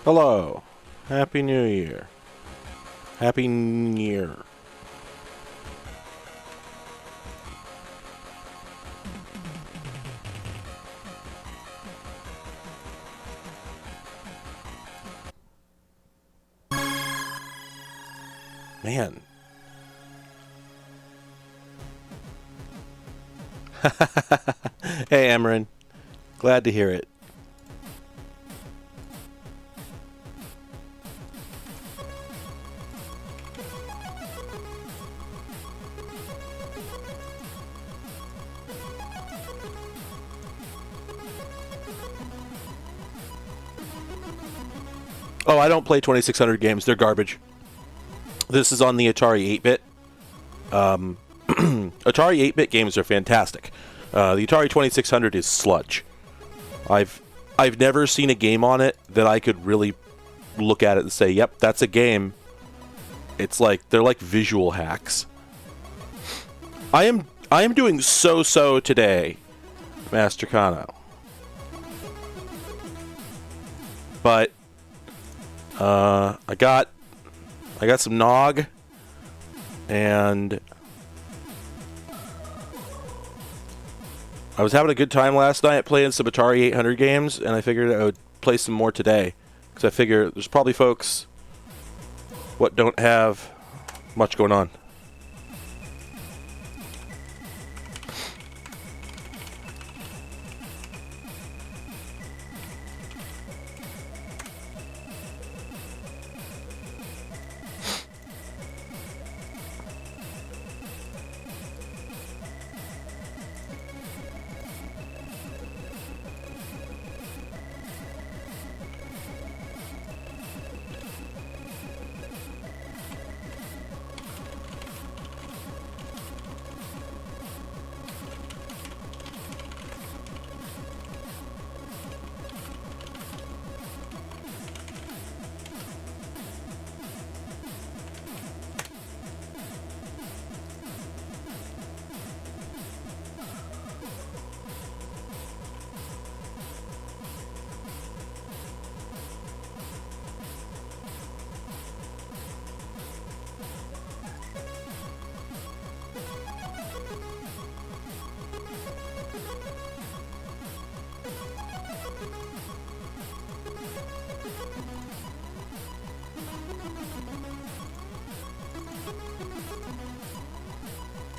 Hello. Happy New Year. Happy New Year. Man. Hey, Amarin. Glad to hear it. Oh, I don't play 2600 games. They're garbage. This is on the Atari 8-bit. Atari 8-bit games are fantastic. The Atari 2600 is sludge. I've never seen a game on it that I could really look at it and say, "Yep, that's a game." It's like they're like visual hacks. I am doing so today, Master Kano. But I got some nog, and I was having a good time last night playing some Atari 800 games, and I figured I would play some more today, because I figure there's probably folks what don't have much going on.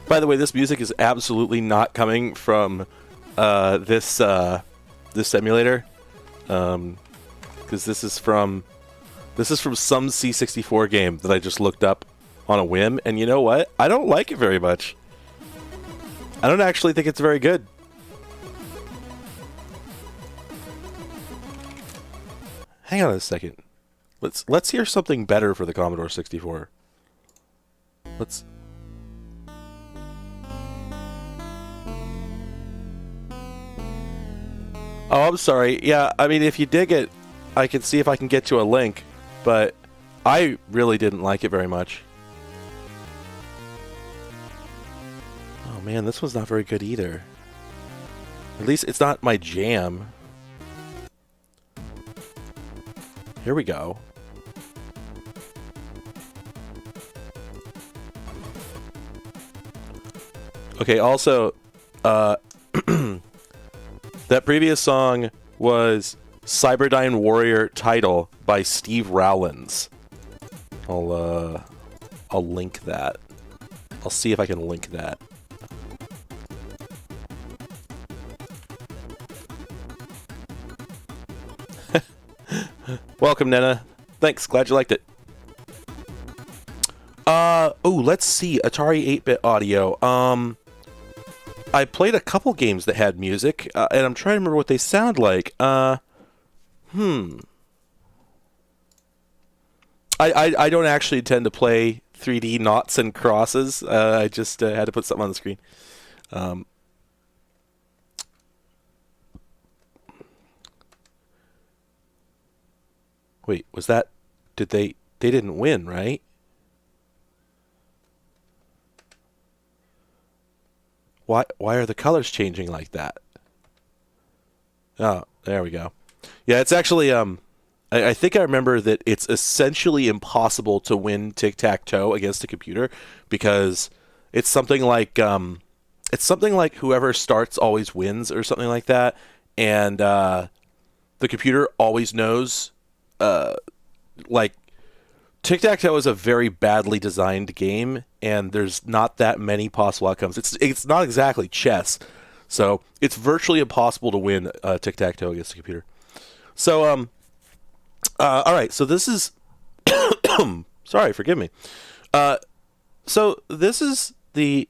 By the way, this music is absolutely not coming from this emulator, because this is from some C64 game that I just looked up on a whim, and you know what? I don't like it very much. I don't actually think it's very good. Hang on a second. Let's hear something better for the Commodore 64. Let's. Oh, I'm sorry. Yeah, I mean, if you dig it, I can see if I can get you a link, but I really didn't like it very much. Oh man, this one's not very good either. At least it's not my jam. Here we go. Okay, also, that previous song was Cyberdyne Warrior Title by Steve Rowlands. I'll link that. I'll see if I can link that. Welcome, Nena. Thanks, glad you liked it. Oh, let's see. Atari 8-bit audio. I played a couple games that had music, and I'm trying to remember what they sound like. I don't actually tend to play 3D knots and crosses. I just had to put something on the screen. Wait, was that? Did they? They didn't win, right? Why are the colors changing like that? Oh, there we go. Yeah, it's actually I think I remember that it's essentially impossible to win tic-tac-toe against a computer because it's something like whoever starts always wins or something like that, and the computer always knows. Like tic-tac-toe is a very badly designed game, and there's not that many possible outcomes. It's not exactly chess, so it's virtually impossible to win tic-tac-toe against a computer. So all right, so this is sorry, forgive me. So this is the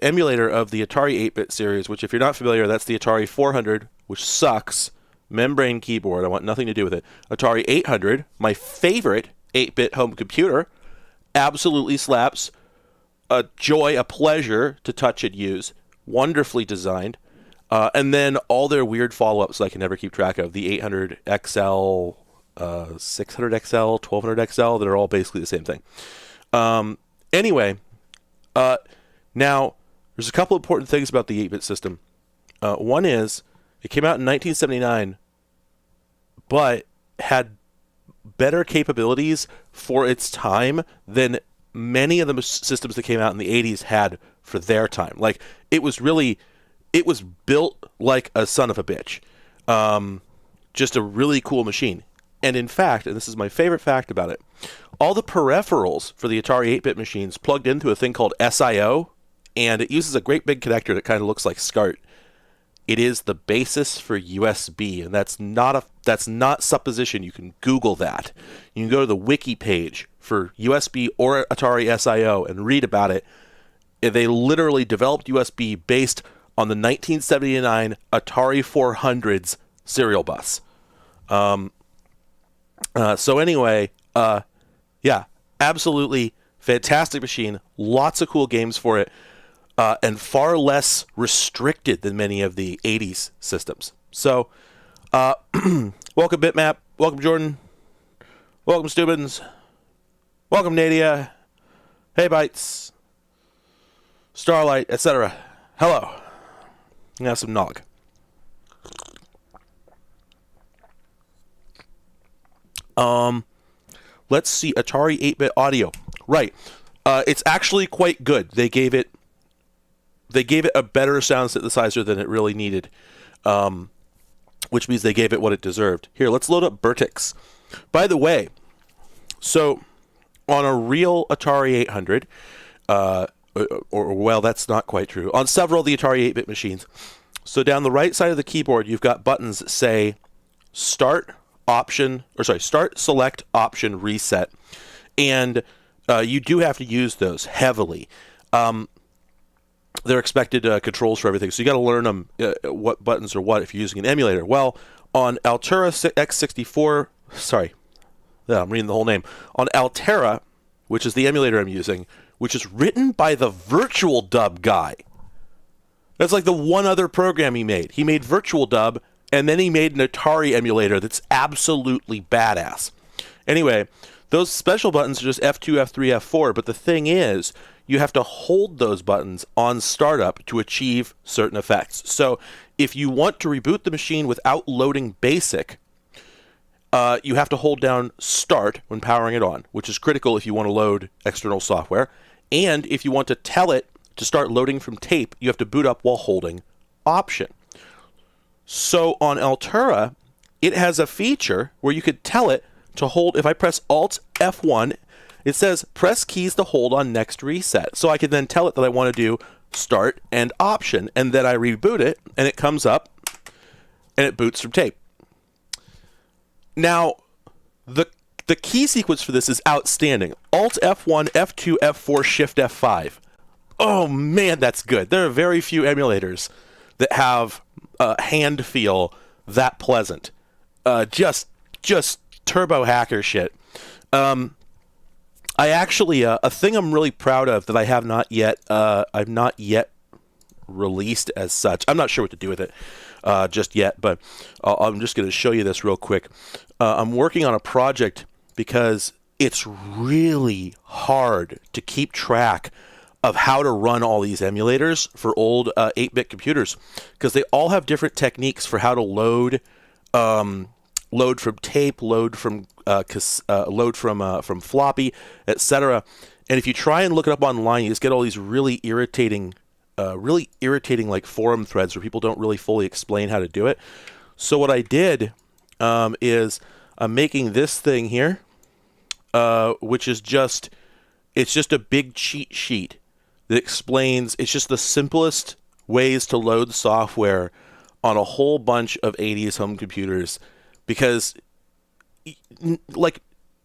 emulator of the Atari 8-bit series, which, if you're not familiar, that's the Atari 400, which sucks. Membrane keyboard, I want nothing to do with it. Atari 800, my favorite 8-bit home computer, absolutely slaps. A joy, a pleasure to touch and use. Wonderfully designed. And then all their weird follow-ups that I can never keep track of. The 800 XL, 600 XL, 1200 XL, that are all basically the same thing. Anyway, now, there's a couple important things about the 8-bit system. One is, it came out in 1979, but had better capabilities for its time than many of the systems that came out in the 80s had for their time. Like, it was built like a son of a bitch. Just a really cool machine. And in fact, and this is my favorite fact about it, all the peripherals for the Atari 8-bit machines plugged into a thing called SIO, and it uses a great big connector that kind of looks like SCART. It is the basis for USB, and that's not supposition. You can Google that. You can go to the wiki page for USB or Atari SIO and read about it. They literally developed USB based on the 1979 Atari 400's serial bus. So anyway, yeah, absolutely fantastic machine. Lots of cool games for it. And far less restricted than many of the 80s systems. So, welcome Bitmap, welcome Jordan, welcome Stubbins, welcome Nadia, hey Bites, Starlight, etc. Hello. Now some nog. Let's see, Atari 8-bit audio. Right. It's actually quite good. They gave it a better sound synthesizer than it really needed, which means they gave it what it deserved. Here, let's load up Vertix. By the way, so on a real Atari 800, well, that's not quite true. On several of the Atari 8-bit machines, so down the right side of the keyboard, you've got buttons that say Start, Select, Option, Reset, and you do have to use those heavily. They're expected controls for everything, so you got to learn them, what buttons are what if you're using an emulator. Well, on Altera X64, I'm reading the whole name. On Altera, which is the emulator I'm using, which is written by the Virtual Dub guy. That's like the one other program he made. He made Virtual Dub, and then he made an Atari emulator that's absolutely badass. Anyway, those special buttons are just F2, F3, F4, but the thing is, you have to hold those buttons on startup to achieve certain effects. So if you want to reboot the machine without loading BASIC, you have to hold down Start when powering it on, which is critical if you want to load external software. And if you want to tell it to start loading from tape, you have to boot up while holding Option. So on Altera, it has a feature where you could tell it to hold, if I press Alt F1, it says press keys to hold on next reset. So I can then tell it that I want to do Start and Option, and then I reboot it, and it comes up, and it boots from tape. Now, the key sequence for this is outstanding. Alt F1, F2, F4, Shift F5. Oh man, that's good. There are very few emulators that have hand feel that pleasant. Just turbo hacker shit. I actually a thing I'm really proud of that I have not yet I've not yet released as such. I'm not sure what to do with it just yet, but I'm just going to show you this real quick. I'm working on a project because it's really hard to keep track of how to run all these emulators for old 8-bit computers, because they all have different techniques for how to load from tape, load from floppy, etc. And if you try and look it up online, you just get all these really irritating like forum threads where people don't really fully explain how to do it. So what I did is I'm making this thing here, which is just a big cheat sheet that explains. It's just the simplest ways to load software on a whole bunch of 80s home computers, because like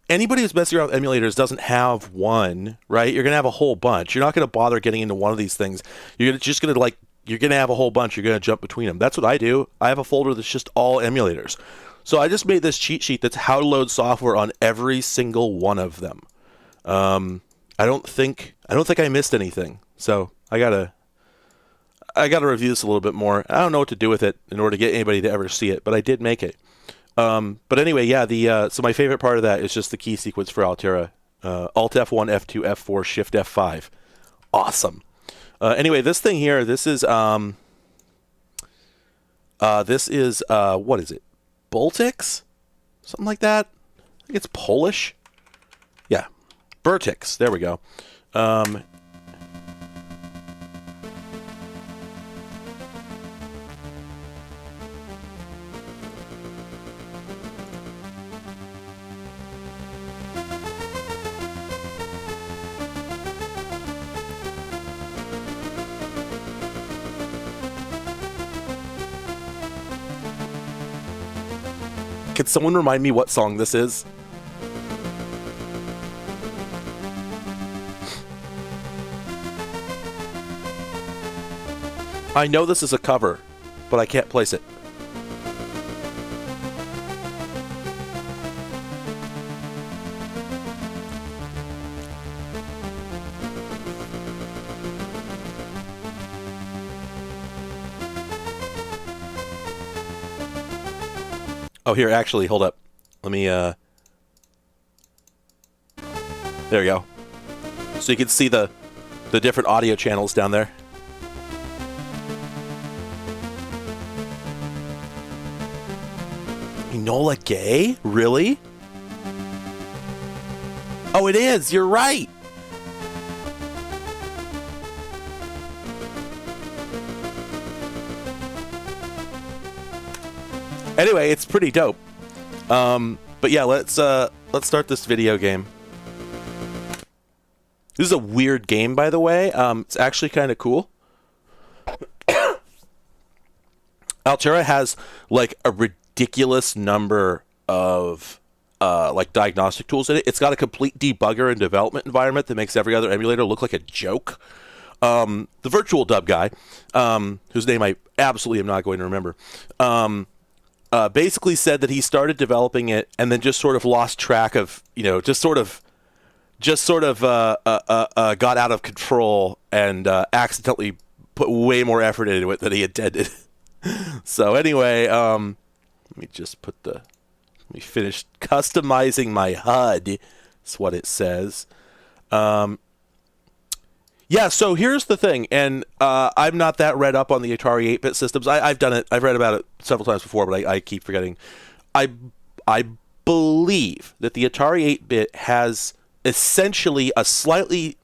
anybody who's messing around with emulators doesn't have one, right? You're gonna have a whole bunch. You're not gonna bother getting into one of these things. You're gonna have a whole bunch. You're gonna jump between them. That's what I do. I have a folder that's just all emulators. So I just made this cheat sheet that's how to load software on every single one of them. I don't think I missed anything. So I gotta review this a little bit more. I don't know what to do with it in order to get anybody to ever see it, but I did make it. But anyway, yeah. So my favorite part of that is just the key sequence for Altera: Alt F1, F2, F4, Shift F5. Awesome. Anyway, this thing here, this is what is it? Baltics? Something like that. I think it's Polish. Yeah, Bertix. There we go. Can someone remind me what song this is? I know this is a cover, but I can't place it. Oh, here, actually, hold up. Let me, there we go. So you can see the different audio channels down there. Enola Gay? Really? Oh, it is! You're right! Anyway, it's pretty dope. But yeah, let's start this video game. This is a weird game, by the way. It's actually kind of cool. Altera has like a ridiculous number of like diagnostic tools in it. It's got a complete debugger and development environment that makes every other emulator look like a joke. The virtual dub guy, whose name I absolutely am not going to remember, basically said that he started developing it and then just sort of lost track of, just sort of got out of control and accidentally put way more effort into it than he intended. So anyway, let me finish customizing my HUD. That's what it says. Yeah, so here's the thing, and I'm not that read up on the Atari 8-bit systems. I've done it. I've read about it several times before, but I keep forgetting. I believe that the Atari 8-bit has essentially a slightly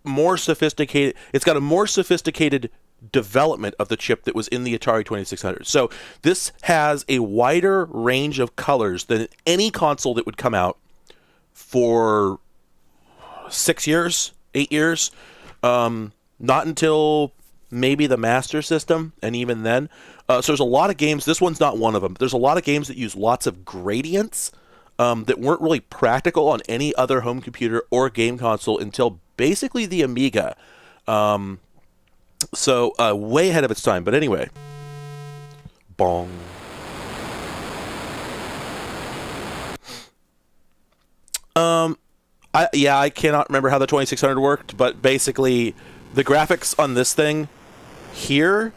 more sophisticated... It's got a more sophisticated development of the chip that was in the Atari 2600. So this has a wider range of colors than any console that would come out for 6 years, 8 years. Not until maybe the Master System, and even then. So there's a lot of games. This one's not one of them. There's a lot of games that use lots of gradients that weren't really practical on any other home computer or game console until basically the Amiga. So way ahead of its time. But anyway. Bong. I cannot remember how the 2600 worked, but basically the graphics on this thing here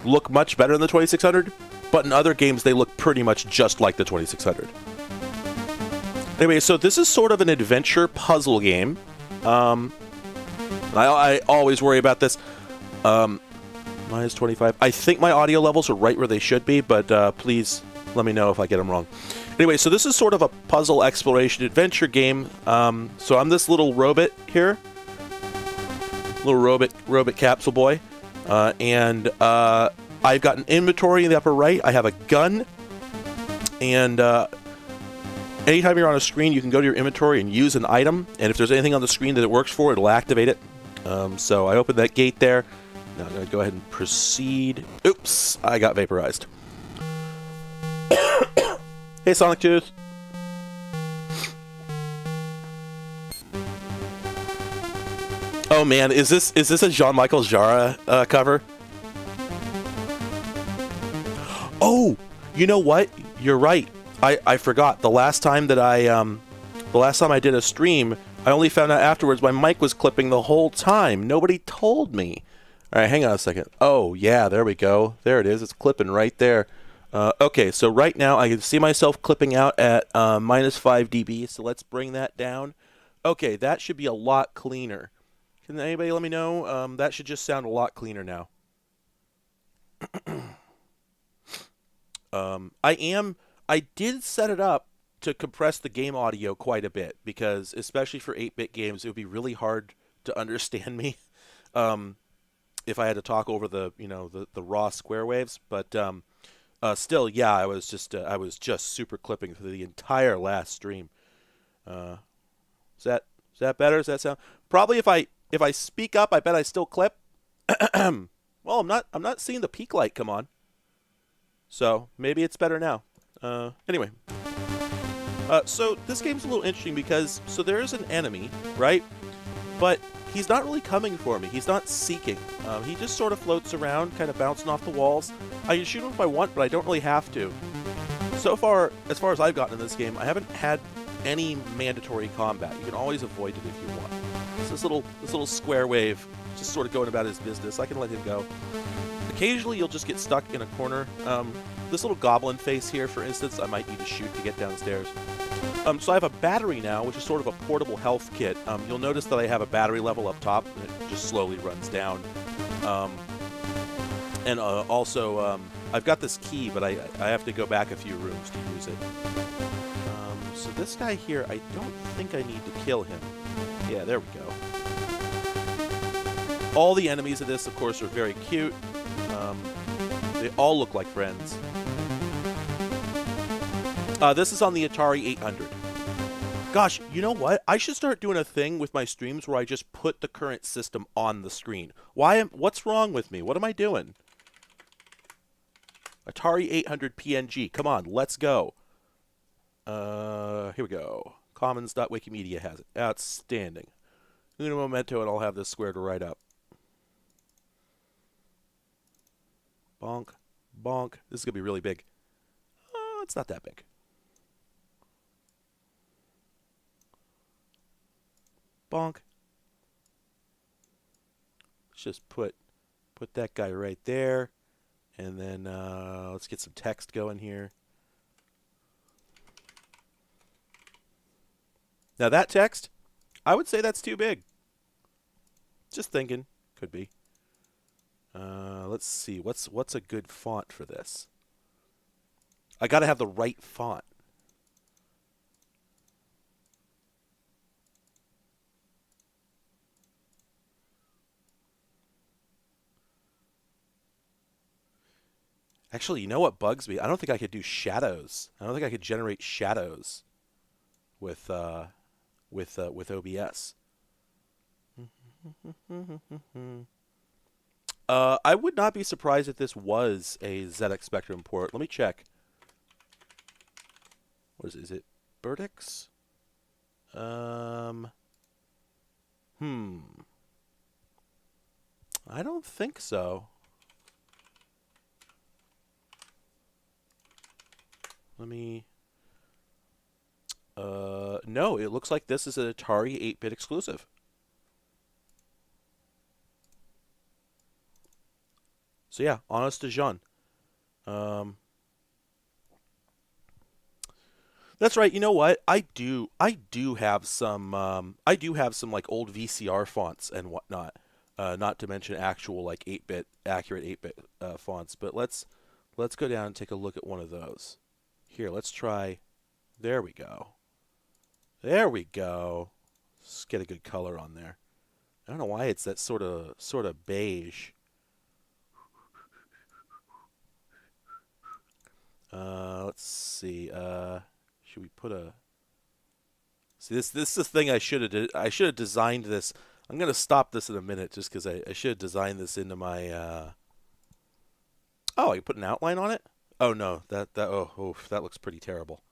look much better than the 2600, but in other games they look pretty much just like the 2600. Anyway, so this is sort of an adventure puzzle game. I always worry about this. Minus 25. I think my audio levels are right where they should be, but please let me know if I get them wrong. Anyway, so this is sort of a puzzle exploration adventure game. So I'm this little robot here. Little robot capsule boy. And I've got an inventory in the upper right. I have a gun. And anytime you're on a screen, you can go to your inventory and use an item. And if there's anything on the screen that it works for, it'll activate it. So I opened that gate there. Now I'm going to go ahead and proceed. Oops, I got vaporized. Hey, Sonic Tooth. Oh man, is this a Jean-Michel Jarre cover? Oh, you know what? You're right. I forgot. The last time I did a stream, I only found out afterwards my mic was clipping the whole time. Nobody told me. All right, hang on a second. Oh, yeah, there we go. There it is. It's clipping right there. Okay, so right now I can see myself clipping out at minus 5 dB, so let's bring that down. Okay, that should be a lot cleaner. Can anybody let me know? That should just sound a lot cleaner now. I did set it up to compress the game audio quite a bit, because especially for 8-bit games, it would be really hard to understand me if I had to talk over the raw square waves. But still, yeah, I was just super clipping through the entire last stream. Is that better? Does that sound? Probably if I speak up, I bet I still clip. Well, I'm not seeing the peak light come on, so maybe it's better now. Anyway, so this game's a little interesting because there's an enemy, right? But he's not really coming for me. He's not seeking. He just sort of floats around, kind of bouncing off the walls. I can shoot him if I want, but I don't really have to. So far, as far as I've gotten in this game, I haven't had any mandatory combat. You can always avoid it if you want. It's this little square wave just sort of going about his business. I can let him go. Occasionally, you'll just get stuck in a corner. This little goblin face here, for instance, I might need to shoot to get downstairs. So I have a battery now, which is sort of a portable health kit. You'll notice that I have a battery level up top, and it just slowly runs down. And also, I've got this key, but I have to go back a few rooms to use it. So this guy here, I don't think I need to kill him. Yeah, there we go. All the enemies of this, of course, are very cute. They all look like friends. This is on the Atari 800. Gosh, you know what? I should start doing a thing with my streams where I just put the current system on the screen. What's wrong with me? What am I doing? Atari 800 PNG. Come on, let's go. Here we go. Commons.wikimedia has it. Outstanding. Uno momento, and I'll have this squared right up. Bonk. Bonk. This is going to be really big. It's not that big. Bonk. Let's just put that guy right there. And then let's get some text going here. Now that text, I would say that's too big. Just thinking. Could be. Let's see. What's a good font for this? I got to have the right font. Actually, you know what bugs me? I don't think I could do shadows. I don't think I could generate shadows with OBS. I would not be surprised if this was a ZX Spectrum port. Let me check. What is it? Is it Vertex? I don't think so. Let me... no, it looks like this is an Atari 8-bit exclusive. So yeah, honest to Jean. That's right. You know what? I do have some. I do have some like old VCR fonts and whatnot. Not to mention actual like 8-bit accurate 8-bit fonts. But let's go down and take a look at one of those. Here, let's try. There we go. There we go. Let's get a good color on there. I don't know why it's that sort of beige. Let's see. Should we put a? See, this is the thing I should have I should have designed this. I'm gonna stop this in a minute just because I should have designed this into my. Oh, I can put an outline on it. Oh no, that looks pretty terrible.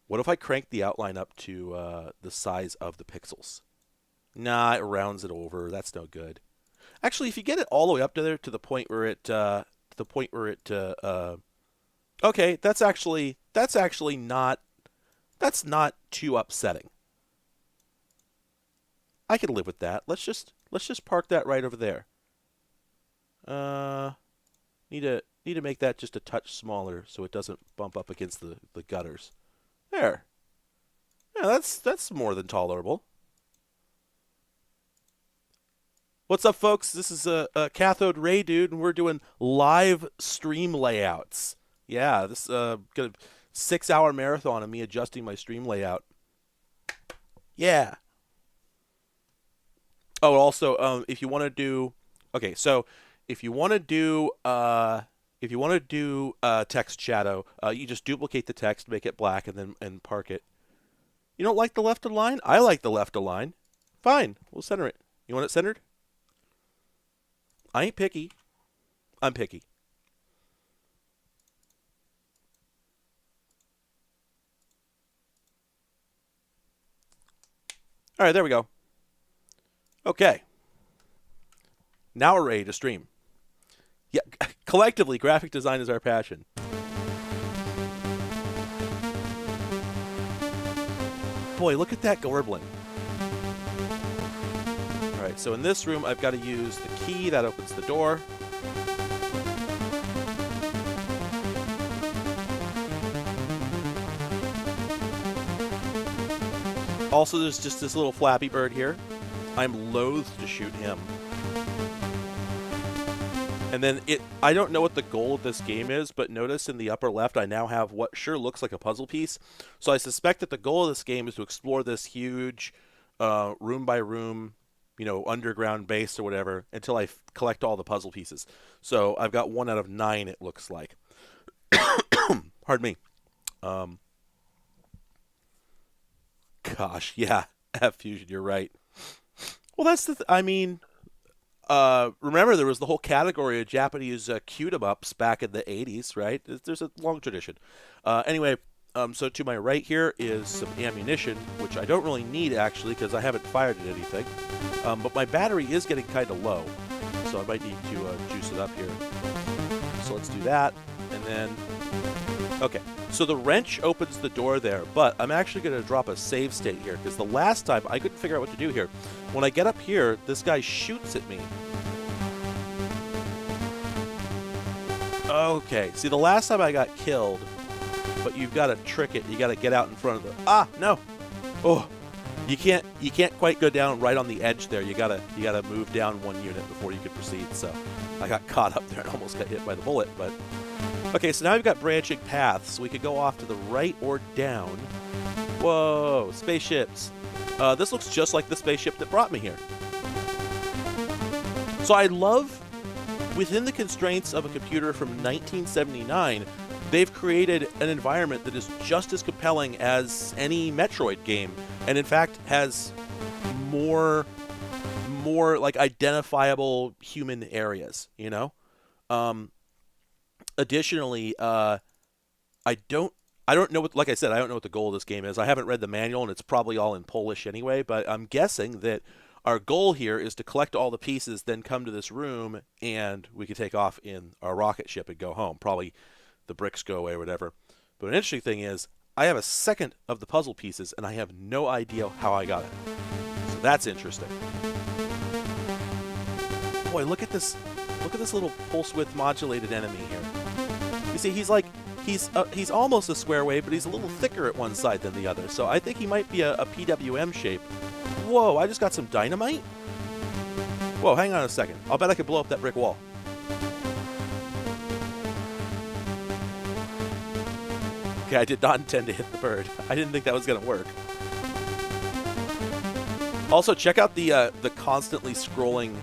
What if I crank the outline up to the size of the pixels? Nah, it rounds it over. That's no good. Actually, if you get it all the way up to there to the point where okay, that's not too upsetting. I can live with that. Let's just park that right over there. Need to make that just a touch smaller so it doesn't bump up against the gutters. There. Yeah, that's more than tolerable. What's up, folks? This is a Cathode Ray Dude, and we're doing live stream layouts. Yeah, this gonna 6-hour marathon of me adjusting my stream layout. Yeah. Oh, also, if you want to do, okay, so if you want to do text shadow, you just duplicate the text, make it black, and park it. You don't like the left align? I like the left align. Fine, we'll center it. You want it centered? I ain't picky. I'm picky. All right, there we go. Okay. Now we're ready to stream. Yeah, collectively, graphic design is our passion. Boy, look at that Gorbling. All right, so in this room, I've got to use the key that opens the door. Also, there's just this little Flappy Bird here. I'm loath to shoot him. And then I don't know what the goal of this game is, but notice in the upper left I now have what sure looks like a puzzle piece. So I suspect that the goal of this game is to explore this huge room by room, underground base or whatever until I collect all the puzzle pieces. So I've got 1 out of 9, it looks like. Pardon me. Gosh, yeah, F-Fusion, you're right. Well, that's remember there was the whole category of Japanese cute-em-ups back in the 80s, right? There's a long tradition. Anyway, so to my right here is some ammunition, which I don't really need, actually, because I haven't fired at anything. But my battery is getting kind of low, so I might need to juice it up here. So let's do that, and then... Okay, so the wrench opens the door there, but I'm actually going to drop a save state here, because the last time I couldn't figure out what to do here. When I get up here, this guy shoots at me. Okay, see, the last time I got killed, but you've got to trick it. You got to get out in front of the... Ah, no! Oh, you can't quite go down right on the edge there. You gotta move down 1 unit before you can proceed, so I got caught up there and almost got hit by the bullet, but... Okay, so now we've got branching paths. We could go off to the right or down. Whoa, spaceships. This looks just like the spaceship that brought me here. So I love, within the constraints of a computer from 1979, they've created an environment that is just as compelling as any Metroid game, and in fact has more like identifiable human areas, Additionally, I don't know what, like I said, I don't know what the goal of this game is. I haven't read the manual, and it's probably all in Polish anyway, but I'm guessing that our goal here is to collect all the pieces, then come to this room, and we can take off in our rocket ship and go home. Probably the bricks go away or whatever. But an interesting thing is, I have a second of the puzzle pieces, and I have no idea how I got it. So that's interesting. Boy, look at this little pulse width modulated enemy here. You see, he's almost a square wave, but he's a little thicker at one side than the other. So I think he might be a PWM shape. Whoa, I just got some dynamite? Whoa, hang on a second. I'll bet I could blow up that brick wall. Okay, I did not intend to hit the bird. I didn't think that was going to work. Also, check out the constantly scrolling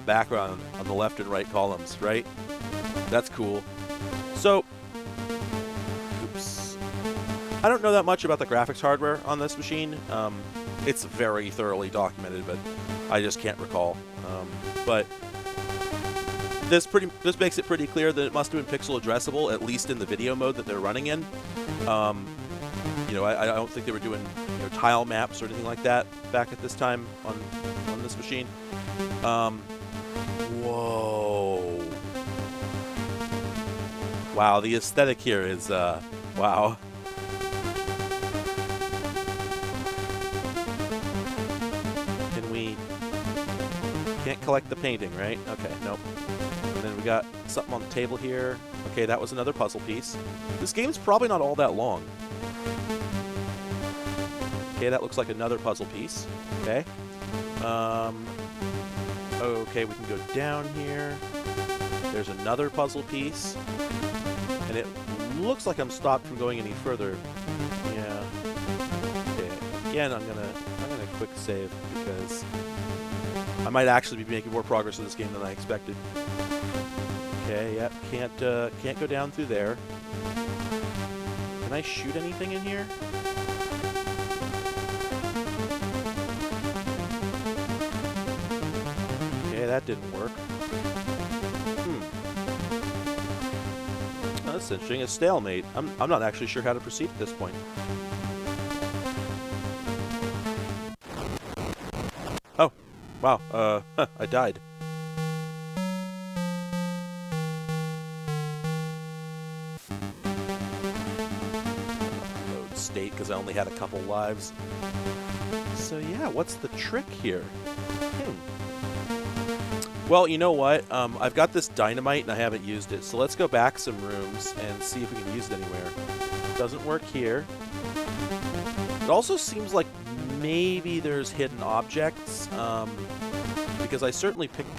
background on the left and right columns, right? That's cool. So, oops. I don't know that much about the graphics hardware on this machine. It's very thoroughly documented, but I just can't recall. But this makes it pretty clear that it must have been pixel addressable, at least in the video mode that they're running in. You know, I don't think they were doing tile maps or anything like that back at this time on this machine. Whoa! Wow, the aesthetic here is wow. Can't collect the painting, right? Okay, nope. And then we got something on the table here. Okay, that was another puzzle piece. This game's probably not all that long. Okay, that looks like another puzzle piece. Okay. Okay, we can go down here. There's another puzzle piece. And it looks like I'm stopped from going any further. Yeah. Okay. Again, I'm gonna quick save because I might actually be making more progress in this game than I expected. Okay, yep, can't go down through there. Can I shoot anything in here? Okay, that didn't work. Oh, that's interesting. A stalemate. I'm not actually sure how to proceed at this point. Oh. Wow, I died. Load state, because I only had a couple lives. So yeah, what's the trick here? Well, you know what? I've got this dynamite and I haven't used it, so let's go back some rooms and see if we can use it anywhere. Doesn't work here. It also seems like maybe there's hidden objects, because I certainly picked...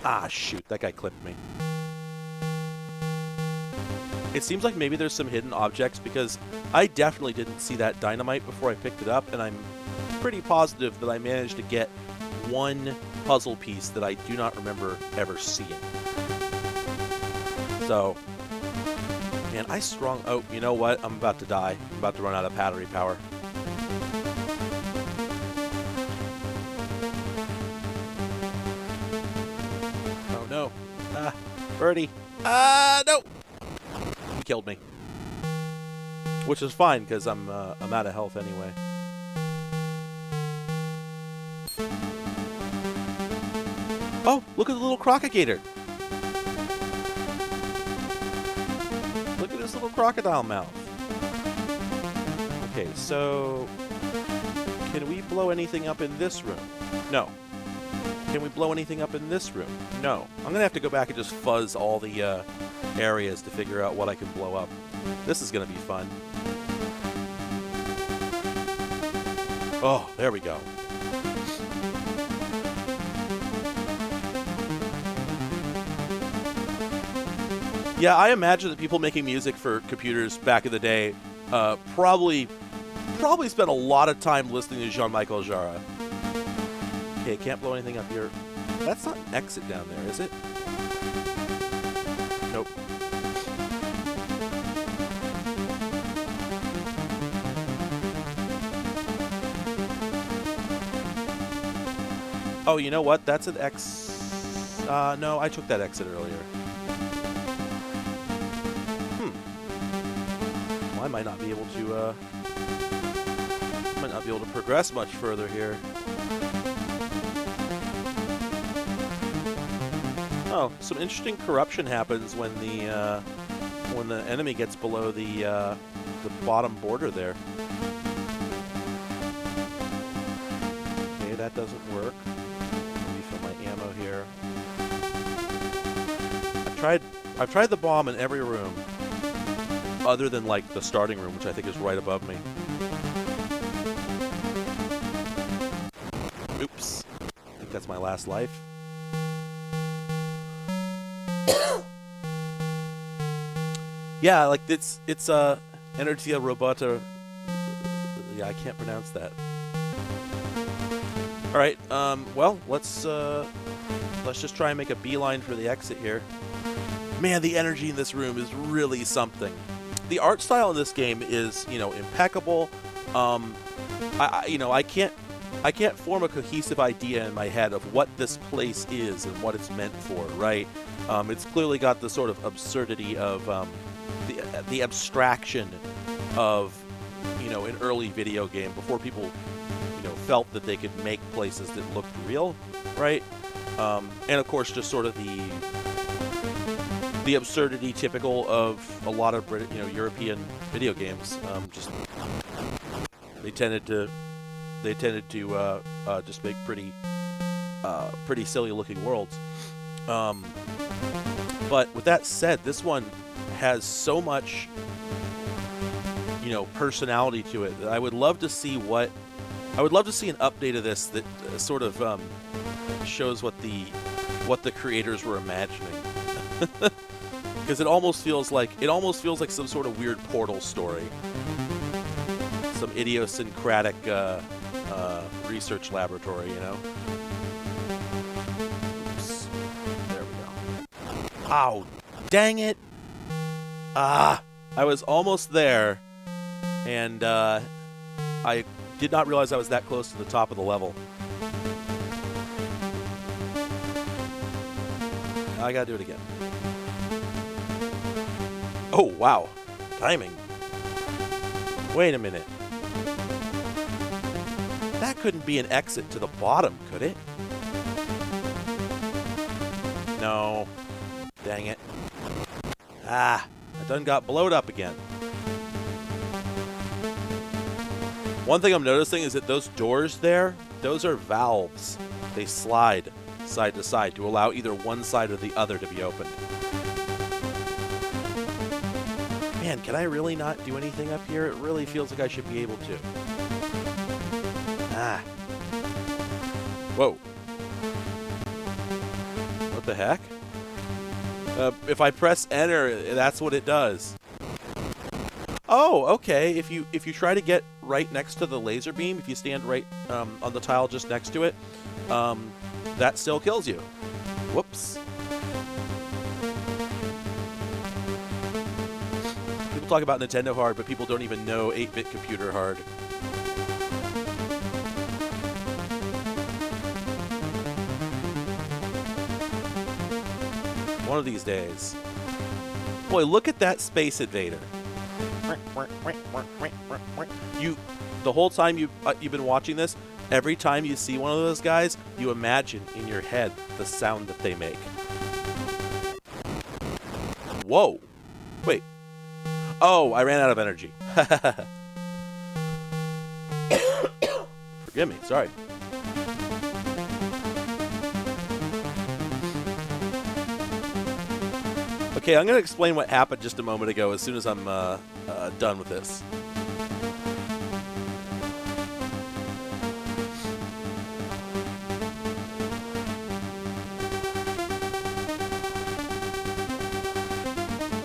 Ah, shoot, that guy clipped me. It seems like maybe there's some hidden objects, because I definitely didn't see that dynamite before I picked it up, and I'm pretty positive that I managed to get one puzzle piece that I do not remember ever seeing. So, man, oh, you know what? I'm about to die. I'm about to run out of battery power. No. Ah, birdie. Ah, no! He killed me. Which is fine, because I'm out of health anyway. Oh, look at the little crocagator. Look at his little crocodile mouth. Okay, so... Can we blow anything up in this room? No. Can we blow anything up in this room? No. I'm going to have to go back and just fuzz all the areas to figure out what I can blow up. This is going to be fun. Oh, there we go. Yeah, I imagine that people making music for computers back in the day probably spent a lot of time listening to Jean-Michel Jarre. Okay, can't blow anything up here. That's not an exit down there, is it? Nope. Oh, you know what? That's an X... no, I took that exit earlier. Well, I might not be able to, progress much further here. Oh, some interesting corruption happens when the enemy gets below the the bottom border there. Okay, that doesn't work. Refill my ammo here. I've tried the bomb in every room, other than like the starting room, which I think is right above me. Oops. I think that's my last life. Yeah, like it's Energia Robota. Yeah, I can't pronounce that. All right. Well, let's just try and make a beeline for the exit here. Man, the energy in this room is really something. The art style in this game is, impeccable. I can't form a cohesive idea in my head of what this place is and what it's meant for, right? It's clearly got the sort of absurdity of the abstraction of, an early video game before people, felt that they could make places that looked real, right? And of course, just sort of the absurdity typical of a lot of European video games. Just they tended to just make pretty silly looking worlds. But with that said, this one has so much personality to it that I would love to see an update of this that sort of shows what the creators were imagining. Because it almost feels like some sort of weird Portal story, some idiosyncratic research laboratory, Oops. There we go. Ow! Dang it! I was almost there, and I did not realize I was that close to the top of the level. I gotta do it again. Oh, wow. Timing. Wait a minute. That couldn't be an exit to the bottom, could it? No. Dang it. I done got blowed up again. One thing I'm noticing is that those doors there, those are valves. They slide side to side to allow either one side or the other to be opened. Man, can I really not do anything up here? It really feels like I should be able to. Whoa. What the heck? If I press enter, that's what it does. Oh, okay. If you try to get right next to the laser beam, if you stand right on the tile just next to it, that still kills you. Whoops. People talk about Nintendo hard, but people don't even know 8-bit computer hard. One of these days. Boy, look at that Space Invader. The whole time you've been watching this, every time you see one of those guys, you imagine in your head the sound that they make. Whoa. Wait. Oh, I ran out of energy. Forgive me. Sorry. Okay, I'm going to explain what happened just a moment ago as soon as I'm done with this.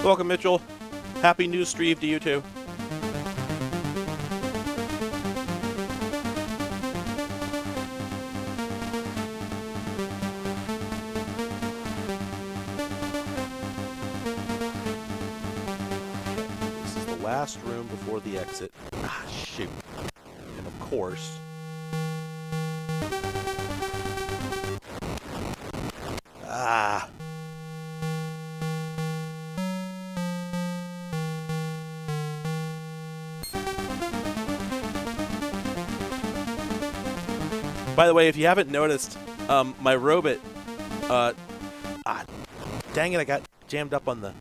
Welcome, Mitchell. Happy New Streve to you, too. This is the last room before the exit. Shoot. And of course... By the way, if you haven't noticed, my robot, dang it, I got jammed up on the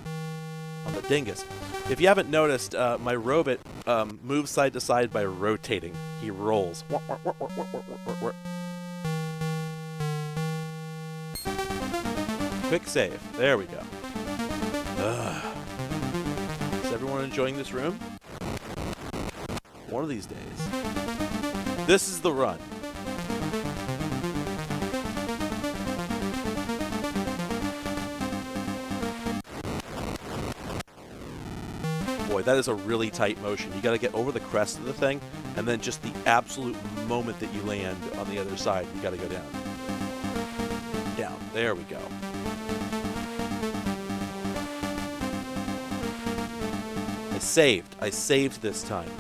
dingus. If you haven't noticed, my robot moves side to side by rotating. He rolls. Quick save. There we go. Is everyone enjoying this room? One of these days. This is the run. Boy, that is a really tight motion. You got to get over the crest of the thing, and then just the absolute moment that you land on the other side, you got to go down. Down. There we go. I saved this time.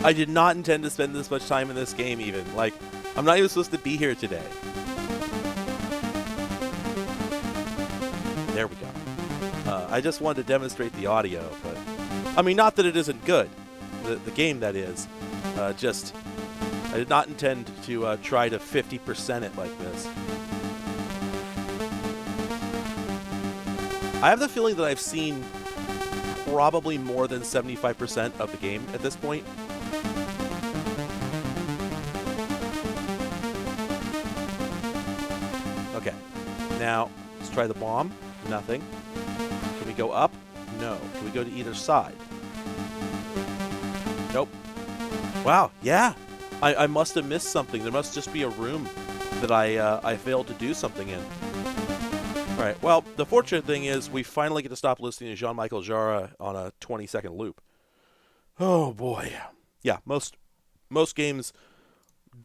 I did not intend to spend this much time in this game even. Like, I'm not even supposed to be here today. There we go. I just wanted to demonstrate the audio, but... I mean, not that it isn't good. The game, that is. Just... I did not intend to try to 50% it like this. I have the feeling that I've seen probably more than 75% of the game at this point. Okay. Now, let's try the bomb. Nothing. Can we go up? No. Can we go to either side? Nope. Wow, yeah. I must have missed something. There must just be a room that I failed to do something in. Alright, well, the fortunate thing is we finally get to stop listening to Jean-Michel Jarre on a 20-second loop. Oh, boy. Yeah, most games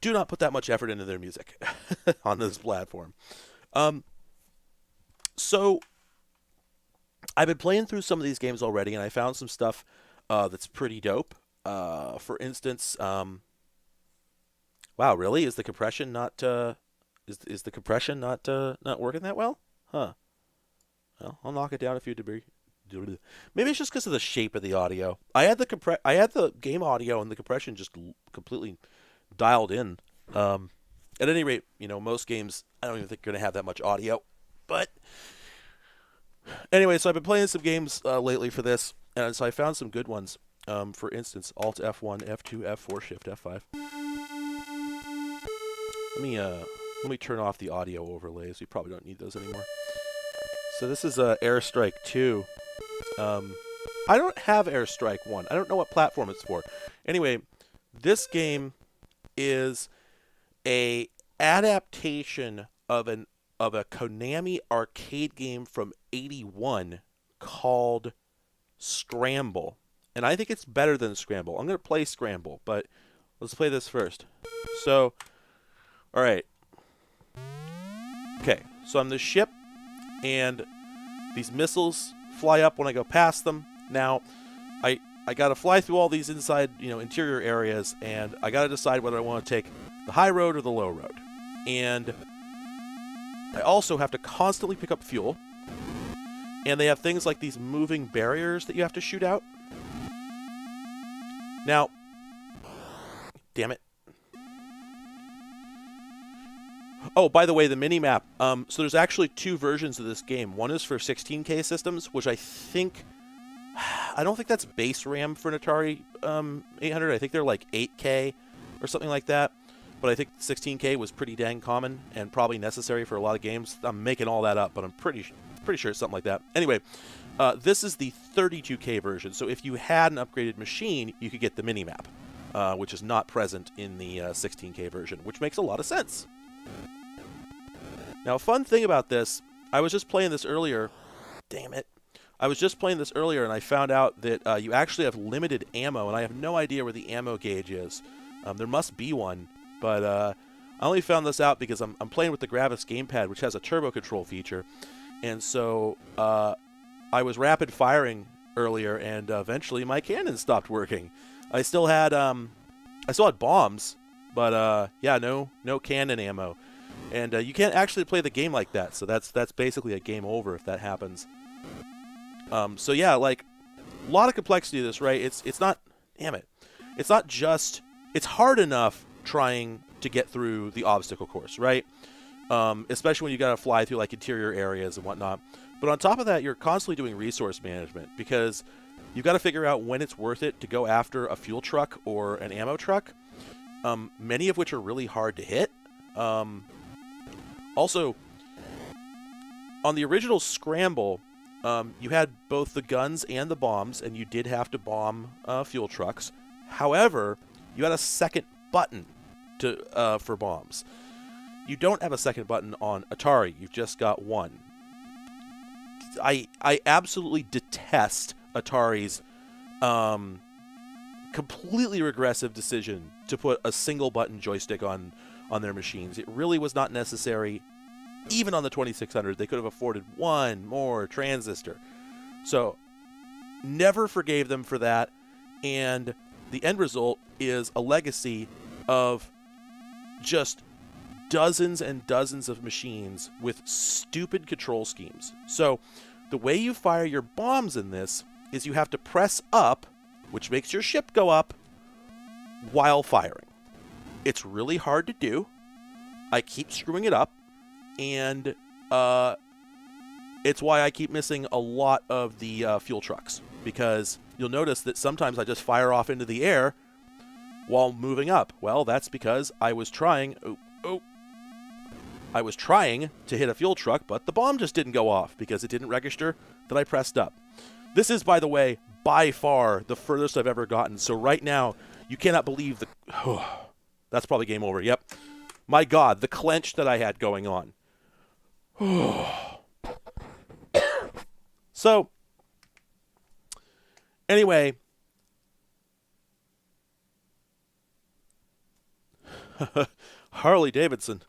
do not put that much effort into their music on this platform. So, I've been playing through some of these games already, and I found some stuff that's pretty dope. For instance, wow, really? Is the compression not is the compression not working that well? Huh. Well, I'll knock it down a few dB. Maybe it's just because of the shape of the audio. I had the game audio and the compression just completely dialed in. At any rate, most games I don't even think are going to have that much audio. But anyway, so I've been playing some games lately for this, and so I found some good ones. For instance, Alt F1, F2, F4, Shift F5. Let me turn off the audio overlays. We probably don't need those anymore. So this is Airstrike 2. I don't have Airstrike 1. I don't know what platform it's for. Anyway, this game is a adaptation of a Konami arcade game from '81 called Scramble. And I think it's better than Scramble. I'm going to play Scramble, but let's play this first. So, alright. Okay, so I'm this ship, and these missiles fly up when I go past them. Now, I got to fly through all these inside, interior areas, and I got to decide whether I want to take the high road or the low road. And I also have to constantly pick up fuel. And they have things like these moving barriers that you have to shoot out. Now, damn it. Oh, by the way, the mini-map. So there's actually two versions of this game. One is for 16K systems, which I don't think that's base RAM for an Atari 800. I think they're like 8K or something like that. But I think 16K was pretty dang common and probably necessary for a lot of games. I'm making all that up, but I'm pretty sure it's something like that. Anyway, this is the 32K version. So if you had an upgraded machine, you could get the mini-map, which is not present in the 16K version, which makes a lot of sense. Now, a fun thing about this, I was just playing this earlier. Damn it. I was just playing this earlier, and I found out that you actually have limited ammo, and I have no idea where the ammo gauge is. There must be one, but I only found this out because I'm playing with the Gravis gamepad, which has a turbo control feature. And so I was rapid firing earlier, and eventually my cannon stopped working. I still had bombs, but yeah, no cannon ammo. And you can't actually play the game like that, so that's basically a game over if that happens. So yeah, like lot of complexity to this, right? It's not, damn it, it's not just, it's hard enough trying to get through the obstacle course, right? Especially when you got to fly through like interior areas and whatnot. But on top of that, you're constantly doing resource management because you've got to figure out when it's worth it to go after a fuel truck or an ammo truck, many of which are really hard to hit. Also, on the original Scramble, you had both the guns and the bombs, and you did have to bomb fuel trucks. However, you had a second button for bombs. You don't have a second button on Atari. You've just got one. I absolutely detest Atari's completely regressive decision to put a single button joystick on their machines. It really was not necessary. Even on the 2600, they could have afforded one more transistor. So, never forgave them for that. And the end result is a legacy of just dozens and dozens of machines with stupid control schemes. So, the way you fire your bombs in this is you have to press up, which makes your ship go up, while firing. It's really hard to do. I keep screwing it up, and it's why I keep missing a lot of the fuel trucks, because you'll notice that sometimes I just fire off into the air while moving up. Well, that's because I was trying... I was trying to hit a fuel truck, but the bomb just didn't go off because it didn't register that I pressed up. This is, by the way, by far the furthest I've ever gotten. So right now, you cannot believe the... that's probably game over. Yep. My God, the clench that I had going on. So, anyway... Harley Davidson.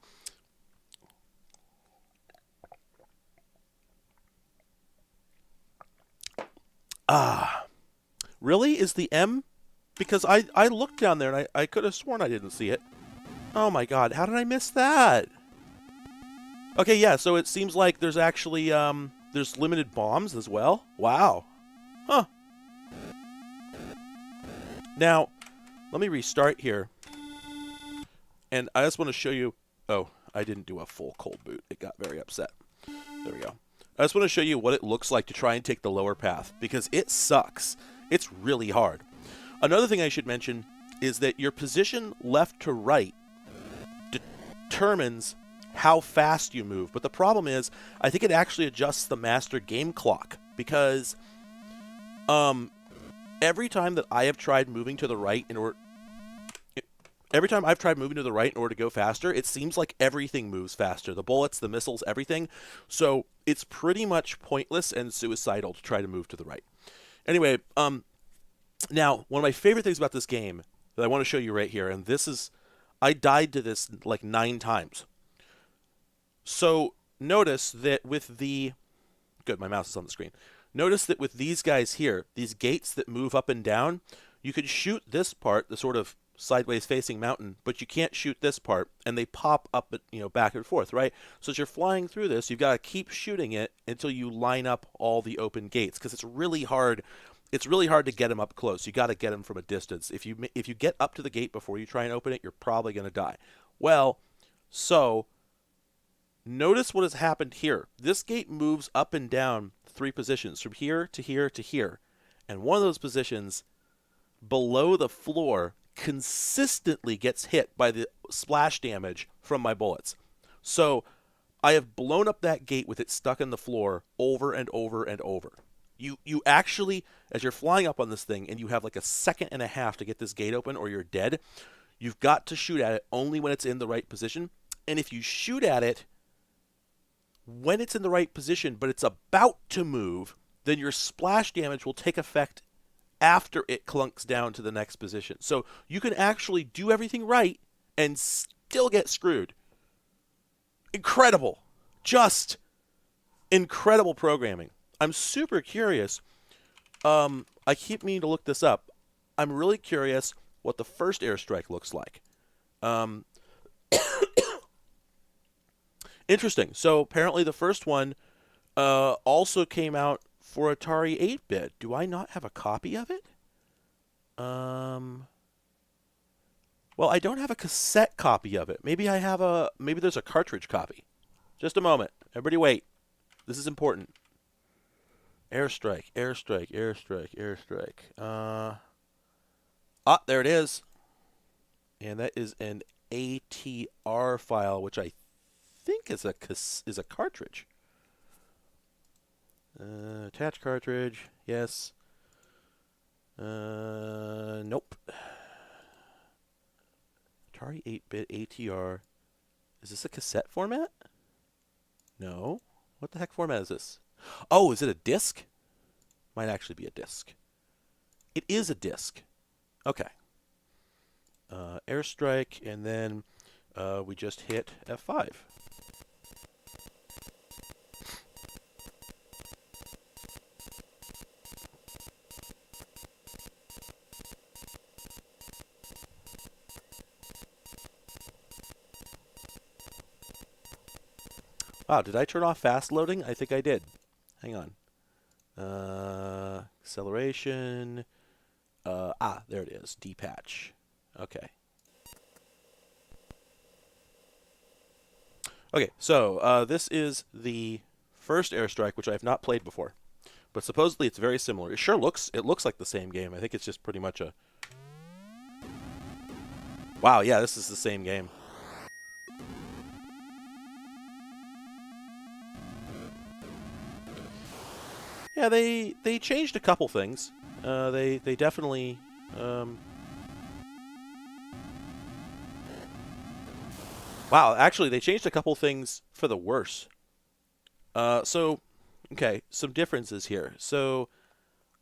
Really? Is the M? Because I looked down there and I could have sworn I didn't see it. Oh my God, how did I miss that? Okay, yeah, so it seems like there's actually, there's limited bombs as well. Wow. Huh. Now, let me restart here. And I just want to show you... Oh, I didn't do a full cold boot. It got very upset. There we go. I just want to show you what it looks like to try and take the lower path, because it sucks. It's really hard. Another thing I should mention is that your position left to right determines how fast you move. But the problem is, I think it actually adjusts the master game clock, because every time that I have tried moving to the right in order... Every time I've tried moving to the right in order to go faster, it seems like everything moves faster. The bullets, the missiles, everything. So it's pretty much pointless and suicidal to try to move to the right. Anyway, now, one of my favorite things about this game that I want to show you right here, and this is... I died to this like 9 times. So notice that with the... Good, my mouse is on the screen. Notice that with these guys here, these gates that move up and down, you could shoot this part, the sort of sideways facing mountain, but you can't shoot this part, and they pop up, back and forth, right? So as you're flying through this, you've got to keep shooting it until you line up all the open gates, because it's really hard. It's really hard to get them up close. You got to get them from a distance. If you get up to the gate before you try and open it, you're probably going to die. Well, so notice what has happened here. This gate moves up and down 3 positions, from here to here to here, and one of those positions below the floor consistently gets hit by the splash damage from my bullets. So I have blown up that gate with it stuck in the floor over and over and over. You actually, as you're flying up on this thing and you have like a second and a half to get this gate open or you're dead, you've got to shoot at it only when it's in the right position. And if you shoot at it when it's in the right position but it's about to move, then your splash damage will take effect after it clunks down to the next position. So you can actually do everything right and still get screwed. Incredible. Just incredible programming. I'm super curious. I keep meaning to look this up. I'm really curious what the first airstrike looks like. Interesting. So apparently the first one also came out for Atari 8-bit. Do I not have a copy of it? Well, I don't have a cassette copy of it. Maybe maybe there's a cartridge copy. Just a moment. Everybody wait. This is important. Airstrike, airstrike, airstrike, airstrike. There it is. And that is an ATR file, which I think is a cartridge. Attach cartridge. Yes. Nope. Atari 8-bit ATR. Is this a cassette format? No. What the heck format is this? Oh, is it a disc? Might actually be a disc. It is a disc. Okay. Airstrike, and then we just hit F5. Wow, did I turn off fast loading? I think I did. Hang on. Acceleration. There it is. Depatch. Okay. Okay, so this is the first Airstrike, which I have not played before, but supposedly it's very similar. It looks like the same game. I think it's just pretty much a. Wow, yeah, this is the same game. Yeah, they changed a couple things. They definitely. Wow, actually, they changed a couple things for the worse. Okay, some differences here. So,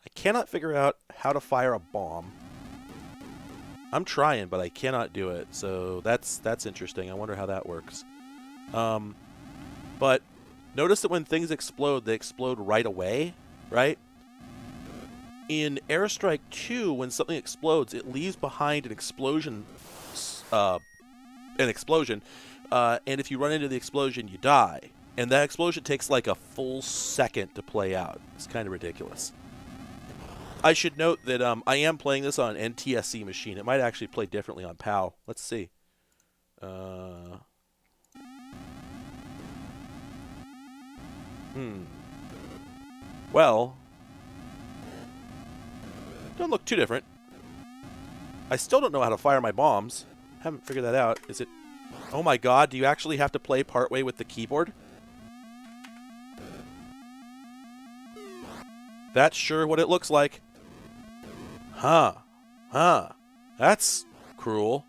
I cannot figure out how to fire a bomb. I'm trying, but I cannot do it. So that's interesting. I wonder how that works. But notice that when things explode, they explode right away, right? In Airstrike 2, when something explodes, it leaves behind an explosion. And if you run into the explosion, you die. And that explosion takes like a full second to play out. It's kind of ridiculous. I should note that I am playing this on an NTSC machine. It might actually play differently on PAL. Let's see. Well, don't look too different. I still don't know how to fire my bombs. Haven't figured that out. Is it... Oh my god, do you actually have to play partway with the keyboard? That's sure what it looks like. Huh. That's cruel.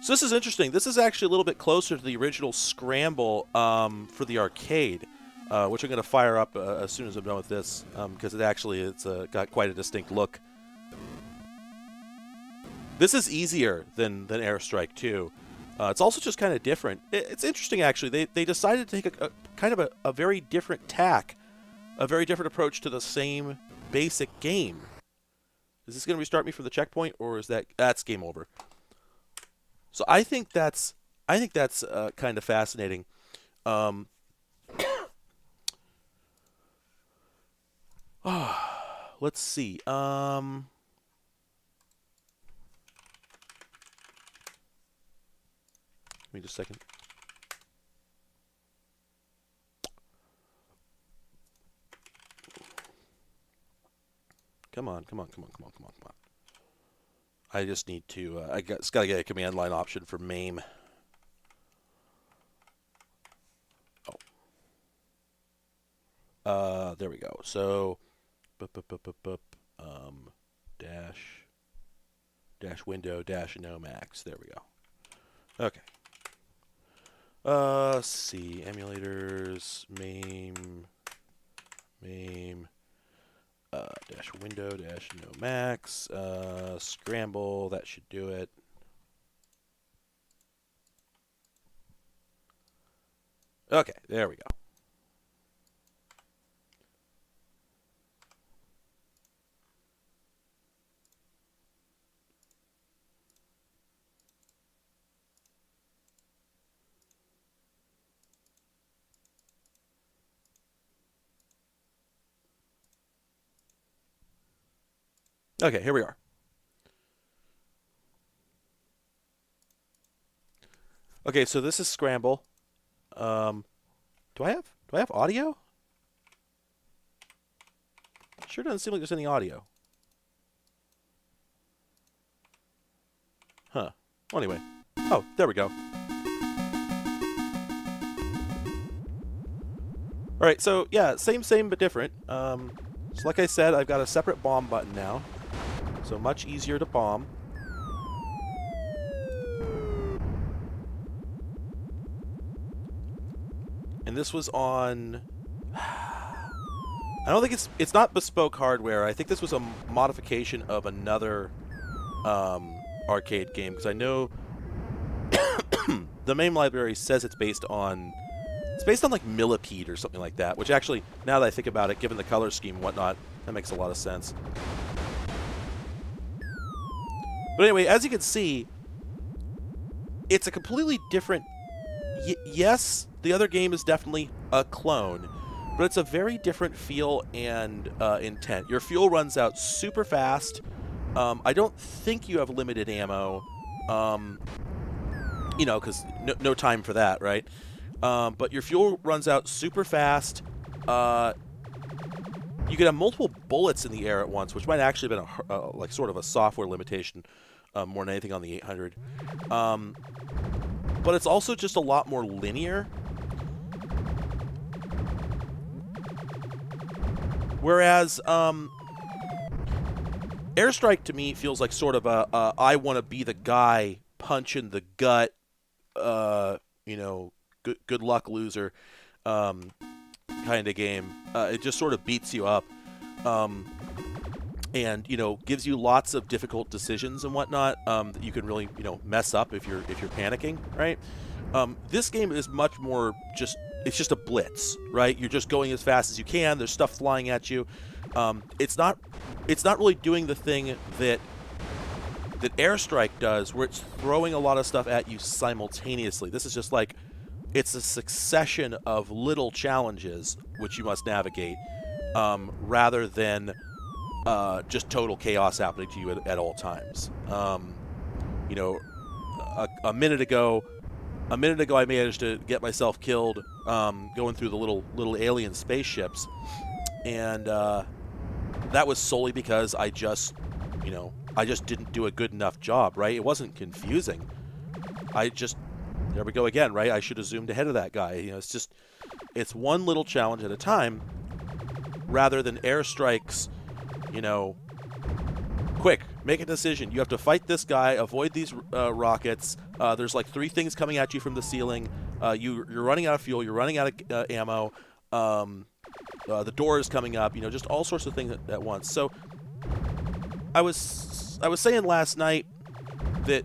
So this is interesting. This is actually a little bit closer to the original Scramble for the arcade, which I'm going to fire up as soon as I'm done with this, because it's got quite a distinct look. This is easier than Airstrike 2. It's also just kind of different. It's interesting, actually. They decided to take a very different tack, a very different approach to the same basic game. Is this going to restart me from the checkpoint, or is that's game over? So I think that's kind of fascinating. Let's see. Give me just a second. Come on. I just need to, just got to get a command line option for MAME. Oh. There we go. So, dash window dash no max. There we go. Okay. Let's see. Emulators, MAME, dash window dash no max, scramble, that should do it. Okay, there we go. Okay, here we are. Okay, so this is Scramble. Do I have audio? Sure doesn't seem like there's any audio. Huh. Well, anyway. Oh, there we go. All right, so yeah, same but different. So like I said, I've got a separate bomb button now, so much easier to bomb. And this was on. I don't think it's not bespoke hardware. I think this was a modification of another arcade game, because I know the main library says it's based on like Millipede or something like that, which actually, now that I think about it, given the color scheme and whatnot, that makes a lot of sense. But anyway, as you can see, it's a completely different... yes, the other game is definitely a clone, but it's a very different feel and intent. Your fuel runs out super fast. I don't think you have limited ammo, you know, because no time for that, right? But your fuel runs out super fast. You can have multiple bullets in the air at once, which might actually have been like sort of a software limitation more than anything on the 800. But it's also just a lot more linear. Whereas Airstrike to me feels like sort of a I want to be the guy, punch in the gut, you know, good luck loser kind of game. It just sort of beats you up, and you know, gives you lots of difficult decisions and whatnot that you can really, you know, mess up if you're panicking, right? This game is much more just, it's just a blitz, right? You're just going as fast as you can. There's stuff flying at you. It's not really doing the thing that Airstrike does, where it's throwing a lot of stuff at you simultaneously. This is just like, it's a succession of little challenges which you must navigate, rather than just total chaos happening to you at all times. You know, a minute ago, I managed to get myself killed going through the little alien spaceships, and that was solely because I just didn't do a good enough job, right? It wasn't confusing. There we go again, right? I should have zoomed ahead of that guy. You know, it's one little challenge at a time, rather than Airstrike's, you know, quick, make a decision. You have to fight this guy, avoid these rockets. There's like 3 things coming at you from the ceiling. You're running out of fuel. You're running out of ammo. The door is coming up. You know, just all sorts of things at once. So I was saying last night that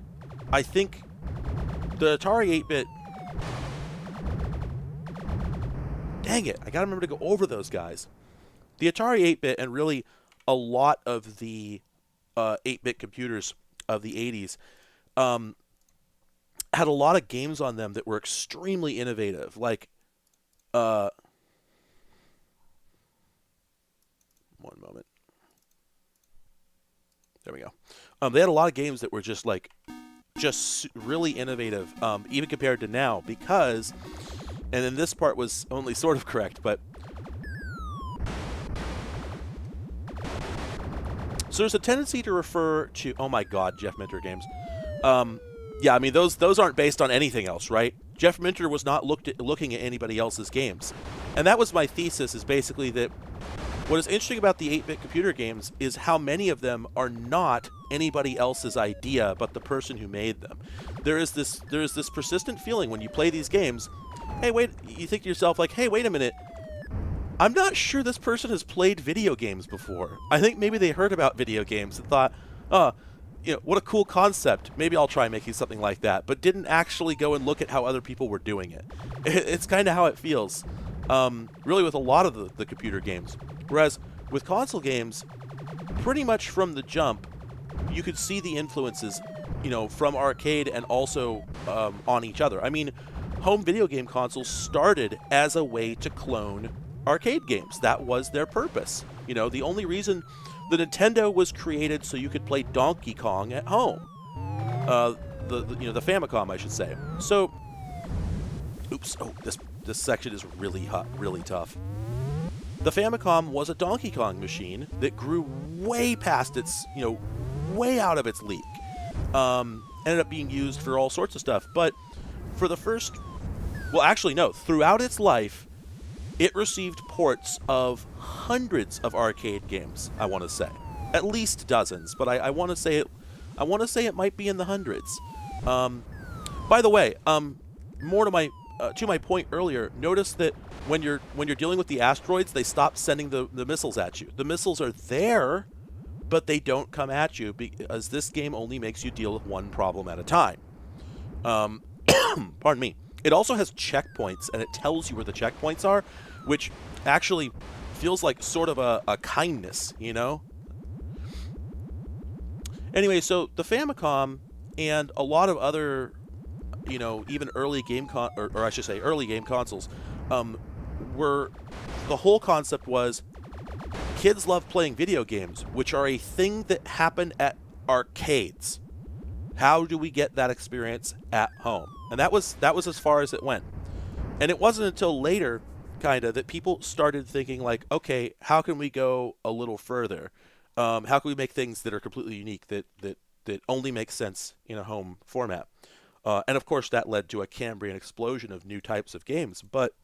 I think the Atari 8-bit... Dang it, I gotta remember to go over those guys. The Atari 8-bit, and really a lot of the 8-bit computers of the 80s, had a lot of games on them that were extremely innovative. Like, one moment. There we go. They had a lot of games that were just really innovative, even compared to now, because, and then this part was only sort of correct, but so there's a tendency to refer to, oh my god, Jeff Minter games. Yeah, I mean, those aren't based on anything else, right? Jeff Minter was not looking at anybody else's games. And that was my thesis, is basically that what is interesting about the 8-bit computer games is how many of them are not anybody else's idea but the person who made them. There is this persistent feeling when you play these games, hey, wait, you think to yourself, like, hey, wait a minute, I'm not sure this person has played video games before. I think maybe they heard about video games and thought, oh, you know, what a cool concept. Maybe I'll try making something like that, but didn't actually go and look at how other people were doing it. It's kind of how it feels, really, with a lot of the computer games. Whereas with console games, pretty much from the jump, you could see the influences, you know, from arcade and also on each other. I mean, home video game consoles started as a way to clone arcade games. That was their purpose. You know, the only reason The Nintendo was created so you could play Donkey Kong at home. The Famicom, I should say. So, oops. Oh, this section is really tough. The Famicom was a Donkey Kong machine that grew way past its, way out of its league. Ended up being used for all sorts of stuff, but for the first, well, actually no, throughout its life, it received ports of hundreds of arcade games. I want to say, at least dozens, but I want to say it. I want to say it might be in the hundreds. By the way, more to my point earlier. Notice that when you're dealing with the asteroids, they stop sending the missiles at you. The missiles are there, but they don't come at you because this game only makes you deal with one problem at a time. Pardon me. It also has checkpoints, and it tells you where the checkpoints are, which actually feels like sort of a kindness, Anyway, so the Famicom and a lot of other, even early game early game consoles, were, the whole concept was kids love playing video games, which are a thing that happen at arcades. How do we get that experience at home? And that was as far as it went. And it wasn't until later, kind of, that people started thinking like, okay, how can we go a little further? How can we make things that are completely unique, that only make sense in a home format? And of course, that led to a Cambrian explosion of new types of games. But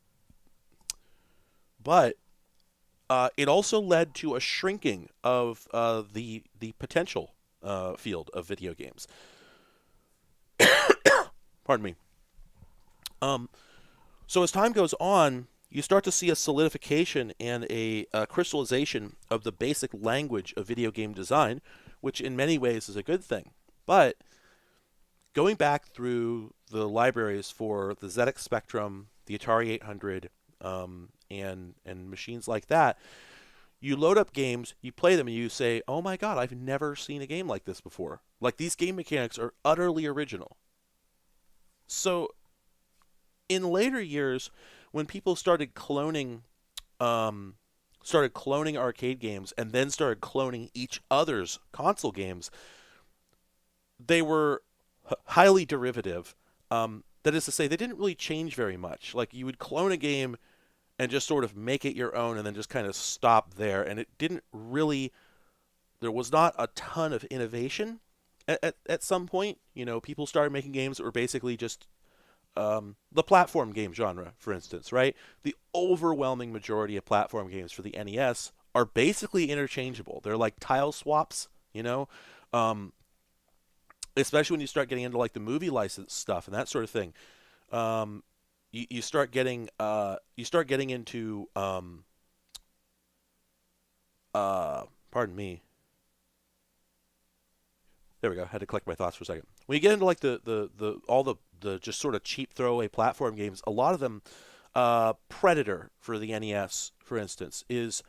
it also led to a shrinking of the potential field of video games. Pardon me. So as time goes on, you start to see a solidification and a crystallization of the basic language of video game design, which in many ways is a good thing. But going back through the libraries for the ZX Spectrum, the Atari 800, and machines like that, you load up games, you play them, and you say, oh my god, I've never seen a game like this before. Like, these game mechanics are utterly original. So in later years, when people started cloning arcade games and then started cloning each other's console games, they were highly derivative. That is to say, they didn't really change very much. Like, you would clone a game and just sort of make it your own and then just kind of stop there. And it didn't really, there was not a ton of innovation at some point. People started making games that were basically just the platform game genre, for instance, right? The overwhelming majority of platform games for the NES are basically interchangeable. They're like tile swaps, especially when you start getting into like the movie license stuff and that sort of thing. You start getting into pardon me. There we go. I had to collect my thoughts for a second. When you get into like all the just sort of cheap throwaway platform games, a lot of them, Predator for the NES, for instance, is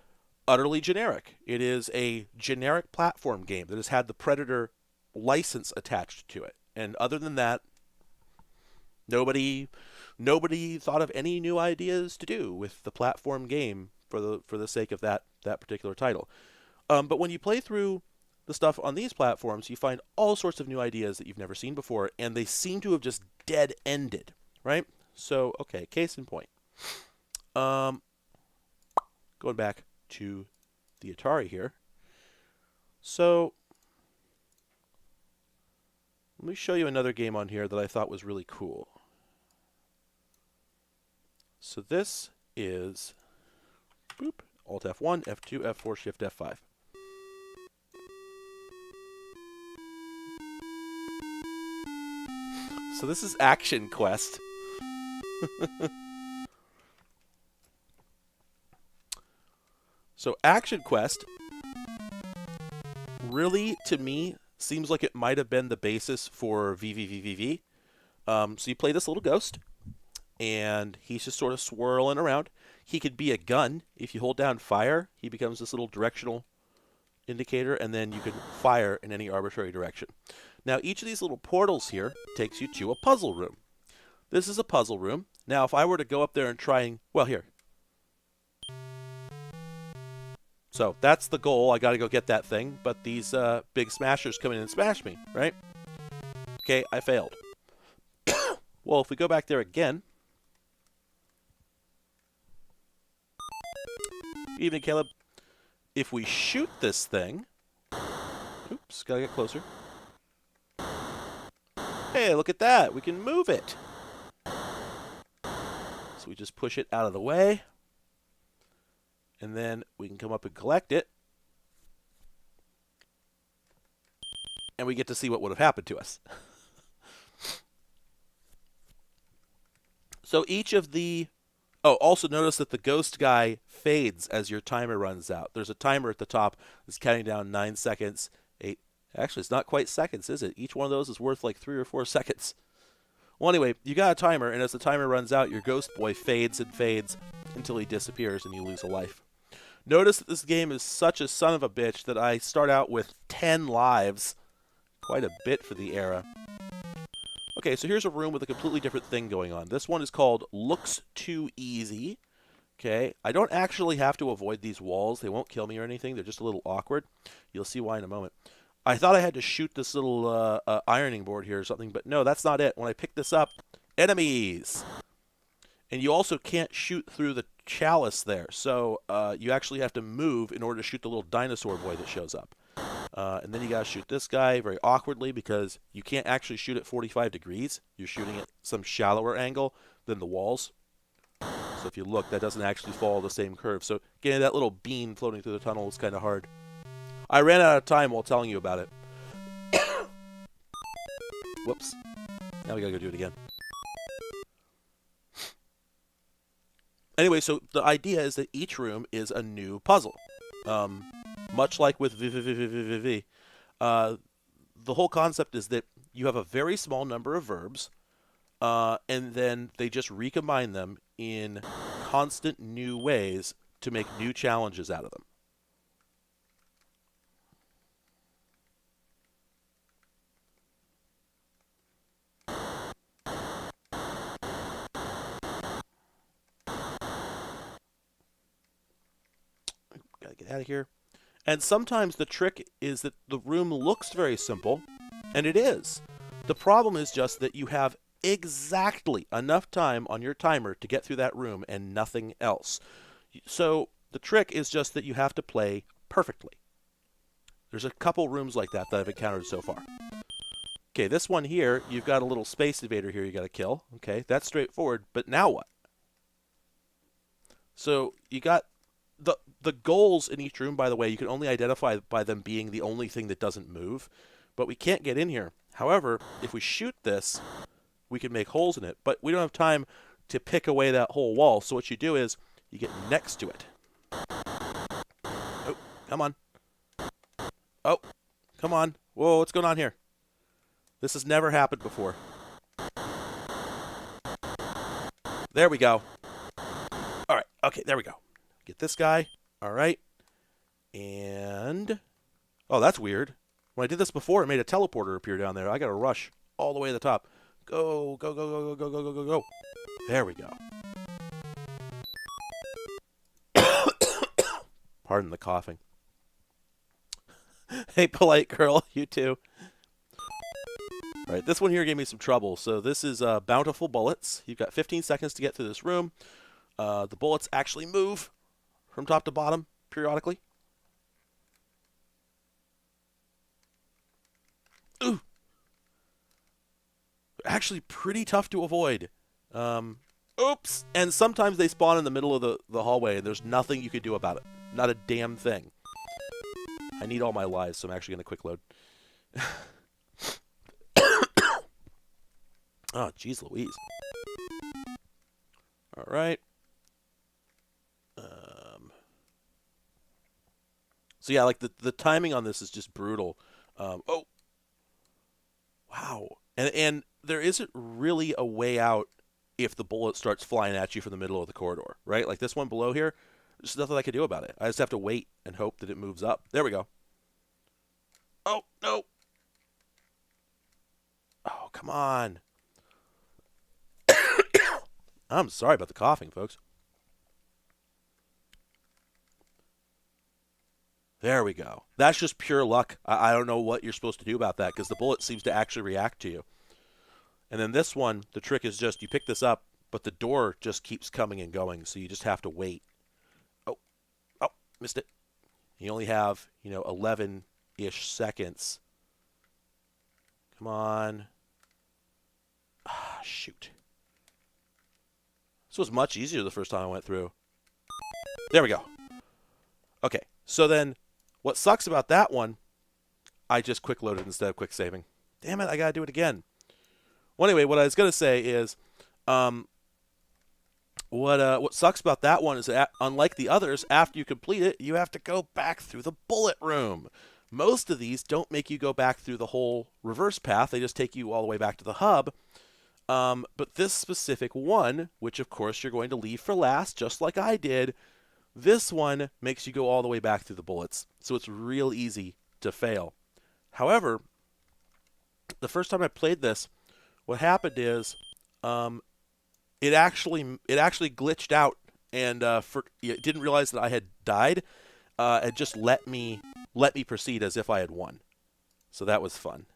utterly generic. It is a generic platform game that has had the Predator license attached to it, and other than that, nobody thought of any new ideas to do with the platform game for the sake of that particular title. But when you play through the stuff on these platforms, you find all sorts of new ideas that you've never seen before, and they seem to have just dead-ended, right? So, okay, case in point. Going back to the Atari here. So, let me show you another game on here that I thought was really cool. So this is, boop, Alt F1, F2, F4, Shift F5. So this is Action Quest. So Action Quest really, to me, seems like it might have been the basis for VVVVV. So you play this little ghost, and he's just sort of swirling around. He could be a gun. If you hold down fire, he becomes this little directional indicator, and then you can fire in any arbitrary direction. Now, each of these little portals here takes you to a puzzle room. This is a puzzle room. Now, if I were to go up there and try and, well, here. So that's the goal. I got to go get that thing. But these big smashers come in and smash me, right? Okay, I failed. Well, if we go back there again. Evening, Caleb. If we shoot this thing. Oops, gotta get closer. Hey, look at that. We can move it. So we just push it out of the way. And then we can come up and collect it. And we get to see what would have happened to us. So each of the... Oh, also notice that the ghost guy fades as your timer runs out. There's a timer at the top that's counting down 9 seconds, 8... Actually, it's not quite seconds, is it? Each one of those is worth like 3 or 4 seconds. Well, anyway, you got a timer, and as the timer runs out, your ghost boy fades and fades until he disappears and you lose a life. Notice that this game is such a son of a bitch that I start out with 10 lives. Quite a bit for the era. Okay, so here's a room with a completely different thing going on. This one is called Looks Too Easy. Okay, I don't actually have to avoid these walls. They won't kill me or anything. They're just a little awkward. You'll see why in a moment. I thought I had to shoot this little ironing board here or something, but no, that's not it. When I pick this up, enemies! And you also can't shoot through the chalice there, so you actually have to move in order to shoot the little dinosaur boy that shows up. And then you gotta shoot this guy very awkwardly because you can't actually shoot at 45 degrees. You're shooting at some shallower angle than the walls. So if you look, that doesn't actually follow the same curve. So getting that little beam floating through the tunnel is kind of hard. I ran out of time while telling you about it. Whoops. Now we gotta go do it again. Anyway, so the idea is that each room is a new puzzle. Much like with VVVVVV. The whole concept is that you have a very small number of verbs, and then they just recombine them in constant new ways to make new challenges out of them. Gotta get out of here. And sometimes the trick is that the room looks very simple, and it is. The problem is just that you have exactly enough time on your timer to get through that room and nothing else. So the trick is just that you have to play perfectly. There's a couple rooms like that I've encountered so far. Okay, this one here, you've got a little space invader here you got to kill. Okay, that's straightforward, but now what? So you got the goals in each room, by the way, you can only identify by them being the only thing that doesn't move, but we can't get in here. However, if we shoot this, we can make holes in it, but we don't have time to pick away that whole wall. So what you do is you get next to it. Oh, come on. Oh, come on. Whoa, what's going on here? This has never happened before. There we go. All right, okay, there we go. Get this guy. All right. And... oh, that's weird. When I did this before, it made a teleporter appear down there. I got to rush all the way to the top. Go, go, go, go, go, go, go, go, go. There we go. Pardon the coughing. Hey, polite girl, you too. All right, this one here gave me some trouble. So this is bountiful bullets. You've got 15 seconds to get through this room. The bullets actually move from top to bottom periodically. Ooh. Actually pretty tough to avoid. Oops. And sometimes they spawn in the middle of the hallway and there's nothing you can do about it. Not a damn thing. I need all my lives, so I'm actually going to quick load. Oh, jeez Louise. All right. So yeah, like the timing on this is just brutal. Oh. Wow. And there isn't really a way out if the bullet starts flying at you from the middle of the corridor, right? Like this one below here, there's nothing I can do about it. I just have to wait and hope that it moves up. There we go. Oh, no. Oh, come on. I'm sorry about the coughing, folks. There we go. That's just pure luck. I don't know what you're supposed to do about that because the bullet seems to actually react to you. And then this one, the trick is just you pick this up, but the door just keeps coming and going, so you just have to wait. Oh, oh, missed it. You only have, 11-ish seconds. Come on. Ah, shoot. This was much easier the first time I went through. There we go. Okay, so then what sucks about that one, I just quick loaded instead of quick saving. Damn it, I gotta do it again. Well, anyway, what I was gonna say is, what sucks about that one is that unlike the others, after you complete it, you have to go back through the bullet room. Most of these don't make you go back through the whole reverse path; they just take you all the way back to the hub. But this specific one, which of course you're going to leave for last, just like I did, this one makes you go all the way back through the bullets. So it's real easy to fail. However, the first time I played this, what happened is it actually glitched out and it didn't realize that I had died. It just let me proceed as if I had won. So that was fun.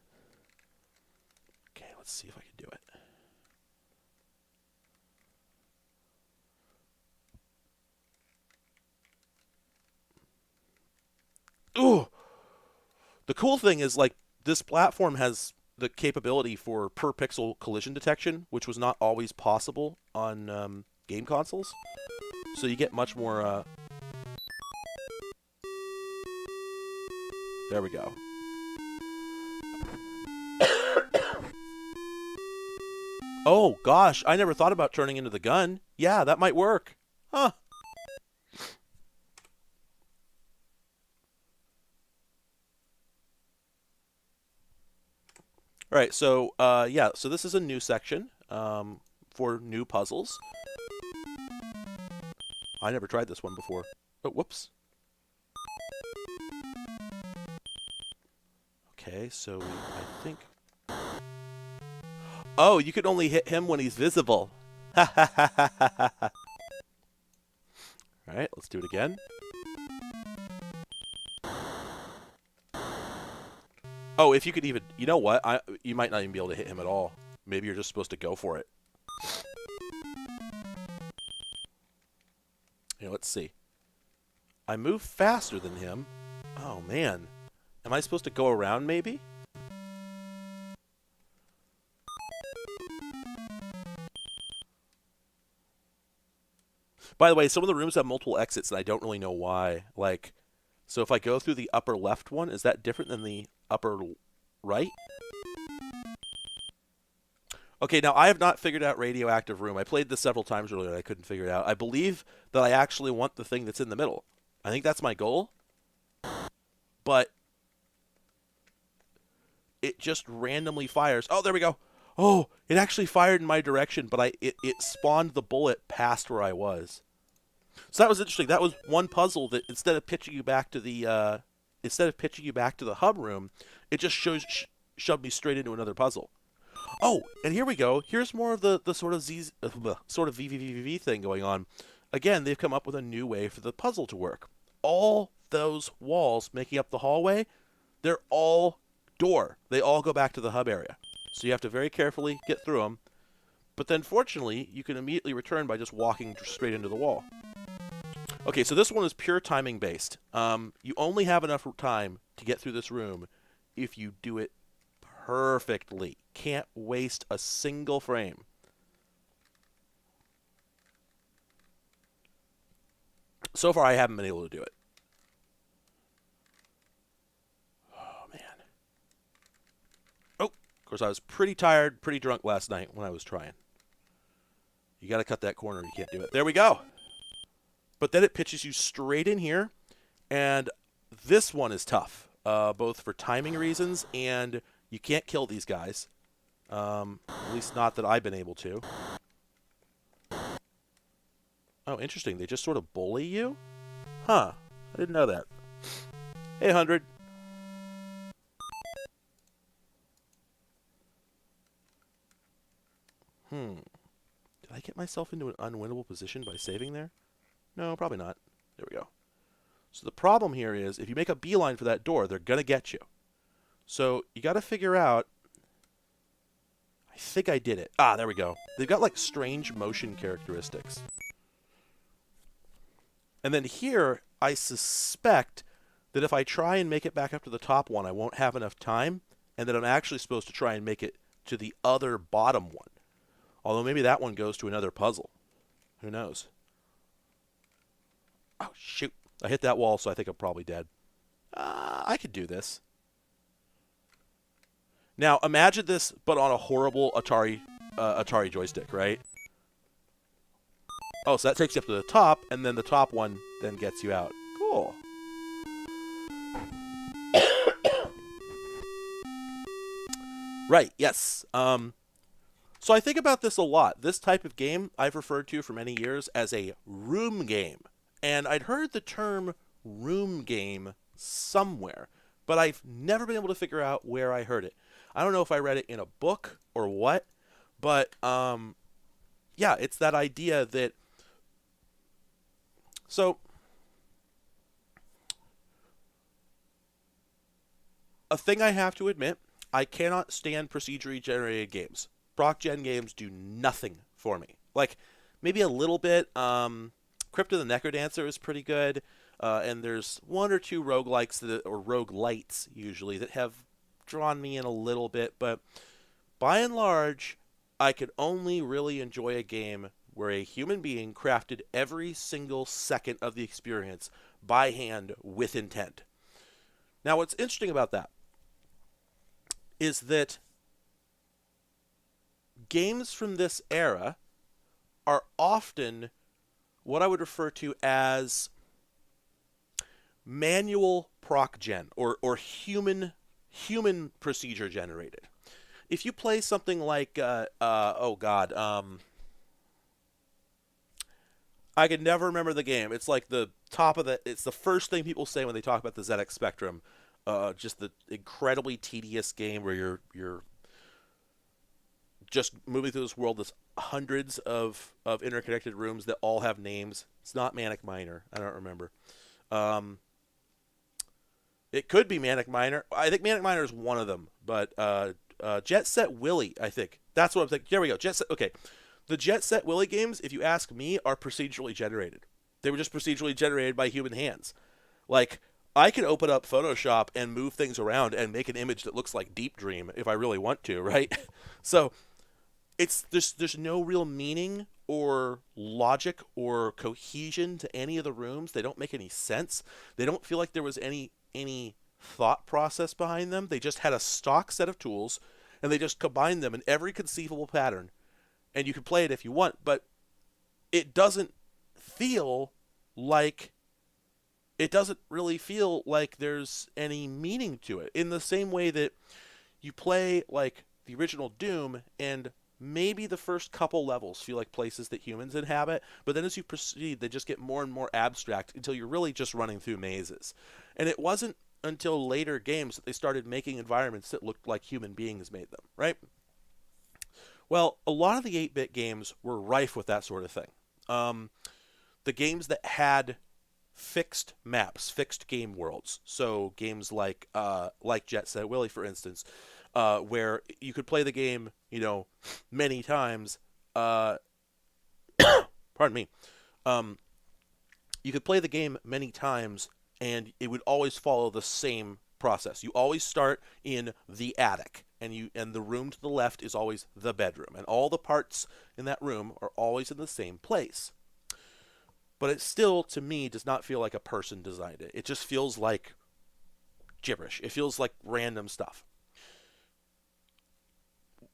Okay, let's see if I can do it. Ooh! The cool thing is, like, this platform has the capability for per pixel collision detection, which was not always possible on game consoles. So you get much more. There we go. Oh gosh, I never thought about turning into the gun. Yeah, that might work. Huh. All right, so yeah, so this is a new section for new puzzles. I never tried this one before. Oh, whoops. Okay, so I think... Oh, you can only hit him when he's visible. All right, let's do it again. Oh, if you could even... You know what? You might not even be able to hit him at all. Maybe you're just supposed to go for it. Here, let's see. I move faster than him. Oh, man. Am I supposed to go around, maybe? By the way, some of the rooms have multiple exits, and I don't really know why. Like, so if I go through the upper left one, is that different than the upper right? Okay, now I have not figured out radioactive room. I played this several times earlier and I couldn't figure it out. I believe that I actually want the thing that's in the middle. I think that's my goal. But it just randomly fires. Oh, there we go. Oh, it actually fired in my direction, but it spawned the bullet past where I was. So that was interesting. That was one puzzle that instead of pitching you back to the hub room, it just shoved me straight into another puzzle. Oh, and here we go. Here's more of the sort of VVVV thing going on. Again, they've come up with a new way for the puzzle to work. All those walls making up the hallway, they're all door. They all go back to the hub area. So you have to very carefully get through them. But then, fortunately, you can immediately return by just walking straight into the wall. Okay, so this one is pure timing based. You only have enough time to get through this room if you do it perfectly. Can't waste a single frame. So far, I haven't been able to do it. Oh, man. Oh, of course, I was pretty tired, pretty drunk last night when I was trying. You got to cut that corner. You can't do it. There we go. But then it pitches you straight in here. And this one is tough, both for timing reasons and you can't kill these guys. At least not that I've been able to. Oh, interesting. They just sort of bully you? Huh. I didn't know that. Hey, 100. Did I get myself into an unwinnable position by saving there? No, probably not. There we go. So the problem here is if you make a beeline for that door, they're going to get you. So you got to figure out. I think I did it. Ah, there we go. They've got like strange motion characteristics. And then here, I suspect that if I try and make it back up to the top one, I won't have enough time, and that I'm actually supposed to try and make it to the other bottom one. Although maybe that one goes to another puzzle. Who knows? Oh, shoot. I hit that wall, so I think I'm probably dead. I could do this. Now, imagine this, but on a horrible Atari joystick, right? Oh, so that takes you up to the top, and then the top one then gets you out. Cool. Right, yes. So I think about this a lot. This type of game I've referred to for many years as a room game. And I'd heard the term room game somewhere, but I've never been able to figure out where I heard it. I don't know if I read it in a book or what, but yeah, it's that idea that... So, a thing I have to admit, I cannot stand procedurally generated games. Proc gen games do nothing for me. Like, maybe a little bit. Crypt of the Necrodancer is pretty good, and there's one or two roguelikes or roguelites usually that have drawn me in a little bit, but by and large, I could only really enjoy a game where a human being crafted every single second of the experience by hand with intent. Now, what's interesting about that is that games from this era are often what I would refer to as manual proc gen or human procedure generated. If you play something like oh god, I can never remember the game. It's like the top of it's the first thing people say when they talk about the ZX Spectrum. Just the incredibly tedious game where you're just moving through this world. There's hundreds of interconnected rooms that all have names. It's not Manic Miner. I don't remember. It could be Manic Miner. I think Manic Miner is one of them. But Jet Set Willy, I think. That's what I'm thinking. There we go. Jet Set. Okay. The Jet Set Willy games, if you ask me, are procedurally generated. They were just procedurally generated by human hands. Like, I can open up Photoshop and move things around and make an image that looks like Deep Dream if I really want to, right? So there's no real meaning or logic or cohesion to any of the rooms. They don't make any sense. They don't feel like there was any thought process behind them. They just had a stock set of tools, and they just combined them in every conceivable pattern. And you can play it if you want, but it doesn't really feel like there's any meaning to it. In the same way that you play like the original Doom, and maybe the first couple levels feel like places that humans inhabit, but then as you proceed, they just get more and more abstract until you're really just running through mazes. And it wasn't until later games that they started making environments that looked like human beings made them, right? Well, a lot of the 8-bit games were rife with that sort of thing. The games that had fixed maps, fixed game worlds. So games like Jet Set Willy, for instance, where you could play the game, many times. Pardon me. You could play the game many times, and it would always follow the same process. You always start in the attic, and the room to the left is always the bedroom, and all the parts in that room are always in the same place. But it still, to me, does not feel like a person designed it. It just feels like gibberish. It feels like random stuff.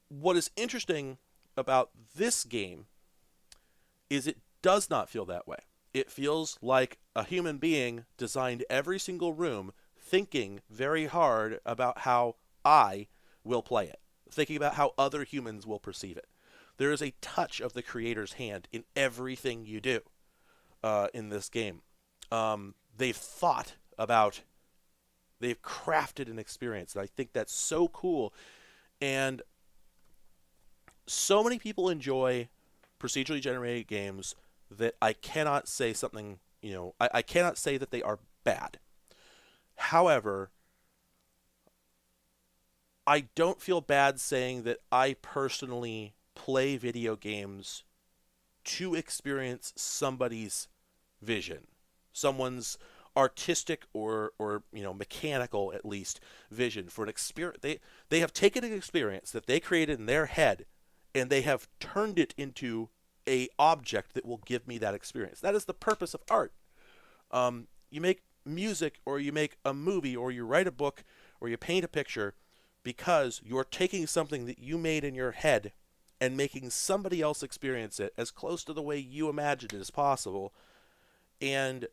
What is interesting about this game is it does not feel that way. It feels like a human being designed every single room thinking very hard about how I will play it, thinking about how other humans will perceive it. There is a touch of the creator's hand in everything you do in this game. They've crafted an experience, and I think that's so cool. And so many people enjoy procedurally generated games that I cannot say something, I cannot say that they are bad. However, I don't feel bad saying that I personally play video games to experience somebody's vision, someone's artistic or mechanical at least vision for an experience. They have taken an experience that they created in their head and they have turned it into a object that will give me that experience. That is the purpose of art. You make music, or you make a movie, or you write a book, or you paint a picture because you're taking something that you made in your head and making somebody else experience it as close to the way you imagined it as possible. And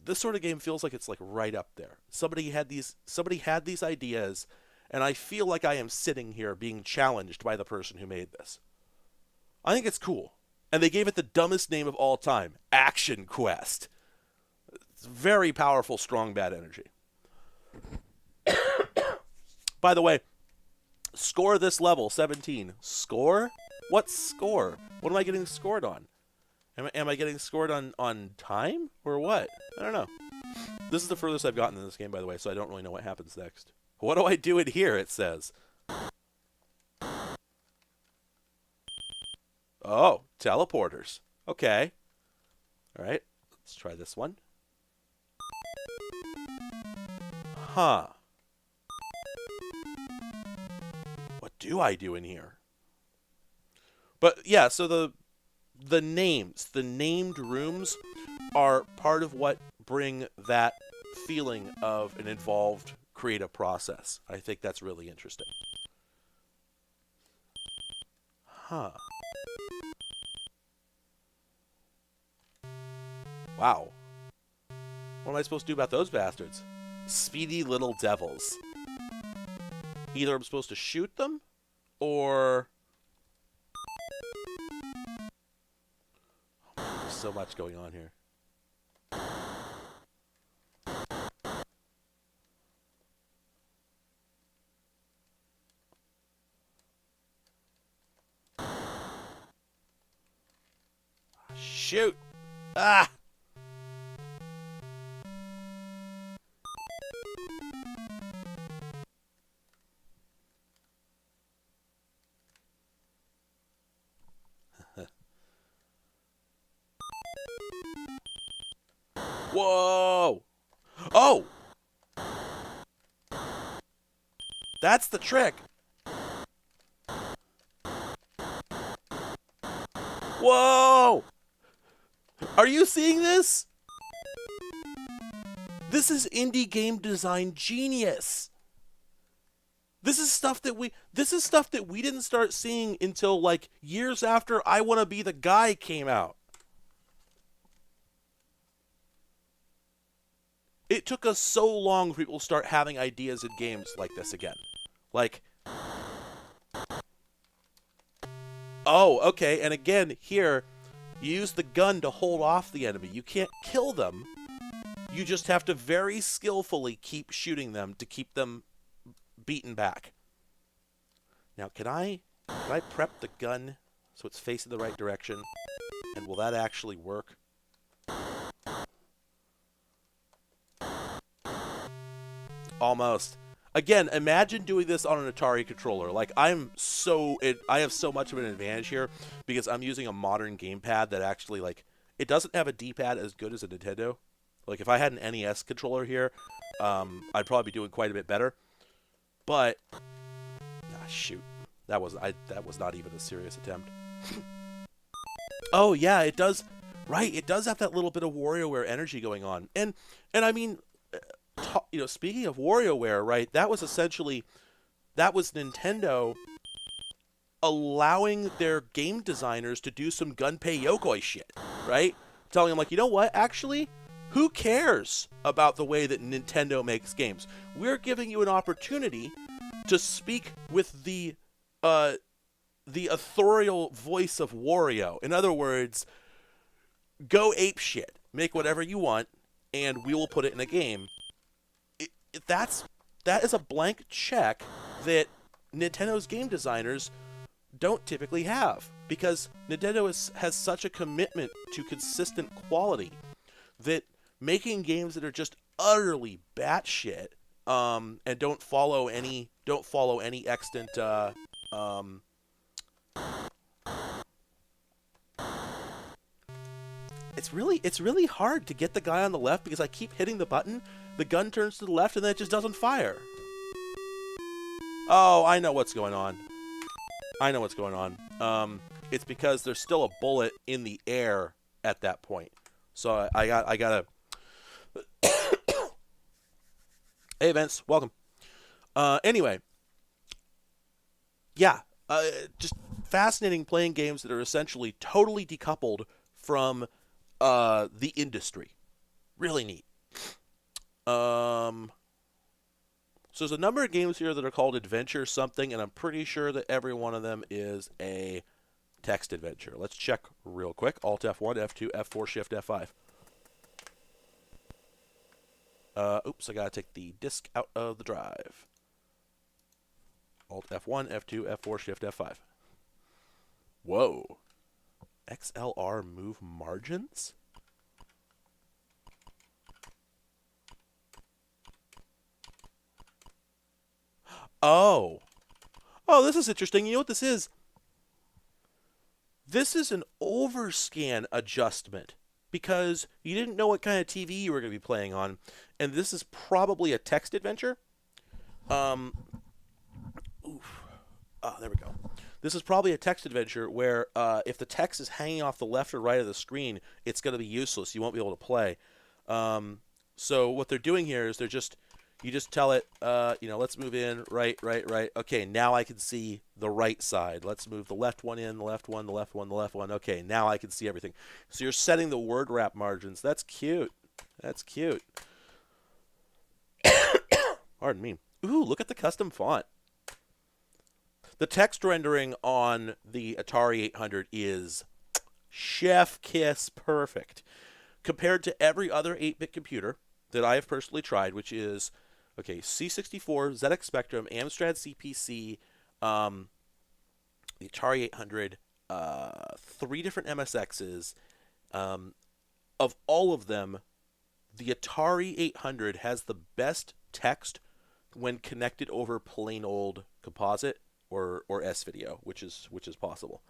this sort of game feels like it's like right up there. Somebody had these ideas, and I feel like I am sitting here being challenged by the person who made this. I think it's cool. And they gave it the dumbest name of all time, Action Quest. It's very powerful, strong, bad energy. By the way, score this level, 17. Score? What score? What am I getting scored on? Am I getting scored on time? Or what? I don't know. This is the furthest I've gotten in this game, by the way, so I don't really know what happens next. What do I do in here, it says. Oh, teleporters. Okay. Alright, let's try this one. Huh. What do I do in here? But yeah, so the names, the named rooms are part of what bring that feeling of an involved creative process. I think that's really interesting. Huh. Wow. What am I supposed to do about those bastards? Speedy little devils. Either I'm supposed to shoot them, or... There's so much going on here. Shoot! Ah! Whoa! Oh! That's the trick! Whoa! Are you seeing this? This is indie game design genius. This is stuff that we didn't start seeing until like years after I Wanna Be the Guy came out. It took us so long for people to start having ideas in games like this again. Like, oh, okay, and again, here, you use the gun to hold off the enemy. You can't kill them. You just have to very skillfully keep shooting them to keep them beaten back. Now, can I prep the gun so it's facing the right direction? And will that actually work? Almost. Again, imagine doing this on an Atari controller. Like, I have so much of an advantage here because I'm using a modern gamepad that actually, like, it doesn't have a D-pad as good as a Nintendo. Like, if I had an NES controller here, I'd probably be doing quite a bit better. But, shoot, that was not even a serious attempt. Oh yeah, it does. Right, it does have that little bit of WarioWare energy going on, and I mean. Speaking of WarioWare, right, that was Nintendo allowing their game designers to do some Gunpei Yokoi shit, right? Telling them, like, you know what, actually, who cares about the way that Nintendo makes games? We're giving you an opportunity to speak with the authorial voice of Wario. In other words, go ape shit. Make whatever you want, and we will put it in a game. That is a blank check that Nintendo's game designers don't typically have, because Nintendo has such a commitment to consistent quality that making games that are just utterly batshit, and don't follow any extant um, it's really hard to get the guy on the left because I keep hitting the button, the gun turns to the left, and then it just doesn't fire. Oh, I know what's going on. It's because there's still a bullet in the air at that point. So I gotta. Hey Vince, welcome. Anyway, yeah, just fascinating playing games that are essentially totally decoupled from the industry. Really neat. So there's a number of games here that are called adventure something, and I'm pretty sure that every one of them is a text adventure. Let's check real quick. Alt F1, F2, F4, Shift F5. Oops, I gotta take the disk out of the drive. Alt F1, F2, F4, Shift F5. Whoa. XLR move margins? Oh. Oh, this is interesting. You know what this is? This is an overscan adjustment because you didn't know what kind of TV you were going to be playing on, and this is probably a text adventure. Oof. Oh, there we go. This is probably a text adventure where if the text is hanging off the left or right of the screen, it's going to be useless. You won't be able to play. So what they're doing here is you just tell it, let's move in, right. Okay, now I can see the right side. Let's move the left one in, the left one, the left one, the left one. Okay, now I can see everything. So you're setting the word wrap margins. That's cute. Pardon me. Ooh, look at the custom font. The text rendering on the Atari 800 is chef kiss perfect. Compared to every other 8-bit computer that I have personally tried, which is C64, ZX Spectrum, Amstrad CPC, the Atari 800, 3 different MSXs. Of all of them, the Atari 800 has the best text when connected over plain old composite or S-video, which is possible.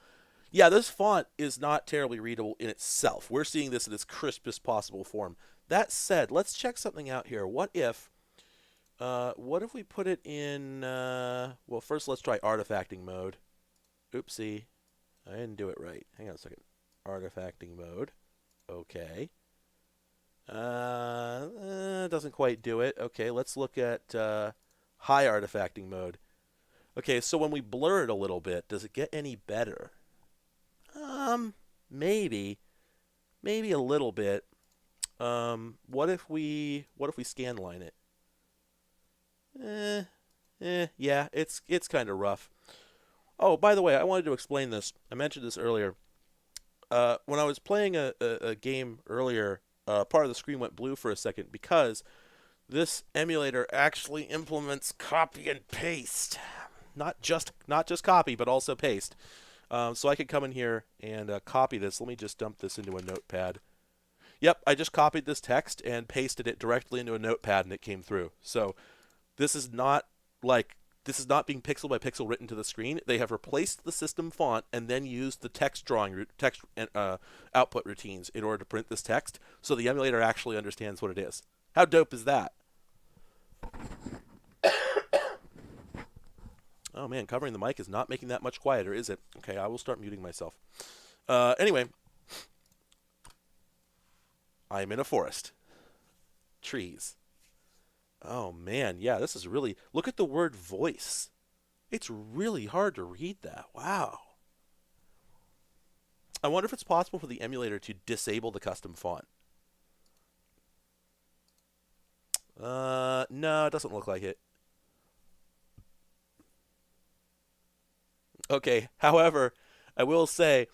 Yeah, this font is not terribly readable in itself. We're seeing this in its crispest possible form. That said, let's check something out here. What if we put it in, well, first let's try artifacting mode. Oopsie. I didn't do it right. Hang on a second. Artifacting mode. Okay. Doesn't quite do it. Okay, let's look at high artifacting mode. Okay, so when we blur it a little bit, does it get any better? Maybe a little bit. What if we scan line it? Yeah, it's kind of rough. Oh, by the way, I wanted to explain this. I mentioned this earlier. When I was playing a game earlier, part of the screen went blue for a second because this emulator actually implements copy and paste. Not just copy, but also paste. So I could come in here and copy this. Let me just dump this into a notepad. Yep, I just copied this text and pasted it directly into a notepad, and it came through. So this is not being pixel by pixel written to the screen. They have replaced the system font and then used the text output routines in order to print this text, so the emulator actually understands what it is. How dope is that? Oh man, covering the mic is not making that much quieter, is it? Okay, I will start muting myself. Anyway, I'm in a forest. Trees. Oh man, yeah, this is really... Look at the word voice. It's really hard to read that. Wow. I wonder if it's possible for the emulator to disable the custom font. No, it doesn't look like it. Okay, however, I will say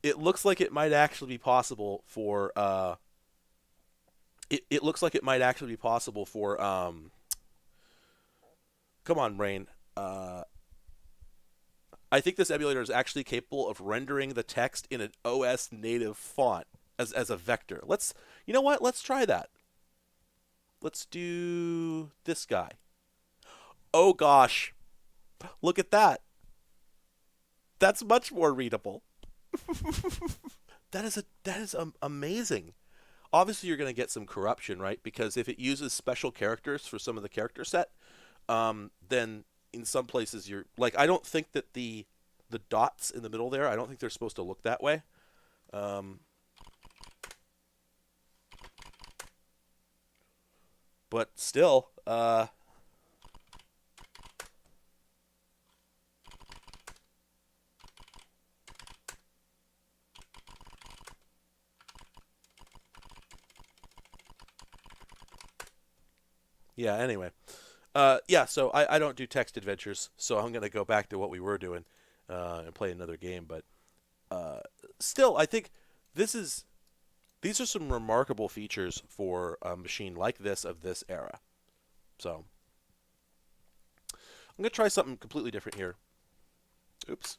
it looks like it might actually be possible for it looks like it might actually be possible for come on, brain. I think this emulator is actually capable of rendering the text in an OS native font as a vector. You know what? Let's try that. Let's do this guy. Oh gosh, look at that. That's much more readable. That is amazing. Obviously, you're going to get some corruption, right? Because if it uses special characters for some of the character set, then in some places you're like, I don't think that the dots in the middle there, I don't think they're supposed to look that way. Um, but still, yeah. Anyway, yeah. So I don't do text adventures, so I'm gonna go back to what we were doing and play another game. But still, I think this is these are some remarkable features for a machine like this of this era. So I'm gonna try something completely different here. Oops.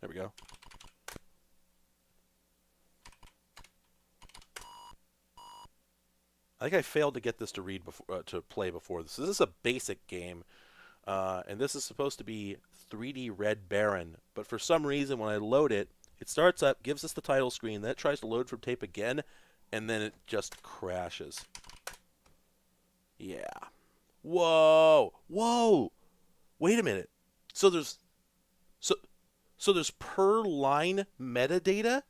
There we go. I think I failed to get this to read before to play before this. This is a basic game, and this is supposed to be 3D Red Baron. But for some reason, when I load it, it starts up, gives us the title screen, then it tries to load from tape again, and then it just crashes. Yeah. Whoa! Whoa! Wait a minute. So there's so so there's per line metadata.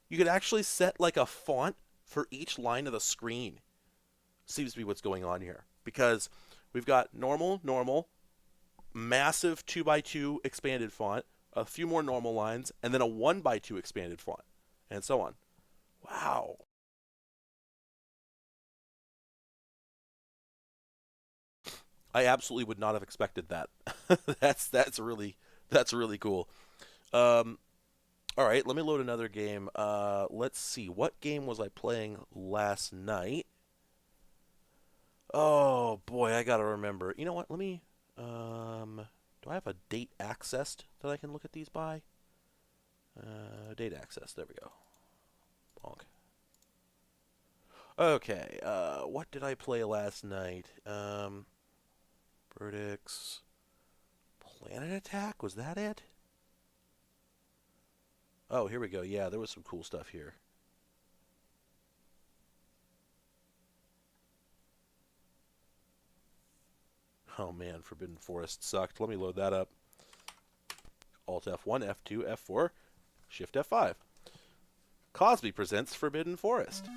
You could actually set like a font for each line of the screen. Seems to be what's going on here because we've got normal, massive 2x2 expanded font, a few more normal lines, and then a 1x2 expanded font, and so on. Wow. I absolutely would not have expected that. That's really cool. Um, all right, let me load another game. Let's see. What game was I playing last night? Oh boy, I gotta remember. You know what? Let me. Do I have a date accessed that I can look at these by? Date access. There we go. Bonk. Okay. What did I play last night? Verdicts. Planet Attack. Was that it? Oh, here we go. Yeah, there was some cool stuff here. Oh man, Forbidden Forest sucked. Let me load that up. Alt F1, F2, F4, Shift F5. Cosby presents Forbidden Forest.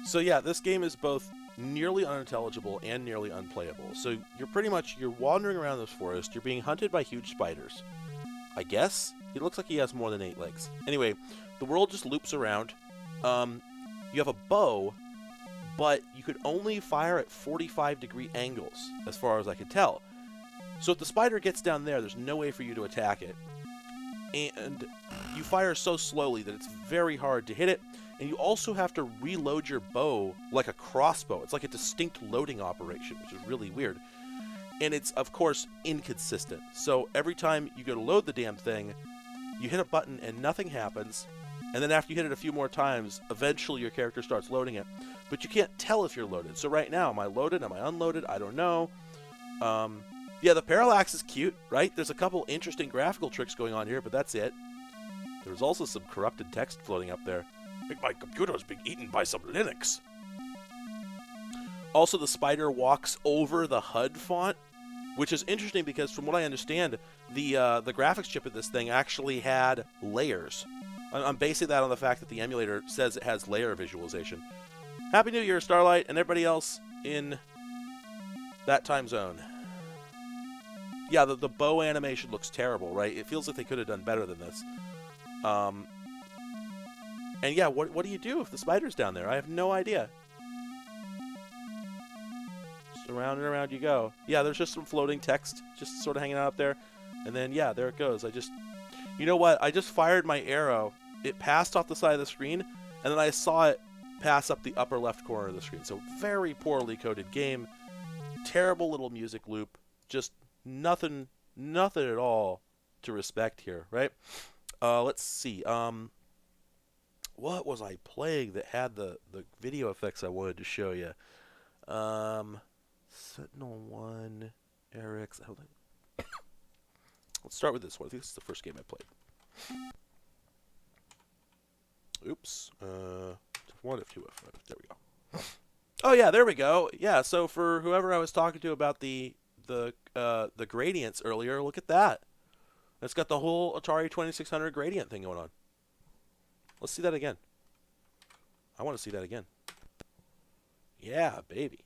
So yeah, this game is both nearly unintelligible and nearly unplayable. So you're wandering around this forest, you're being hunted by huge spiders. I guess? It looks like he has more than 8 legs. Anyway, the world just loops around. You have a bow, but you could only fire at 45-degree angles, as far as I could tell. So if the spider gets down there, there's no way for you to attack it. And you fire so slowly that it's very hard to hit it, and you also have to reload your bow like a crossbow. It's like a distinct loading operation, which is really weird. And it's, of course, inconsistent. So every time you go to load the damn thing, you hit a button and nothing happens. And then after you hit it a few more times, eventually your character starts loading it. But you can't tell if you're loaded. So right now, am I loaded? Am I unloaded? I don't know. Yeah, the parallax is cute, right? There's a couple interesting graphical tricks going on here, but that's it. There's also some corrupted text floating up there. I think my computer is being eaten by some Linux. Also, the spider walks over the HUD font, which is interesting because, from what I understand, the graphics chip of this thing actually had layers. I'm basing that on the fact that the emulator says it has layer visualization. Happy New Year, Starlight, and everybody else in that time zone. Yeah, the bow animation looks terrible, right? It feels like they could have done better than this. And yeah, what do you do if the spider's down there? I have no idea. Around and around you go. Yeah, there's just some floating text just sort of hanging out up there. And then, yeah, there it goes. You know what? I just fired my arrow. It passed off the side of the screen, and then I saw it pass up the upper left corner of the screen. So very poorly coded game. Terrible little music loop. Just nothing at all to respect here, right? Let's see. What was I playing that had the video effects I wanted to show you? Sentinel 1, Eric's. Let's start with this one. I think this is the first game I played. Oops. F1, F2, F5. There we go. Oh yeah, there we go. Yeah. So for whoever I was talking to about the gradients earlier, look at that. It's got the whole Atari 2600 gradient thing going on. Let's see that again. I want to see that again. Yeah, baby.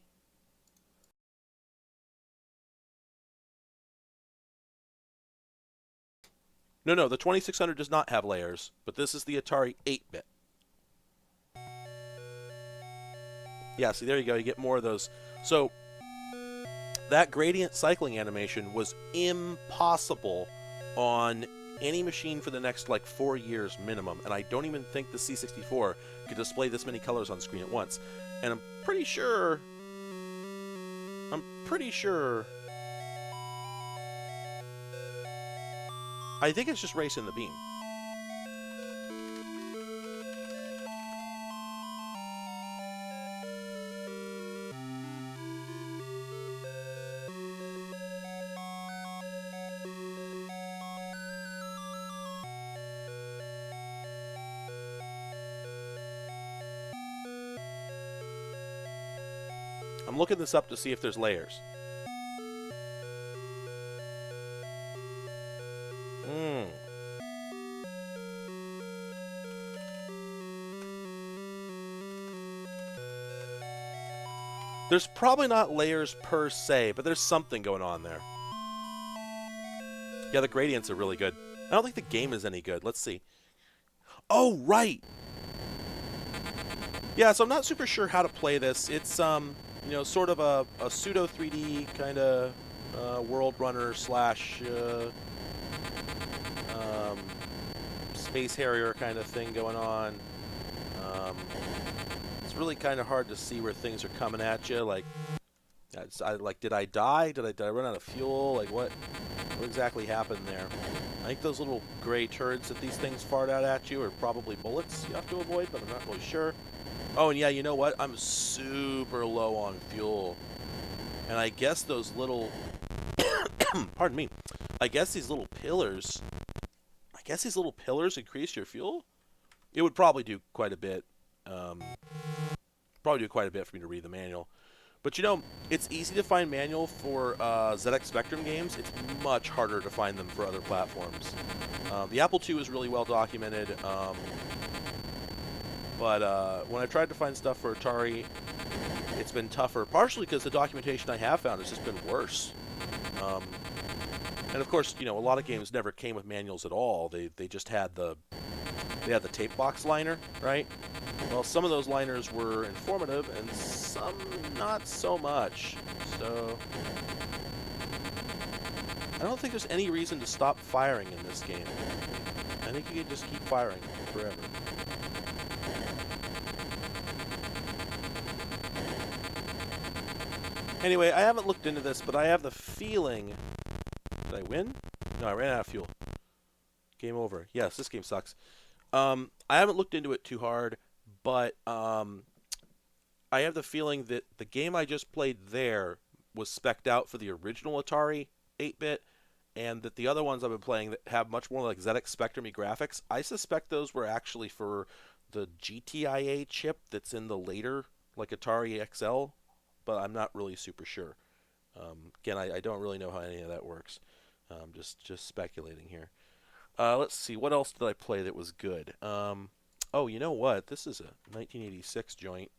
No, the 2600 does not have layers, but this is the Atari 8-bit. Yeah, see, there you go. You get more of those. So that gradient cycling animation was impossible on any machine for the next, like, 4 years minimum. And I don't even think the C64 could display this many colors on screen at once. And I'm pretty sure... I think it's just racing the beam. I'm looking this up to see if there's layers. There's probably not layers per se, but there's something going on there. Yeah, the gradients are really good. I don't think the game is any good. Let's see. Oh, right! Yeah, so I'm not super sure how to play this. It's, you know, sort of a pseudo 3D kind of world runner slash Space Harrier kind of thing going on. It's really kind of hard to see where things are coming at you. Like, did I die? Did I run out of fuel? Like, what exactly happened there? I think those little gray turds that these things fart out at you are probably bullets you have to avoid, but I'm not really sure. Oh, and yeah, you know what? I'm super low on fuel. And I guess those little... pardon me. I guess these little pillars increase your fuel? It would probably do quite a bit. Probably do quite a bit for me to read the manual. But you know, it's easy to find manual for ZX Spectrum games. It's much harder to find them for other platforms. The Apple II is really well documented. But when I tried to find stuff for Atari, it's been tougher. Partially because the documentation I have found has just been worse. And of course, you know, a lot of games never came with manuals at all. They just had the tape box liner, right? Well, some of those liners were informative, and some not so much. So I don't think there's any reason to stop firing in this game. I think you can just keep firing forever. Anyway, I haven't looked into this, but I have the feeling... Did I win? No, I ran out of fuel. Game over. Yes, this game sucks. I haven't looked into it too hard, but I have the feeling that the game I just played there was spec'd out for the original Atari 8-bit, and that the other ones I've been playing that have much more like ZX Spectrum-y graphics, I suspect those were actually for the GTIA chip that's in the later, like Atari XL, but I'm not really super sure. Again, I don't really know how any of that works. Just speculating here. Let's see, what else did I play that was good? Oh, you know what? This is a 1986 joint.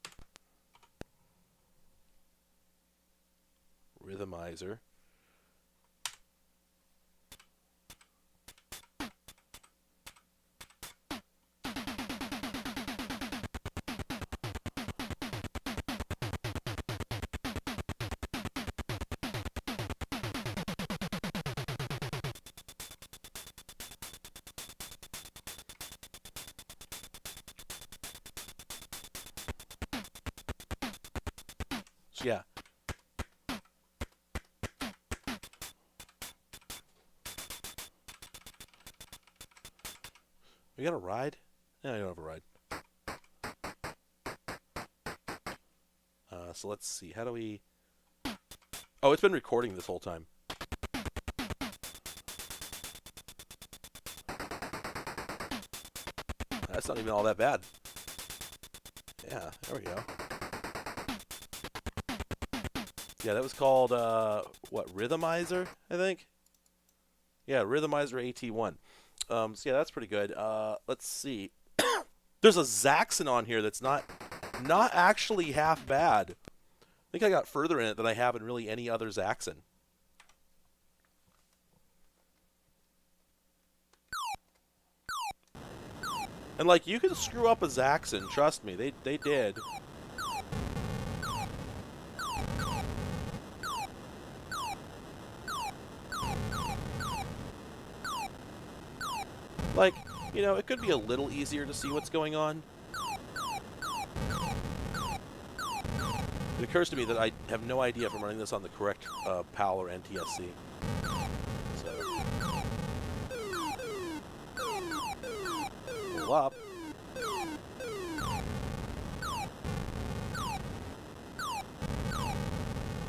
Rhythmizer. Yeah. We got a ride? No, I don't have a ride. So let's see. How do we... Oh, it's been recording this whole time. That's not even all that bad. Yeah, there we go. Yeah, that was called, what, Rhythmizer, I think? Yeah, Rhythmizer AT1. So yeah, that's pretty good. Let's see. There's a Zaxxon on here that's not actually half bad. I think I got further in it than I have in really any other Zaxxon. And like, you can screw up a Zaxxon, trust me, they did. Like, you know, it could be a little easier to see what's going on. It occurs to me that I have no idea if I'm running this on the correct PAL or NTSC. So, pull up.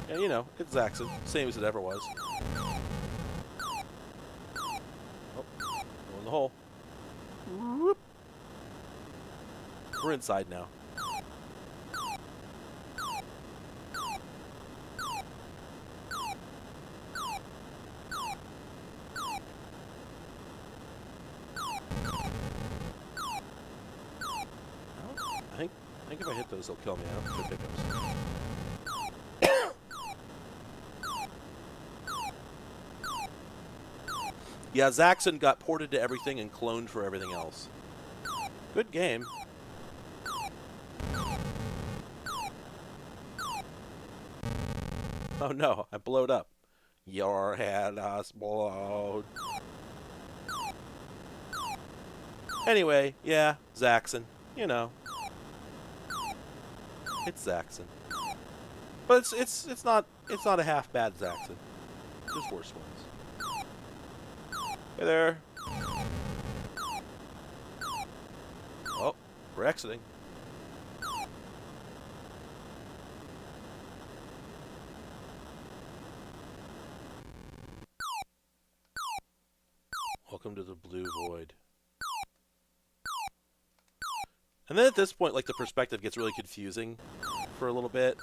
Yeah, you know, it's Zaxxon, same as it ever was. Oh, go in the hole. Whoop. We're inside now. I think if I hit those, they'll kill me. I don't think they're pickups. Yeah, Zaxxon got ported to everything and cloned for everything else. Good game. Oh no, I blowed up. Your head has blown. Anyway, yeah, Zaxxon. You know. It's Zaxxon. But it's not a half bad Zaxxon. There's worse ones. Hey there. Oh, we're exiting. Welcome to the Blue Void. And then at this point, like, the perspective gets really confusing for a little bit.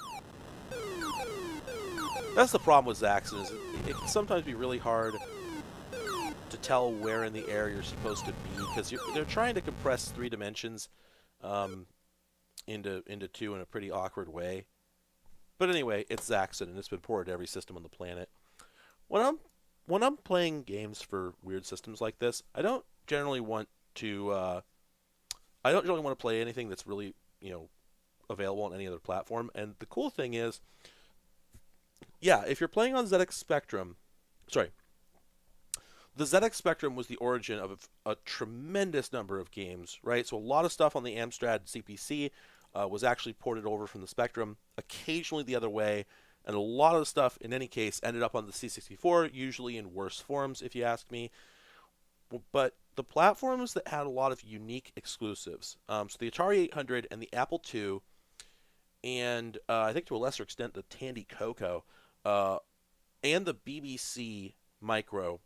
That's the problem with Zaxxon, is it can sometimes be really hard to tell where in the air you're supposed to be, because they're trying to compress 3 dimensions into 2 in a pretty awkward way. But anyway, it's Zaxxon, and it's been ported to every system on the planet. When I'm playing games for weird systems like this, I don't generally want to play anything that's really, you know, available on any other platform. And the cool thing is, yeah, if you're playing on ZX Spectrum, sorry, the ZX Spectrum was the origin of a tremendous number of games, right? So a lot of stuff on the Amstrad CPC was actually ported over from the Spectrum, occasionally the other way, and a lot of the stuff, in any case, ended up on the C64, usually in worse forms, if you ask me. But the platforms that had a lot of unique exclusives, so the Atari 800 and the Apple II, and I think to a lesser extent the Tandy Coco, and the BBC Micro,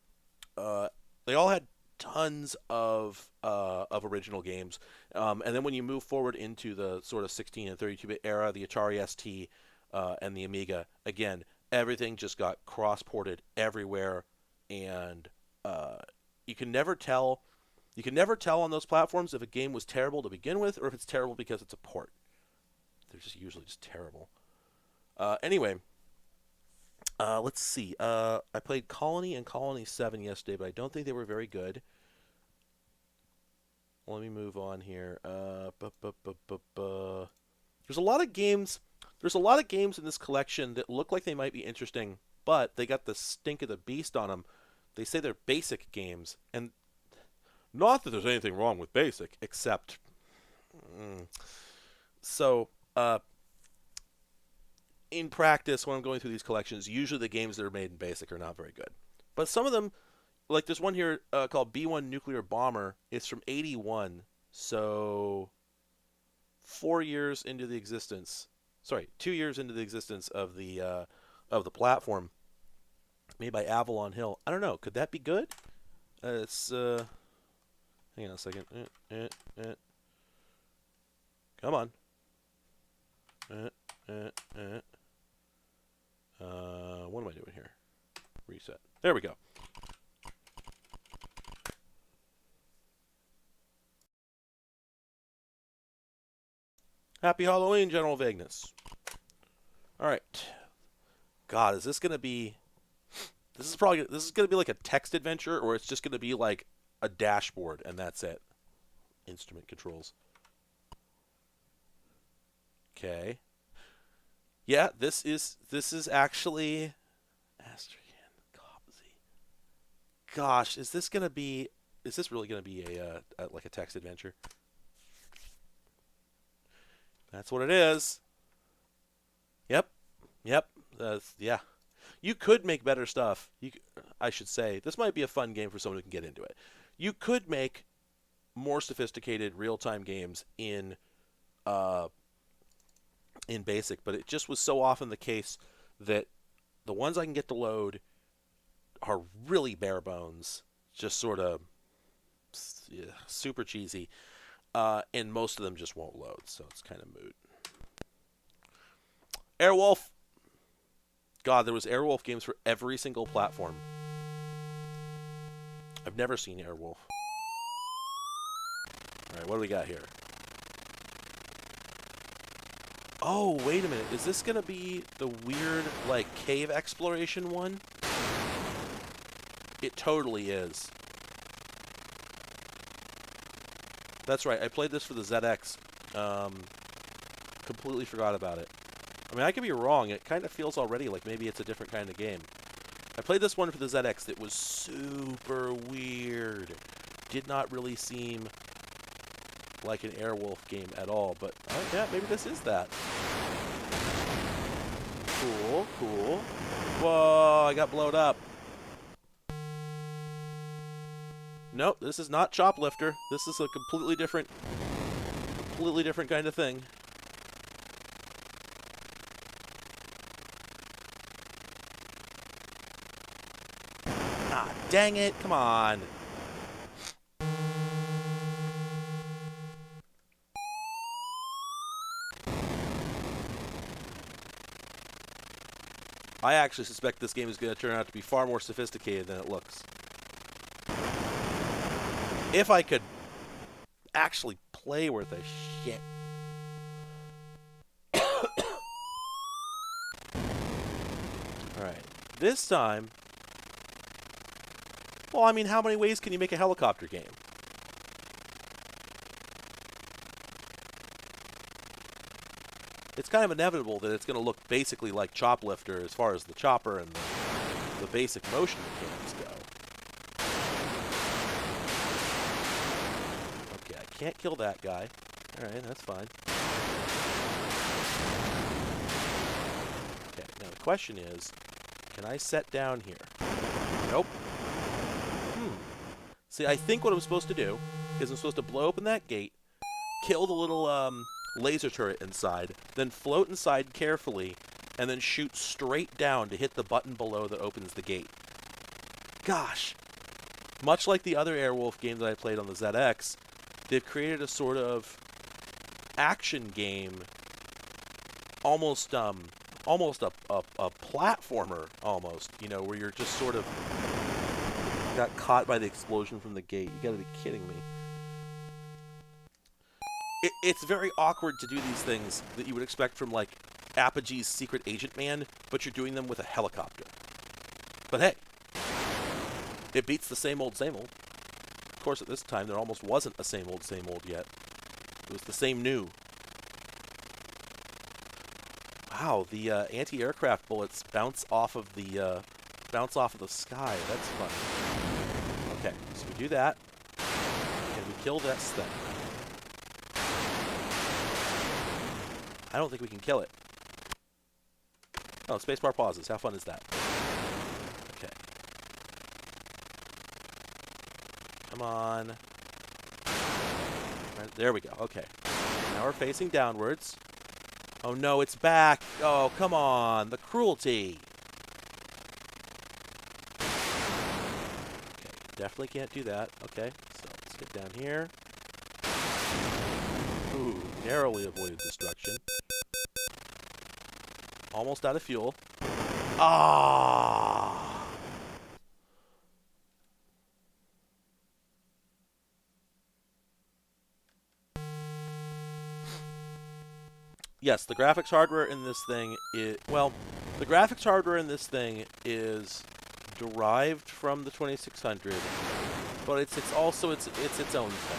they all had tons of original games. And then when you move forward into the sort of 16 and 32-bit era, the Atari ST and the Amiga, again, everything just got cross-ported everywhere, and you can never tell on those platforms if a game was terrible to begin with or if it's terrible because it's a port. They're just usually just terrible. Anyway, let's see. I played Colony and Colony 7 yesterday, but I don't think they were very good. Let me move on here. There's a lot of games. There's a lot of games in this collection that look like they might be interesting, but they got the stink of the beast on them. They say they're basic games, and not that there's anything wrong with basic, except in practice, when I'm going through these collections, usually the games that are made in basic are not very good. But some of them, like there's one here called B-1 Nuclear Bomber. It's from '81, so 4 years into the existence. Sorry, 2 years into the existence of the platform, made by Avalon Hill. I don't know. Could that be good? It's hang on a second. Come on. What am I doing here? Reset. There we go. Happy Halloween, General Vagueness. All right. God, is this gonna be? This is gonna be like a text adventure, or it's just gonna be like a dashboard and that's it. Instrument controls. Okay. Yeah, this is actually Astracan Copsy. Gosh, is this really gonna be a like a text adventure? That's what it is. Yep. Yep. Yeah. You could make better stuff. I should say this might be a fun game for someone who can get into it. You could make more sophisticated real-time games uh, in BASIC, but it just was so often the case that the ones I can get to load are really bare bones, just sort of super cheesy, and most of them just won't load, so it's kind of moot. Airwolf. God, there was Airwolf games for every single platform. I've never seen Airwolf. All right, what do we got here? Oh, wait a minute. Is this going to be the weird, like, cave exploration one? It totally is. That's right. I played this for the ZX. Completely forgot about it. I mean, I could be wrong. It kind of feels already like maybe it's a different kind of game. I played this one for the ZX that was super weird. Did not really seem like an Airwolf game at all, but yeah, maybe this is that. Cool, cool. Whoa, I got blown up. Nope, this is not Choplifter. This is a completely different kind of thing. Ah, dang it, come on. I actually suspect this game is going to turn out to be far more sophisticated than it looks. If I could actually play worth a shit. Alright. This time... Well, I mean, how many ways can you make a helicopter game? It's kind of inevitable that it's going to look basically like Choplifter as far as the chopper and the basic motion mechanics go. Okay, I can't kill that guy. Alright, that's fine. Okay, now the question is, can I set down here? Nope. See, I think what I'm supposed to do is I'm supposed to blow open that gate, kill the little laser turret inside, then float inside carefully, and then shoot straight down to hit the button below that opens the gate. Gosh. Much like the other Airwolf games that I played on the ZX, they've created a sort of action game, almost a platformer, almost, you know, where you're just sort of got caught by the explosion from the gate. You gotta be kidding me. It's very awkward to do these things that you would expect from, like, Apogee's Secret Agent Man, but you're doing them with a helicopter. But hey, it beats the same old, same old. Of course, at this time, there almost wasn't a same old yet. It was the same new. Wow, the anti-aircraft bullets bounce off of the sky. That's fun. Okay, so we do that, and we kill this thing. I don't think we can kill it. Oh, spacebar pauses. How fun is that? Okay. Come on. Right, there we go. Okay. Now we're facing downwards. Oh no, it's back. Oh, come on. The cruelty. Okay, definitely can't do that. Okay, so let's get down here. Ooh, narrowly avoided destruction. Almost out of fuel. Ah! Yes, the graphics hardware in this thing is, well, the graphics hardware in this thing is derived from the 2600, but it's also its own thing.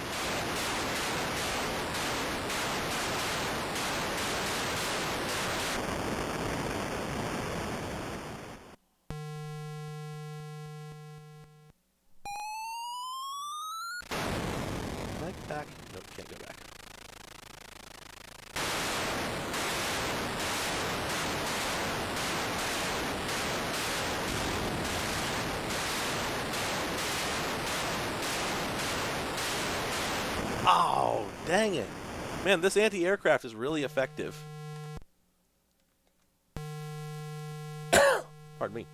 Can I go back? Nope, can't go back. Oh, dang it. Man, this anti-aircraft is really effective. Pardon me.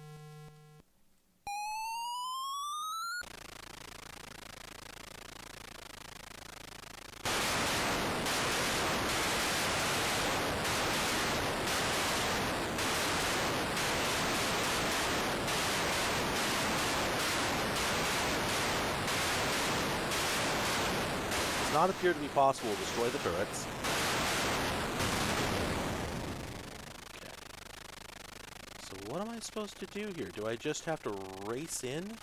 Does not appear to be possible to destroy the turrets. Okay. So what am I supposed to do here? Do I just have to race in?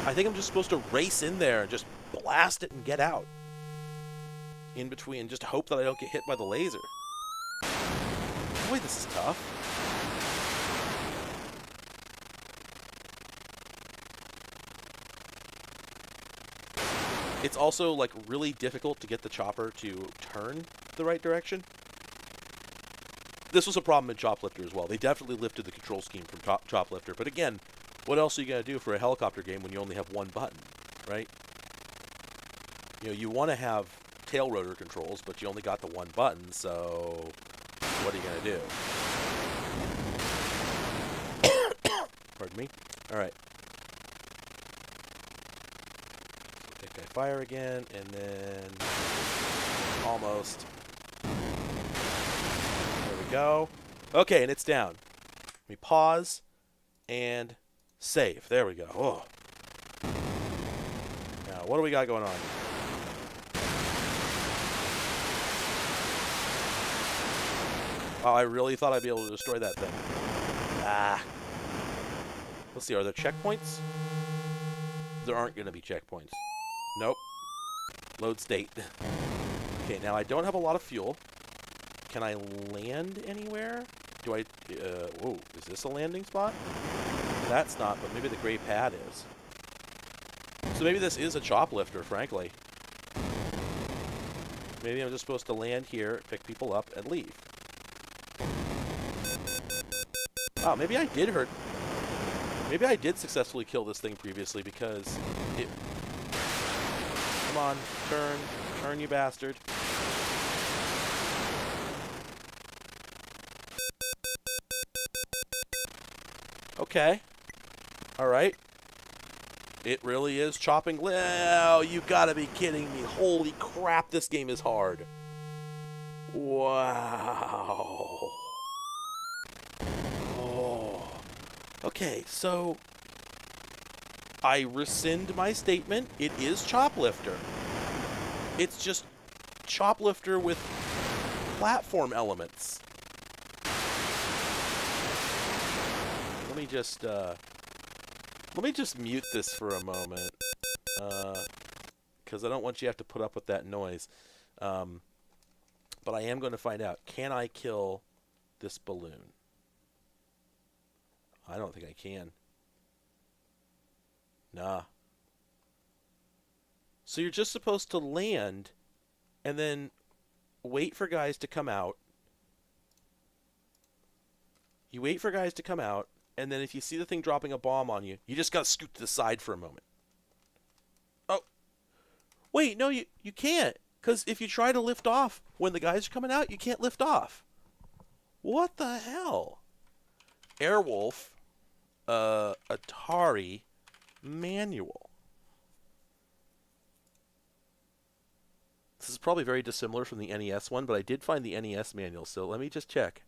I think I'm just supposed to race in there and just blast it and get out. In between, and just hope that I don't get hit by the laser. Boy, this is tough. It's also, like, really difficult to get the chopper to turn the right direction. This was a problem in Choplifter as well. They definitely lifted the control scheme from Choplifter. But again, what else are you going to do for a helicopter game when you only have one button, right? You know, you want to have tail rotor controls, but you only got the one button, so what are you going to do? Pardon me. All right. So I fire again, and then almost. There we go. Okay, and it's down. Let me pause and save. There we go. Oh. Now, what do we got going on here? Oh, I really thought I'd be able to destroy that thing. Ah. Let's see, are there checkpoints? There aren't going to be checkpoints. Nope. Load state. Okay, now I don't have a lot of fuel. Can I land anywhere? Do I... whoa, is this a landing spot? That's not, but maybe the gray pad is. So maybe this is a choplifter, frankly. Maybe I'm just supposed to land here, pick people up, and leave. Oh, maybe I did hurt... Maybe I did successfully kill this thing previously because it... Come on, turn. Turn, you bastard. Okay. Alright. It really is chopping... Oh, you gotta be kidding me. Holy crap, this game is hard. Wow. Oh. Okay, so... I rescind my statement. It is Choplifter. It's just Choplifter with platform elements. Let me just mute this for a moment, because I don't want you to have to put up with that noise. But I am going to find out, can I kill this balloon? I don't think I can. Nah. So you're just supposed to land and then wait for guys to come out. You wait for guys to come out, and then if you see the thing dropping a bomb on you, you just gotta scoot to the side for a moment. Wait, no, you can't. Because if you try to lift off when the guys are coming out, you can't lift off. What the hell? Airwolf, Atari manual. This is probably very dissimilar from the NES one, but I did find the NES manual, so let me just check.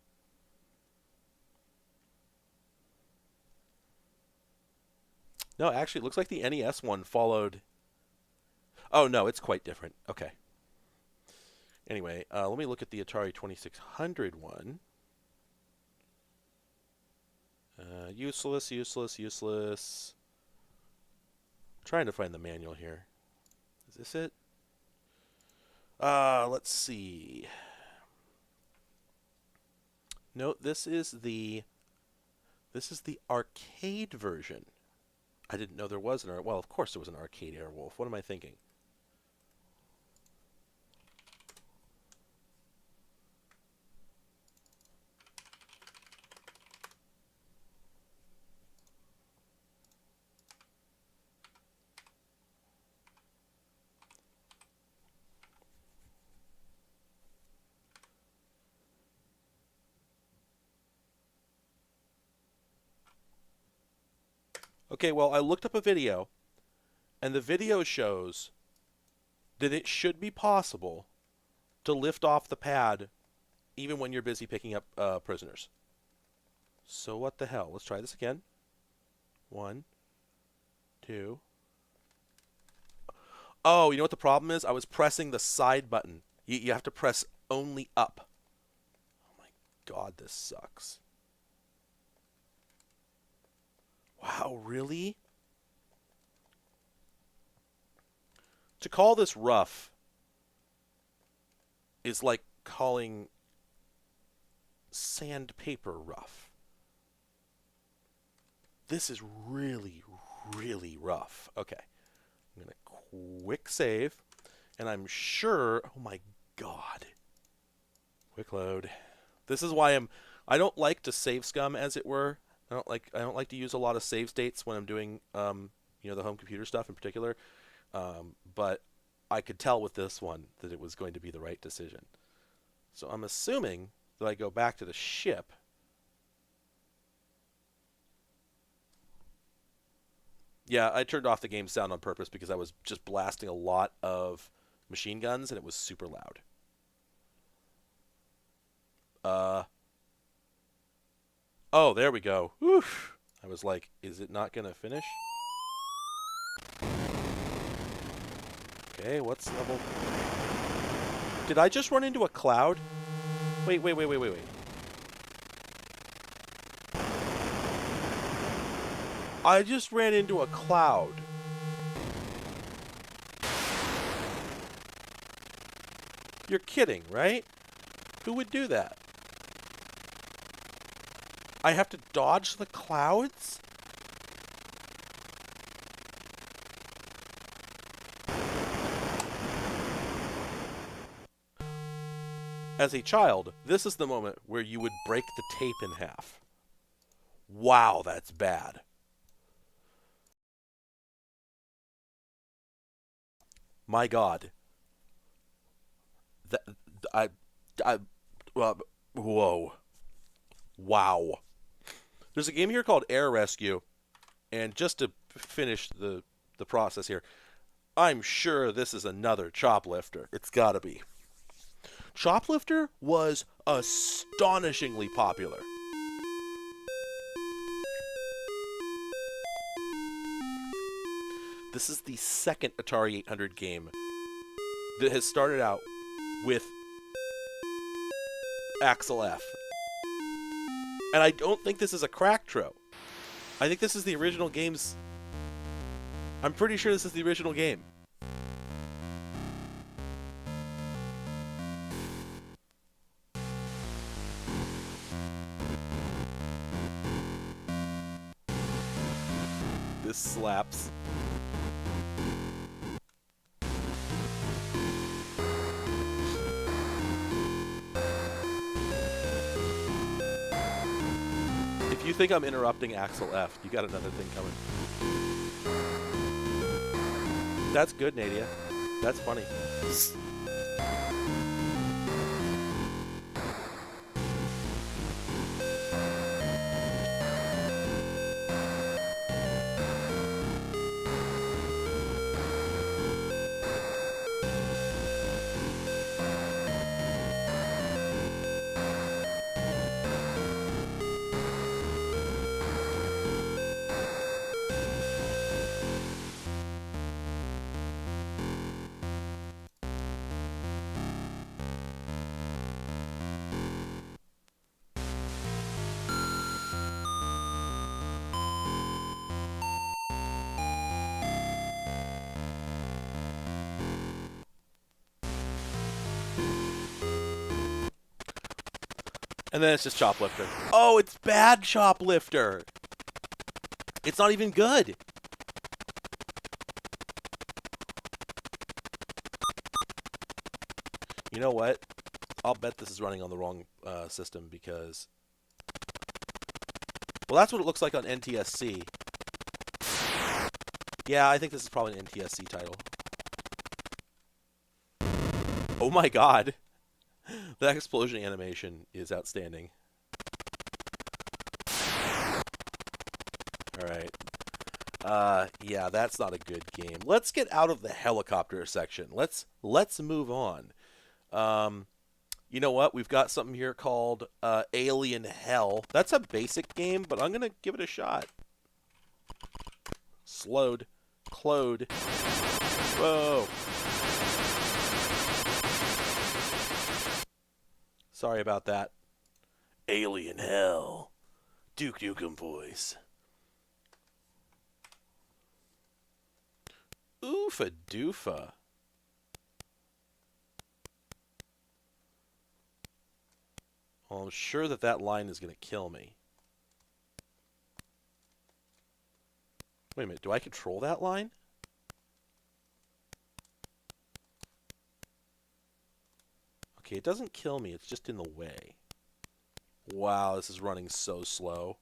No, actually, it looks like the NES one followed. Oh, no, it's quite different. Okay. Anyway, let me look at the Atari 2600 one. Useless, useless, useless. I'm trying to find the manual here. Is this it? Let's see. No, this is the arcade version. I didn't know there was an well, of course there was an arcade Airwolf. What am I thinking? Okay, well, I looked up a video, and the video shows that it should be possible to lift off the pad even when you're busy picking up prisoners. So what the hell? Let's try this again. 1, 2. Oh, you know what the problem is? I was pressing the side button. You have to press only up. Oh my god, this sucks. Wow, really? To call this rough is like calling sandpaper rough. This is really, really rough. Okay. I'm going to quick save. And I'm sure... Oh my god. Quick load. This is why I don't like to save scum, as it were. I don't like to use a lot of save states when I'm doing the home computer stuff in particular. But I could tell with this one that it was going to be the right decision. So I'm assuming that I go back to the ship. Yeah, I turned off the game sound on purpose because I was just blasting a lot of machine guns and it was super loud. Oh, there we go. Oof. I was like, is it not going to finish? Okay, what's level... Did I just run into a cloud? Wait. I just ran into a cloud. You're kidding, right? Who would do that? I have to dodge the clouds? As a child, this is the moment where you would break the tape in half. Wow, that's bad. My God. Whoa. Wow. There's a game here called Air Rescue, and just to finish the process here, I'm sure this is another Choplifter. It's gotta be. Choplifter was astonishingly popular. This is the second Atari 800 game that has started out with Axel F. And I don't think this is a crack tro. I think this is the original game's... I'm pretty sure this is the original game. This slaps. If you think I'm interrupting Axel F, you got another thing coming. That's good, Nadia. That's funny. And then it's just Choplifter. Oh, it's bad Choplifter. It's not even good. You know what? I'll bet this is running on the wrong system because... Well, that's what it looks like on NTSC. Yeah, I think this is probably an NTSC title. Oh my god. That explosion animation is outstanding. Alright. Yeah, that's not a good game. Let's get out of the helicopter section. Let's move on. You know what? We've got something here called Alien Hell. That's a basic game, but I'm going to give it a shot. Slowed. Clode. Whoa. Sorry about that. Alien Hell. Duke Nukem voice. Oofa doofa. Well, I'm sure that line is going to kill me. Wait a minute, do I control that line? Okay, it doesn't kill me, it's just in the way. Wow, this is running so slow.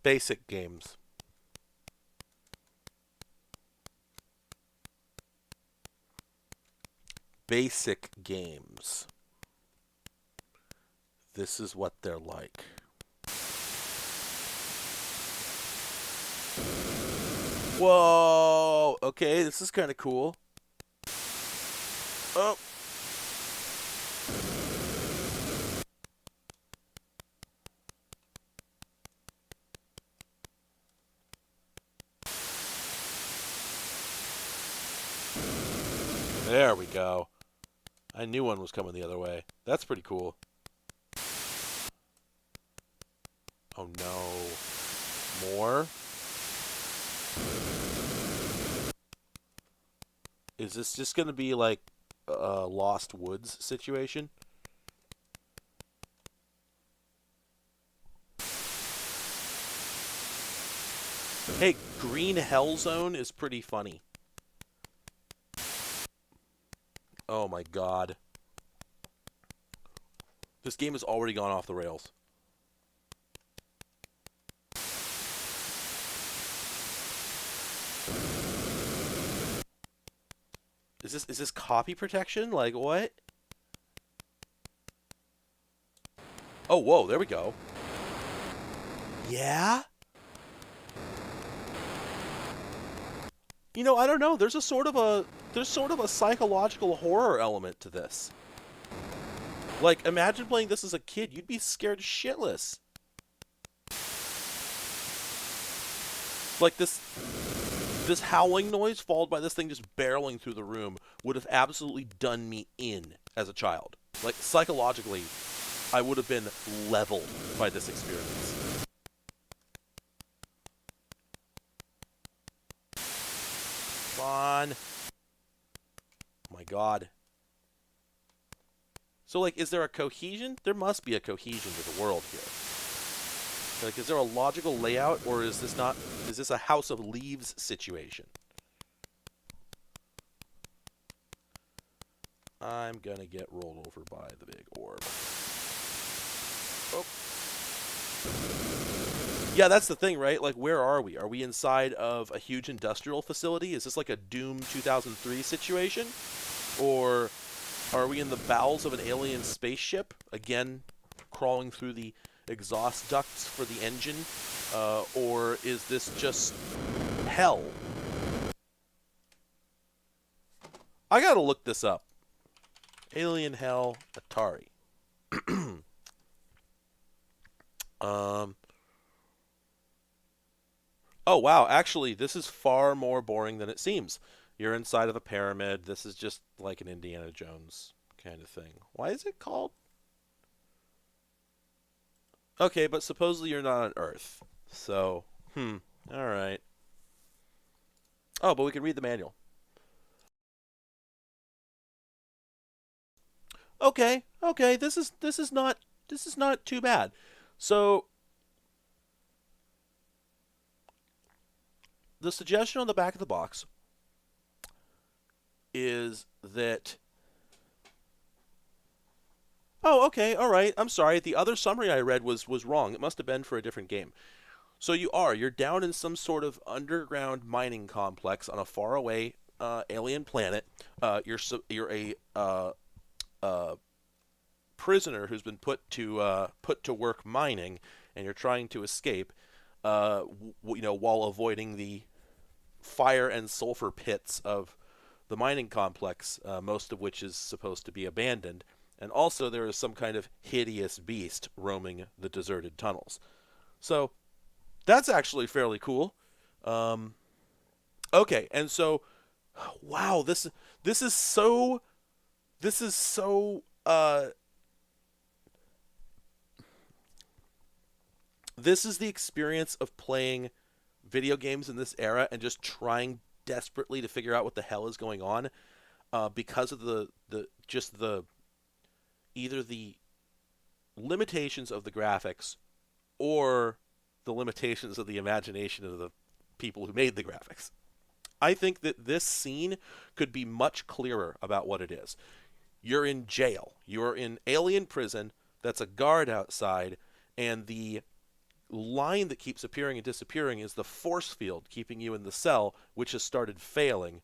Basic games. Basic games. This is what they're like. Whoa! Okay, this is kind of cool. Oh! There we go. I knew one was coming the other way. That's pretty cool. Oh no. More? Is this just going to be like a Lost Woods situation? Hey, Green Hell Zone is pretty funny. Oh my god. This game has already gone off the rails. Is this copy protection? Like what? Oh, whoa, there we go. Yeah? You know, I don't know. There's sort of a psychological horror element to this. Like, imagine playing this as a kid. You'd be scared shitless. Like this howling noise followed by this thing just barreling through the room would have absolutely done me in as a child. Like, psychologically, I would have been leveled by this experience. Come on. Oh my god. So, like, is there a cohesion? There must be a cohesion to the world here. Like, is there a logical layout, or is this not... Is this a House of Leaves situation? I'm gonna get rolled over by the big orb. Oh. Yeah, that's the thing, right? Like, where are we? Are we inside of a huge industrial facility? Is this like a Doom 2003 situation? Or are we in the bowels of an alien spaceship? Again, crawling through the exhaust ducts for the engine? Or is this just hell? I gotta look this up. Alien Hell Atari. um, oh, wow. Actually, this is far more boring than it seems. You're inside of a pyramid. This is just like an Indiana Jones kind of thing. Why is it called? Okay, but supposedly you're not on Earth. So, all right. Oh, but we can read the manual. Okay, okay. This is not too bad. So, the suggestion on the back of the box is that. Oh, okay, all right. I'm sorry. The other summary I read was wrong. It must have been for a different game. So you're down in some sort of underground mining complex on a faraway alien planet. You're a prisoner who's been put to work mining, and you're trying to escape. While avoiding the fire and sulfur pits of the mining complex, most of which is supposed to be abandoned. And also, there is some kind of hideous beast roaming the deserted tunnels. So that's actually fairly cool. Um, okay, and so, wow, this is so this is so this is the experience of playing video games in this era and just trying desperately to figure out what the hell is going on, because of the either the limitations of the graphics or the limitations of the imagination of the people who made the graphics. I think that this scene could be much clearer about what it is. You're in jail. You're in alien prison. That's a guard outside, and the line that keeps appearing and disappearing is the force field keeping you in the cell, which has started failing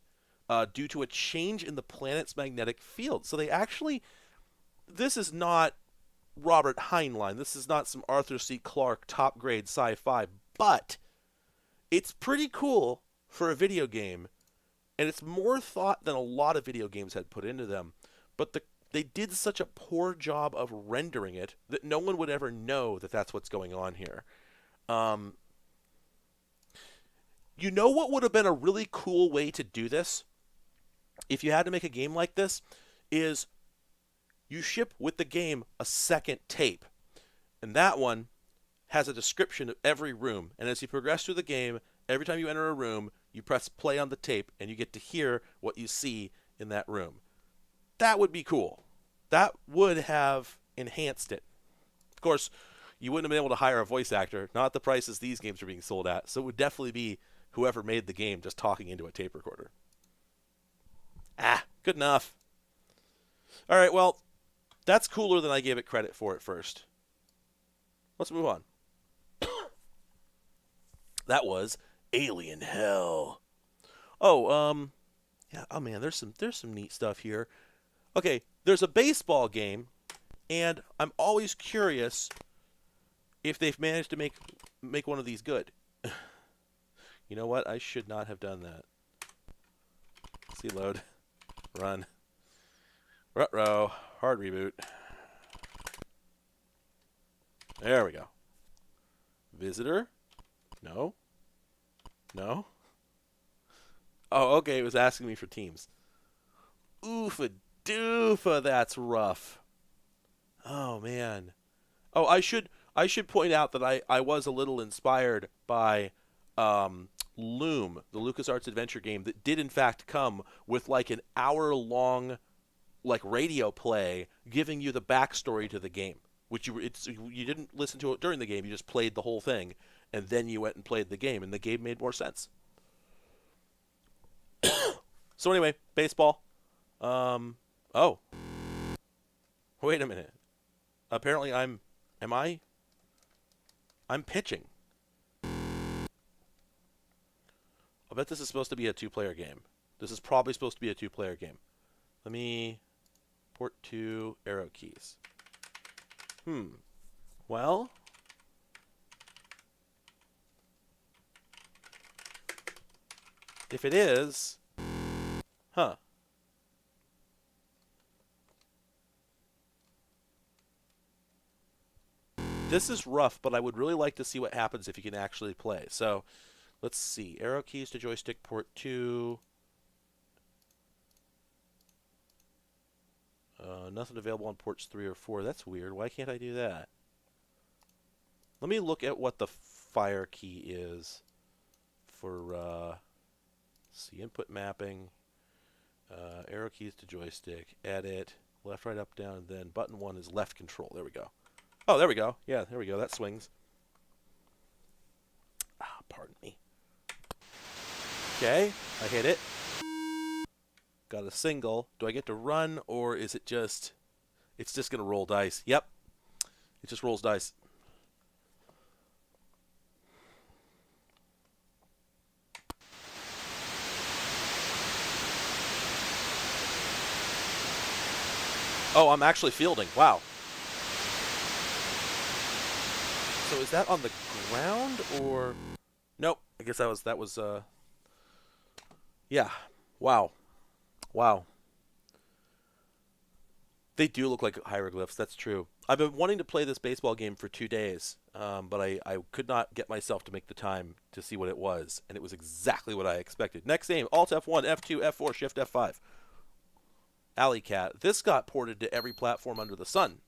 due to a change in the planet's magnetic field. So they actually, this is not Robert Heinlein. This is not some Arthur C. Clarke top grade sci-fi, but it's pretty cool for a video game, and it's more thought than a lot of video games had put into them. But they did such a poor job of rendering it that no one would ever know that that's what's going on here. Um, you know what would have been a really cool way to do this if you had to make a game like this is you ship with the game a second tape, and that one has a description of every room. And as you progress through the game, every time you enter a room, you press play on the tape, and you get to hear what you see in that room. That would be cool. That would have enhanced it. Of course, you wouldn't have been able to hire a voice actor, not at the prices these games are being sold at, so it would definitely be whoever made the game just talking into a tape recorder. Good enough. All right, well, that's cooler than I gave it credit for at first. Let's move on. That was Alien Hell. Oh, yeah. Oh man, there's some neat stuff here. Okay, there's a baseball game, and I'm always curious if they've managed to make one of these good. You know what? I should not have done that. See load, run, rut-row, hard reboot. There we go. Visitor? No. No. Oh, okay. It was asking me for teams. Oofa doofa, that's rough. Oh man. Oh, I should point out that I was a little inspired by Loom, the LucasArts adventure game that did in fact come with like an hour-long like radio play giving you the backstory to the game, which you didn't listen to it during the game, you just played the whole thing, and then you went and played the game, and the game made more sense. So anyway, baseball. Oh, wait a minute. Apparently I'm pitching. I bet this is supposed to be a 2-player game. This is probably supposed to be a 2-player game. Let me port to arrow keys. Well, if it is, huh. This is rough, but I would really like to see what happens if you can actually play. So, let's see. Arrow keys to joystick port 2. Nothing available on ports 3 or 4. That's weird. Why can't I do that? Let me look at what the fire key is for, see, input mapping, arrow keys to joystick, edit, left, right, up, down, and then button 1 is left control. There we go. Oh, there we go. Yeah, there we go. That swings. Ah, pardon me. Okay, I hit it. Got a single. Do I get to run, or is it just... It's just going to roll dice. Yep. It just rolls dice. Oh, I'm actually fielding. Wow. So is that on the ground, or... Nope. I guess that was yeah. Wow. Wow. They do look like hieroglyphs. That's true. I've been wanting to play this baseball game for 2 days, but I could not get myself to make the time to see what it was, and it was exactly what I expected. Next game, Alt F1, F2, F4, Shift F5. Alley Cat. This got ported to every platform under the sun.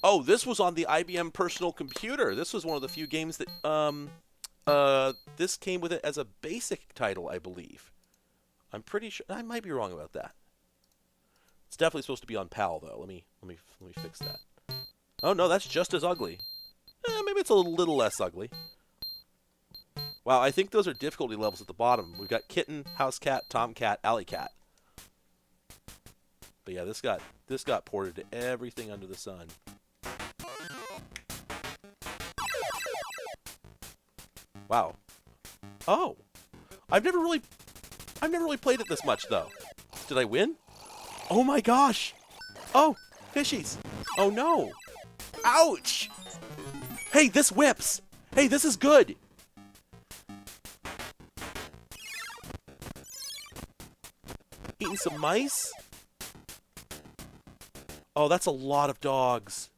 Oh, this was on the IBM personal computer. This was one of the few games that this came with it as a basic title, I believe. I'm pretty sure. I might be wrong about that. It's definitely supposed to be on PAL though. Let me fix that. Oh no, that's just as ugly. Maybe it's a little less ugly. Wow, I think those are difficulty levels at the bottom. We've got kitten, house cat, tomcat, alley cat. But yeah, this got ported to everything under the sun. Wow. Oh, I've never really played it this much though. Did I win? Oh my gosh! Oh, fishies! Oh no! Ouch! Hey, this whips! Hey, this is good! Eating some mice? Oh, that's a lot of dogs.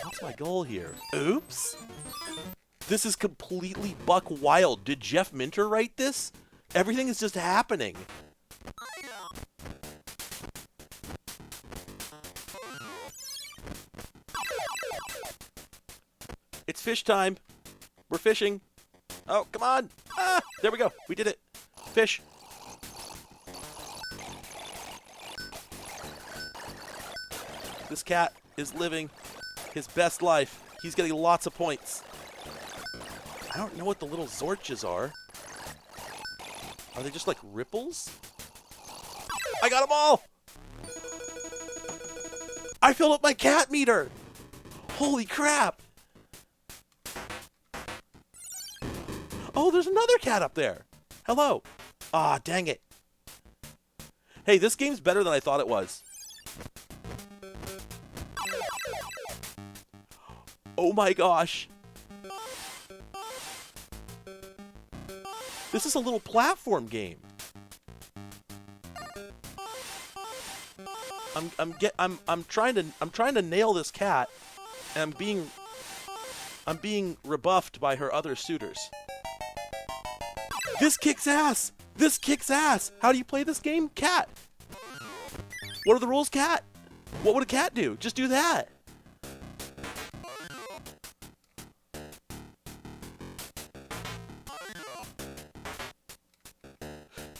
What's my goal here? Oops! This is completely buck wild. Did Jeff Minter write this? Everything is just happening. It's fish time. We're fishing. Oh, come on. Ah, there we go. We did it. Fish. This cat is living his best life. He's getting lots of points. I don't know what the little zorches are. Are they just like ripples? I got them all! I filled up my cat meter! Holy crap! Oh, there's another cat up there! Hello! Ah, dang it. Hey, this game's better than I thought it was. Oh my gosh! This is a little platform game. I'm trying to nail this cat, and I'm being rebuffed by her other suitors. This kicks ass. This kicks ass. How do you play this game? Cat. What are the rules, cat? What would a cat do? Just do that.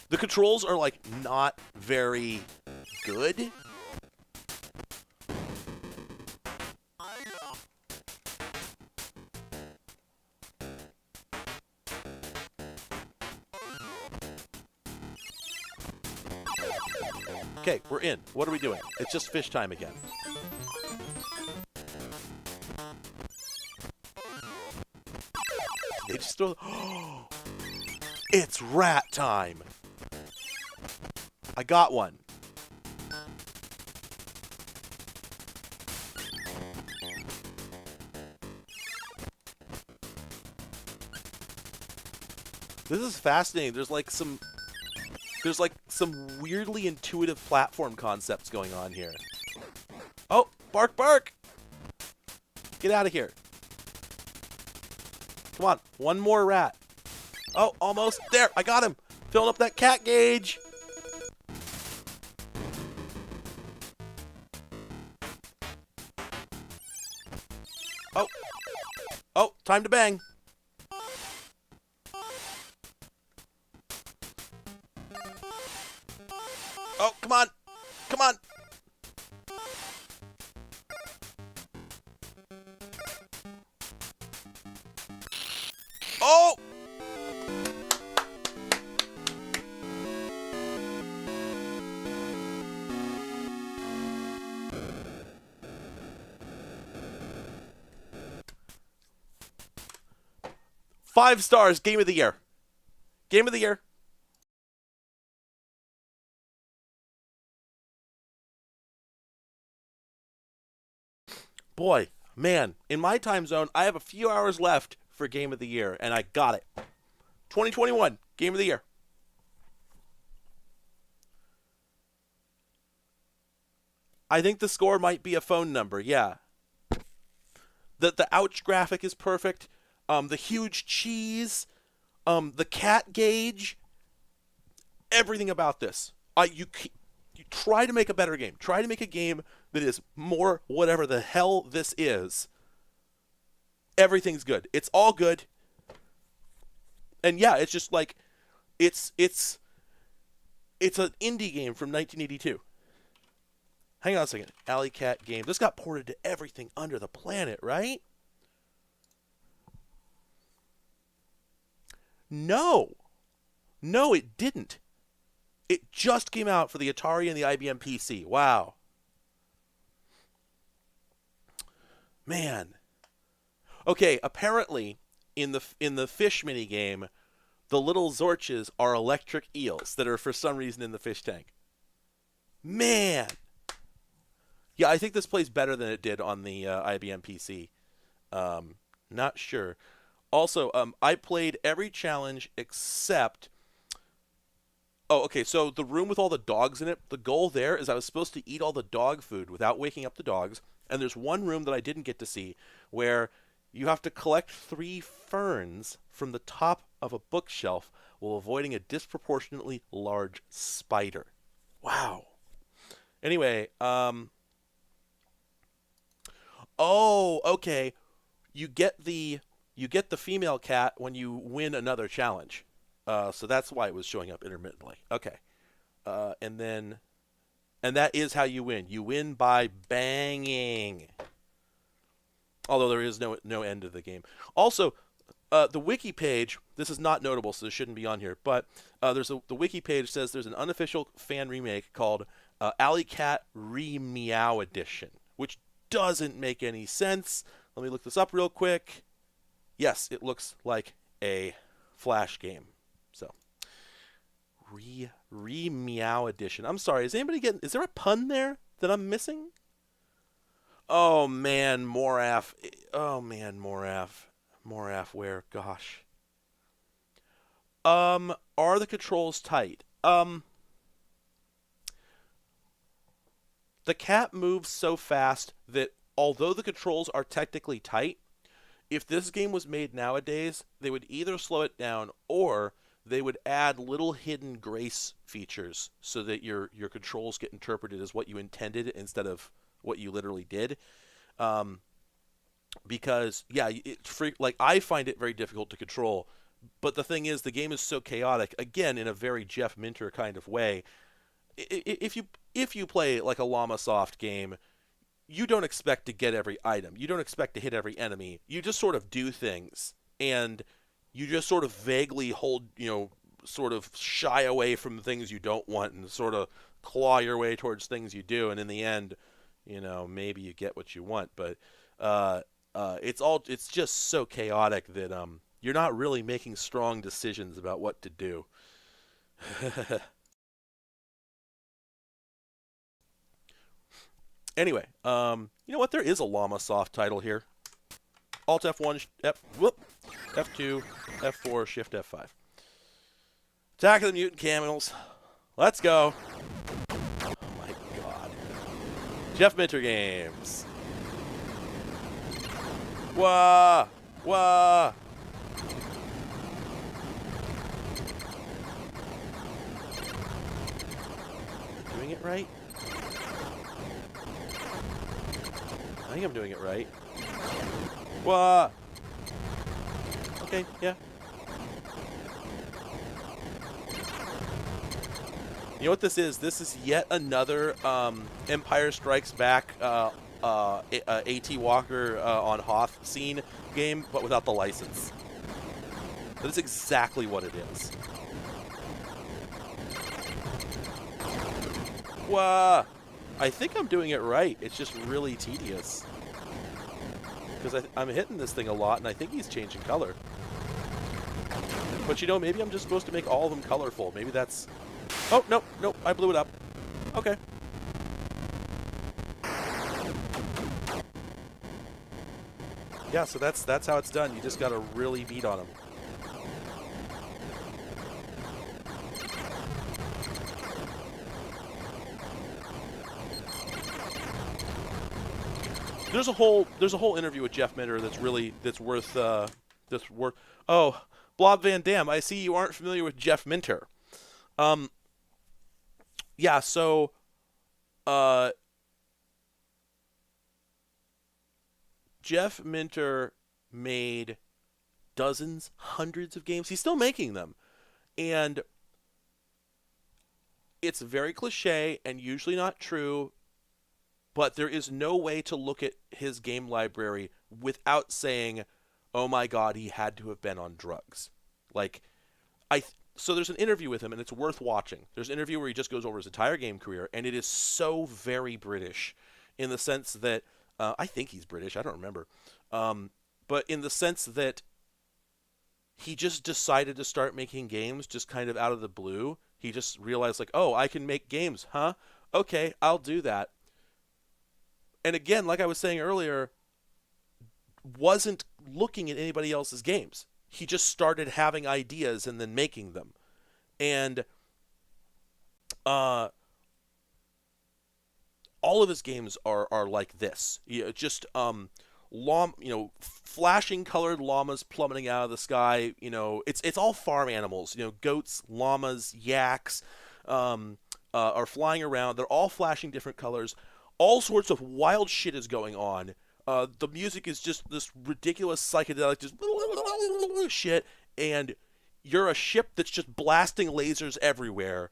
The controls are, like, not very good. Okay, we're in. What are we doing? It's just fish time again. Did they They just throw. It's rat time. I got one. This is fascinating. There's like some weirdly intuitive platform concepts going on here. Oh, bark, bark! Get out of here. Come on, one more rat. Oh, almost there. I got him. Filling up that cat gauge. Oh. Oh, time to bang. Oh, come on. Come on. Oh! Five stars. Game of the year. Game of the year. Boy, man, in my time zone, I have a few hours left for Game of the Year, and I got it. 2021, Game of the Year. I think the score might be a phone number, yeah. The ouch graphic is perfect. The huge cheese, the cat gauge, everything about this. You try to make a better game. Try to make a game that is more whatever the hell this is. Everything's good. It's all good. And yeah, it's just like it's an indie game from 1982. Hang on a second. Alley Cat game. This got ported to everything under the planet, right? No. No, it didn't. It just came out for the Atari and the IBM PC. Wow. Man. Okay, apparently in the fish mini game, the little Zorches are electric eels that are for some reason in the fish tank. Man. Yeah, I think this plays better than it did on the IBM PC. Not sure. Also, I played every challenge except... Oh, okay, so the room with all the dogs in it, the goal there is I was supposed to eat all the dog food without waking up the dogs, and there's one room that I didn't get to see where you have to collect 3 ferns from the top of a bookshelf while avoiding a disproportionately large spider. Wow. Anyway, oh, okay. You get the female cat when you win another challenge. So that's why it was showing up intermittently. Okay. And that is how you win. You win by banging. Although there is no end to the game. Also, the wiki page, this is not notable, so this shouldn't be on here, but the wiki page says there's an unofficial fan remake called Alley Cat Re-Meow Edition, which doesn't make any sense. Let me look this up real quick. Yes, it looks like a Flash game. So, Re-Meow Edition. I'm sorry, is there a pun there that I'm missing? Oh man, Moraph. Oh man, Moraph. Moraph where? Gosh. Are the controls tight? The cat moves so fast that although the controls are technically tight, if this game was made nowadays, they would either slow it down or they would add little hidden grace features so that your controls get interpreted as what you intended instead of what you literally did. Because yeah, like I find it very difficult to control, but the thing is the game is so chaotic, again in a very Jeff Minter kind of way. If you play like a Llama Soft game, you don't expect to get every item. You don't expect to hit every enemy. You just sort of do things, and you just sort of vaguely sort of shy away from things you don't want and sort of claw your way towards things you do, and in the end, maybe you get what you want. But it's just so chaotic that you're not really making strong decisions about what to do. Anyway, you know what? There is a Llama Soft title here. Alt F1, F2, F4, Shift F5. Attack of the Mutant Camels. Let's go. Oh my god. Jeff Minter games. Wah! Wah! Doing it right? I think I'm doing it right. Wah! Okay, yeah. You know what this is? This is yet another Empire Strikes Back A.T. Walker on Hoth scene game, but without the license. That is exactly what it is. Wah! I think I'm doing it right. It's just really tedious. Because I'm hitting this thing a lot, and I think he's changing color. But you know, maybe I'm just supposed to make all of them colorful. Maybe that's... Oh, no, no, I blew it up. Okay. Yeah, so that's how it's done. You just gotta really beat on them. There's a whole interview with Jeff Minter that's worth Oh, Blob Van Dam, I see you aren't familiar with Jeff Minter. Yeah, so Jeff Minter made dozens, hundreds of games. He's still making them. And it's very cliche and usually not true, but there is no way to look at his game library without saying, oh my god, he had to have been on drugs. Like, so there's an interview with him, and it's worth watching. There's an interview where he just goes over his entire game career, and it is so very British in the sense that, I think he's British, I don't remember, but in the sense that he just decided to start making games just kind of out of the blue. He just realized, like, oh, I can make games, huh? Okay, I'll do that. And again, like I was saying earlier, wasn't looking at anybody else's games. He just started having ideas and then making them. And all of his games are like this. Just flashing colored llamas plummeting out of the sky. It's all farm animals. Goats, llamas, yaks are flying around. They're all flashing different colors. All sorts of wild shit is going on. The music is just this ridiculous psychedelic, just shit, and you're a ship that's just blasting lasers everywhere.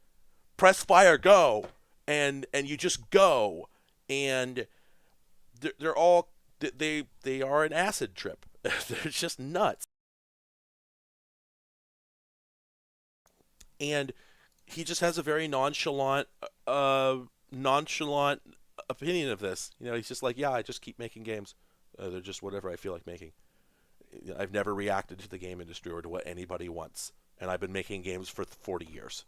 Press fire, go, and you just go, and they're all they are an acid trip. They're just nuts, and he just has a very nonchalant opinion of this. He's just like, yeah, I just keep making games. They're just whatever I feel like making. I've never reacted to the game industry or to what anybody wants, and I've been making games for 40 years.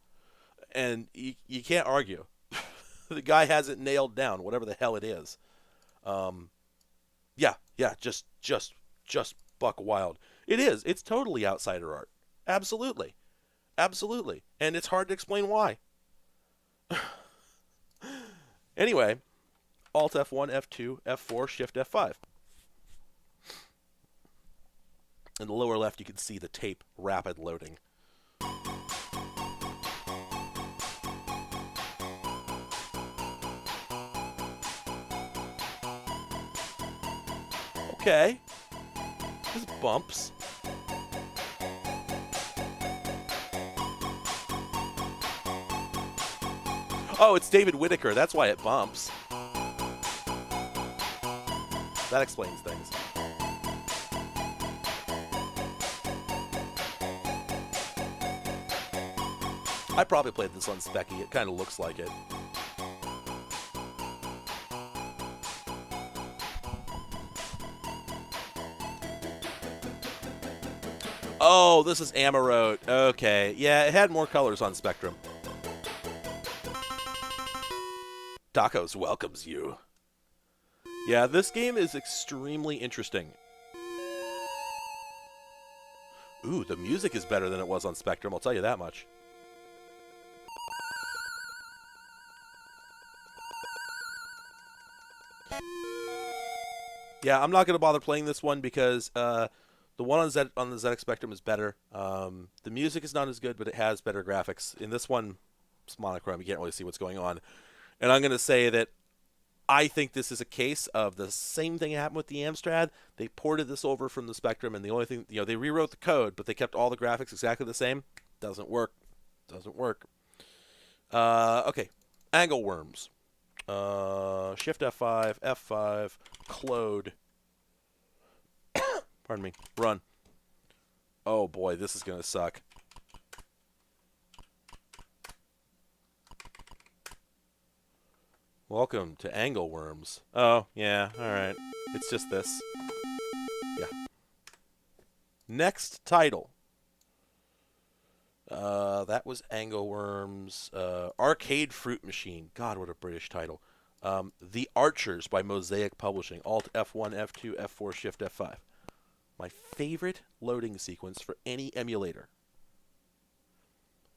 And you can't argue. The guy has it nailed down, whatever the hell it is. Just buck wild. It is. It's totally outsider art. Absolutely. Absolutely. And it's hard to explain why. Anyway, Alt F1, F2, F4, Shift F5. In the lower left, you can see the tape rapid loading. Okay. There's bumps. Oh, it's David Whittaker. That's why it bumps. That explains things. I probably played this on Specky. It kind of looks like it. Oh, this is Amarode. Okay. Yeah, it had more colors on Spectrum. Tacos welcomes you. Yeah, this game is extremely interesting. Ooh, the music is better than it was on Spectrum, I'll tell you that much. Yeah, I'm not going to bother playing this one because the one on the ZX Spectrum is better. The music is not as good, but it has better graphics. In this one, it's monochrome. You can't really see what's going on. And I'm going to say that I think this is a case of the same thing happened with the Amstrad. They ported this over from the Spectrum, and the only thing, they rewrote the code, but they kept all the graphics exactly the same. Doesn't work. Doesn't work. Okay. Angle worms. Shift F5, F5, Clode. Pardon me. Run. Oh boy, this is going to suck. Welcome to Angle Worms. Oh, yeah, alright. It's just this. Yeah. Next title. That was Angle Worms. Arcade Fruit Machine. God, what a British title. The Archers by Mosaic Publishing. Alt F1, F2, F4, Shift F5. My favorite loading sequence for any emulator.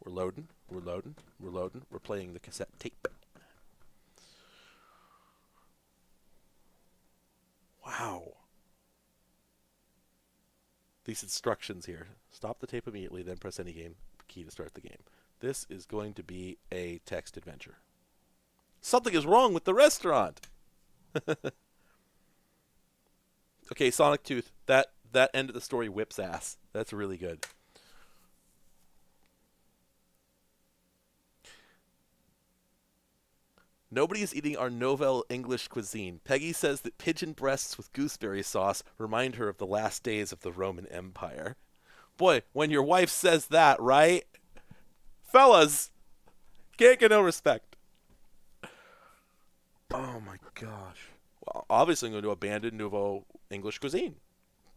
We're loading, we're loading, we're loading. We're playing the cassette tape. Wow. These instructions here. Stop the tape immediately, then press any game key to start the game. This is going to be a text adventure. Something is wrong with the restaurant. Okay, Sonic Tooth. That end of the story whips ass. That's really good. Nobody is eating our novel English cuisine. Peggy says that pigeon breasts with gooseberry sauce remind her of the last days of the Roman Empire. Boy, when your wife says that, right? Fellas, can't get no respect. Oh my gosh. Well, obviously I'm going to abandon Nouveau English cuisine.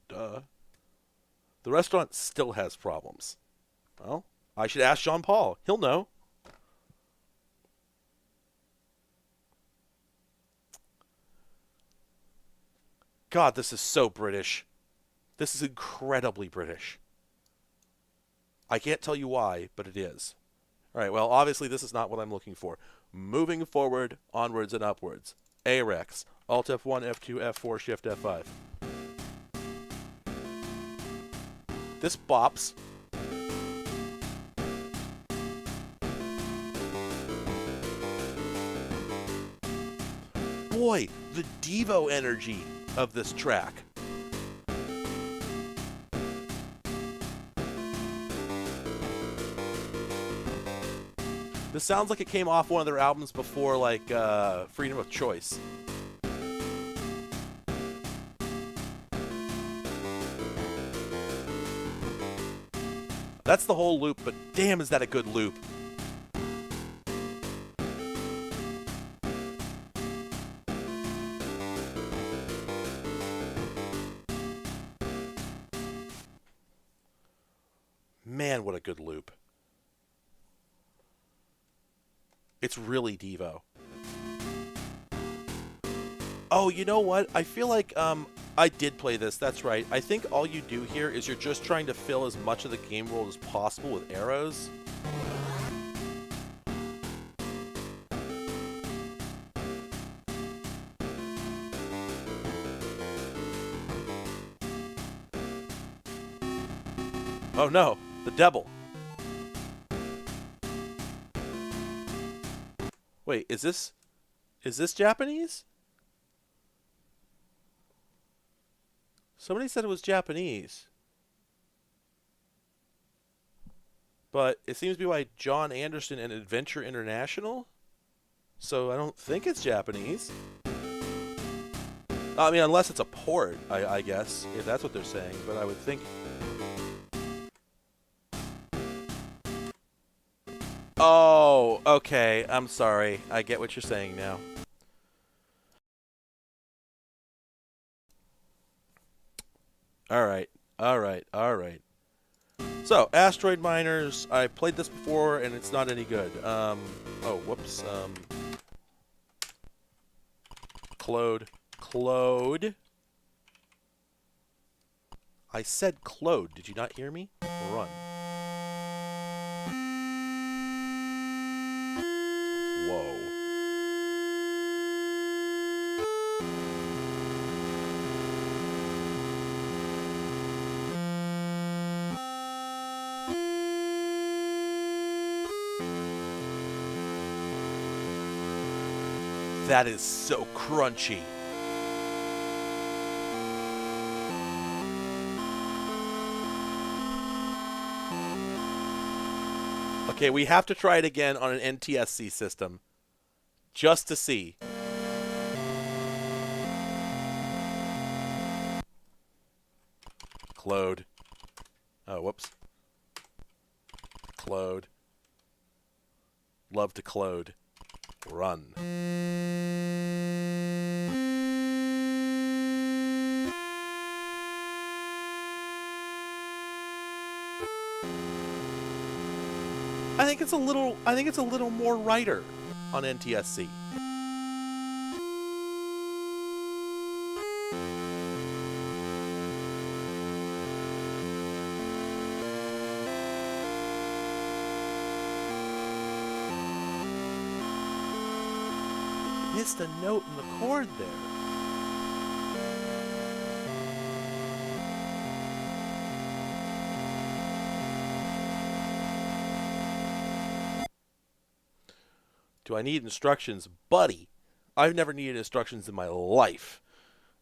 Duh. The restaurant still has problems. Well, I should ask Jean Paul. He'll know. God, this is so British. This is incredibly British. I can't tell you why, but it is. All right, well, obviously this is not what I'm looking for. Moving forward, onwards and upwards. AREX. Alt F1, F2, F4, Shift F5. This bops. Boy, the Devo energy of this track. This sounds like it came off one of their albums before, like, Freedom of Choice. That's the whole loop, but damn is that a good loop. Man, what a good loop. It's really Devo. Oh, you know what? I feel like I did play this. That's right. I think all you do here is you're just trying to fill as much of the game world as possible with arrows. Oh no, the devil. Wait, is this Japanese? Somebody said it was Japanese. But it seems to be by John Anderson and Adventure International. So I don't think it's Japanese. I mean, unless it's a port, I guess, if that's what they're saying. But I would think... Oh, okay. I'm sorry. I get what you're saying now. All right. All right. All right. So, asteroid miners. I played this before, and it's not any good. Oh, whoops. Claude. I said Claude. Did you not hear me? Run. Whoa. That is so crunchy. Okay, we have to try it again on an NTSC system. Just to see. Claude. Oh, whoops. Claude. Love to Claude. Run. I think it's a little more righter on NTSC. Missed a note in the chord there. Do I need instructions? Buddy, I've never needed instructions in my life.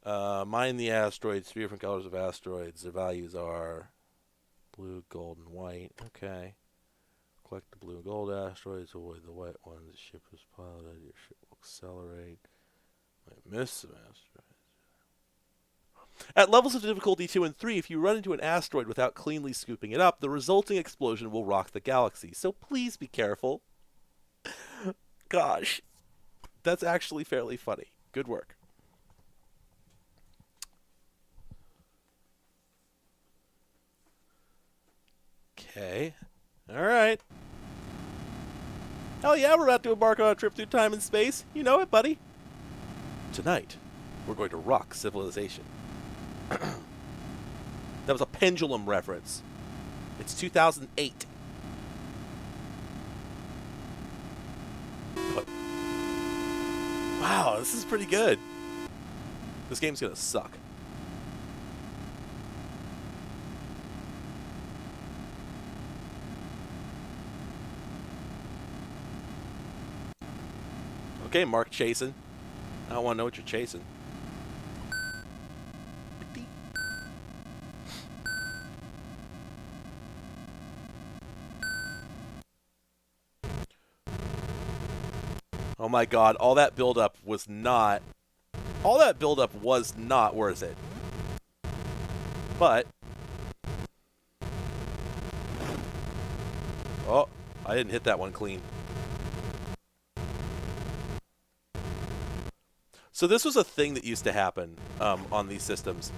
Mine the asteroids, 3 different colors of asteroids. Their values are blue, gold, and white. Okay. Collect the blue and gold asteroids, avoid the white ones. The ship is piloted, your ship will accelerate. Might miss some asteroids. At levels of difficulty 2 and 3, if you run into an asteroid without cleanly scooping it up, the resulting explosion will rock the galaxy. So please be careful. Gosh, that's actually fairly funny. Good work. Okay. All right. Hell yeah, we're about to embark on a trip through time and space. You know it, buddy. Tonight, we're going to rock civilization. That was a pendulum reference. It's 2008. But, wow, this is pretty good. This game's gonna suck. Okay, Mark chasing. I don't want to know what you're chasing. Oh my god, all that buildup was not worth it. But oh, I didn't hit that one clean. So this was a thing that used to happen on these systems.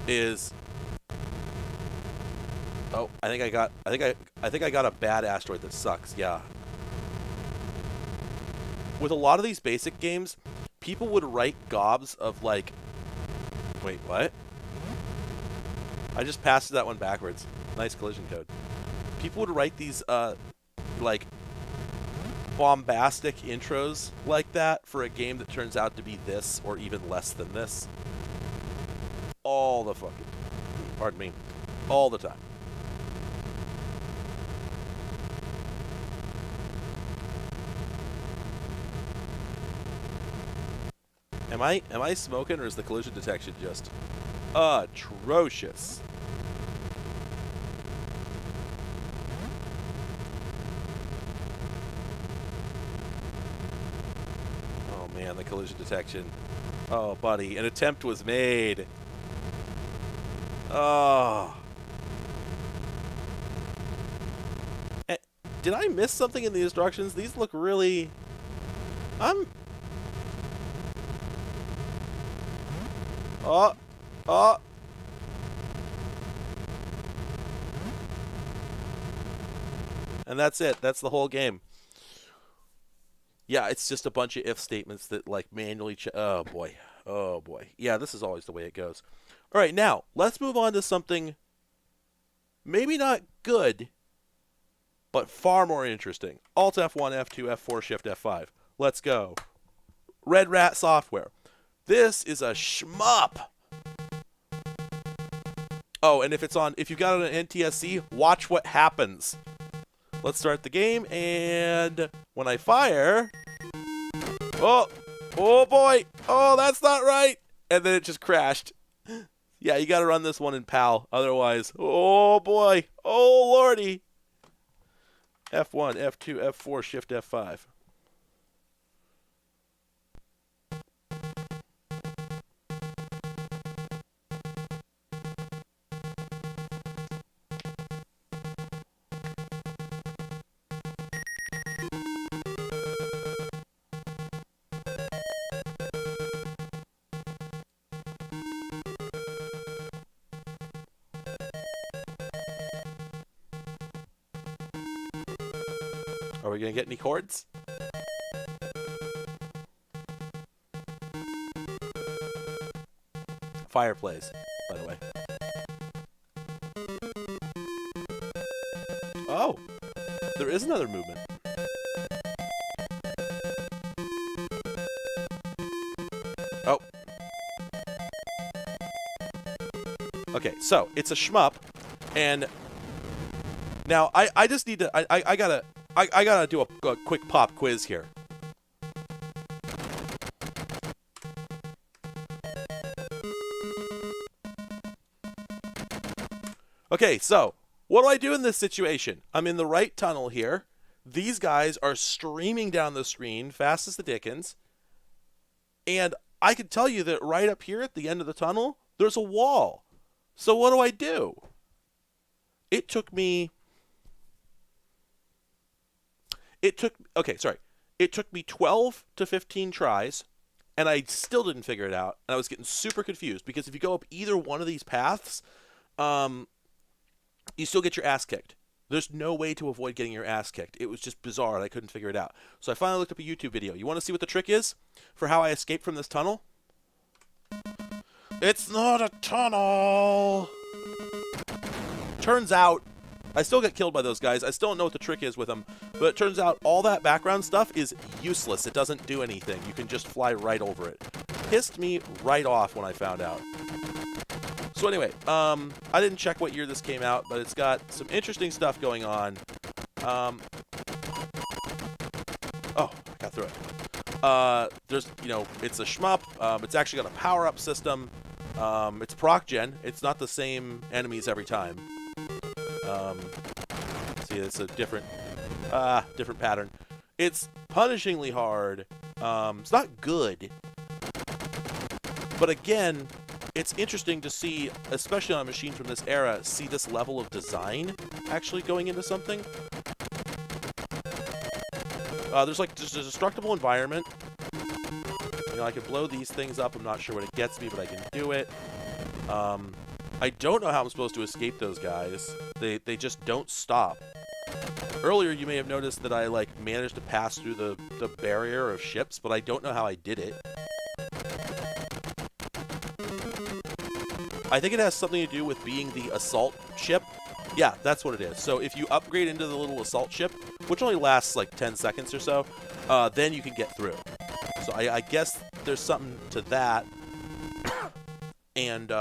Is oh, I think I got a bad asteroid that sucks. Yeah. With a lot of these basic games, people would write gobs of like. Wait, what? I just passed that one backwards. Nice collision code. People would write these like bombastic intros like that for a game that turns out to be this or even less than this. All the fucking, pardon me, all the time. Am I smoking, or is the collision detection just atrocious? Oh man, the collision detection. Oh, buddy, an attempt was made. Oh. Did I miss something in the instructions? These look really... Oh. And that's it. That's the whole game. Yeah, it's just a bunch of if statements that like manually oh boy. Oh boy. Yeah, this is always the way it goes. All right, now let's move on to something maybe not good, but far more interesting. Alt F1, F2, F4, Shift F5. Let's go. Red Rat Software. This is a shmup. Oh, and if you've got it on NTSC, watch what happens. Let's start the game, and when I fire, oh boy, oh, that's not right, and then it just crashed. Yeah, you got to run this one in PAL, otherwise, oh boy, oh lordy. F1, F2, F4, Shift F5. Are we going to get any chords? Fireplace, by the way. Oh, there is another movement. Oh. Okay, so it's a shmup, and now I just need to I gotta do a quick pop quiz here. Okay, so what do I do in this situation? I'm in the right tunnel here. These guys are streaming down the screen fast as the dickens. And I can tell you that right up here at the end of the tunnel, there's a wall. So what do I do? It took me 12 to 15 tries, and I still didn't figure it out. And I was getting super confused because if you go up either one of these paths, you still get your ass kicked. There's no way to avoid getting your ass kicked. It was just bizarre, and I couldn't figure it out. So I finally looked up a YouTube video. You want to see what the trick is for how I escaped from this tunnel? It's not a tunnel! Turns out, I still get killed by those guys. I still don't know what the trick is with them. But it turns out all that background stuff is useless. It doesn't do anything. You can just fly right over it. Pissed me right off when I found out. So anyway, I didn't check what year this came out, but it's got some interesting stuff going on. Oh, I got through it. There's, it's a shmup. It's actually got a power-up system. It's proc gen. It's not the same enemies every time. See, it's a different pattern. It's punishingly hard. It's not good. But again, it's interesting to see, especially on a machine from this era, see this level of design actually going into something. There's a destructible environment. I can blow these things up. I'm not sure what it gets me, but I can do it. I don't know how I'm supposed to escape those guys. They just don't stop. Earlier, you may have noticed that I managed to pass through the barrier of ships, but I don't know how I did it. I think it has something to do with being the assault ship. Yeah, that's what it is. So if you upgrade into the little assault ship, which only lasts 10 seconds or so, then you can get through. So I guess there's something to that. And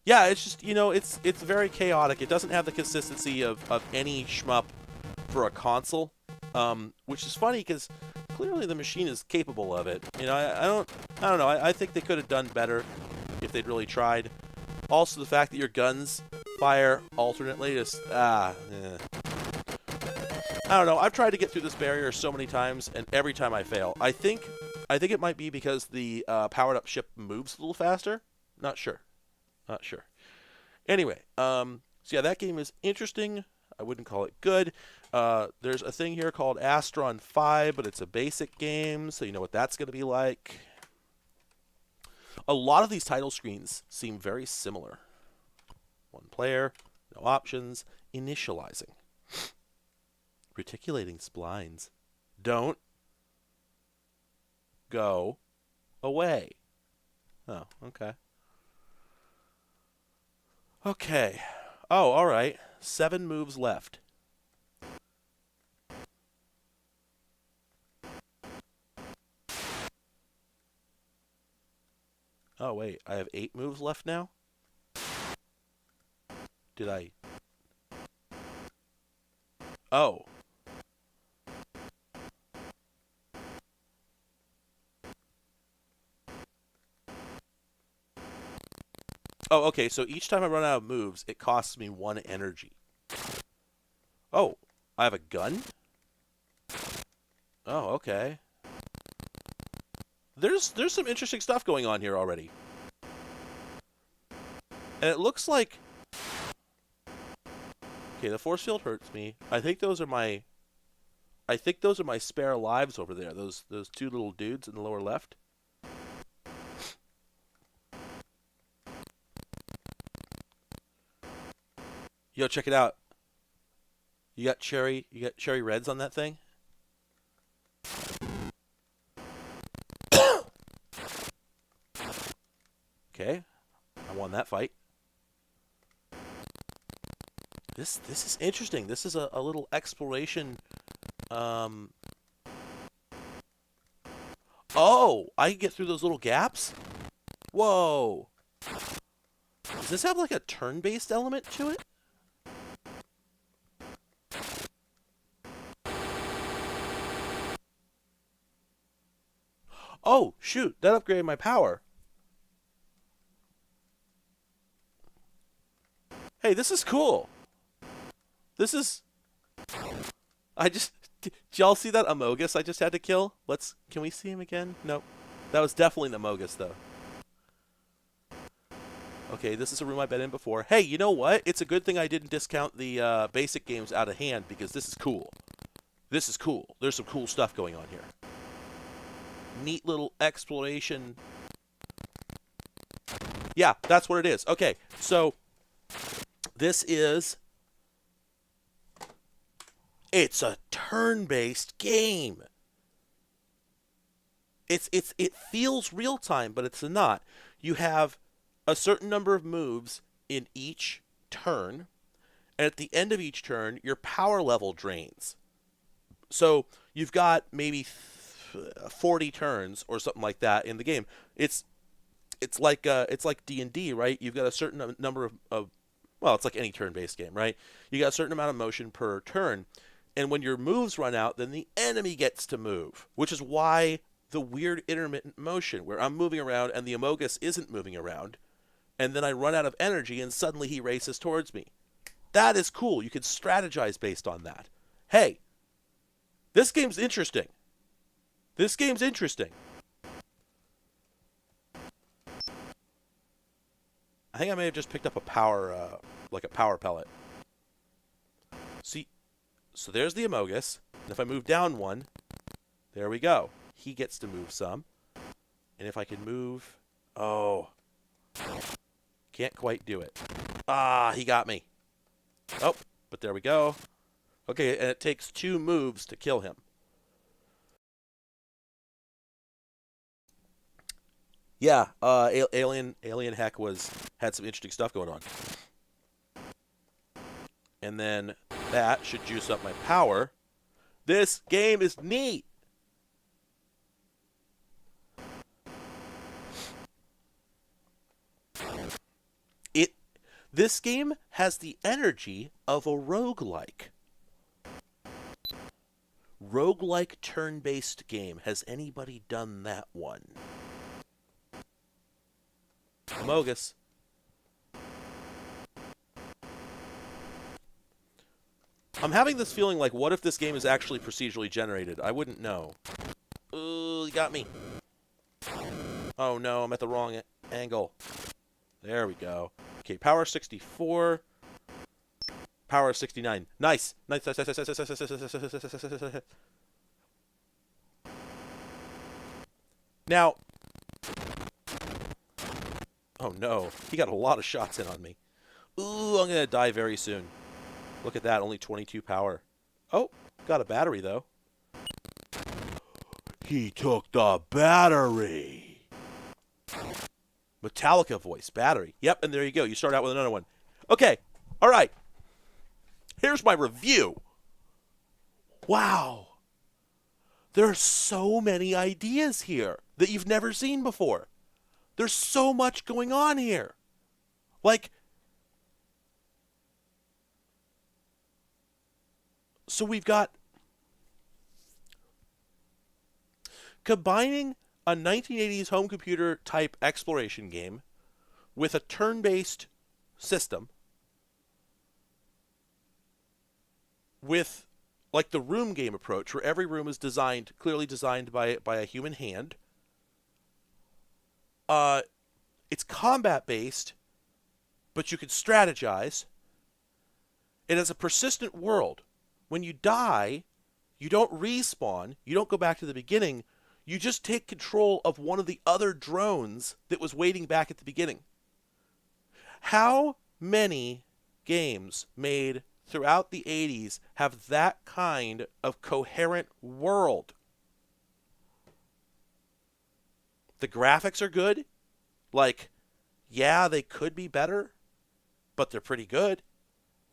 yeah, it's just, it's very chaotic. It doesn't have the consistency of any shmup for a console, which is funny because clearly the machine is capable of it. I don't know. I think they could have done better if they'd really tried. Also, the fact that your guns fire alternately, I don't know. I've tried to get through this barrier so many times, and every time I fail. I think it might be because the powered-up ship moves a little faster. Not sure. Anyway, so yeah, that game is interesting. I wouldn't call it good. There's a thing here called Astron 5, but it's a basic game, so you know what that's going to be like. A lot of these title screens seem very similar. One player, no options, initializing. Reticulating splines. Don't go away. Oh, okay. Okay. Oh, all right. 7 moves left. Oh, wait. I have 8 moves left now? Did I... Oh. Oh, okay. So each time I run out of moves, it costs me 1 energy. Oh, I have a gun? Oh, okay. There's some interesting stuff going on here already. And it looks like... Okay, the force field hurts me. I think those are my spare lives over there. Those 2 little dudes in the lower left. Yo, check it out. You got cherry reds on that thing? Okay. I won that fight. This is interesting. This is a little exploration. Oh, I can get through those little gaps? Whoa. Does this have like a turn-based element to it? Oh, shoot. That upgraded my power. Hey, this is cool. This is... Did y'all see that Amogus I just had to kill? Can we see him again? Nope. That was definitely an Amogus, though. Okay, this is a room I've been in before. Hey, you know what? It's a good thing I didn't discount the basic games out of hand, because this is cool. This is cool. There's some cool stuff going on here. Neat little exploration. Yeah, that's what it is. Okay, so this is... It's a turn-based game. It feels real-time, but it's not. You have a certain number of moves in each turn, and at the end of each turn, your power level drains. So you've got maybe 40 turns or something like that in the game. It's like D&D, right? You've got a certain number of well, it's like any turn-based game, right? You got a certain amount of motion per turn. And when your moves run out, then the enemy gets to move, which is why the weird intermittent motion, where I'm moving around and the Amogus isn't moving around, and then I run out of energy and suddenly he races towards me. That is cool. You can strategize based on that. Hey, this game's interesting. This game's interesting. I think I may have just picked up a power, like a power pellet. See, so there's the Amogus. And if I move down 1, there we go. He gets to move some. And if I can move... Oh. Can't quite do it. Ah, he got me. Oh, but there we go. Okay, and it takes 2 moves to kill him. Yeah, Alien Heck had some interesting stuff going on. And then that should juice up my power. This game is neat. This game has the energy of a roguelike. Roguelike turn-based game. Has anybody done that one? Amogus. I'm having this feeling like, what if this game is actually procedurally generated? I wouldn't know. Ooh, you got me. Oh no, I'm at the wrong angle. There we go. Okay, power 64. Power 69. Nice. Nice. Now. Oh no, he got a lot of shots in on me. Ooh, I'm gonna die very soon. Look at that, only 22 power. Oh, Got a battery, though. He took the battery. Metallica voice, battery. Yep, and there you go. You start out with another one. Okay, all right. Here's my review. Wow. There's so many ideas here that you've never seen before. There's so much going on here. Like, so we've got combining a 1980s home computer type exploration game with a turn-based system with like the room game approach where every room is clearly designed by a human hand. It's combat based, but you can strategize. It has a persistent world. When you die, you don't respawn, you don't go back to the beginning, you just take control of one of the other drones that was waiting back at the beginning. How many games made throughout the 80s have that kind of coherent world? The graphics are good. Like, yeah, they could be better, but they're pretty good.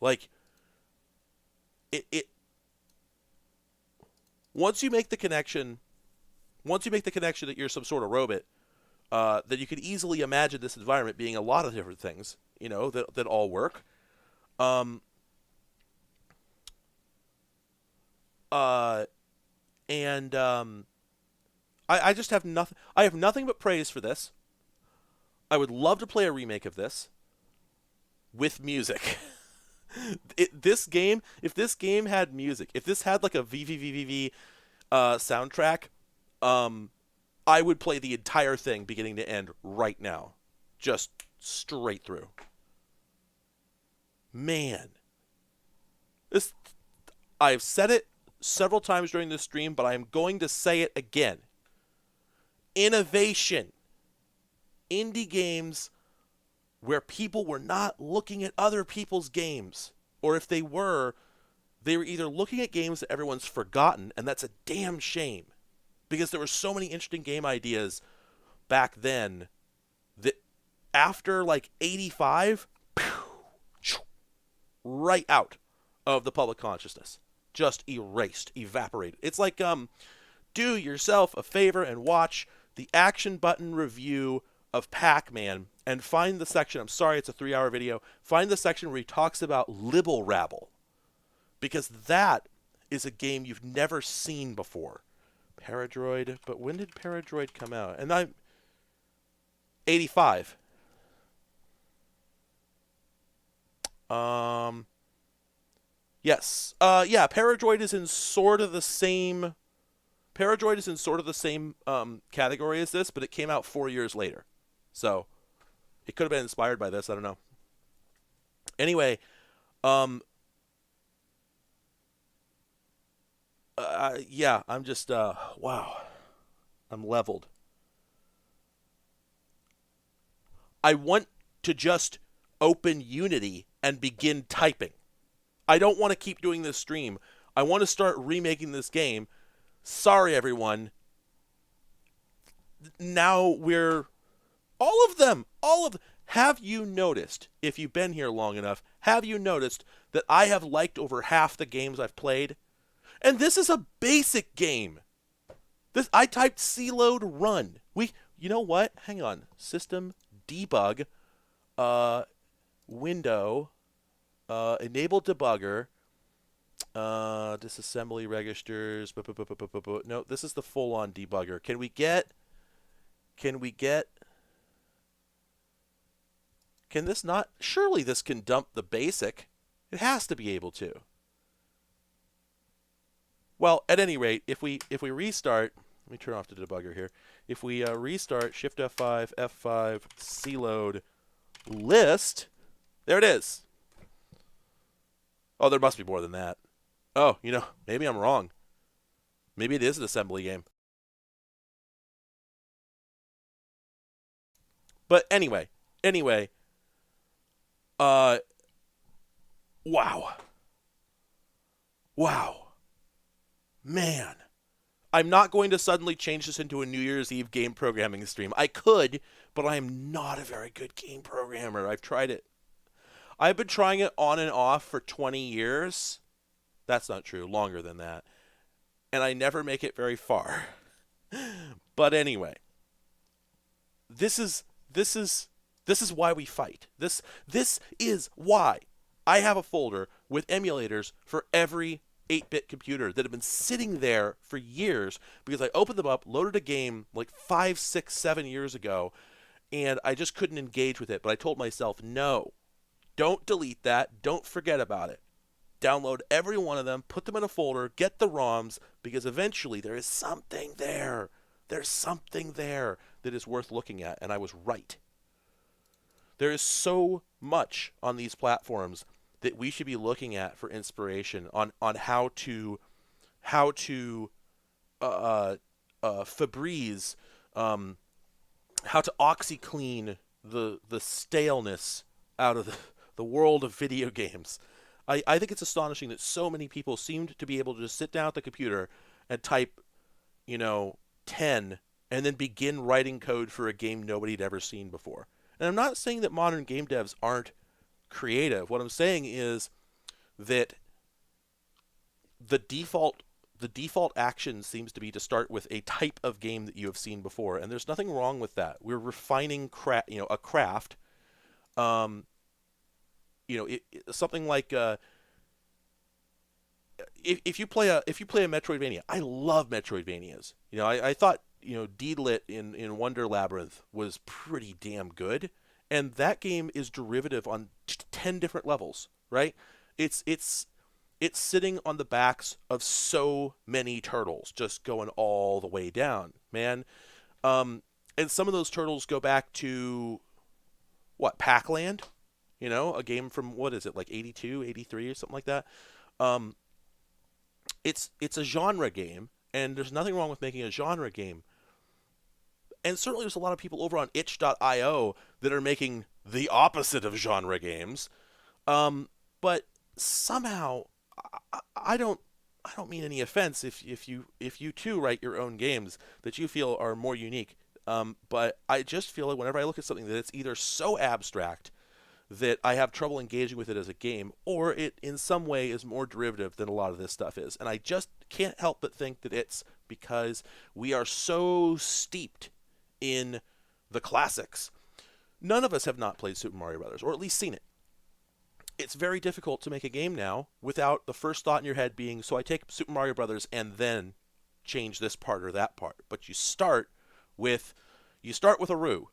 Like, it once you make the connection that you're some sort of robot, that you could easily imagine this environment being a lot of different things, you know, that all work. I just have nothing. I have nothing but praise for this. I would love to play a remake of this with music. If this game had music, if this had like a VVVVV soundtrack, I would play the entire thing beginning to end right now, just straight through. Man, I've said it several times during this stream, but I'm going to say it again. Innovation. Indie games where people were not looking at other people's games. Or if they were either looking at games that everyone's forgotten, and that's a damn shame. Because there were so many interesting game ideas back then that after like 85, right out of the public consciousness. Just erased, evaporated. It's like, do yourself a favor and watch the action button review of Pac-Man and find the section, I'm sorry it's a 3-hour video, find the section where he talks about Libble Rabble. Because that is a game you've never seen before. Paradroid, but when did Paradroid come out? And I'm 85. Yes. Yeah, Paradroid is in sort of the same category as this, but it came out 4 years later. So it could have been inspired by this, I don't know. Anyway, yeah, I'm just wow. I'm leveled. I want to just open Unity and begin typing. I don't want to keep doing this stream. I want to start remaking this game. Sorry, everyone. Now we're... All of them. Have you noticed, if you've been here long enough, have you noticed that I have liked over half the games I've played? And this is a basic game. I typed cload run. You know what? Hang on. System debug, window, enable debugger, disassembly registers. No, this is the full-on debugger. Can we get? Can this not? Surely this can dump the basic. It has to be able to. Well, at any rate, if we restart, let me turn off the debugger here. If we restart, Shift F5, F5, cload, list, there it is. Oh, there must be more than that. Oh, you know, maybe I'm wrong. Maybe it is an assembly game. But anyway, wow. Man, I'm not going to suddenly change this into a New Year's Eve game programming stream. I could, but I am not a very good game programmer. I've tried it. I've been trying it on and off for 20 years. That's not true, longer than that. And I never make it very far. But anyway, this is this is this is why we fight. This is why I have a folder with emulators for every 8-bit computer that have been sitting there for years because I opened them up, loaded a game like 5, 6, 7 years ago, and I just couldn't engage with it. But I told myself, no, don't delete that. Don't forget about it. Download every one of them, put them in a folder, get the ROMs, because eventually there is something there. There's something there that is worth looking at, and I was right. There is so much on these platforms that we should be looking at for inspiration on how to Febreze, how to OxyClean the staleness out of the world of video games. I think it's astonishing that so many people seemed to be able to just sit down at the computer and type, 10 and then begin writing code for a game nobody had ever seen before. And I'm not saying that modern game devs aren't creative. What I'm saying is that the default action seems to be to start with a type of game that you have seen before, and there's nothing wrong with that. We're refining a craft. Something like if you play a Metroidvania, I love Metroidvanias. I thought Deedlit in Wonder Labyrinth was pretty damn good, and that game is derivative on 10 different levels, right? It's sitting on the backs of so many turtles, just going all the way down, man. And some of those turtles go back to what, Pac-Land? A game from, what is it, like 82, 83 or something like that. It's a genre game, and there's nothing wrong with making a genre game. And certainly there's a lot of people over on itch.io that are making the opposite of genre games. But somehow, I don't mean any offense if you too write your own games that you feel are more unique. But I just feel like whenever I look at something that it's either so abstract that I have trouble engaging with it as a game, or it in some way is more derivative than a lot of this stuff is. And I just can't help but think that it's because we are so steeped in the classics. None of us have not played Super Mario Brothers, or at least seen it. It's very difficult to make a game now without the first thought in your head being, so I take Super Mario Brothers and then change this part or that part. But you start with a roux,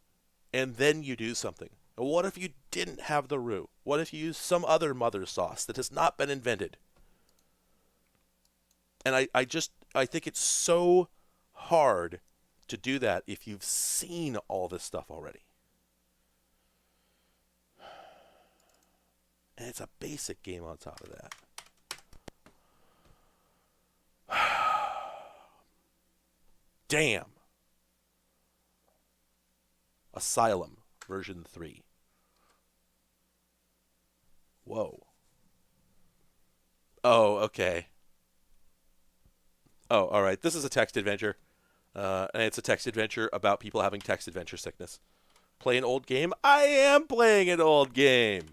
and then you do something. What if you didn't have the roux? What if you used some other mother sauce that has not been invented? And I think it's so hard to do that if you've seen all this stuff already. And it's a basic game on top of that. Damn. Asylum version 3. Whoa. Oh, okay. Oh, all right. This is a text adventure. And it's a text adventure about people having text adventure sickness. Play an old game? I am playing an old game.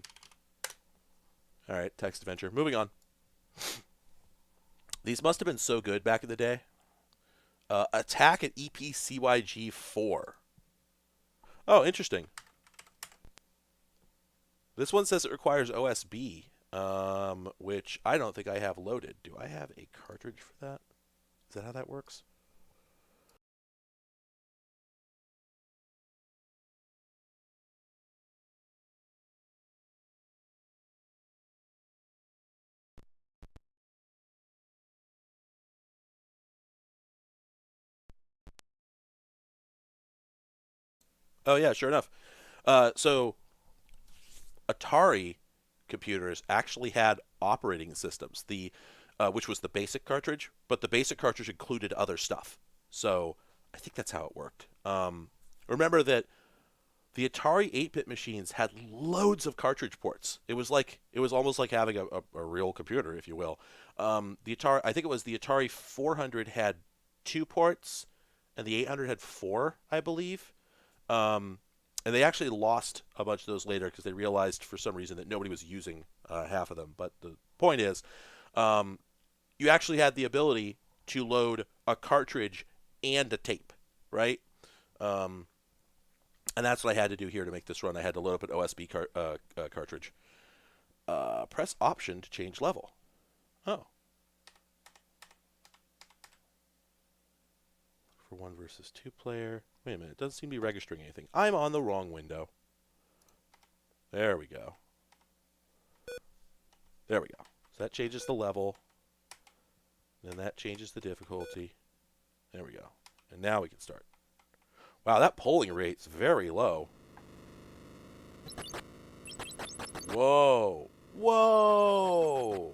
All right, text adventure. Moving on. These must have been so good back in the day. Attack at EPCYG 4. Oh, interesting. This one says it requires OSB, which I don't think I have loaded. Do I have a cartridge for that? Is that how that works? Oh, yeah, sure enough. So Atari computers actually had operating systems, which was the basic cartridge, but the basic cartridge included other stuff. So I think that's how it worked. Remember that the Atari 8-bit machines had loads of cartridge ports. It was almost like having a real computer, if you will. I think it was the Atari 400 had 2 ports, and the 800 had 4, I believe. And they actually lost a bunch of those later because they realized for some reason that nobody was using half of them. But the point is, you actually had the ability to load a cartridge and a tape, right? And that's what I had to do here to make this run. I had to load up an OSB cartridge. Press Option to change level. Oh. For 1 versus 2 player. Wait a minute, it doesn't seem to be registering anything. I'm on the wrong window. There we go. There we go. So that changes the level. Then that changes the difficulty. There we go. And now we can start. Wow, that polling rate's very low. Whoa. Whoa.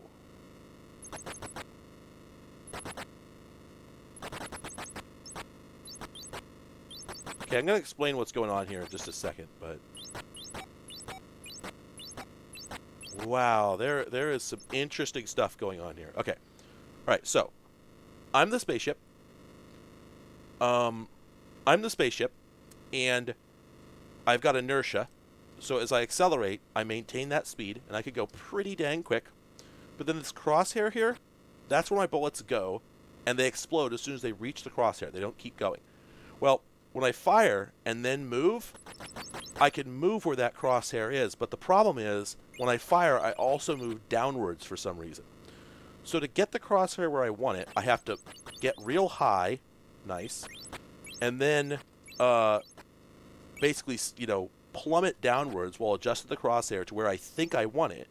Okay, I'm going to explain what's going on here in just a second, but wow, there is some interesting stuff going on here. Okay. All right, so I'm the spaceship. And I've got inertia. So as I accelerate, I maintain that speed, and I could go pretty dang quick. But then this crosshair here, that's where my bullets go, and they explode as soon as they reach the crosshair. They don't keep going. Well, when I fire and then move, I can move where that crosshair is. But the problem is, when I fire, I also move downwards for some reason. So to get the crosshair where I want it, I have to get real high, nice, and then basically, plummet downwards while adjusting the crosshair to where I think I want it.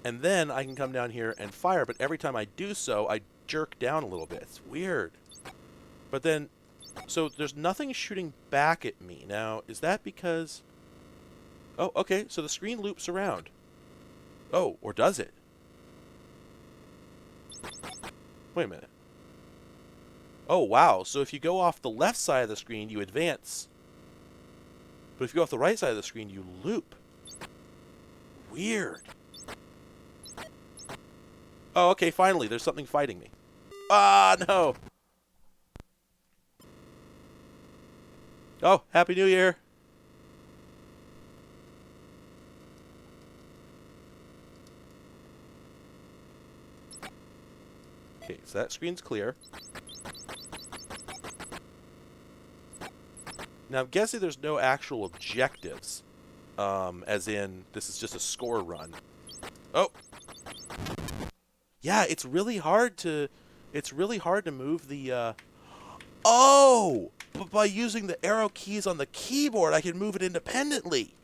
And then I can come down here and fire, but every time I do so, I jerk down a little bit. It's weird. But then, so there's nothing shooting back at me. Now, is that because... Oh, okay, so the screen loops around. Oh, or does it? Wait a minute. Oh, wow. So if you go off the left side of the screen, you advance. But if you go off the right side of the screen, you loop. Weird. Oh, okay, finally. There's something fighting me. Ah, no. Oh, Happy New Year. Okay, so that screen's clear. Now, I'm guessing there's no actual objectives, as in this is just a score run. Oh, yeah, it's really hard to move the. Oh, but by using the arrow keys on the keyboard, I can move it independently.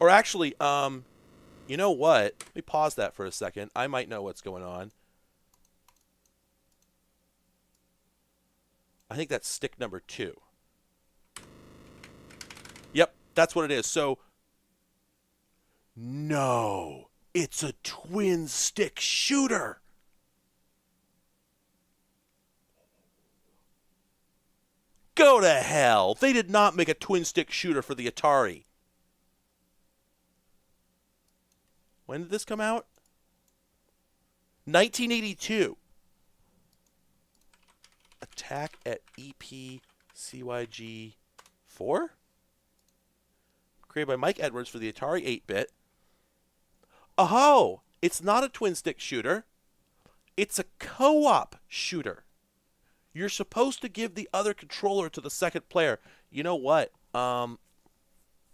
Or actually, you know what? Let me pause that for a second. I might know what's going on. I think that's stick number 2. Yep, that's what it is. So, no, it's a twin stick shooter. Go to hell. They did not make a twin stick shooter for the Atari. When did this come out? 1982. Attack at EPCYG 4? Created by Mike Edwards for the Atari 8-bit. Oh, it's not a twin-stick shooter. It's a co-op shooter. You're supposed to give the other controller to the second player. You know what?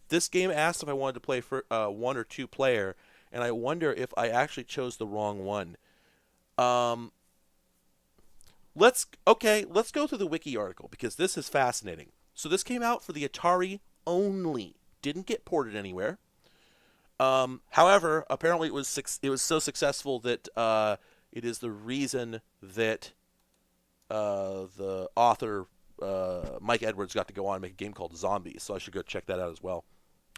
This game asked if I wanted to play for 1 or 2 player, and I wonder if I actually chose the wrong one. Let's go through the wiki article because this is fascinating. So this came out for the Atari only. Didn't get ported anywhere. However, apparently it was so successful that it is the reason that the author Mike Edwards got to go on and make a game called Zombies. So I should go check that out as well.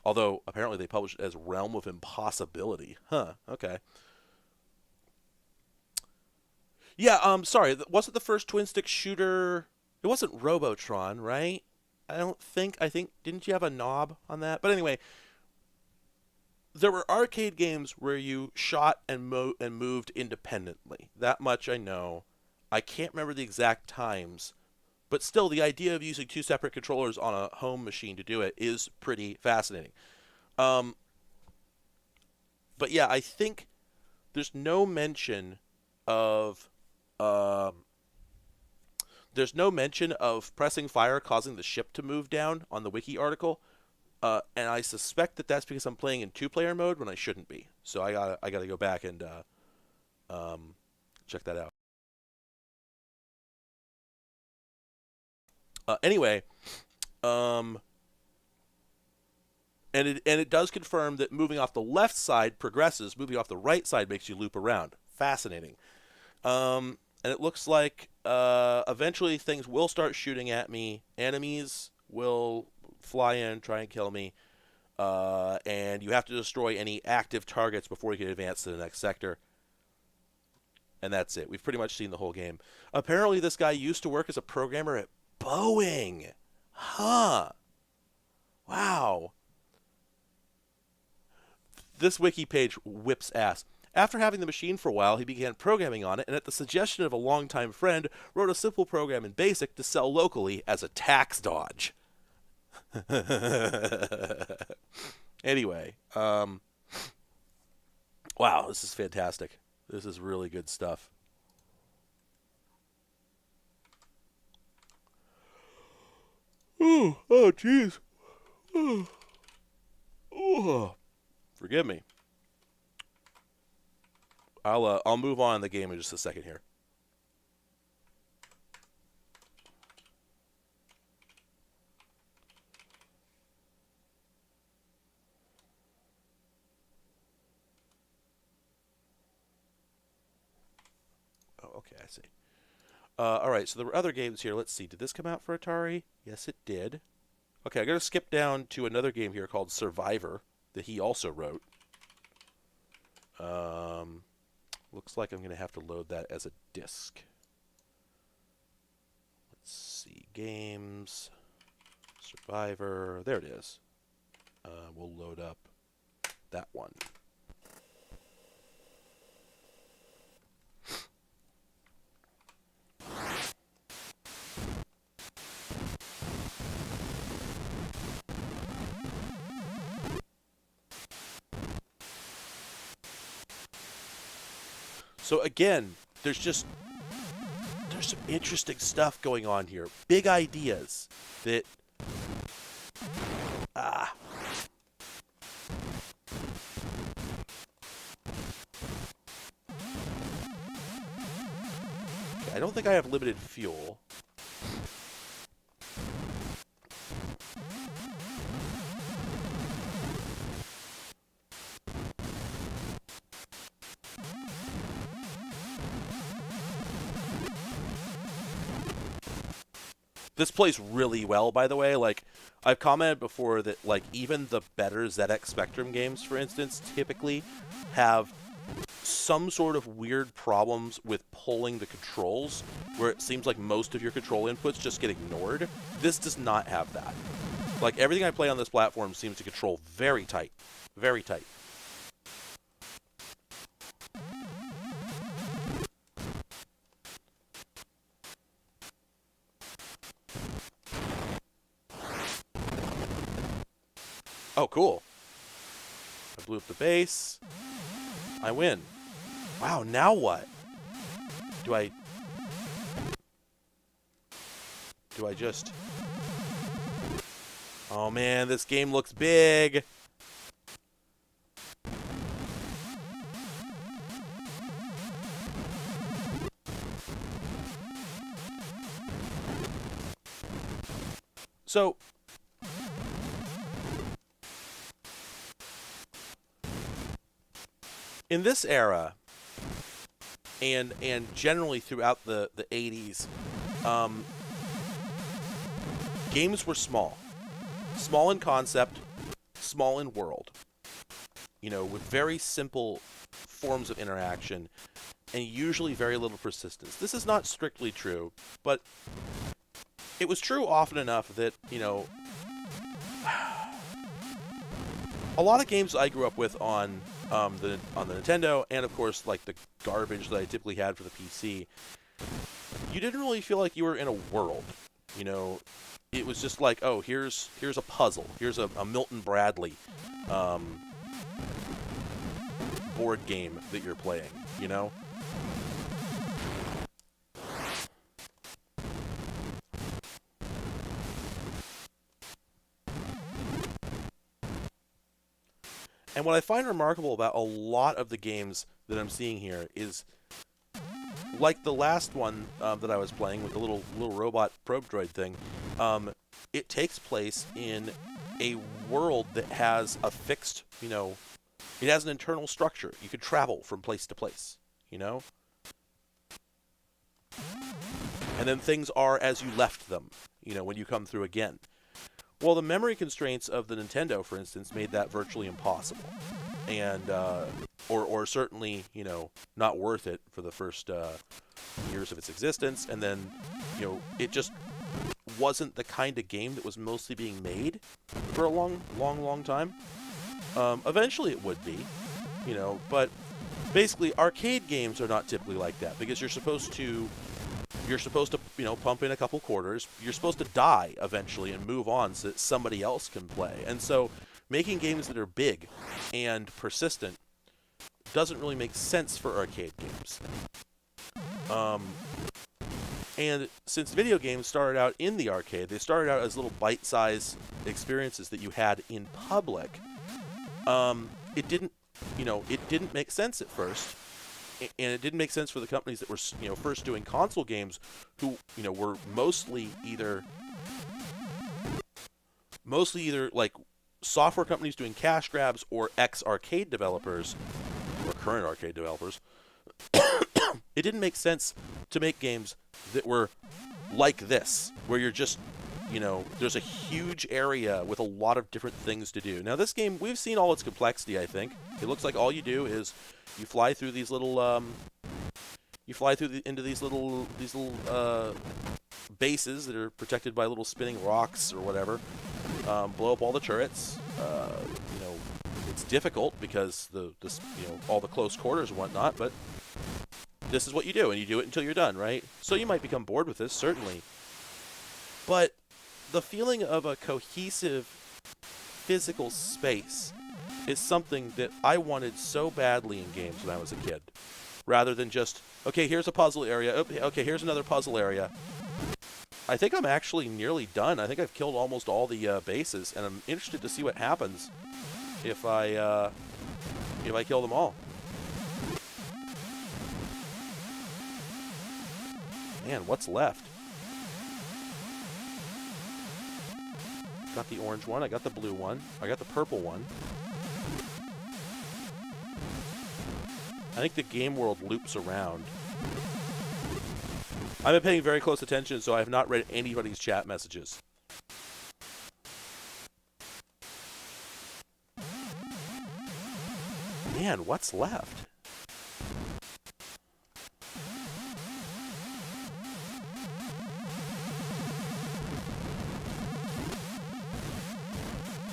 Although apparently they published it as Realm of Impossibility. Huh. Okay. Yeah, sorry, wasn't the first twin stick shooter? It wasn't Robotron, right? I don't think. I think didn't you have a knob on that? But anyway, there were arcade games where you shot and moved independently. That much I know. I can't remember the exact times, but still, the idea of using two separate controllers on a home machine to do it is pretty fascinating. Um, but yeah, I think there's no mention of um, there's no mention of pressing fire causing the ship to move down on the wiki article, and I suspect that that's because I'm playing in two-player mode when I shouldn't be. So I gotta go back and check that out. Anyway, um, and it does confirm that moving off the left side progresses, moving off the right side makes you loop around. Fascinating. And it looks like eventually things will start shooting at me. Enemies will fly in, try and kill me, and you have to destroy any active targets before you can advance to the next sector. And that's it. We've pretty much seen the whole game. Apparently, this guy used to work as a programmer at Boeing. Huh. Wow. This wiki page whips ass. After having the machine for a while, he began programming on it, and at the suggestion of a longtime friend, wrote a simple program in BASIC to sell locally as a tax dodge. Anyway, wow, this is fantastic. This is really good stuff. Oh, jeez. Oh, forgive me. I'll move on in the game in just a second here. Oh, okay, I see. All right, so there were other games here. Let's see. Did this come out for Atari? Yes, it did. Okay, I'm going to skip down to another game here called Survivor that he also wrote. Um, Looks like I'm going to have to load that as a disc. Let's see. Games. Survivor. There it is. We'll load up that one. So again, there's some interesting stuff going on here. Big ideas that ah okay, I don't think I have limited fuel. This plays really well, by the way. Like, I've commented before that, like, even the better ZX Spectrum games, for instance, typically have some sort of weird problems with pulling the controls, where it seems like most of your control inputs just get ignored. This does not have that. Like, everything I play on this platform seems to control very tight. Very tight. Oh, cool. I blew up the base. I win. Wow, now what? Do I just... Oh man, this game looks big. So... in this era, and generally throughout the 80s, games were small. Small in concept, small in world. You know, with very simple forms of interaction. and usually very little persistence. This is not strictly true, but it was true often enough that, a lot of games I grew up with on the Nintendo, and of course like the garbage that I typically had for the PC, you didn't really feel like you were in a world. It was just like, oh, here's a puzzle, here's a Milton Bradley board game that you're playing. And what I find remarkable about a lot of the games that I'm seeing here is, like the last one that I was playing with the little robot probe droid thing, it takes place in a world that has a fixed, it has an internal structure. You could travel from place to place, And then things are as you left them, when you come through again. Well, the memory constraints of the Nintendo, for instance, made that virtually impossible, and or certainly, not worth it for the first years of its existence. And then, it just wasn't the kind of game that was mostly being made for a long time. Eventually, it would be, but basically, arcade games are not typically like that because you're supposed to, pump in a couple quarters. You're supposed to die eventually and move on so that somebody else can play. And so making games that are big and persistent doesn't really make sense for arcade games. And since video games started out in the arcade, they started out as little bite-sized experiences that you had in public. It didn't make sense at first. And it didn't make sense for the companies that were, first doing console games, who, were mostly either like software companies doing cash grabs or ex-arcade developers or current arcade developers. It didn't make sense to make games that were like this, where you're just, there's a huge area with a lot of different things to do. Now, this game, we've seen all its complexity, I think. It looks like all you do is you fly through these little, into these little bases that are protected by little spinning rocks or whatever. Blow up all the turrets. It's difficult because all the close quarters and whatnot, but this is what you do, and you do it until you're done, right? So you might become bored with this, certainly. But the feeling of a cohesive physical space is something that I wanted so badly in games when I was a kid. Rather than just, okay, here's a puzzle area. Okay, here's another puzzle area. I think I'm actually nearly done. I think I've killed almost all the bases, and I'm interested to see what happens if I kill them all. Man, what's left? Got the orange one, I got the blue one, I got the purple one. I think the game world loops around. I've been paying very close attention, so I have not read anybody's chat messages. Man, what's left?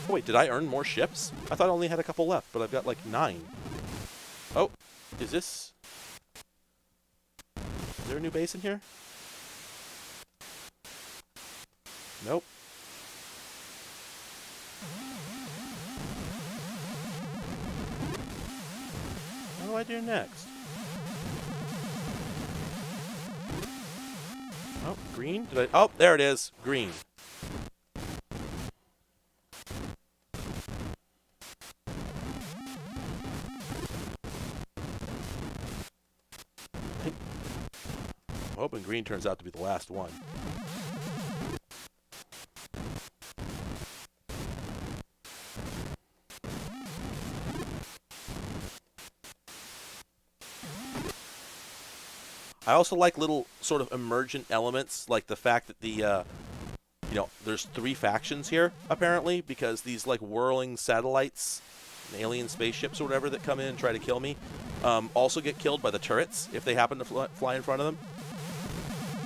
Oh, wait, did I earn more ships? I thought I only had a couple left, but I've got like 9. Oh, is this... Is there a new base in here? Nope. What do I do next? Oh, green? Did I... Oh, there it is. Green. I'm hoping green turns out to be the last one. I also like little sort of emergent elements, like the fact that the, there's 3 factions here, apparently, because these, like, whirling satellites alien spaceships or whatever that come in and try to kill me also get killed by the turrets if they happen to fly in front of them.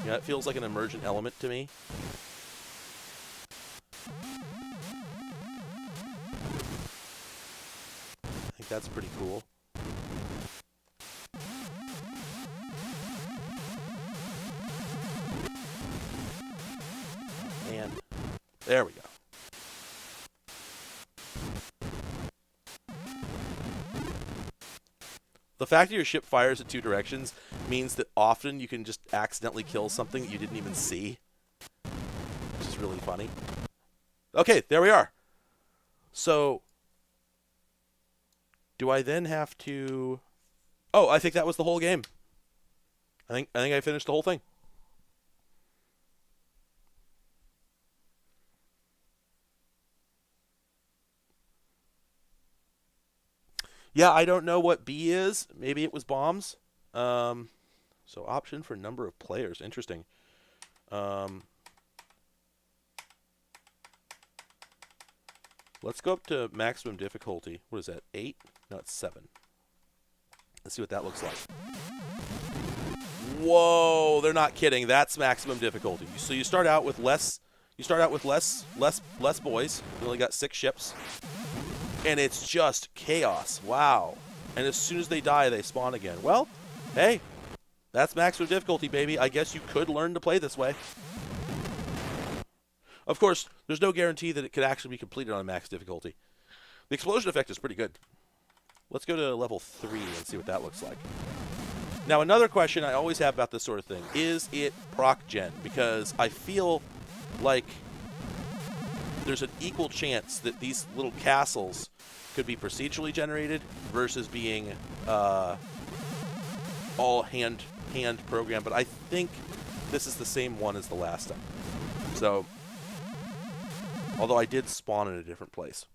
Yeah, it feels like an emergent element to me. I think that's pretty cool. And there we go. The fact that your ship fires in 2 directions means that often you can just accidentally kill something that you didn't even see, which is really funny. Okay, there we are. So, do I then have to... Oh, I think that was the whole game. I think I finished the whole thing. Yeah, I don't know what B is. Maybe it was bombs. So option for number of players. Interesting. Let's go up to maximum difficulty. What is that? 8? No, it's 7. Let's see what that looks like. Whoa, they're not kidding. That's maximum difficulty. So you start out with less. You start out with less boys. You only got 6 ships. And it's just chaos. Wow. And as soon as they die, they spawn again. Well, hey, that's maximum difficulty, baby. I guess you could learn to play this way. Of course, there's no guarantee that it could actually be completed on max difficulty. The explosion effect is pretty good. Let's go to level 3 and see what that looks like. Now, another question I always have about this sort of thing, is it proc gen? Because I feel like there's an equal chance that these little castles could be procedurally generated versus being all hand programmed. But I think this is the same one as the last time. So, although I did spawn in a different place.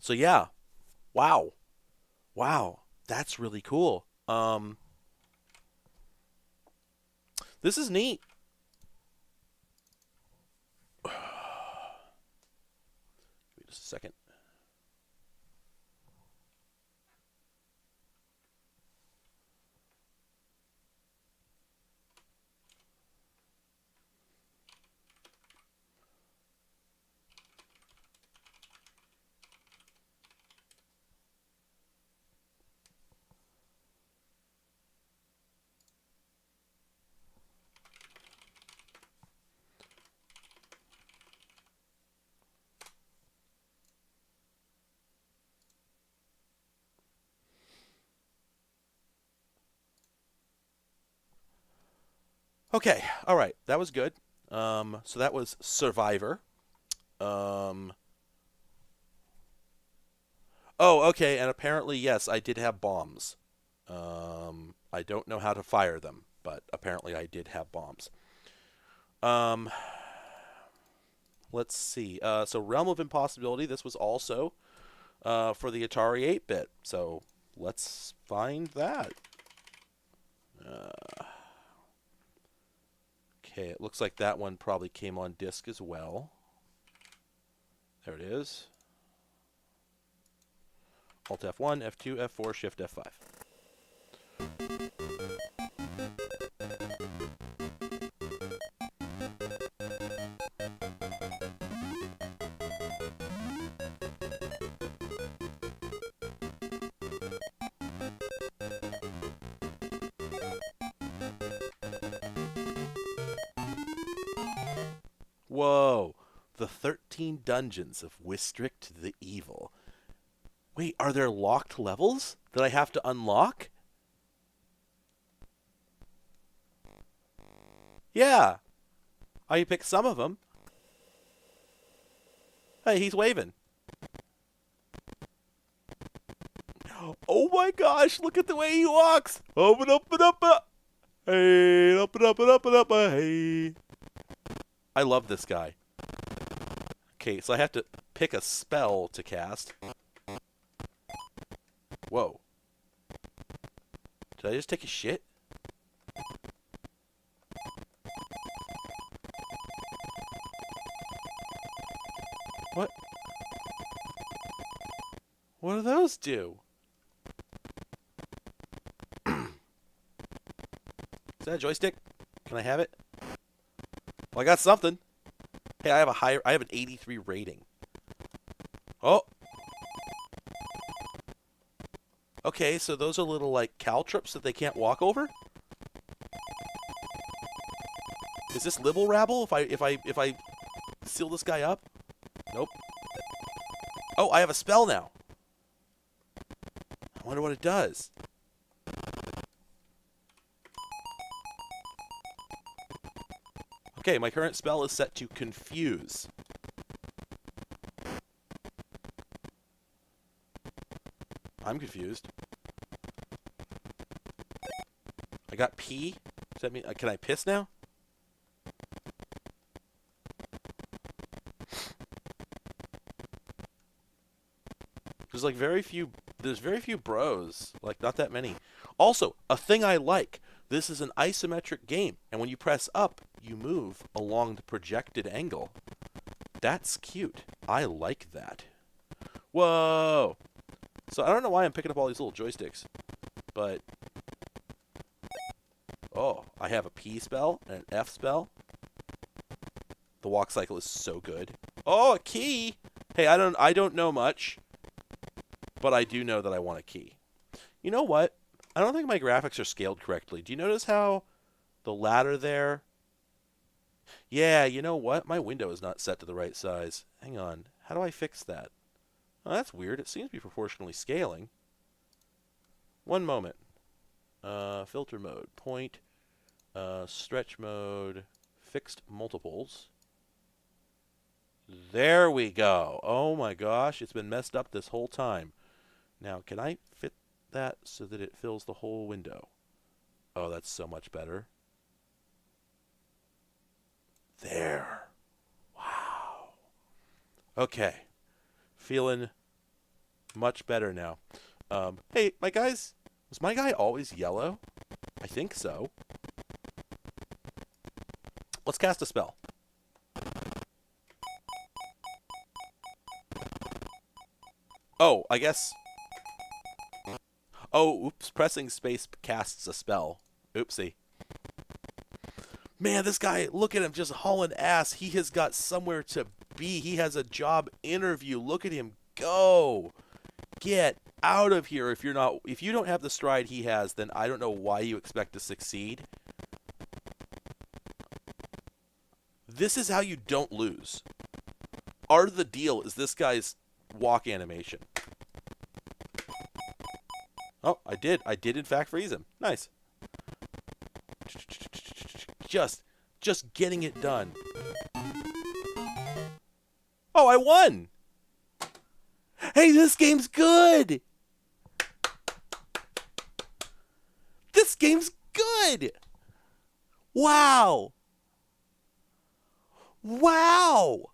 So yeah, wow, that's really cool. This is neat. Give me just a second. Okay, all right, that was good. So that was Survivor. Oh, okay, and apparently, yes, I did have bombs. I don't know how to fire them, but apparently I did have bombs. Let's see. So Realm of Impossibility, this was also for the Atari 8-bit. So let's find that. Okay, it looks like that one probably came on disc as well. There it is. Alt F1, F2, F4, Shift F5. Whoa, the 13 dungeons of Wistrict the Evil. Wait, are there locked levels that I have to unlock? Yeah, I picked some of them. Hey, he's waving. Oh my gosh, look at the way he walks. Open up and up. Hey, up and up and up and up. Hey. I love this guy. Okay, so I have to pick a spell to cast. Whoa. Did I just take a shit? What? What do those do? Is that a joystick? Can I have it? Well, I got something. Hey, I have an 83 rating. Oh. Okay, so those are little like caltrops that they can't walk over? Is this libble rabble if I seal this guy up? Nope. Oh, I have a spell now. I wonder what it does. Okay, my current spell is set to confuse. I'm confused. I got pee. Does that mean can I piss now? There's like very few bros, like not that many. Also, a thing I like, this is an isometric game, and when you press up, you move along the projected angle. That's cute. I like that. Whoa! So I don't know why I'm picking up all these little joysticks, but oh, I have a P spell and an F spell. The walk cycle is so good. Oh, a key! Hey, I don't know much, but I do know that I want a key. You know what? I don't think my graphics are scaled correctly. Do you notice how the ladder there? Yeah, you know what? My window is not set to the right size. Hang on. How do I fix that? Oh, that's weird. It seems to be proportionally scaling. One moment. Filter mode. Point. Stretch mode. Fixed multiples. There we go. Oh my gosh. It's been messed up this whole time. Now, can I fit that so that it fills the whole window? Oh, that's so much better. There. Wow. Okay. Feeling much better now. Hey, was my guy always yellow? I think so. Let's cast a spell. Oh, I guess. Oh, oops. Pressing space casts a spell. Oopsie. Man, this guy, look at him just hauling ass. He has got somewhere to be. He has a job interview. Look at him go. Get out of here if you don't have the stride he has, then I don't know why you expect to succeed. This is how you don't lose. Art of the deal is this guy's walk animation. Oh, I did in fact freeze him. Nice. Just getting it done. Oh, I won! Hey, this game's good! This game's good! Wow! Wow!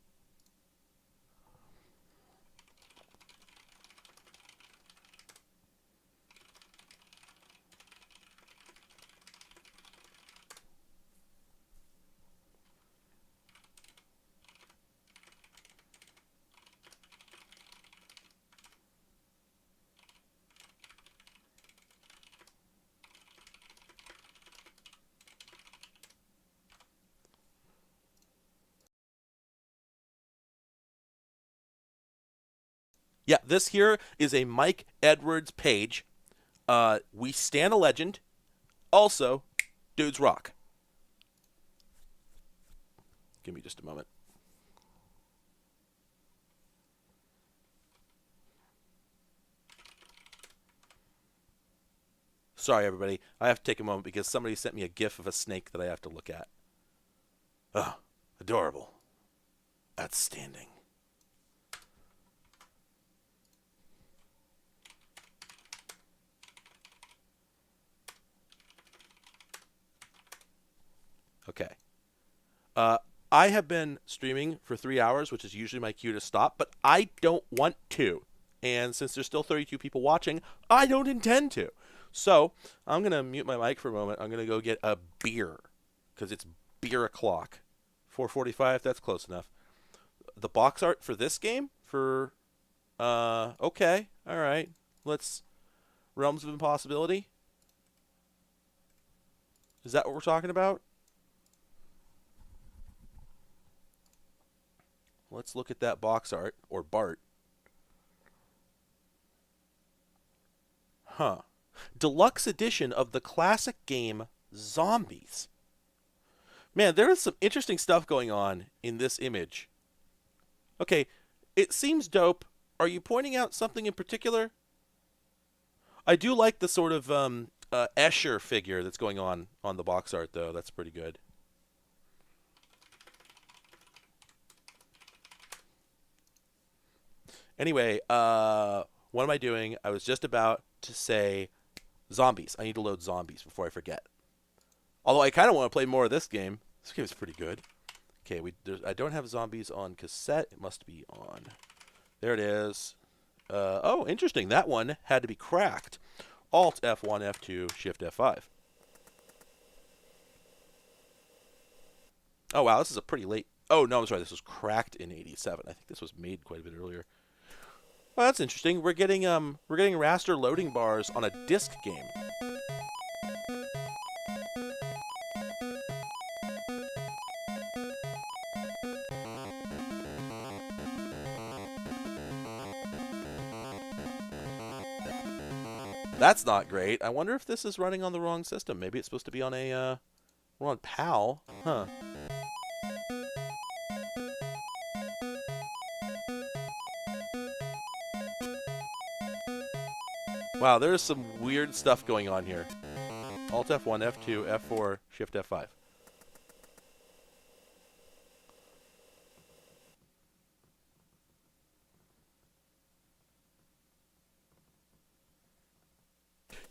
Yeah, this here is a Mike Edwards page. We stand a legend. Also, dudes rock. Give me just a moment. Sorry, everybody. I have to take a moment because somebody sent me a GIF of a snake that I have to look at. Oh, adorable. Outstanding. Okay. I have been streaming for 3 hours, which is usually my cue to stop, but I don't want to. And since there's still 32 people watching, I don't intend to. So I'm going to mute my mic for a moment. I'm going to go get a beer because it's beer o'clock. 4:45, that's close enough. the box art for this game for okay, all right. Let's Realms of Impossibility. Is that what we're talking about? Let's look at that box art or Bart. Huh. Deluxe edition of the classic game Zombies. Man, there is some interesting stuff going on in this image. Okay, it seems dope. Are you pointing out something in particular? I do like the sort of Escher figure that's going on the box art, though. That's pretty good. Anyway, what am I doing? I was just about to say Zombies. I need to load Zombies before I forget. Although I kind of want to play more of this game. This game is pretty good. Okay, I don't have Zombies on cassette. It must be on. There it is. Oh, interesting. That one had to be cracked. Alt F1, F2, Shift F5. Oh, wow. This is a pretty late... Oh, no, I'm sorry. This was cracked in 87. I think this was made quite a bit earlier. Well, that's interesting. We're getting raster loading bars on a disc game. That's not great. I wonder if this is running on the wrong system. Maybe it's supposed to be on a we're on PAL. Huh. Wow, there's some weird stuff going on here. Alt F1, F2, F4, Shift F5.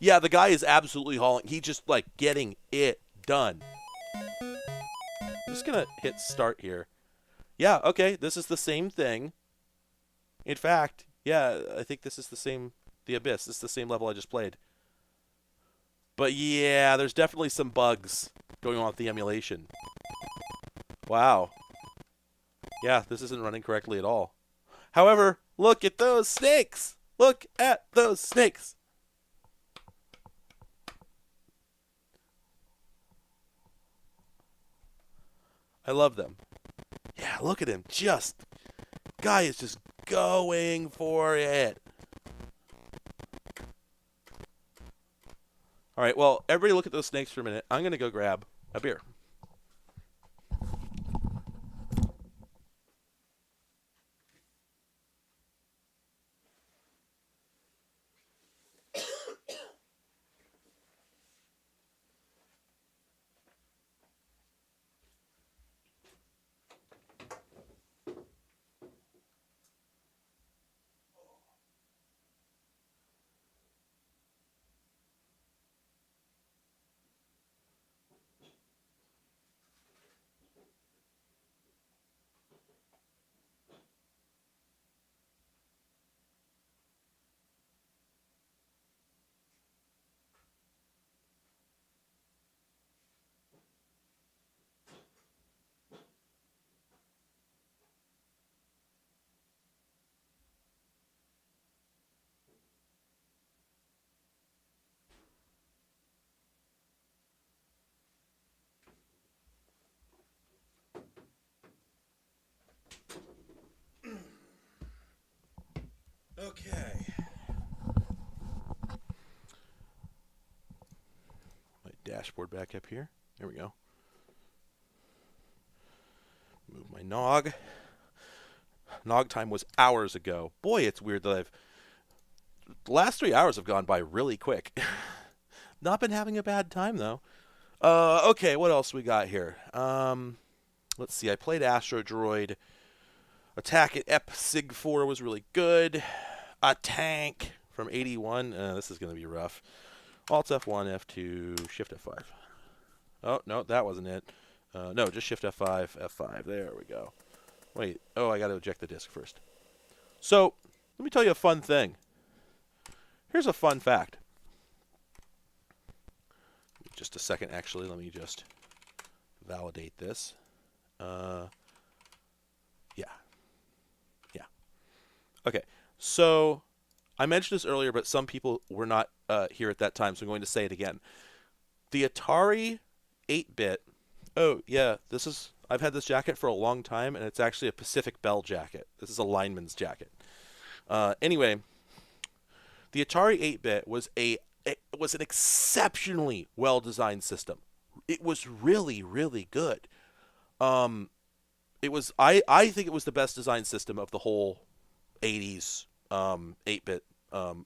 Yeah, the guy is absolutely hauling. He's just like getting it done. I'm just going to hit start here. Yeah, okay, this is the same thing. In fact, yeah, I think this is the same, the Abyss. This is the same level I just played. But yeah, there's definitely some bugs going on with the emulation. Wow. Yeah, this isn't running correctly at all. However, look at those snakes! Look at those snakes! I love them. Yeah, look at him. Guy is just going for it. All right, well, everybody look at those snakes for a minute. I'm going to go grab a beer. Okay. My dashboard back up here. There we go. Move my nog. Nog time was hours ago. Boy, it's weird that the last 3 hours have gone by really quick. Not been having a bad time, though. Okay, what else we got here? Let's see. I played Astro Droid. Attack at Ep Sig 4 was really good. A tank from 81. This is going to be rough. Alt F1, F2, Shift F5. Oh, no, that wasn't it. No, just Shift F5, F5. There we go. Wait. Oh, I got to eject the disk first. So, let me tell you a fun thing. Here's a fun fact. Just a second, actually. Let me just validate this. Yeah. Okay, so I mentioned this earlier, but some people were not here at that time, so I'm going to say it again. The Atari 8-bit. Oh yeah, this is. I've had this jacket for a long time, and it's actually a Pacific Bell jacket. This is a lineman's jacket. Anyway, the Atari 8-bit was it was an exceptionally well designed system. It was really really good. Um, it was I think it was the best designed system of the whole 80s 8-bit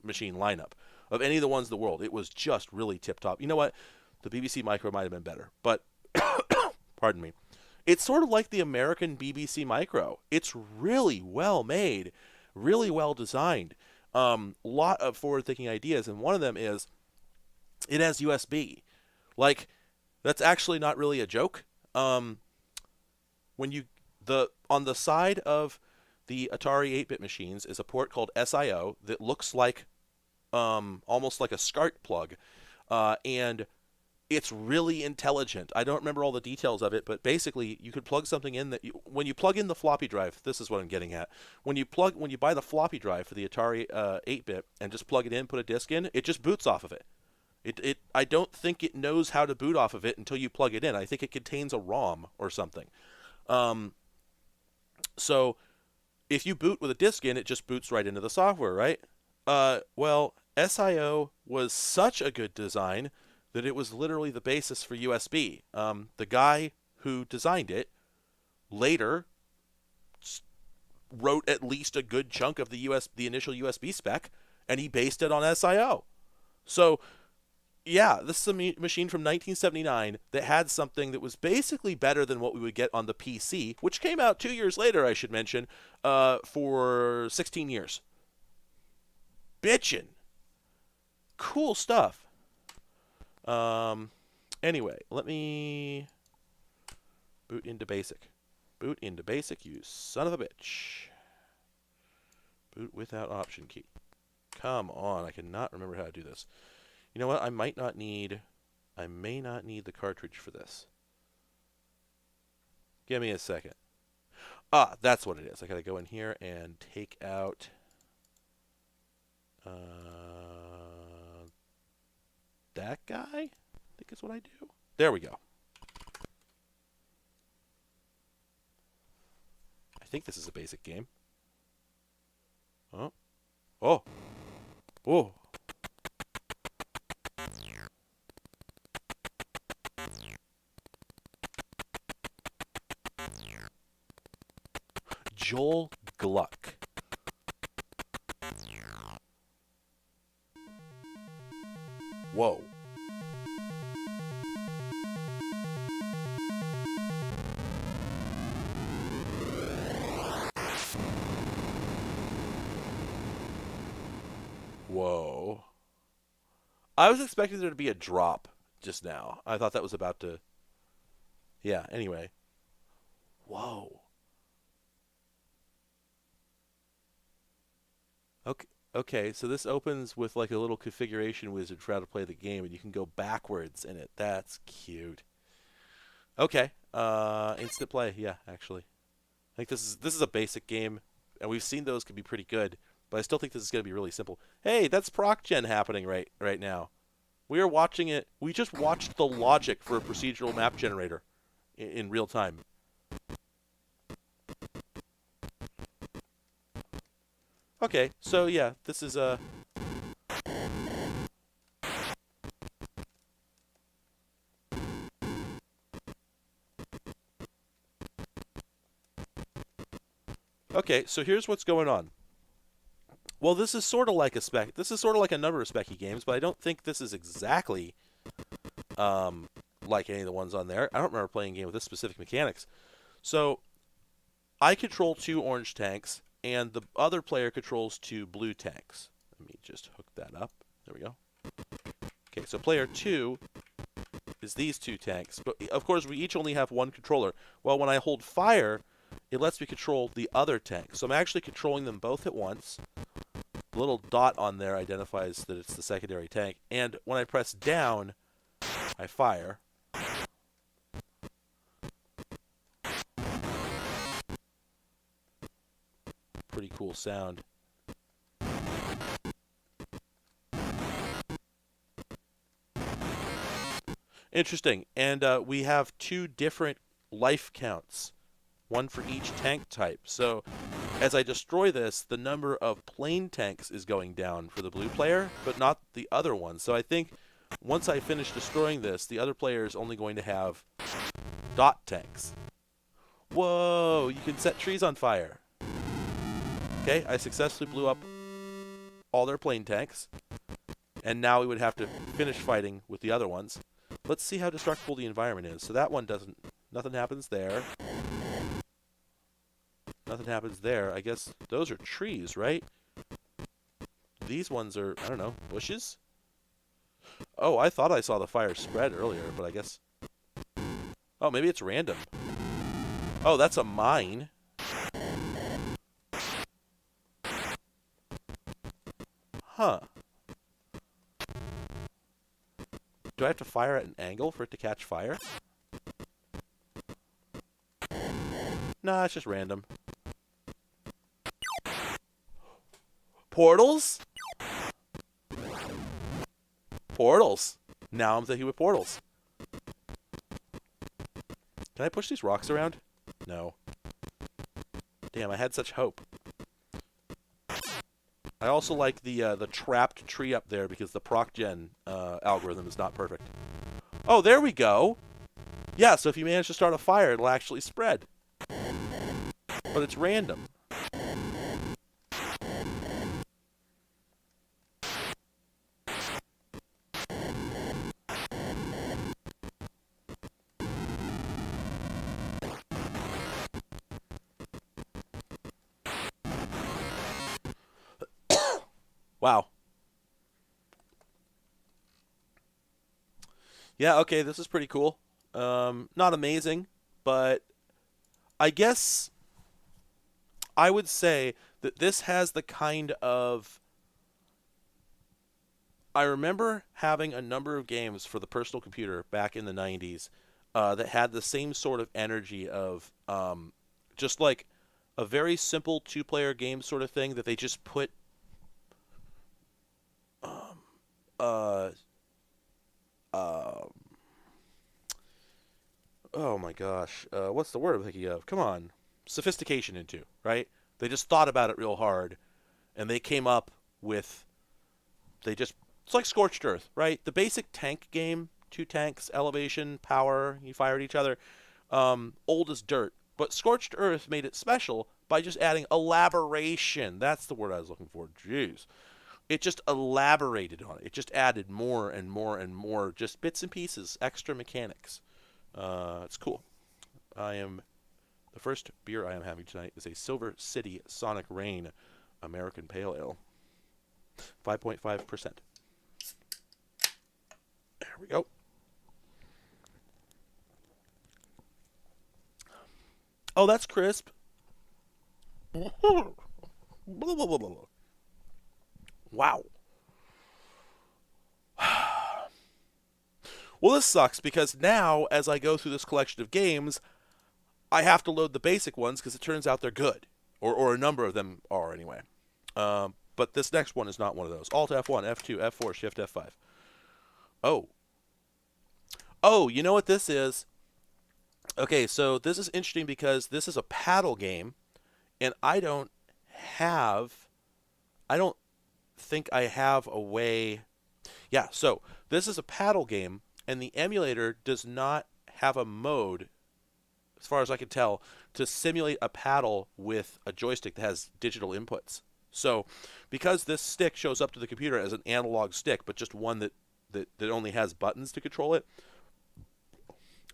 machine lineup of any of the ones in the world. It was just really tip top. You know what? The BBC Micro might have been better, but pardon me. It's sort of like the American BBC Micro. It's really well made, really well designed. Lot of forward-thinking ideas, and one of them is it has USB. Like that's actually not really a joke. When you the on the side of the Atari 8-bit machines is a port called SIO that looks like almost like a SCART plug, and it's really intelligent. I don't remember all the details of it, but basically you could plug something in that when you plug in the floppy drive. This is what I'm getting at. When you buy the floppy drive for the Atari 8-bit and just plug it in, put a disc in, it just boots off of it. I don't think it knows how to boot off of it until you plug it in. I think it contains a ROM or something. Um, so if you boot with a disk in, it just boots right into the software, right? Well, SIO was such a good design that it was literally the basis for USB. The guy who designed it later wrote at least a good chunk of the initial USB spec, and he based it on SIO. So yeah, this is a machine from 1979 that had something that was basically better than what we would get on the PC, which came out 2 years later, I should mention, for 16 years. Bitchin'. Cool stuff. Anyway, let me boot into BASIC. Boot into BASIC, you son of a bitch. Boot without option key. Come on, I cannot remember how to do this. You know what? I may not need the cartridge for this. Give me a second. Ah, that's what it is. I gotta go in here and take out that guy. I think is what I do. There we go. I think this is a basic game. Oh. Oh. Oh. Joel Gluck. Whoa. Whoa. I was expecting there to be a drop just now. I thought that was about to... Yeah, anyway. Whoa. Okay, so this opens with like a little configuration wizard for how to play the game, and you can go backwards in it. That's cute. Okay, instant play. Yeah, actually, I think this is a basic game, and we've seen those can be pretty good, but I still think this is going to be really simple. Hey, that's proc gen happening right now. We are watching it. We just watched the logic for a procedural map generator in real time. Okay, so yeah, this is a... Okay, so here's what's going on. Well, this is sort of like a spec. This is sort of like a number of Specky games, but I don't think this is exactly like any of the ones on there. I don't remember playing a game with this specific mechanics. So I control 2 orange tanks, and the other player controls 2 blue tanks. Let me just hook that up. There we go. Okay, so player 2 is these 2 tanks. But of course, we each only have 1 controller. Well, when I hold fire, it lets me control the other tank. So I'm actually controlling them both at once. The little dot on there identifies that it's the secondary tank. And when I press down, I fire. Pretty cool sound. Interesting. And we have two different life counts, one for each tank type. So as I destroy this, the number of plane tanks is going down for the blue player, but not the other one. So I think once I finish destroying this, the other player is only going to have dot tanks. Whoa, you can set trees on fire. Okay, I successfully blew up all their plane tanks. And now we would have to finish fighting with the other ones. Let's see how destructible the environment is. So that one doesn't... Nothing happens there. Nothing happens there. I guess those are trees, right? These ones are, I don't know, bushes? Oh, I thought I saw the fire spread earlier, but I guess... Oh, maybe it's random. Oh, that's a mine. Huh. Do I have to fire at an angle for it to catch fire? Nah, it's just random. Portals? Portals. Now I'm thinking with portals. Can I push these rocks around? No. Damn, I had such hope. I also like the trapped tree up there because the proc gen algorithm is not perfect. Oh, there we go. Yeah, so if you manage to start a fire, it'll actually spread. But it's random. Wow. Yeah, okay, this is pretty cool. Not amazing, but I guess I would say that this has the kind of... I remember having a number of games for the personal computer back in the 90s that had the same sort of energy of just like a very simple two-player game sort of thing that they just put uh, oh my gosh, what's the word I'm thinking of? Come on, sophistication into, right? They just thought about it real hard, and they came up with, it's like Scorched Earth, right? The basic tank game, two tanks, elevation, power, you fire at each other, old as dirt. But Scorched Earth made it special by just adding elaboration. That's the word I was looking for. Jeez. It just elaborated on it. It just added more and more and more, just bits and pieces, extra mechanics. It's cool. The first beer I am having tonight is a Silver City Sonic Rain American Pale Ale. 5.5%. There we go. Oh, that's crisp. Wow. Well, this sucks because now, as I go through this collection of games, I have to load the basic ones because it turns out they're good. Or a number of them are, anyway. But this next one is not one of those. Alt F1, F2, F4, Shift F5. Oh. Oh, you know what this is? Okay, so this is interesting because this is a paddle game, and I don't think I have a way... Yeah, so this is a paddle game, and the emulator does not have a mode, as far as I can tell, to simulate a paddle with a joystick that has digital inputs. So because this stick shows up to the computer as an analog stick, but just one that only has buttons to control it,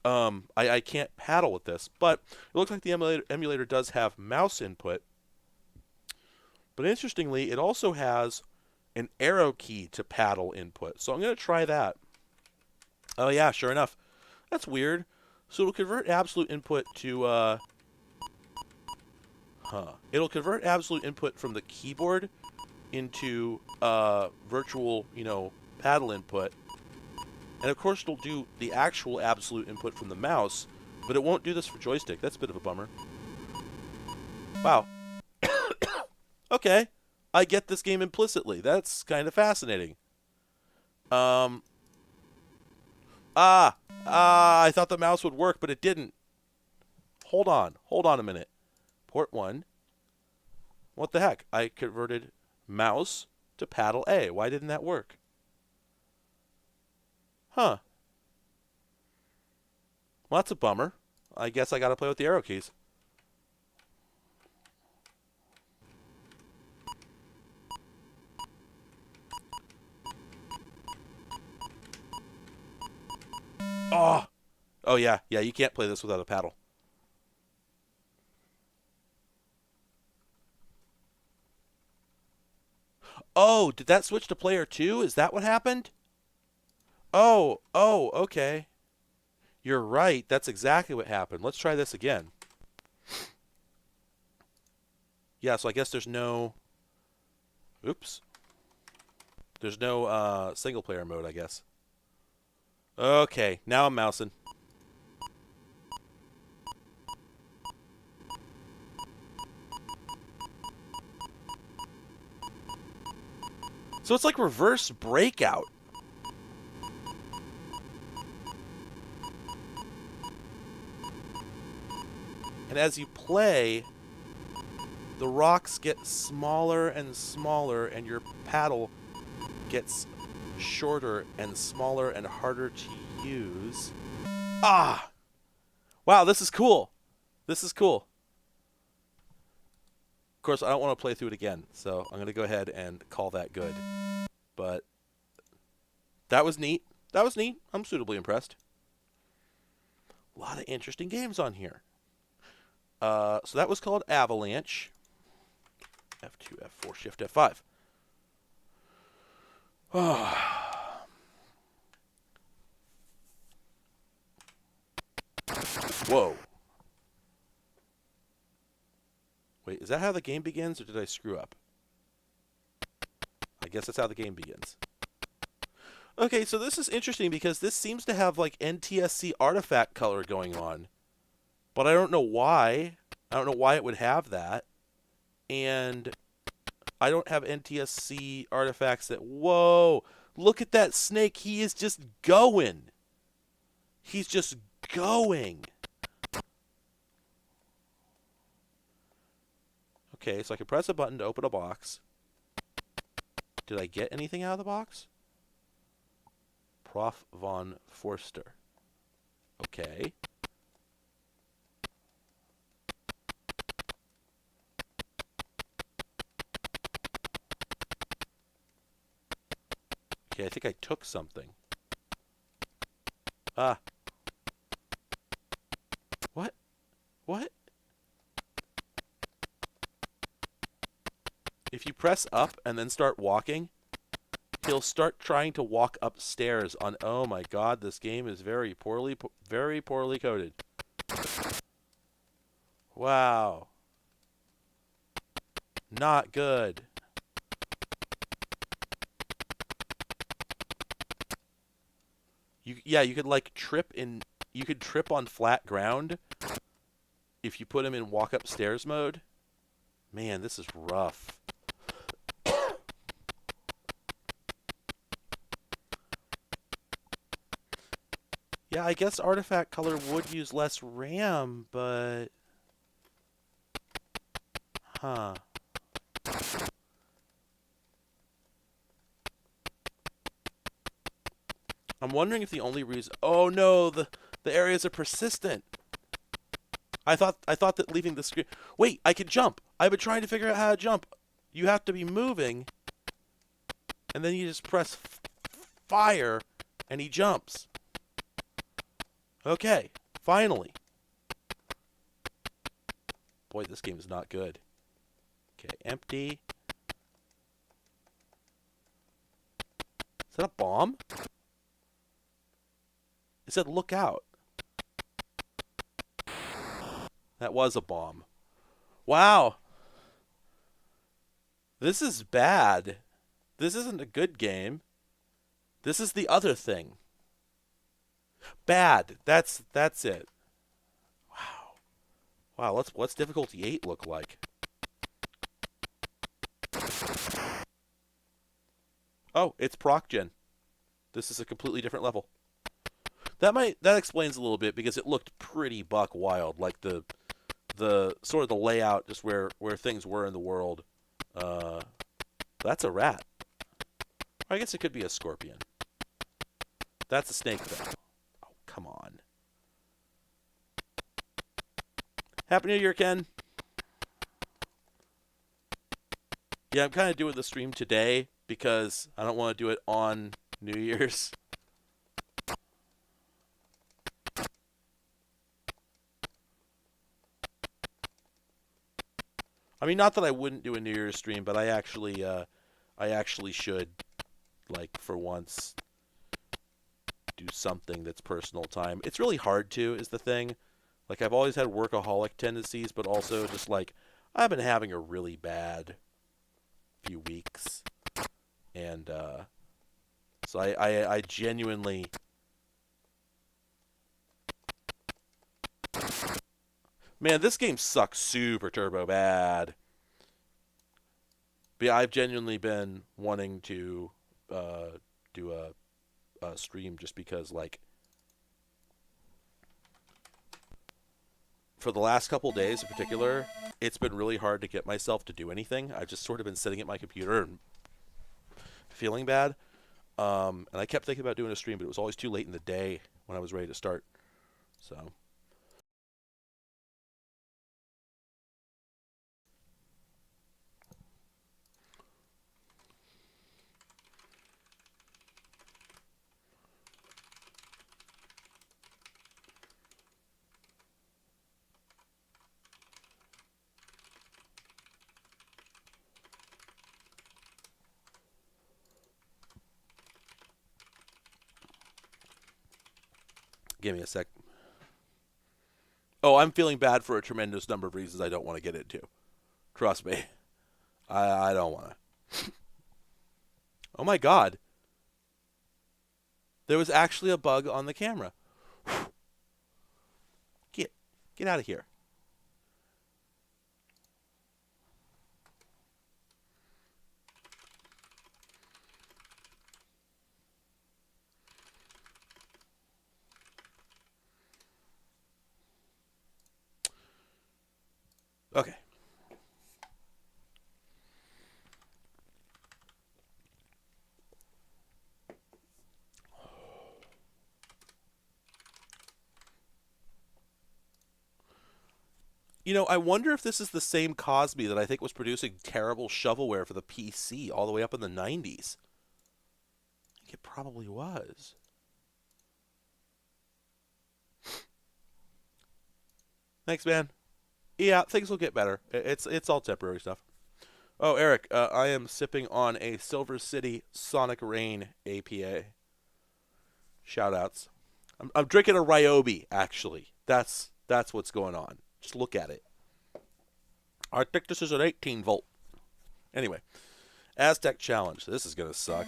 I can't paddle with this. But it looks like the emulator does have mouse input. But interestingly, it also has an arrow key to paddle input. So I'm going to try that. Oh yeah, sure enough. That's weird. So it'll convert absolute input to... It'll convert absolute input from the keyboard into virtual, paddle input. And of course it'll do the actual absolute input from the mouse, but it won't do this for joystick. That's a bit of a bummer. Wow. Okay. I get this game implicitly. That's kind of fascinating. I thought the mouse would work, but it didn't. Hold on a minute. Port 1. What the heck? I converted mouse to paddle A. Why didn't that work? Huh. Well, that's a bummer. I guess I gotta play with the arrow keys. Oh! Oh, yeah. Yeah, you can't play this without a paddle. Oh, did that switch to player 2? Is that what happened? Oh, okay. You're right. That's exactly what happened. Let's try this again. Yeah, so I guess there's no... Oops. There's no single player mode, I guess. Okay, now I'm mousing. So it's like reverse breakout. And as you play, the rocks get smaller and smaller, and your paddle gets shorter and smaller and harder to use. Ah! Wow, this is cool. This is cool. Of course, I don't want to play through it again, so I'm going to go ahead and call that good. But that was neat. That was neat. I'm suitably impressed. A lot of interesting games on here. So that was called Avalanche. F2, F4, Shift, F5. Whoa. Wait, is that how the game begins, or did I screw up? I guess that's how the game begins. Okay, so this is interesting because this seems to have like NTSC artifact color going on. But I don't know why. I don't know why it would have that. And I don't have NTSC artifacts that... Whoa! Look at that snake. He is just going. He's just going. Okay, so I can press a button to open a box. Did I get anything out of the box? Prof. von Forster. Okay. Okay, I think I took something. Ah. What? What? If you press up and then start walking, he'll start trying to walk upstairs on... Oh my god, this game is very poorly coded. Wow. Not good. You could like trip on flat ground if you put him in walk upstairs mode. Man, this is rough. Yeah, I guess artifact color would use less RAM, but... Huh. I'm wondering if the only reason... Oh no, the areas are persistent. I thought that leaving the screen... Wait, I can jump. I've been trying to figure out how to jump. You have to be moving, and then you just press fire, and he jumps. Okay, finally. Boy, this game is not good. Okay, empty. Is that a bomb? It said look out. That was a bomb. Wow. This is bad. This isn't a good game. This is the other thing. Bad. That's it. Wow. Wow, what's difficulty 8 look like? Oh, it's proc gen. This is a completely different level. that explains a little bit because it looked pretty buck wild, like the sort of the layout, just where things were in the world. That's a rat. I guess it could be a scorpion. That's a snake, though. Oh, come on. Happy New Year, Ken. Yeah, I'm kind of doing the stream today because I don't want to do it on New Year's. I mean, not that I wouldn't do a New Year's stream, but I actually should, like, for once, do something that's personal time. It's really hard to, is the thing. Like, I've always had workaholic tendencies, but also just, like, I've been having a really bad few weeks. And, so I genuinely... Man, this game sucks super turbo bad. But yeah, I've genuinely been wanting to do a stream just because, like, for the last couple days in particular, it's been really hard to get myself to do anything. I've just sort of been sitting at my computer and feeling bad. And I kept thinking about doing a stream, but it was always too late in the day when I was ready to start. So... Give me a sec. Oh, I'm feeling bad for a tremendous number of reasons I don't want to get into. Trust me. I don't want to. Oh my god. There was actually a bug on the camera. Get out of here. Okay. You know, I wonder if this is the same Cosby that I think was producing terrible shovelware for the PC all the way up in the 90s. I think it probably was. Thanks, man. Yeah, things will get better. It's all temporary stuff. Oh, Eric, I am sipping on a Silver City Sonic Rain APA. Shoutouts. I'm drinking a Ryobi, actually. That's what's going on. Just look at it. I think this is an 18 volt. Anyway, Aztec Challenge. This is gonna suck.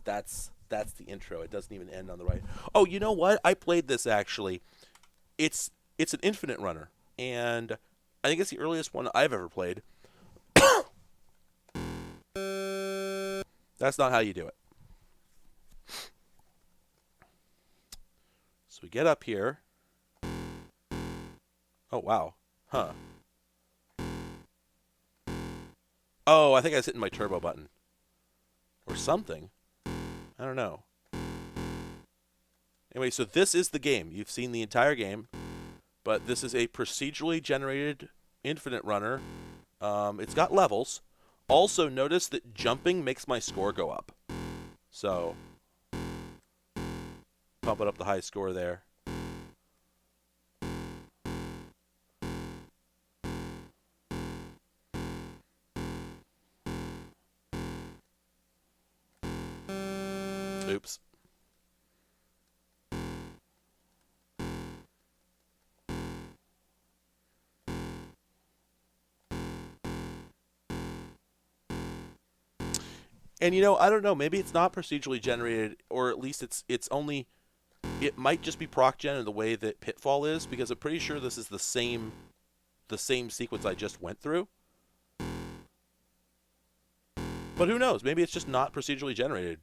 That's the intro. It doesn't even end on the right. Oh, you know what? I played this actually. It's an infinite runner, and I think it's the earliest one I've ever played. That's not how you do it. So we get up here. Oh, wow. Huh. Oh, I think I was hitting my turbo button. Or something. I don't know. Anyway, so this is the game. You've seen the entire game. But this is a procedurally generated infinite runner. It's got levels. Also, notice that jumping makes my score go up. So, pumping up the high score there. Oops. And you know, I don't know, maybe it's not procedurally generated, or at least it's only, it might just be proc gen in the way that Pitfall is, because I'm pretty sure this is the same sequence I just went through. But who knows? Maybe it's just not procedurally generated.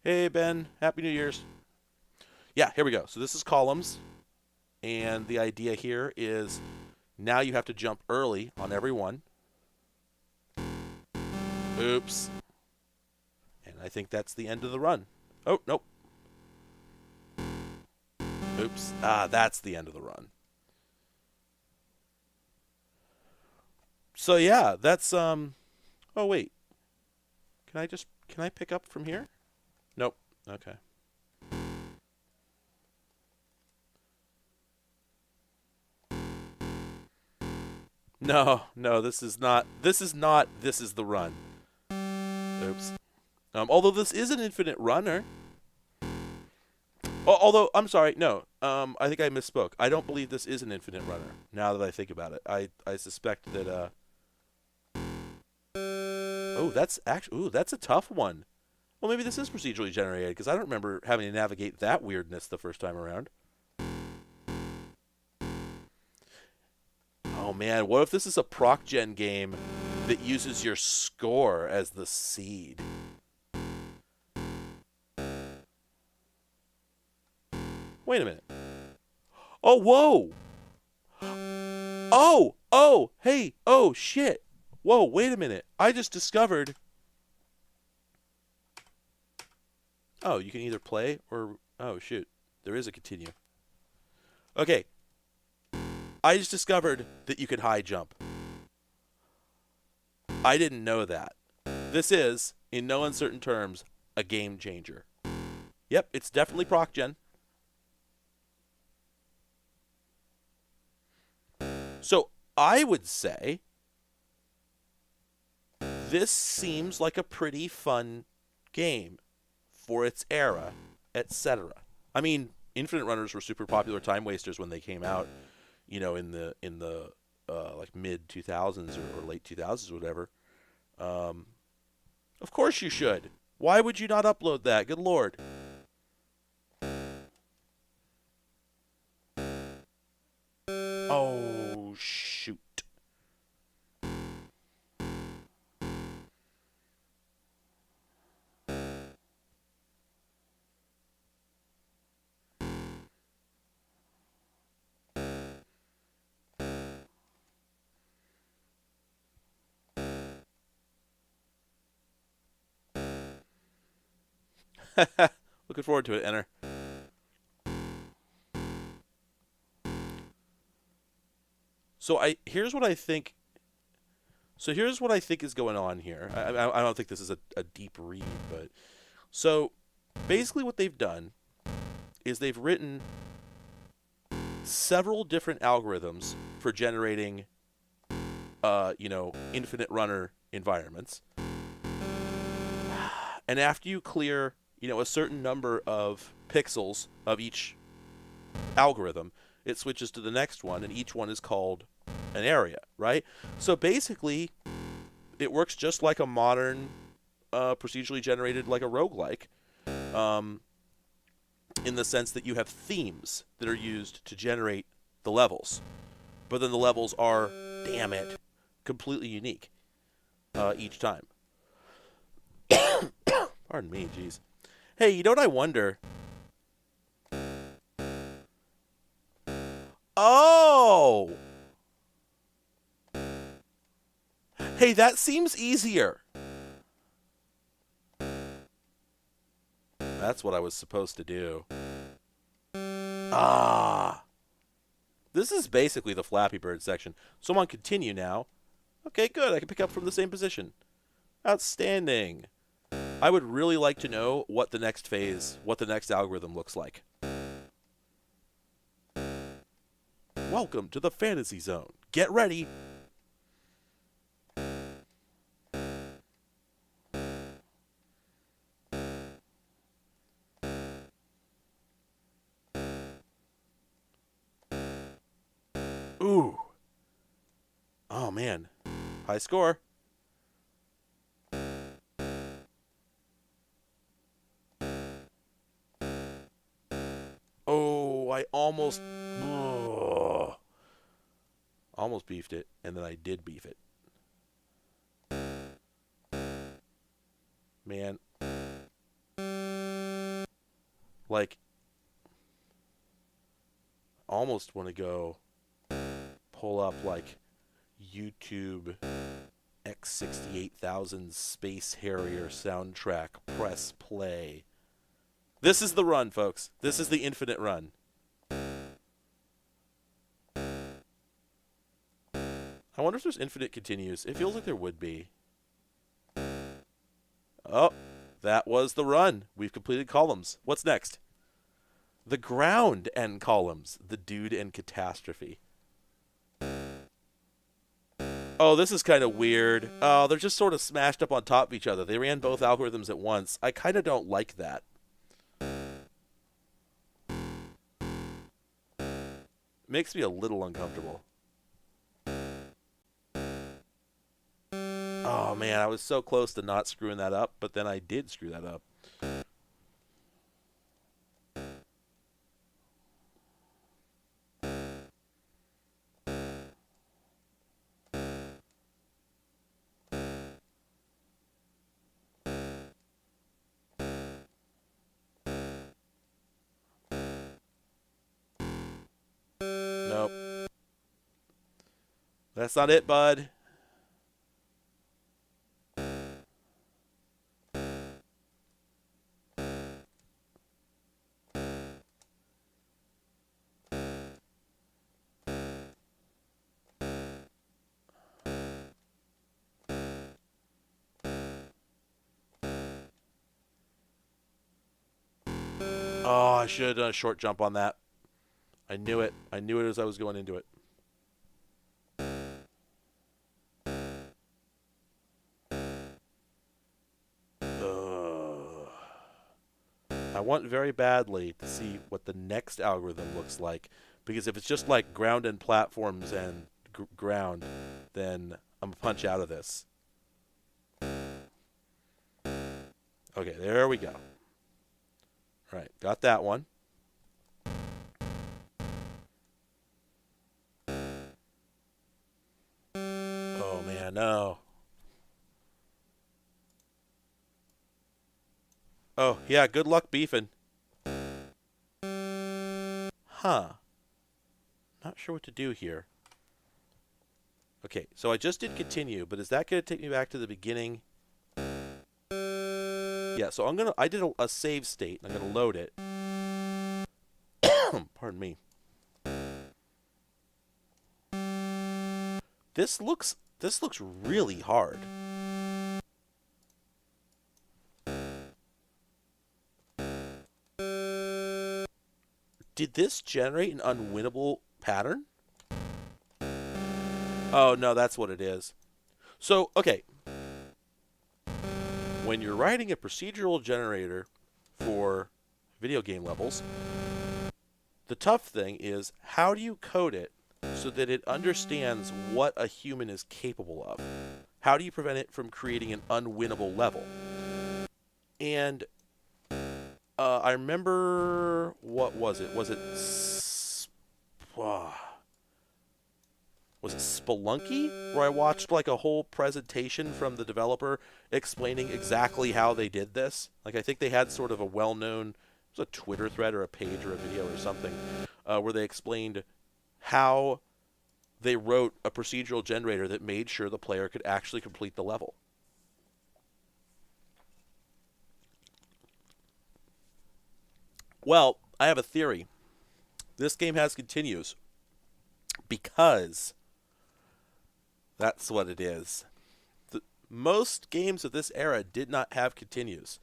Hey, Ben. Happy New Year's. Yeah, here we go. So this is columns. And the idea here is now you have to jump early on every one. Oops. And I think that's the end of the run. Oh, nope. Oops. That's the end of the run. So yeah, that's oh wait. Can I pick up from here? Nope. Okay. No, this is the run. Oops. Although this is an infinite runner. Although, I'm sorry, no. I think I misspoke. I don't believe this is an infinite runner, now that I think about it. I suspect that, oh, that's a tough one. Well, maybe this is procedurally generated, because I don't remember having to navigate that weirdness the first time around. Oh, man, what if this is a proc gen game that uses your score as the seed? Wait a minute. Oh, whoa. Oh, hey, oh, shit. Whoa, wait a minute. I just discovered. Oh, you can either play or. Oh, shoot. There is a continue. Okay. I just discovered that you can high jump. I didn't know that. This is, in no uncertain terms, a game changer. Yep, it's definitely proc gen. So I would say this seems like a pretty fun game for its era, etc. I mean, infinite runners were super popular time wasters when they came out, in the like mid 2000s or late 2000s or whatever. Of course you should. Why would you not upload that? Good lord. Oh, shoot. Looking forward to it, Enter. So here's what I think. So here's what I think is going on here. I don't think this is a deep read, but so basically what they've done is they've written several different algorithms for generating, infinite runner environments. And after you clear, a certain number of pixels of each algorithm, it switches to the next one, and each one is called an area, right? So basically, it works just like a modern, procedurally generated, like a roguelike, in the sense that you have themes that are used to generate the levels. But then the levels are, damn it, completely unique each time. Pardon me, jeez. Hey, you know what I wonder? Oh! Hey, that seems easier. That's what I was supposed to do. This is basically the Flappy Bird section. So I'm on continue now. Okay, good. I can pick up from the same position. Outstanding. I would really like to know what the next algorithm looks like. Welcome to the Fantasy Zone. Get ready. Ooh. Oh, man. High score. Oh, I almost beefed it, and then I did beef it. Man. Like, almost want to go pull up, like, YouTube X68000 Space Harrier soundtrack. Press play. This is the run, folks. This is the infinite run. I wonder if there's infinite continues. It feels like there would be. Oh, that was the run. We've completed columns. What's next? The ground end columns. The dude and catastrophe. Oh, this is kind of weird. Oh, they're just sort of smashed up on top of each other. They ran both algorithms at once. I kind of don't like that. Makes me a little uncomfortable. Oh, man, I was so close to not screwing that up, but then I did screw that up. Nope. That's not it, bud. Oh, I should have done a short jump on that. I knew it. I knew it as I was going into it. Ugh. I want very badly to see what the next algorithm looks like, because if it's just like ground and platforms and ground, then I'm gonna punch out of this. Okay, there we go. All right, got that one. Oh man, no. Oh yeah, good luck beefing. Huh. Not sure what to do here. Okay, so I just did continue, but is that going to take me back to the beginning? Yeah, so I did a save state, and I'm going to load it. Pardon me. This looks really hard. Did this generate an unwinnable pattern? Oh, no, that's what it is. So, okay. When you're writing a procedural generator for video game levels, the tough thing is, how do you code it so that it understands what a human is capable of? How do you prevent it from creating an unwinnable level? And I remember, what was it? Was it Spelunky? Where I watched like a whole presentation from the developer explaining exactly how they did this. Like, I think they had sort of a well-known, it was a Twitter thread or a page or a video or something, where they explained how they wrote a procedural generator that made sure the player could actually complete the level. Well, I have a theory. This game has continues because that's what it is. Most games of this era did not have continues.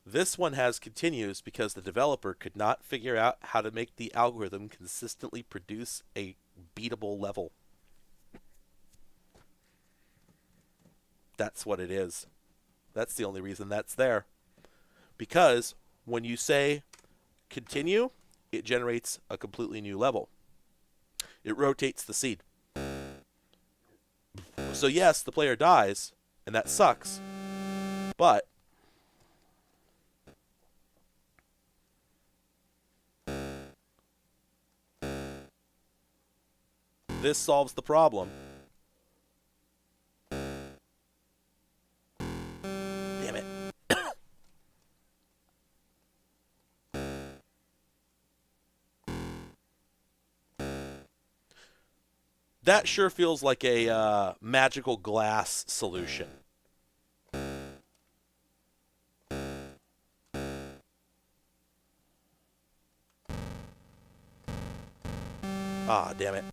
This one has continues because the developer could not figure out how to make the algorithm consistently produce a beatable level. That's what it is. That's the only reason that's there. Because when you say continue, it generates a completely new level. It rotates the seed. So yes, the player dies, and that sucks, but this solves the problem. Damn it. That sure feels like a magical glass solution. Ah, damn it.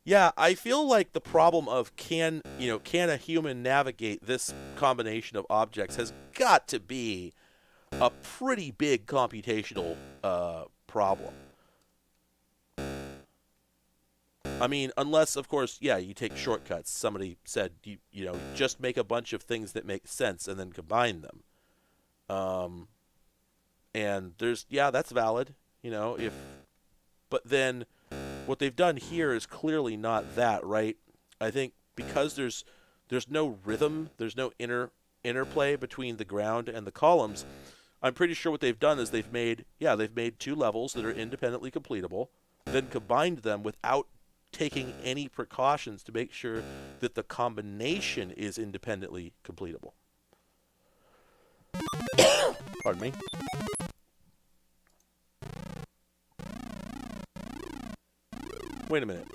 Yeah, I feel like the problem of can a human navigate this combination of objects has got to be a pretty big computational problem. I mean, unless of course, yeah, you take shortcuts. Somebody said just make a bunch of things that make sense and then combine them. Um, and that's valid. If but then what they've done here is clearly not that, right? I think because there's no rhythm, there's no interplay between the ground and the columns. I'm pretty sure what they've done is they've made two levels that are independently completable, then combined them without taking any precautions to make sure that the combination is independently completable. Pardon me. Wait a minute.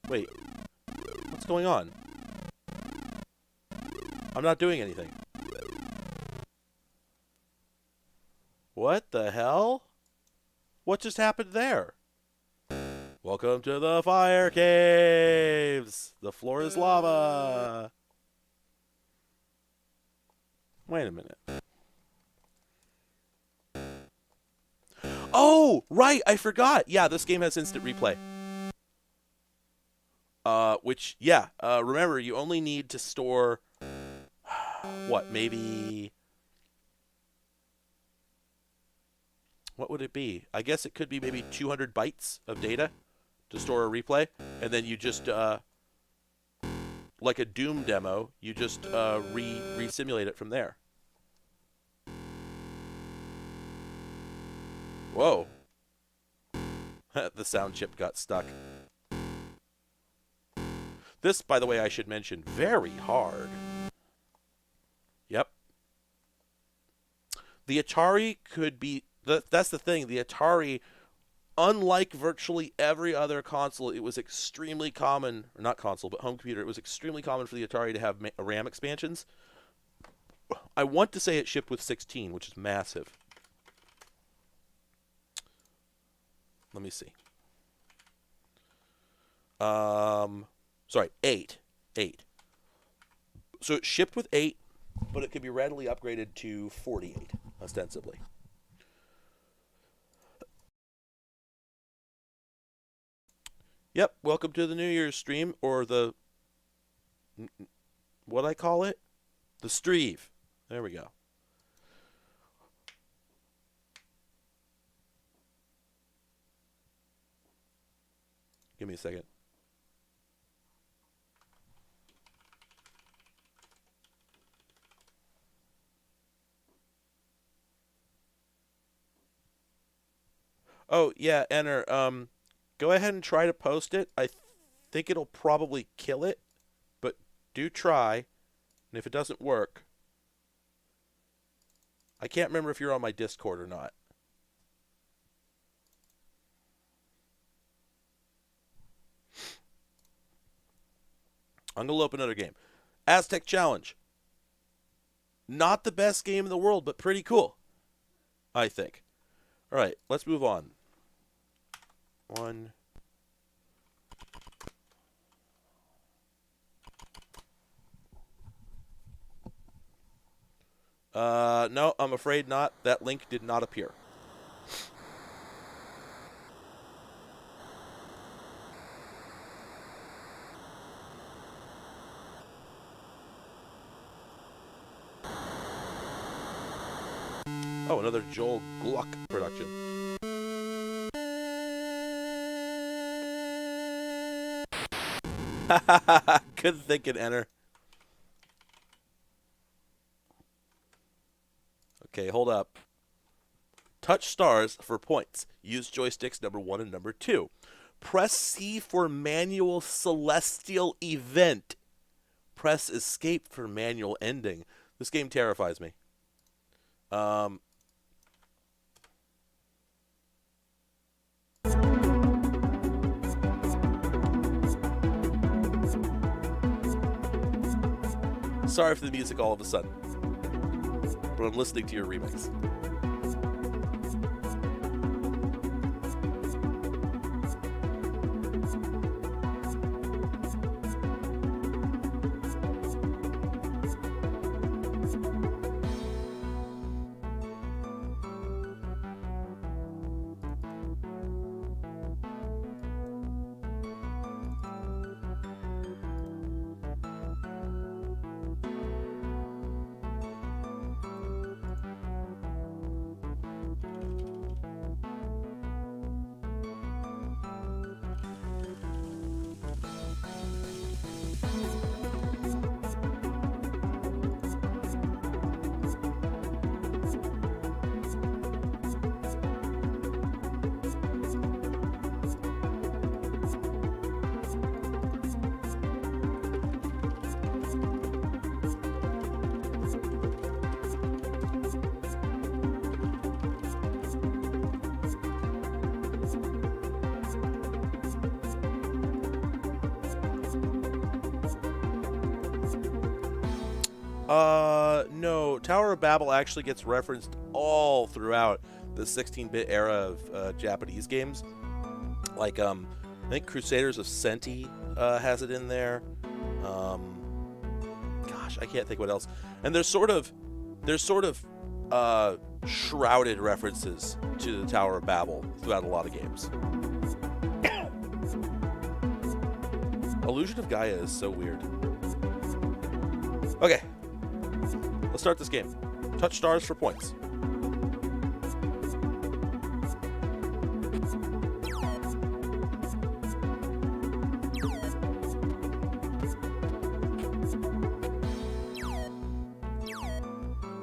Wait. What's going on? I'm not doing anything. What the hell? What just happened there? Welcome to the fire caves. The floor is lava. Wait a minute. Oh, right, I forgot. Yeah, this game has instant replay. Remember, you only need to store, maybe, what would it be? I guess it could be maybe 200 bytes of data to store a replay, and then you just, like a Doom demo, you just re-simulate it from there. Whoa. The sound chip got stuck. This, by the way, I should mention, very hard. Yep. The Atari could be... That's the thing. The Atari, unlike virtually every other console, it was extremely common... Or not console, but home computer. It was extremely common for the Atari to have RAM expansions. I want to say it shipped with 16, which is massive. Let me see. Sorry, 8. So it shipped with 8, but it could be readily upgraded to 48, ostensibly. Yep, welcome to the New Year's stream, or what I call it? The Streve. There we go. Give me a second. Oh, yeah, Enter, go ahead and try to post it. I think it'll probably kill it, but do try. And if it doesn't work, I can't remember if you're on my Discord or not. I'm going to open another game. Aztec Challenge. Not the best game in the world, but pretty cool, I think. All right, let's move on. No, I'm afraid not. That link did not appear. Oh, another Joel Gluck production. Good thinking, Enter. Okay, hold up. Touch stars for points. Use joysticks number 1 and number 2. Press C for manual celestial event. Press escape for manual ending. This game terrifies me. Um, sorry for the music all of a sudden, but I'm listening to your remix. No. Tower of Babel actually gets referenced all throughout the 16-bit era of Japanese games. Like, I think Crusaders of Senti has it in there. Gosh, I can't think what else. And there's sort of shrouded references to the Tower of Babel throughout a lot of games. Illusion of Gaia is so weird. Okay. Let's start this game. Touch stars for points.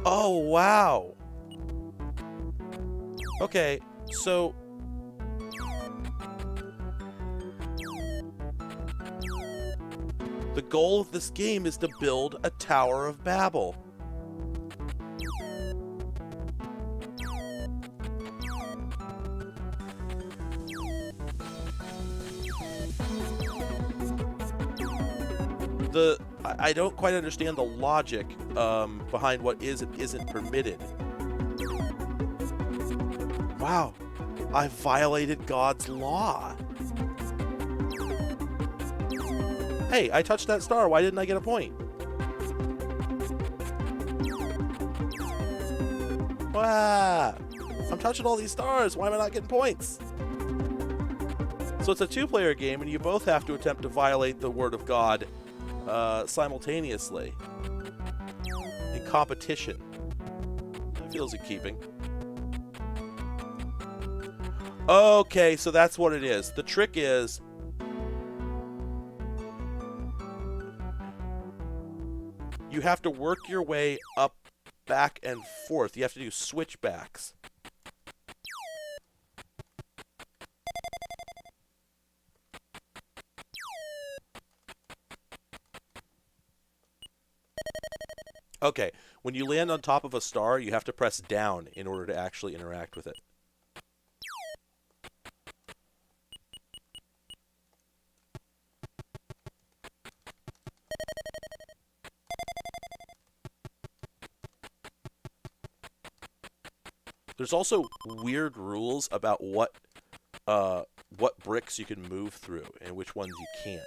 Oh, wow. Okay, so the goal of this game is to build a Tower of Babel. I don't quite understand the logic behind what is and isn't permitted. Wow, I violated God's law. Hey, I touched that star. Why didn't I get a point? Wow, I'm touching all these stars. Why am I not getting points? So it's a two-player game, and you both have to attempt to violate the word of God simultaneously in competition. That feels in keeping. Okay, so that's what it is. The trick is you have to work your way up, back, and forth. You have to do switchbacks. Okay, when you land on top of a star, you have to press down in order to actually interact with it. There's also weird rules about what bricks you can move through and which ones you can't.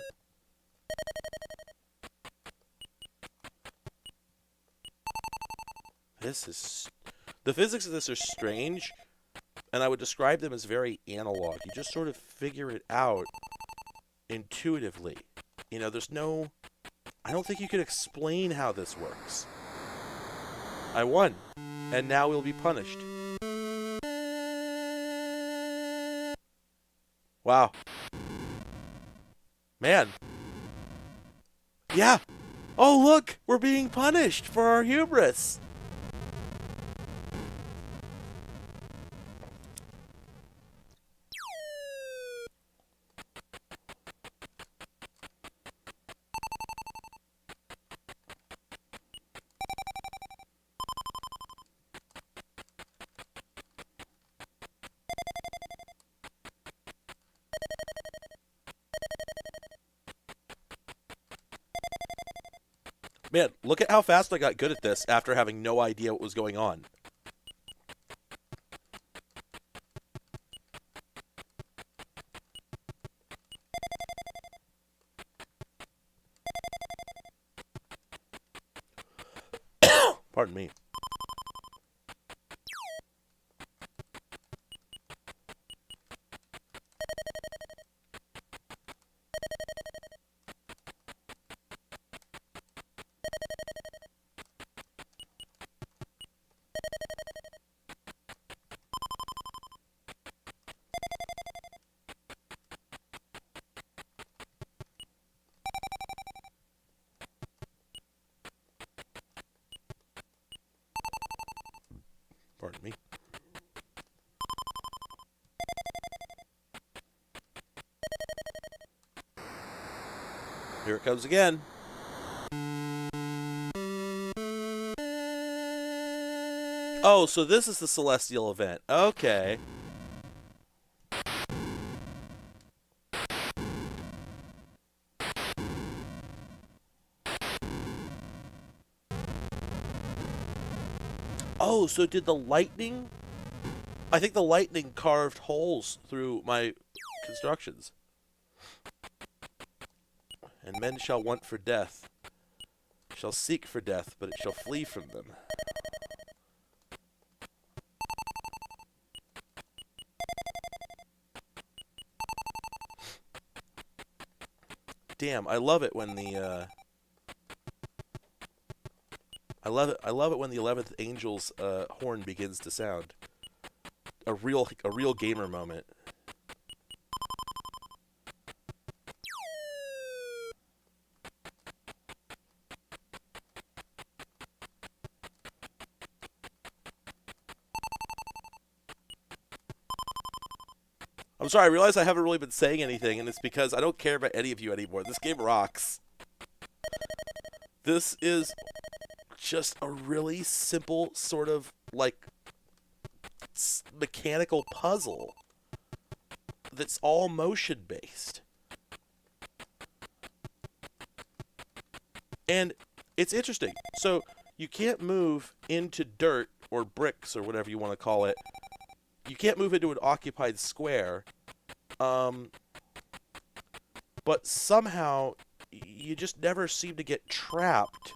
The physics of this are strange, and I would describe them as very analog. You just sort of figure it out intuitively. You know, I don't think you can explain how this works. I won, and now we'll be punished. Wow. Man. Yeah. Oh, look, we're being punished for our hubris. Man, look at how fast I got good at this after having no idea what was going on. Pardon me. Pardon me. Here it comes again. Oh, so this is the Celestial event. Okay. Oh, so did the lightning? I think the lightning carved holes through my constructions. And men shall want for death, shall seek for death, but it shall flee from them. Damn, I love it when the I love it when the 11th angel's horn begins to sound. A real gamer moment. I'm sorry, I realize I haven't really been saying anything, and it's because I don't care about any of you anymore. This game rocks. This is just a really simple sort of, like, mechanical puzzle that's all motion-based. And it's interesting. So you can't move into dirt or bricks or whatever you want to call it. You can't move into an occupied square. But somehow you just never seem to get trapped.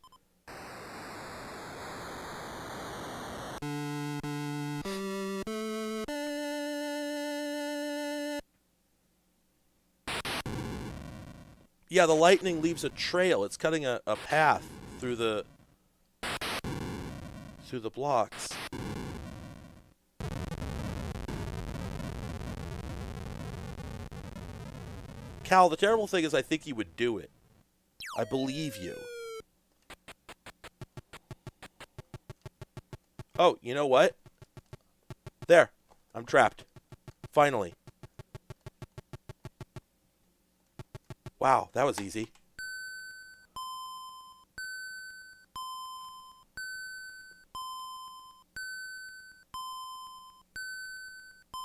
Yeah, the lightning leaves a trail. It's cutting a path through the blocks. Cal, the terrible thing is I think you would do it. I believe you. Oh, you know what? There. I'm trapped. Finally. Wow, that was easy.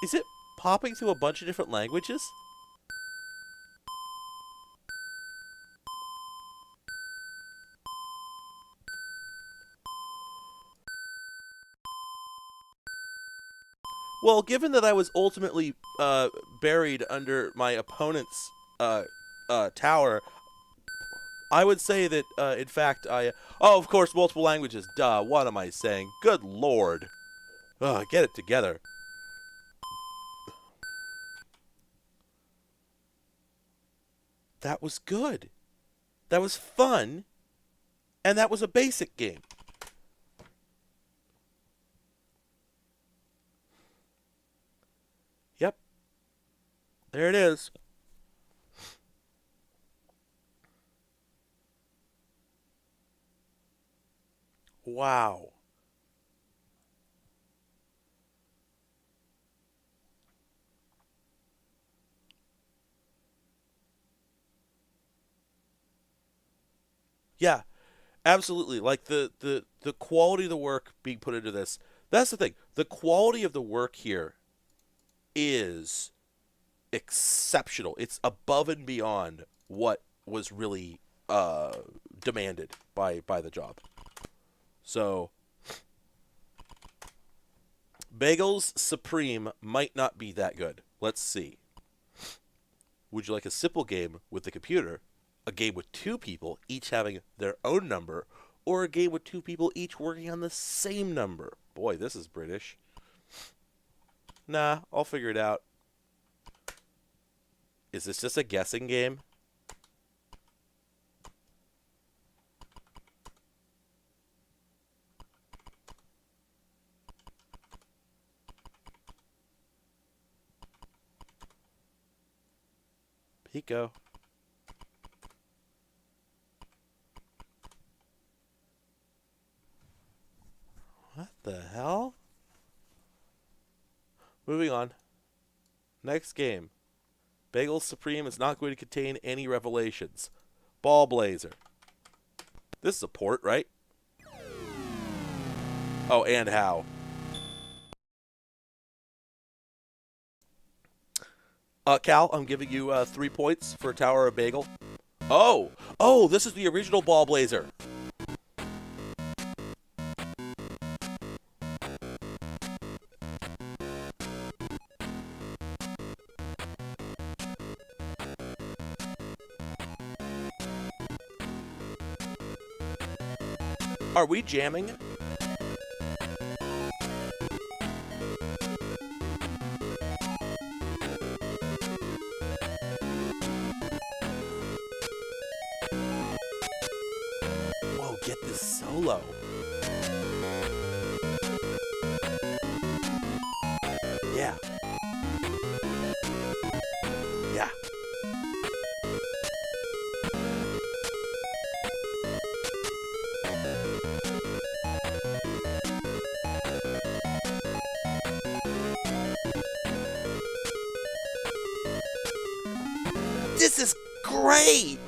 Is it popping through a bunch of different languages? Well, given that I was ultimately buried under my opponent's tower, I would say that, in fact, Oh, of course, multiple languages. Duh, what am I saying? Good lord. Ugh, get it together. That was good. That was fun. And that was a basic game. Yep. There it is. Wow. Yeah, absolutely. Like the quality of the work being put into this. That's the thing. The quality of the work here is exceptional. It's above and beyond what was really demanded by the job. So, Bagels Supreme might not be that good. Let's see. Would you like a simple game with the computer, a game with 2 people each having their own number, or a game with 2 people each working on the same number? Boy, this is British. Nah, I'll figure it out. Is this just a guessing game? Pico. What the hell? Moving on. Next game. Bagel Supreme is not going to contain any revelations. Ball Blazer. This is a port, right? Oh, and how? Cal, I'm giving you 3 points for Tower of Bagel. Oh, this is the original Ball Blazer. Are we jamming? Whoa, get this solo. Yeah. Yeah. This is great!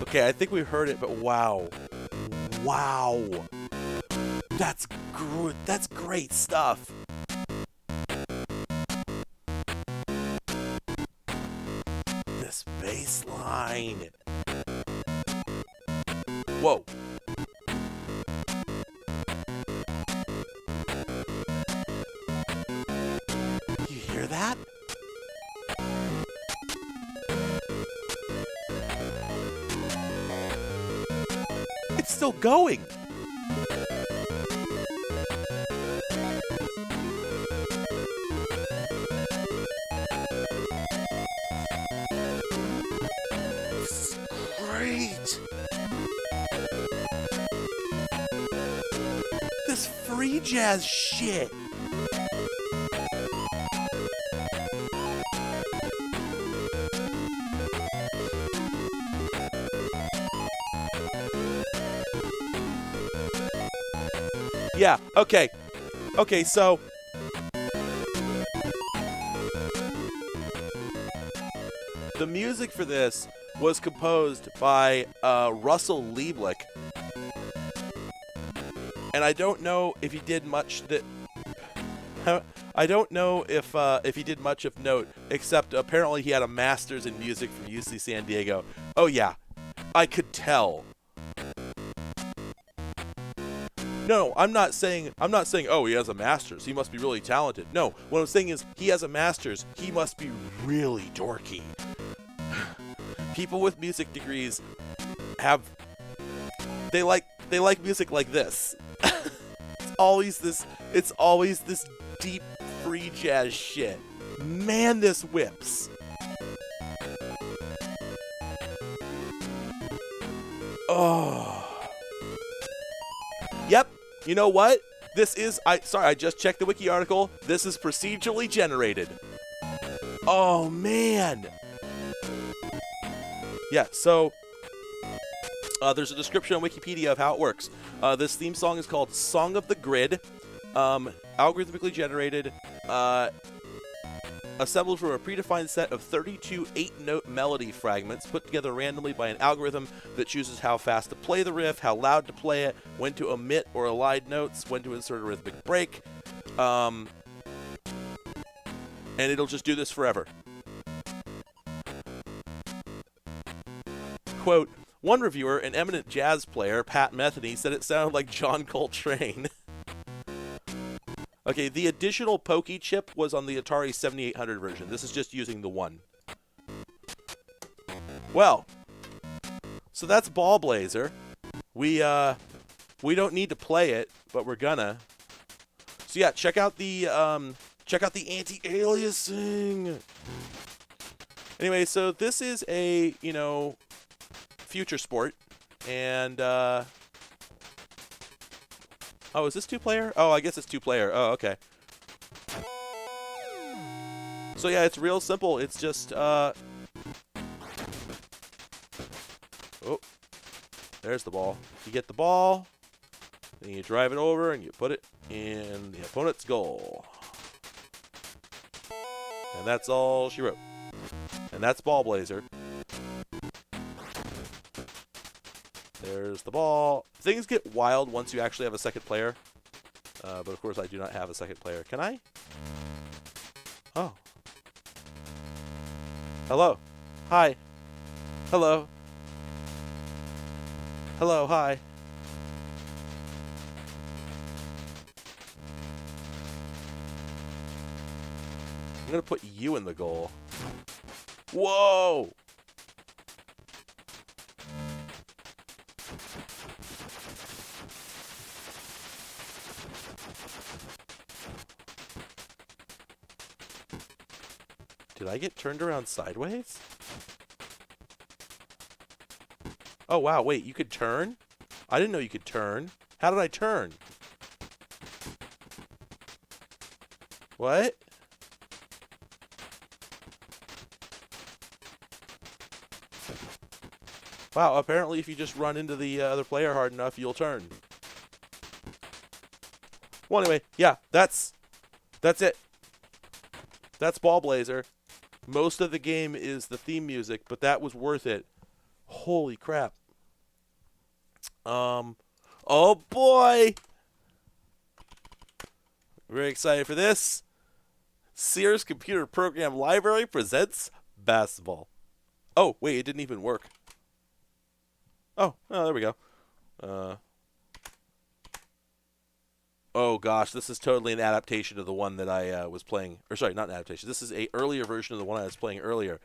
Okay, I think we heard it, but wow. Wow. That's great stuff. This bass line. Whoa. You hear that? It's still going. Great. This free jazz shit. Yeah, okay. Okay, so the music for this was composed by Russell Lieblich, and I don't know if he did much that. I don't know if he did much of note, except apparently he had a master's in music from UC San Diego. Oh yeah, I could tell. No, I'm not saying, oh, he has a master's, he must be really talented. No, what I'm saying is, he has a master's, he must be really dorky. People with music degrees they like music like this. It's always this deep free jazz shit. Man, this whips. Oh. Yep. You know what? This is, I just checked the wiki article. This is procedurally generated. Oh, man. Yeah, so there's a description on Wikipedia of how it works. This theme song is called Song of the Grid. Algorithmically generated. assembled from a predefined set of 32 8-note melody fragments put together randomly by an algorithm that chooses how fast to play the riff, how loud to play it, when to omit or elide notes, when to insert a rhythmic break. And it'll just do this forever. Quote, one reviewer, an eminent jazz player, Pat Metheny, said it sounded like John Coltrane. Okay, the additional Pokey chip was on the Atari 7800 version. This is just using the one. Well, so that's Ball Blazer. We don't need to play it, but we're gonna. So yeah, check out the anti-aliasing. Anyway, so this is a, future sport, and oh, is this 2-player? Oh, I guess it's 2-player. Oh, okay. So yeah, it's real simple. It's just oh, there's the ball. You get the ball, then you drive it over and you put it in the opponent's goal. And that's all she wrote. And that's Ball Blazer. There's the ball. Things get wild once you actually have a second player. But of course I do not have a second player. Can I? Oh. Hello. Hi. Hello. Hello, hi. I'm gonna put you in the goal. Whoa! Did I get turned around sideways? Oh, wow, wait, you could turn? I didn't know you could turn. How did I turn? What? Wow, apparently if you just run into the other player hard enough, you'll turn. Well, anyway, yeah, that's it. That's Ball Blazer. Most of the game is the theme music, but that was worth it. Holy crap. Oh boy! Very excited for this. Sears Computer Program Library presents basketball. Oh, wait, it didn't even work. Oh, there we go. Oh gosh, this is totally an adaptation of the one that I was playing. Or sorry, not an adaptation. This is an earlier version of the one I was playing earlier.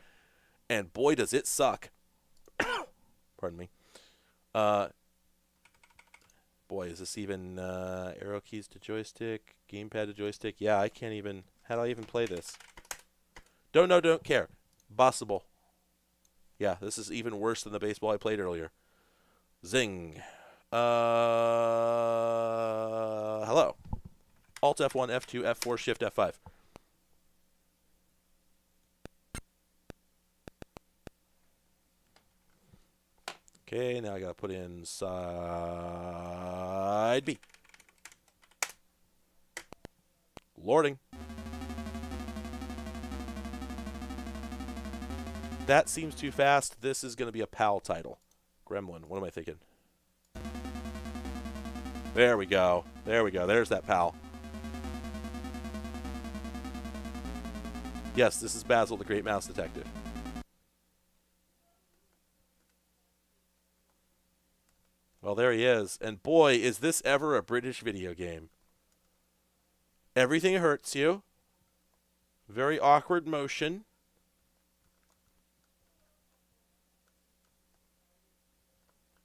And boy, does it suck. Pardon me. Boy, is this even arrow keys to joystick, gamepad to joystick? Yeah, I can't even. How do I even play this? Don't know, don't care. Possible. Yeah, this is even worse than the baseball I played earlier. Zing. Hello. Alt F1, F2, F4, Shift F5. Okay, now I gotta put in side B. Lording. That seems too fast. This is gonna be a PAL title. Gremlin. What am I thinking? There we go. There we go. There's that PAL. Yes, this is Basil, the Great Mouse Detective. Well, there he is. And boy, is this ever a British video game. Everything hurts you. Very awkward motion.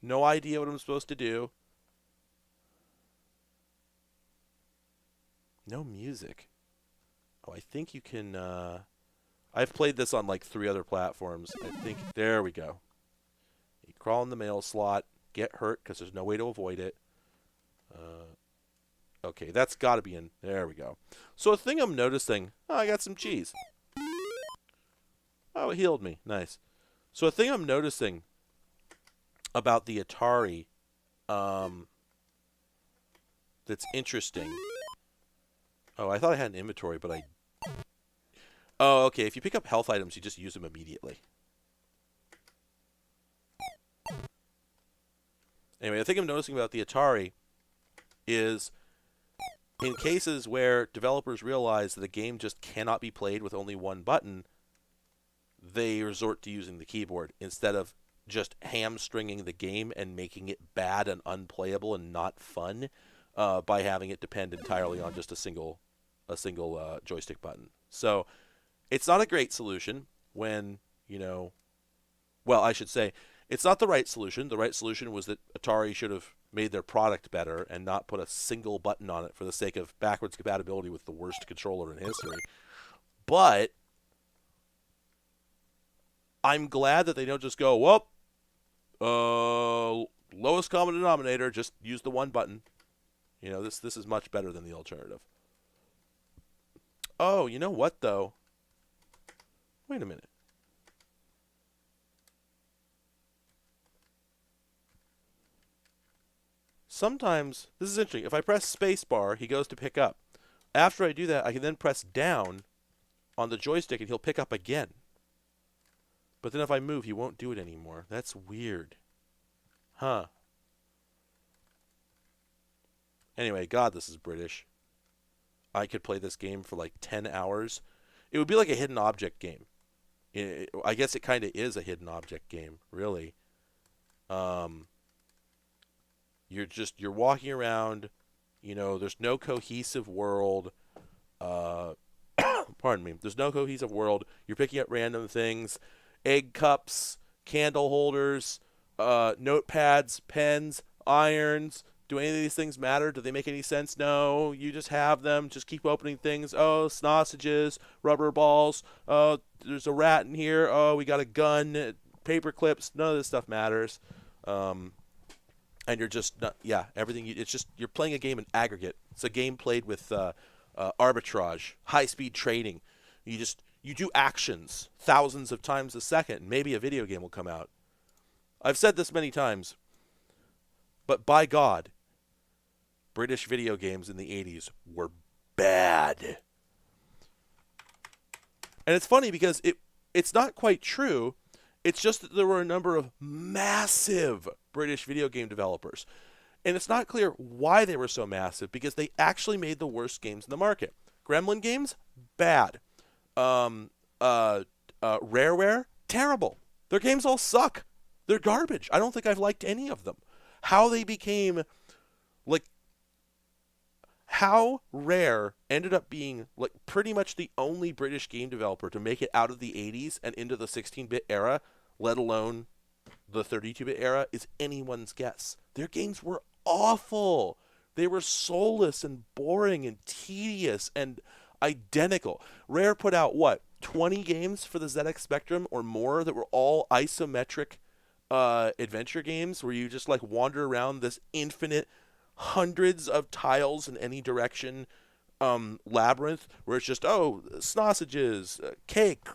No idea what I'm supposed to do. No music. Oh, I think you can... I've played this on like 3 other platforms. I think... There we go. You crawl in the mail slot. Get hurt because there's no way to avoid it. Okay, that's got to be in. There we go. So a thing I'm noticing. Oh, I got some cheese. Oh, it healed me. Nice. So a thing I'm noticing about the Atari that's interesting. Oh, I thought I had an inventory, but Oh, okay. If you pick up health items, you just use them immediately. Anyway, the thing I'm noticing about the Atari is in cases where developers realize that a game just cannot be played with only one button, they resort to using the keyboard instead of just hamstringing the game and making it bad and unplayable and not fun by having it depend entirely on just a single joystick button. So it's not a great solution when, well, I should say, it's not the right solution. The right solution was that Atari should have made their product better and not put a single button on it for the sake of backwards compatibility with the worst controller in history. But I'm glad that they don't just go, well, lowest common denominator, just use the one button. This is much better than the alternative. Oh, you know what, though? Wait a minute. Sometimes, this is interesting, if I press spacebar, he goes to pick up. After I do that, I can then press down on the joystick and he'll pick up again. But then if I move, he won't do it anymore. That's weird. Huh. Anyway, God, this is British. I could play this game for like 10 hours. It would be like a hidden object game. I guess it kind of is a hidden object game, really. You're walking around, there's no cohesive world. Pardon me. There's no cohesive world. You're picking up random things. Egg cups, candle holders, notepads, pens, irons. Do any of these things matter? Do they make any sense? No. You just have them. Just keep opening things. Oh, sausages, rubber balls. Oh, there's a rat in here. Oh, we got a gun, paper clips. None of this stuff matters. And you're just not, everything. It's just you're playing a game in aggregate. It's a game played with arbitrage, high-speed trading. You do actions thousands of times a second, and maybe a video game will come out. I've said this many times, but by God, British video games in the 80s were bad. And it's funny because it's not quite true. It's just that there were a number of massive British video game developers. And it's not clear why they were so massive because they actually made the worst games in the market. Gremlin games, bad. Rareware, terrible. Their games all suck. They're garbage. I don't think I've liked any of them. How they became, how Rare ended up being, pretty much the only British game developer to make it out of the 80s and into the 16-bit era, let alone the 32-bit era, is anyone's guess. Their games were awful. They were soulless and boring and tedious and identical. Rare put out, 20 games for the ZX Spectrum or more that were all isometric adventure games where you just wander around this infinite hundreds of tiles in any direction labyrinth where it's just sausages, cake,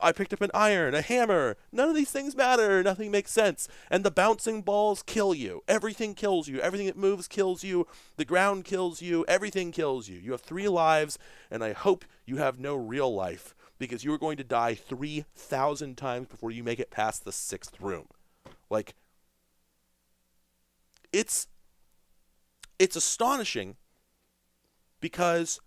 I picked up an iron, a hammer. None of these things matter. Nothing makes sense. And the bouncing balls kill you. Everything kills you. Everything that moves kills you. The ground kills you. Everything kills you. You have 3 lives, and I hope you have no real life because you are going to die 3,000 times before you make it past the 6th room. It's astonishing because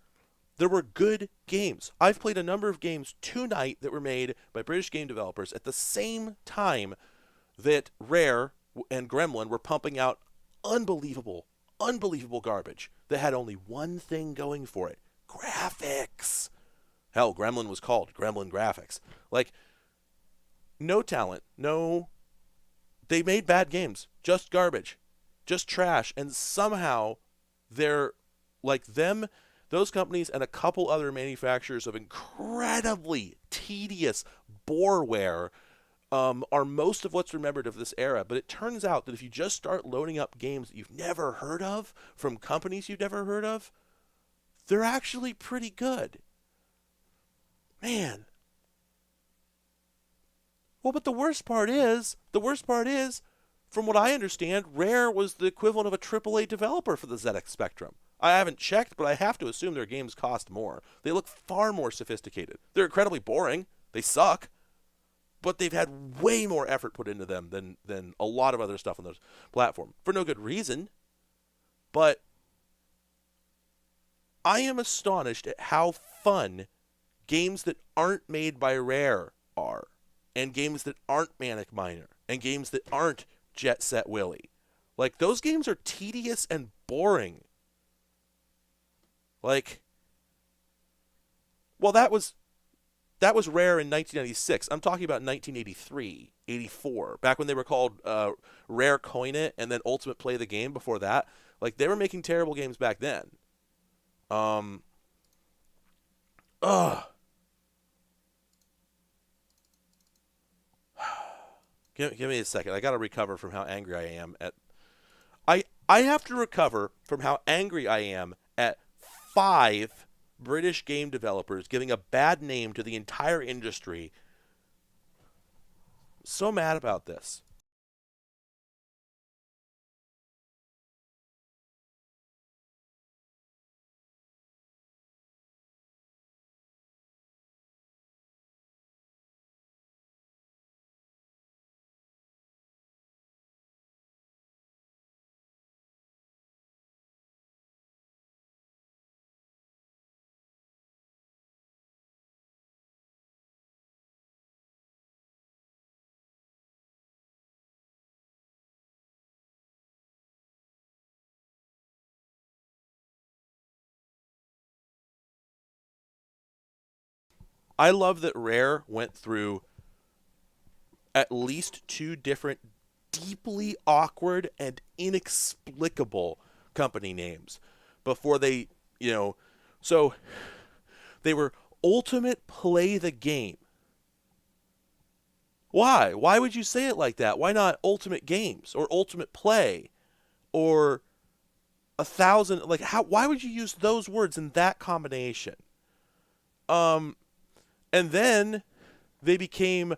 there were good games. I've played a number of games tonight that were made by British game developers at the same time that Rare and Gremlin were pumping out unbelievable garbage that had only one thing going for it: graphics. Hell, Gremlin was called Gremlin Graphics. No talent, no... They made bad games, just garbage, just trash, and somehow they're those companies and a couple other manufacturers of incredibly tedious boreware are most of what's remembered of this era. But it turns out that if you just start loading up games that you've never heard of from companies you've never heard of, they're actually pretty good. Man. Well, but the worst part is, from what I understand, Rare was the equivalent of a AAA developer for the ZX Spectrum. I haven't checked, but I have to assume their games cost more. They look far more sophisticated. They're incredibly boring. They suck, but they've had way more effort put into them than a lot of other stuff on those platform for no good reason. But I am astonished at how fun games that aren't made by Rare are, and games that aren't Manic Miner, and games that aren't Jet Set Willy. Like, those games are tedious and boring. Like, well, that was Rare in 1996. I'm talking about 1983, 84, back when they were called Rare Coin It and then Ultimate Play the Game before that. Like, they were making terrible games back then. Ugh. Give me a second. I got to recover from how angry I am at... I have to recover from how angry I am at 5 British game developers giving a bad name to the entire industry. So mad about this. I love that Rare went through at least 2 different deeply awkward and inexplicable company names before they, so they were Ultimate Play the Game. Why? Why would you say it like that? Why not Ultimate Games or Ultimate Play or 1,000? Like, why would you use those words in that combination? And then they became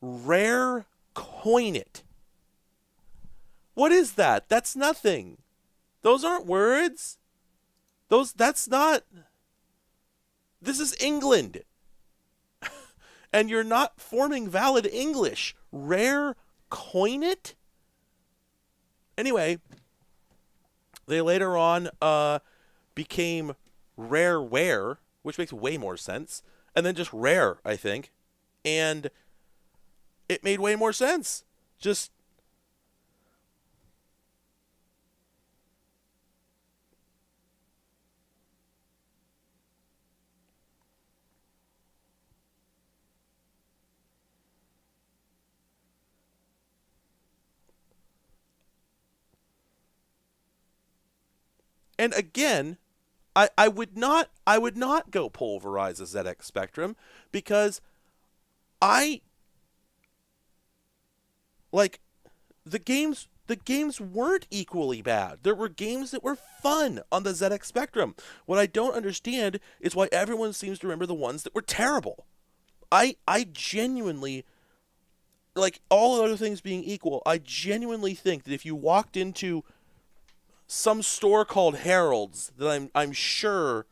Rare Coin It. What is that? That's nothing. Those aren't words. That's not. This is England. And you're not forming valid English. Rare Coin It? Anyway, they later on became Rareware, which makes way more sense. And then just Rare, I think. And it made way more sense. Just... And again, I would not go pulverize a ZX Spectrum because I like the games weren't equally bad. There were games that were fun on the ZX Spectrum. What I don't understand is why everyone seems to remember the ones that were terrible. I genuinely, like, all other things being equal, I genuinely think that if you walked into some store called Harold's that I'm sure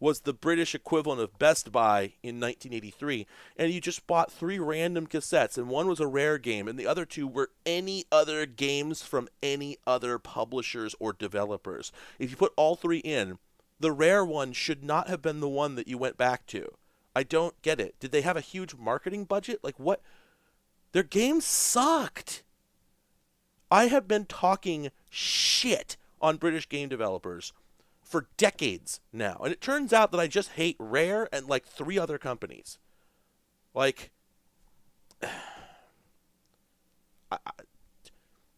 was the British equivalent of Best Buy in 1983, and you just bought 3 random cassettes, and one was a Rare game, and the other 2 were any other games from any other publishers or developers. If you put all 3 in, the Rare one should not have been the one that you went back to. I don't get it. Did they have a huge marketing budget? Like, what? Their games sucked. I have been talking shit on British game developers for decades now. And it turns out that I just hate Rare and like 3 other companies. Like,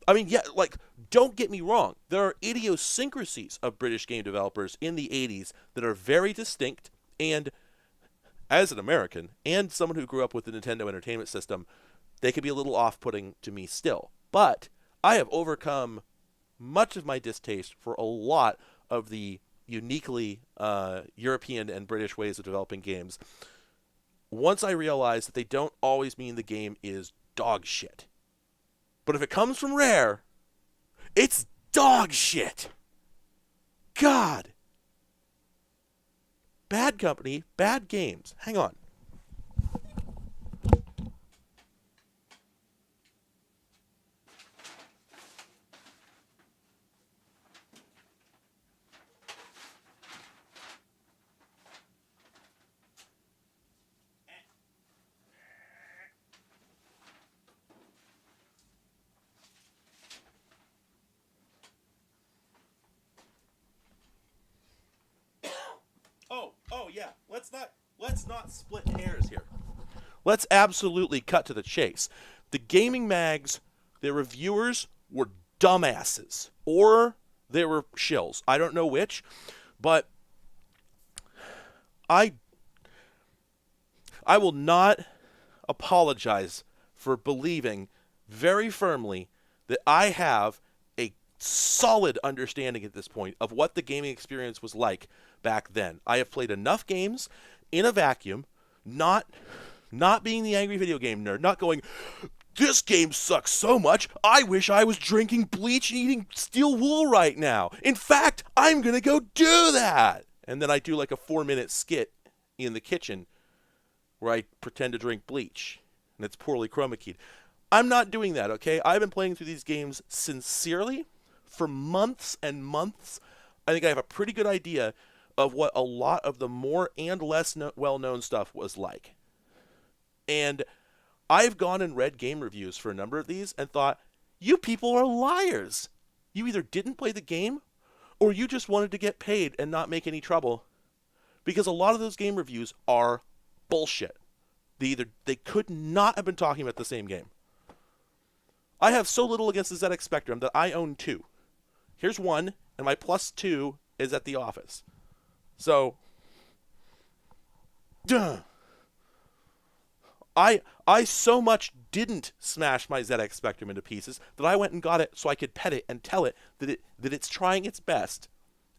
I mean, yeah, like, don't get me wrong. There are idiosyncrasies of British game developers in the 80s that are very distinct, and as an American and someone who grew up with the Nintendo Entertainment System, they could be a little off-putting to me still. But I have overcome much of my distaste for a lot of the uniquely European and British ways of developing games once I realized that they don't always mean the game is dog shit. But if it comes from Rare, it's dog shit. God. Bad company, bad games. Hang on. Oh yeah. Let's not split hairs here. Let's absolutely cut to the chase. The gaming mags, their reviewers were dumbasses, or they were shills. I don't know which, but I I will not apologize for believing very firmly that I have a solid understanding at this point of what the gaming experience was like back then. I have played enough games in a vacuum, not being the angry video game nerd, not going, this game sucks so much, I wish I was drinking bleach and eating steel wool right now. In fact, I'm going to go do that. And then I do like a 4-minute skit in the kitchen where I pretend to drink bleach, and it's poorly chroma keyed. I'm not doing that, okay? I've been playing through these games sincerely for months and months. I think I have a pretty good idea of what a lot of the more and less well-known stuff was like. And I've gone and read game reviews for a number of these and thought, you people are liars. You either didn't play the game or you just wanted to get paid and not make any trouble. Because a lot of those game reviews are bullshit. They could not have been talking about the same game. I have so little against the ZX Spectrum that I own 2. Here's 1, and my plus 2 is at the office. So, duh. I so much didn't smash my ZX Spectrum into pieces that I went and got it so I could pet it and tell it that it's trying its best,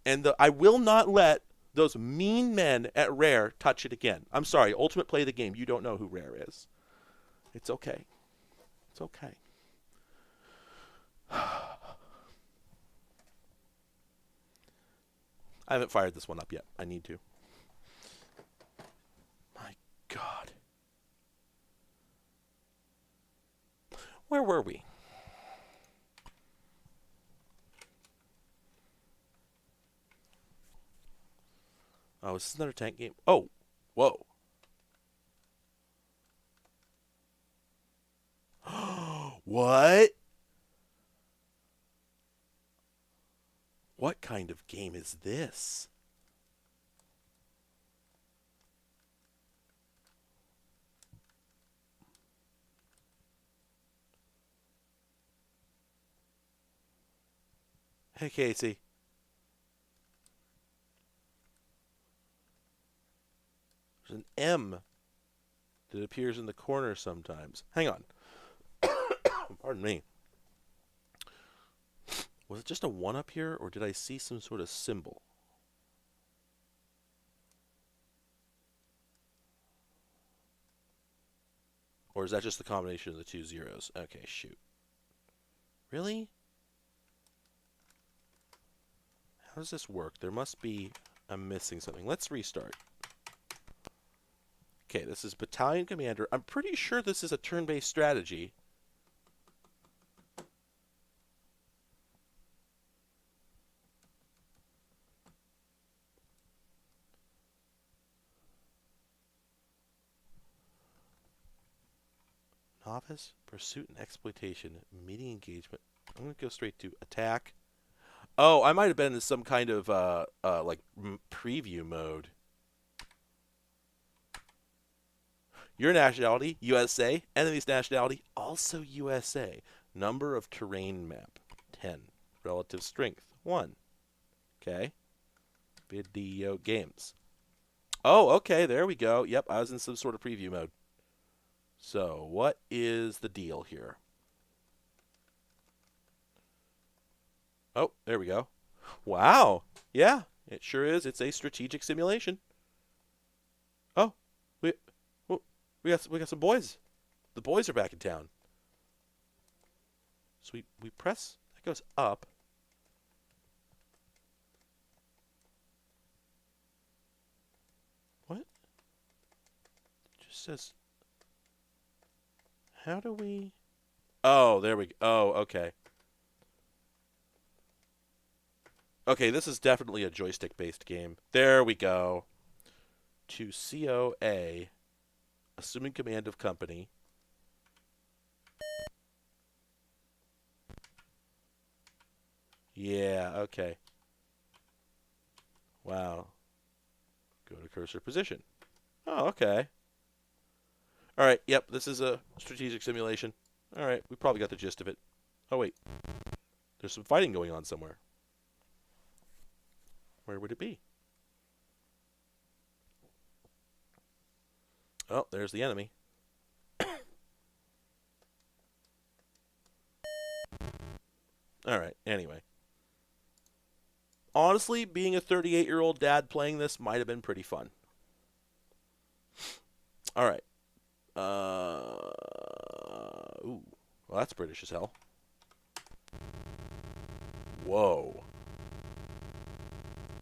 and I will not let those mean men at Rare touch it again. I'm sorry, Ultimate Play the Game. You don't know who Rare is. It's okay. It's okay. I haven't fired this one up yet. I need to. My God. Where were we? Oh, is this another tank game? Oh, whoa. What? What kind of game is this? Hey, Casey. There's an M that appears in the corner sometimes. Hang on. Pardon me. Was it just a 1 up here, or did I see some sort of symbol? Or is that just the combination of the 2 zeros? Okay, shoot. Really? How does this work? There must be... I'm missing something. Let's restart. Okay, this is Battalion Commander. I'm pretty sure this is a turn-based strategy. Novice, Pursuit and Exploitation, Meeting Engagement. I'm going to go straight to Attack. Oh, I might have been in some kind of like preview mode. Your nationality, USA. Enemy's nationality, also USA. Number of terrain map, 10. Relative strength, 1. Okay. Video games. Oh, okay, there we go. Yep, I was in some sort of preview mode. So, what is the deal here? Oh, there we go. Wow. Yeah, it sure is. It's a strategic simulation. Oh, we got some boys. The boys are back in town. So we press, that goes up. says... How do we... Oh, there we go. Oh, okay. Okay, this is definitely a joystick-based game. There we go. To COA, assuming command of company. Yeah, okay. Wow. Go to cursor position. Oh, okay. All right, yep, this is a strategic simulation. All right, we probably got the gist of it. Oh, wait. There's some fighting going on somewhere. Where would it be? Oh, there's the enemy. All right, anyway. Honestly, being a 38-year-old dad playing this might have been pretty fun. All right. Ooh. Well, that's British as hell. Whoa.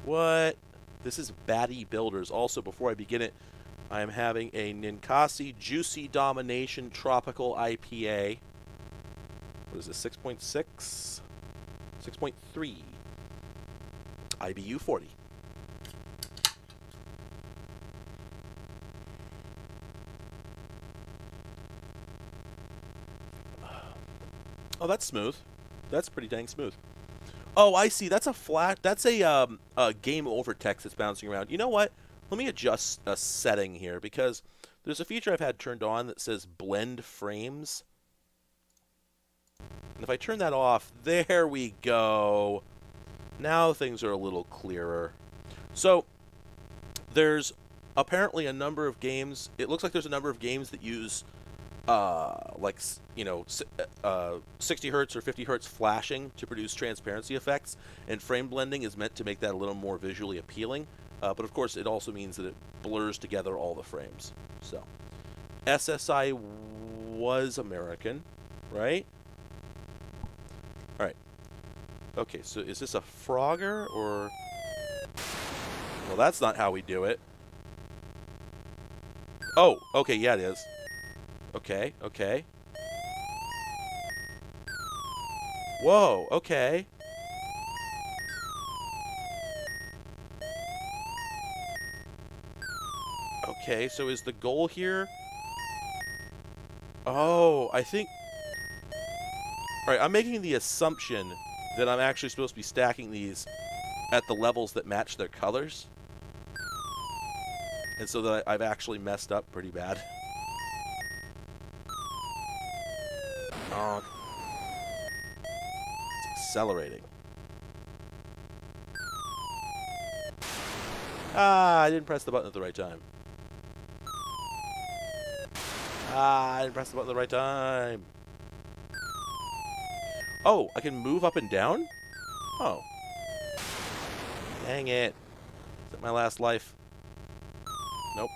What? This is Batty Builders. Also, before I begin it, I am having a Ninkasi Juicy Domination Tropical IPA. What is this, 6.6? 6.3. IBU 40. Oh, that's smooth. That's pretty dang smooth. Oh, I see. That's a flat. That's a game over text that's bouncing around. You know what? Let me adjust a setting here because there's a feature I've had turned on that says blend frames. And if I turn that off, there we go. Now things are a little clearer. So there's apparently a number of games. It looks like there's a number of games that use 60 hertz or 50 hertz flashing to produce transparency effects, and frame blending is meant to make that a little more visually appealing. But of course, it also means that it blurs together all the frames. So, SSI was American, right? All right. Okay, so is this a Frogger or? Well, that's not how we do it. Oh, okay, yeah, it is. Okay, okay. Whoa, okay. Okay, so is the goal here... Oh, I think... Alright, I'm making the assumption that I'm actually supposed to be stacking these at the levels that match their colors. And so that I've actually messed up pretty bad. Oh. It's accelerating. Ah, I didn't press the button at the right time. Ah, I didn't press the button at the right time. Oh, I can move up and down? Oh. Dang it. Is that my last life? Nope.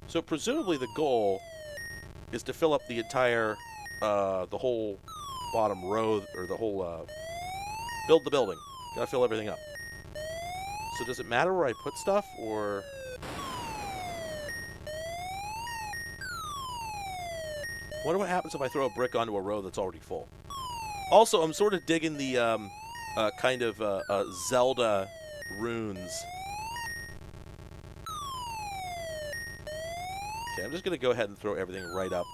So presumably the goal is to fill up the entire, the whole bottom row, or the whole, build the building. Gotta fill everything up. So does it matter where I put stuff, or... I wonder what happens if I throw a brick onto a row that's already full. Also, I'm sort of digging the, kind of, Zelda runes. Okay, I'm just gonna go ahead and throw everything right up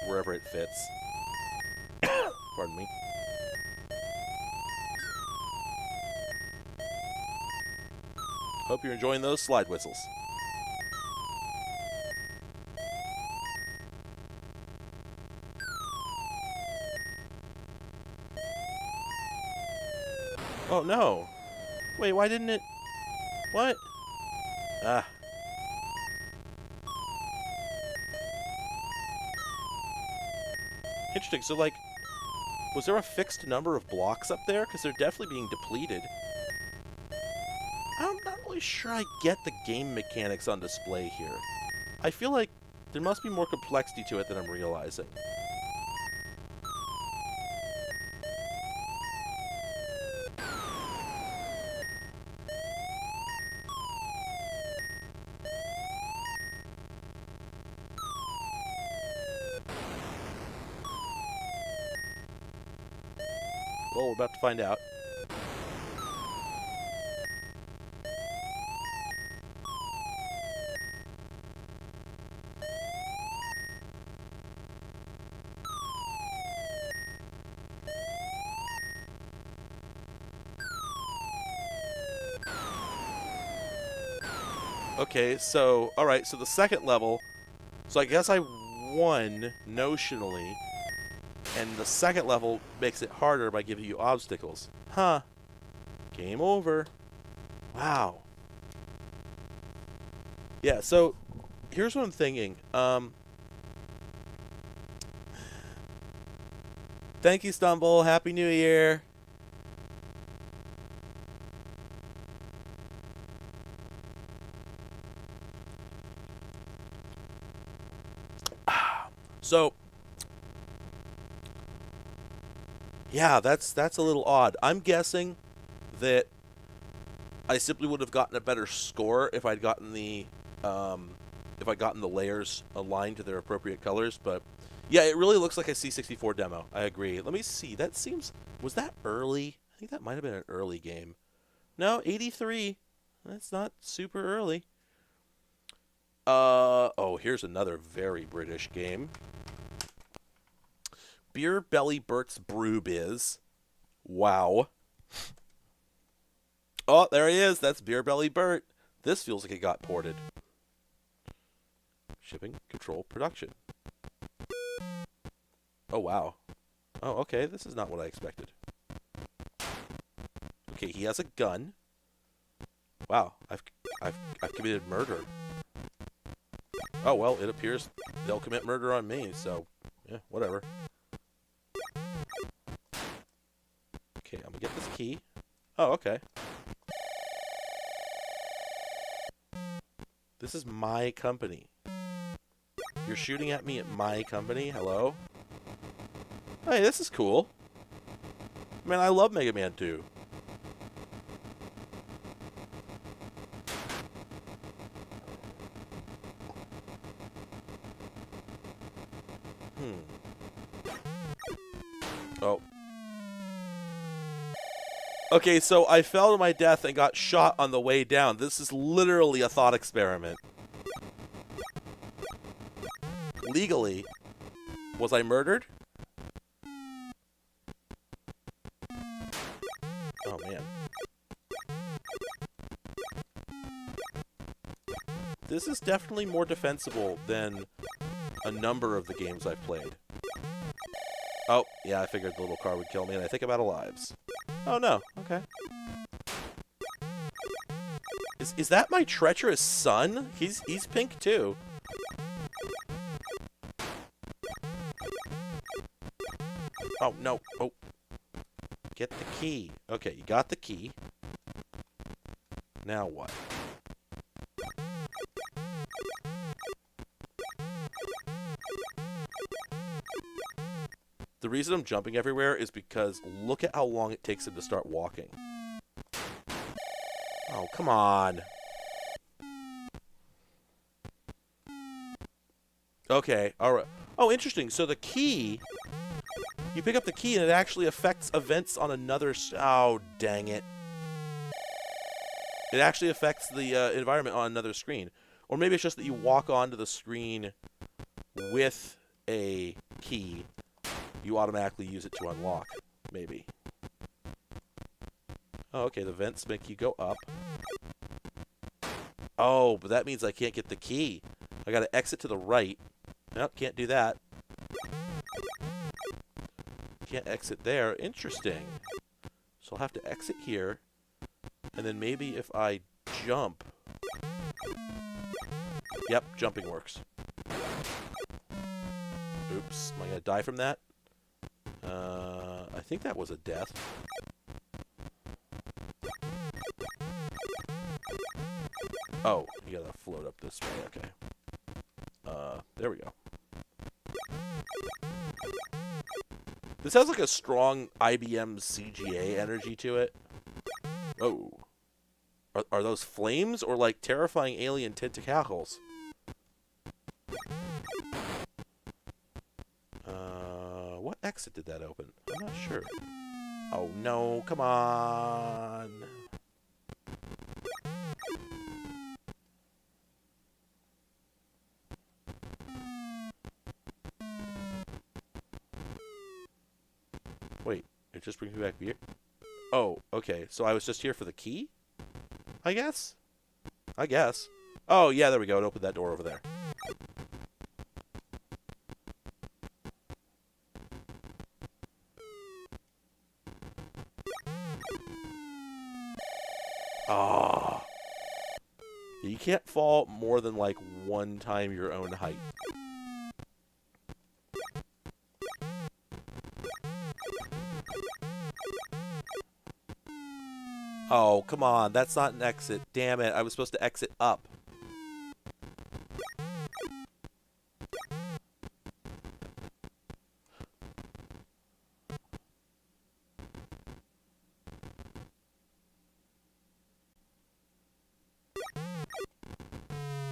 wherever it fits. Pardon me. Hope you're enjoying those slide whistles. Oh, no. Wait, why didn't it... What? Ah. Interesting. So, like, was there a fixed number of blocks up there? Because they're definitely being depleted. I'm not really sure I get the game mechanics on display here. I feel like there must be more complexity to it than I'm realizing. Well, we're about to find out. Okay, so, alright, so the second level, so I guess I won notionally, and the second level makes it harder by giving you obstacles. Huh. Game over. Wow. Yeah, so, here's what I'm thinking. Thank you, Stumble. Happy New Year. So, yeah, that's a little odd. I'm guessing that I simply would have gotten a better score if I'd gotten the layers aligned to their appropriate colors. But yeah, it really looks like a C64 demo. I agree. Let me see. That seems, was that early? I think that might have been an early game. No, 83. That's not super early. Oh, here's another very British game. Beer Belly Bert's Brew Biz. Wow. Oh, there he is. That's Beer Belly Bert. This feels like it got ported. Shipping, control, production. Oh, wow. Oh, okay. This is not what I expected. Okay, he has a gun. Wow, I've committed murder. Oh, well, it appears they'll commit murder on me, so, yeah, whatever. Okay, I'm gonna get this key. Oh, okay. This is my company. You're shooting at me at my company? Hello? Hey, this is cool. Man, I love Mega Man 2. Oh. Okay, so I fell to my death and got shot on the way down. This is literally a thought experiment. Legally, was I murdered? Oh, man. This is definitely more defensible than a number of the games I've played. Oh, yeah, I figured the little car would kill me, and I think I'm out of lives. Oh, no. Okay. Is that my treacherous son? He's pink, too. Oh, no. Oh. Get the key. Okay, you got the key. Now what? The reason I'm jumping everywhere is because look at how long it takes him to start walking. Oh, come on. Okay, alright. Oh, interesting. So the key, you pick up the key and it actually affects events on another... Oh, dang it. It actually affects the environment on another screen. Or maybe it's just that you walk onto the screen with a key. You automatically use it to unlock. Maybe. Oh, okay, the vents make you go up. Oh, but that means I can't get the key. I gotta exit to the right. Nope, can't do that. Can't exit there. Interesting. So I'll have to exit here. And then maybe if I jump... Yep, jumping works. Oops, am I gonna die from that? I think that was a death. Oh, you gotta float up this way, okay. There we go. This has like a strong IBM CGA energy to it. Oh. Are those flames or like terrifying alien tentacles? What exit did that open? I'm not sure. Oh no, come on. Wait, it just brings me back here? Oh, okay. So I was just here for the key? I guess? I guess. Oh, yeah, there we go. It opened that door over there. Ah. You can't fall more than like one time your own height. Oh, come on. That's not an exit. Damn it. I was supposed to exit up.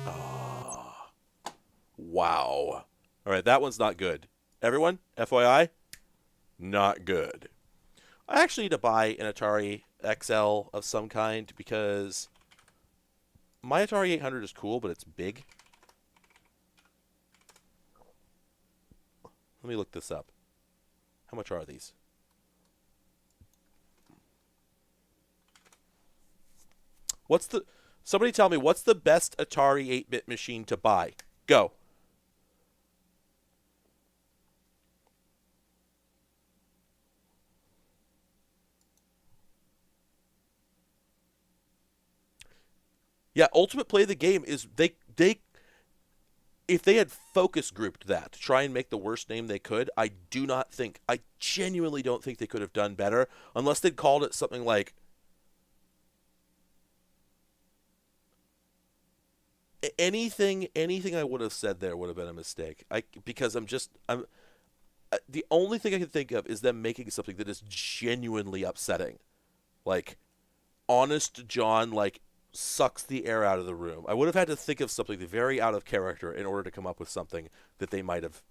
Oh. Wow. All right, that one's not good. Everyone, FYI, not good. I actually need to buy an Atari XL of some kind because my Atari 800 is cool, but it's big. Let me look this up. How much are these? What's the... Somebody tell me, what's the best Atari 8-bit machine to buy? Go. Yeah, Ultimate Play the Game is... They if they had focus grouped that to try and make the worst name they could, I genuinely don't think they could have done better unless they'd called it something like anything I would have said there would have been a mistake. Because I'm the only thing I can think of is them making something that is genuinely upsetting. Like Honest John like sucks the air out of the room. I would have had to think of something very out of character in order to come up with something that they might have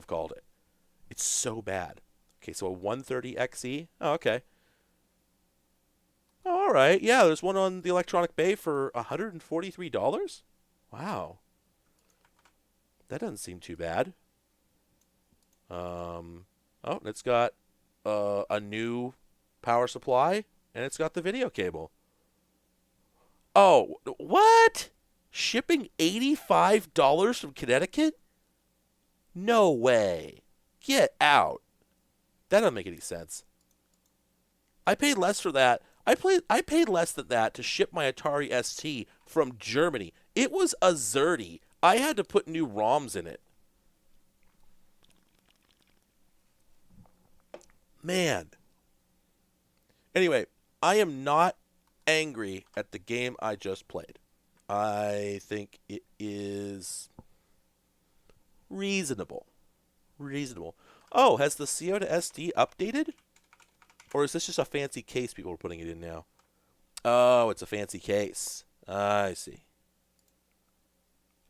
called it. It's so bad. Okay, so a 130 XE. Oh, okay. Oh, all right. Yeah, there's one on the Electronic Bay for $143. Wow, that doesn't seem too bad. Oh, it's got a new power supply and it's got the video cable. Oh, what? Shipping $85 from Connecticut? No way. Get out. That doesn't make any sense. I paid less for that. I paid less than that to ship my Atari ST from Germany. It was a Xerty. I had to put new ROMs in it. Man. Anyway, I am not angry at the game I just played. I think it is reasonable. Reasonable. Oh, has the CO to SD updated? Or is this just a fancy case people are putting it in now? Oh, it's a fancy case. I see.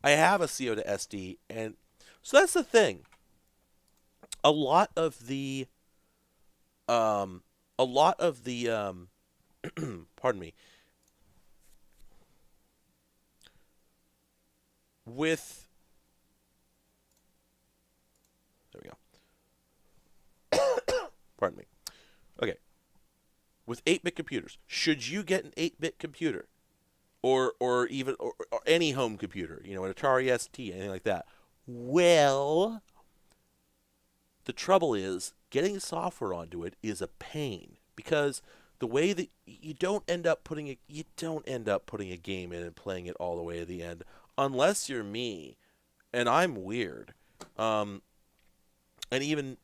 I have a CO to SD, and so that's the thing. A lot of the, um, a lot of the, pardon me, with, there we go. Pardon me. Okay. With 8-bit computers, should you get an 8-bit computer? Or even or any home computer, you know, an Atari ST, anything like that. Well, the trouble is getting software onto it is a pain because the way that you don't end up putting a game in and playing it all the way to the end unless you're me, and I'm weird. Um, and even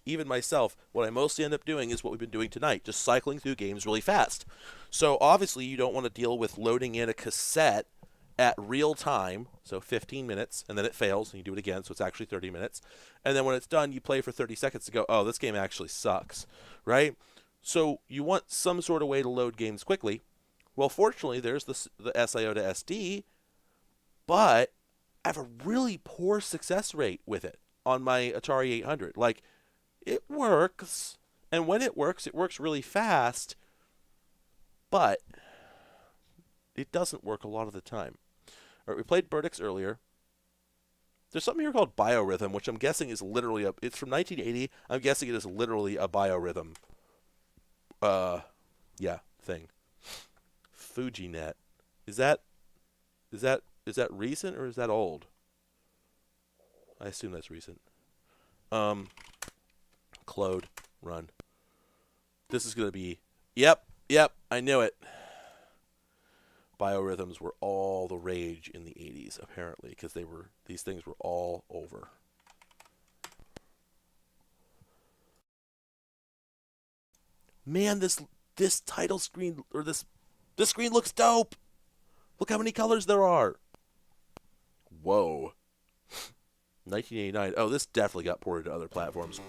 even myself, what I mostly end up doing is what we've been doing tonight, just cycling through games really fast. So obviously you don't want to deal with loading in a cassette at real time, so 15 minutes, and then it fails and you do it again, so it's actually 30 minutes, and then when it's done you play for 30 seconds to go, oh, this game actually sucks, right? So you want some sort of way to load games quickly. Well, fortunately there's the SIO to SD, but I have a really poor success rate with it on my Atari 800. Like, it works, And when it works really fast, but it doesn't work a lot of the time. All right, we played Burdick's earlier. There's something here called biorhythm, which I'm guessing is literally it's from 1980. I'm guessing it is literally a biorhythm. Yeah, thing. FujiNet. Is that recent or is that old? I assume that's recent. Claude, run. This is gonna be. Yep, I knew it. Biorhythms were all the rage in the 80s, apparently, because these things were all over. Man, this title screen or this screen looks dope. Look how many colors there are. Whoa. 1989. Oh, this definitely got ported to other platforms.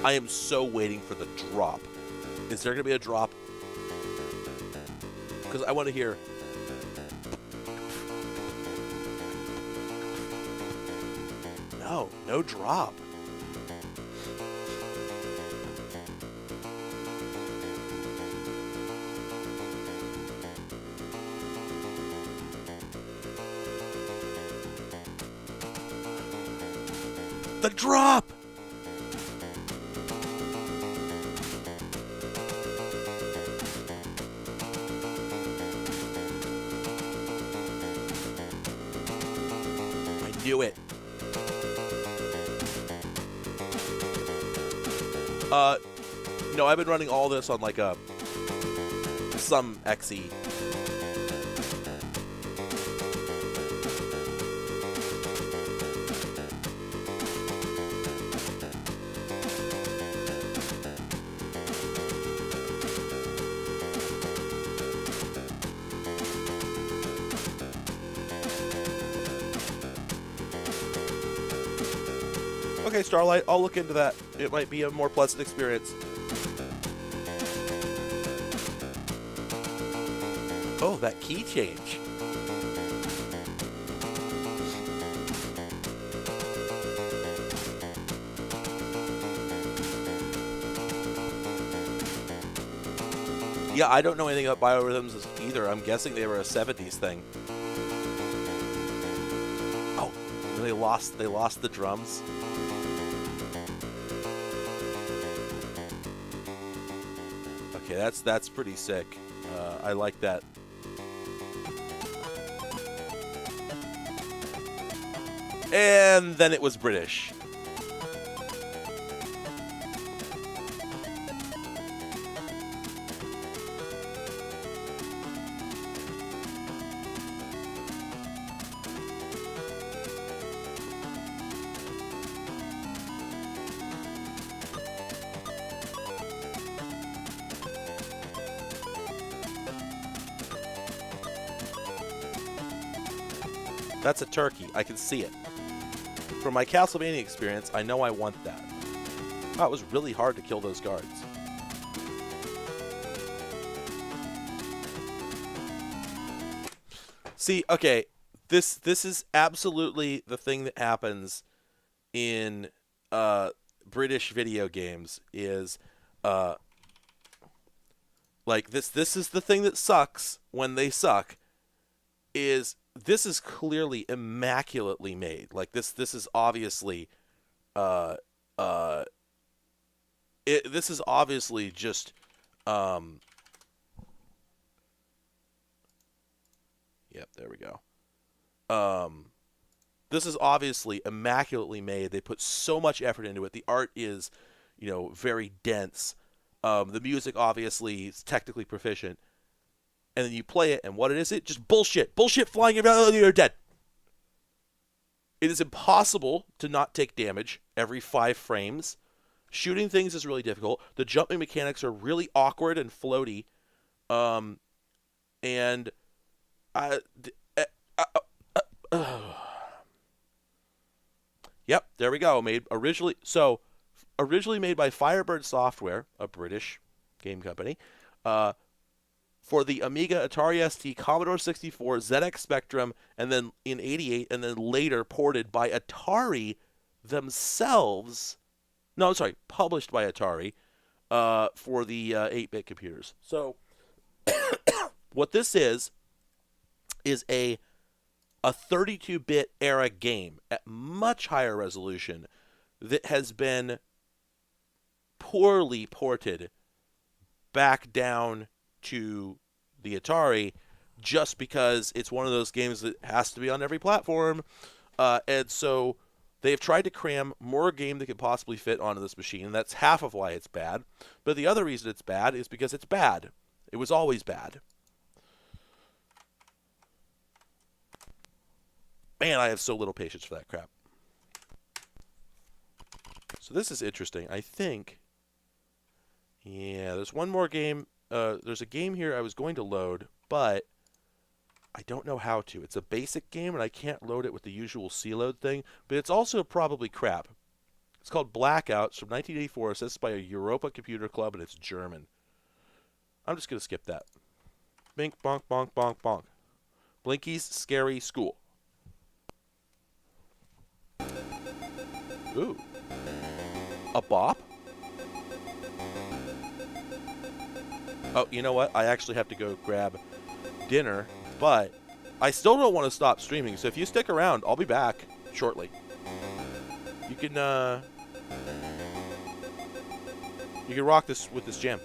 I am so waiting for the drop. Is there going to be a drop? Because I want to hear. No drop. The drop! I knew it. No, I've been running all this on like some XE. Okay, Starlight, I'll look into that. It might be a more pleasant experience. Oh, that key change. Yeah, I don't know anything about biorhythms either. I'm guessing they were a 70s thing. Oh, they lost the drums. Okay, that's pretty sick. I like that. And then it was British. That's a turkey. I can see it. From my Castlevania experience, I know I want that. Wow, it was really hard to kill those guards. See, okay, this is absolutely the thing that happens in British video games is like this is the thing that sucks when they suck is this is clearly immaculately made. Like this is obviously this is obviously just yep, there we go. This is obviously immaculately made. They put so much effort into it. The art is, very dense. The music obviously is technically proficient. And then you play it, and what is it? Just bullshit. Bullshit flying around, you're dead. It is impossible to not take damage every 5 frames. Shooting things is really difficult. The jumping mechanics are really awkward and floaty. And Yep, there we go. Originally made by Firebird Software, a British game company, for the Amiga, Atari ST, Commodore 64, ZX Spectrum, and then in '88, and then later ported by Atari themselves. No, sorry, published by Atari for the 8-bit computers. So what this is a 32-bit era game at much higher resolution that has been poorly ported back down to the Atari just because it's one of those games that has to be on every platform. And so they've tried to cram more game that could possibly fit onto this machine. And that's half of why it's bad. But the other reason it's bad is because it's bad. It was always bad. Man, I have so little patience for that crap. So this is interesting. I think, yeah, there's one more game. There's a game here I was going to load, but I don't know how to. It's a basic game, and I can't load it with the usual C-load thing, but it's also probably crap. It's called Blackout. It's from 1984. It says it's by a Europa Computer Club, and it's German. I'm just going to skip that. Bink, bonk, bonk, bonk, bonk. Blinky's Scary School. Ooh. A bop? Oh, you know what? I actually have to go grab dinner, but I still don't want to stop streaming, so if you stick around, I'll be back shortly. You can rock this with this jam.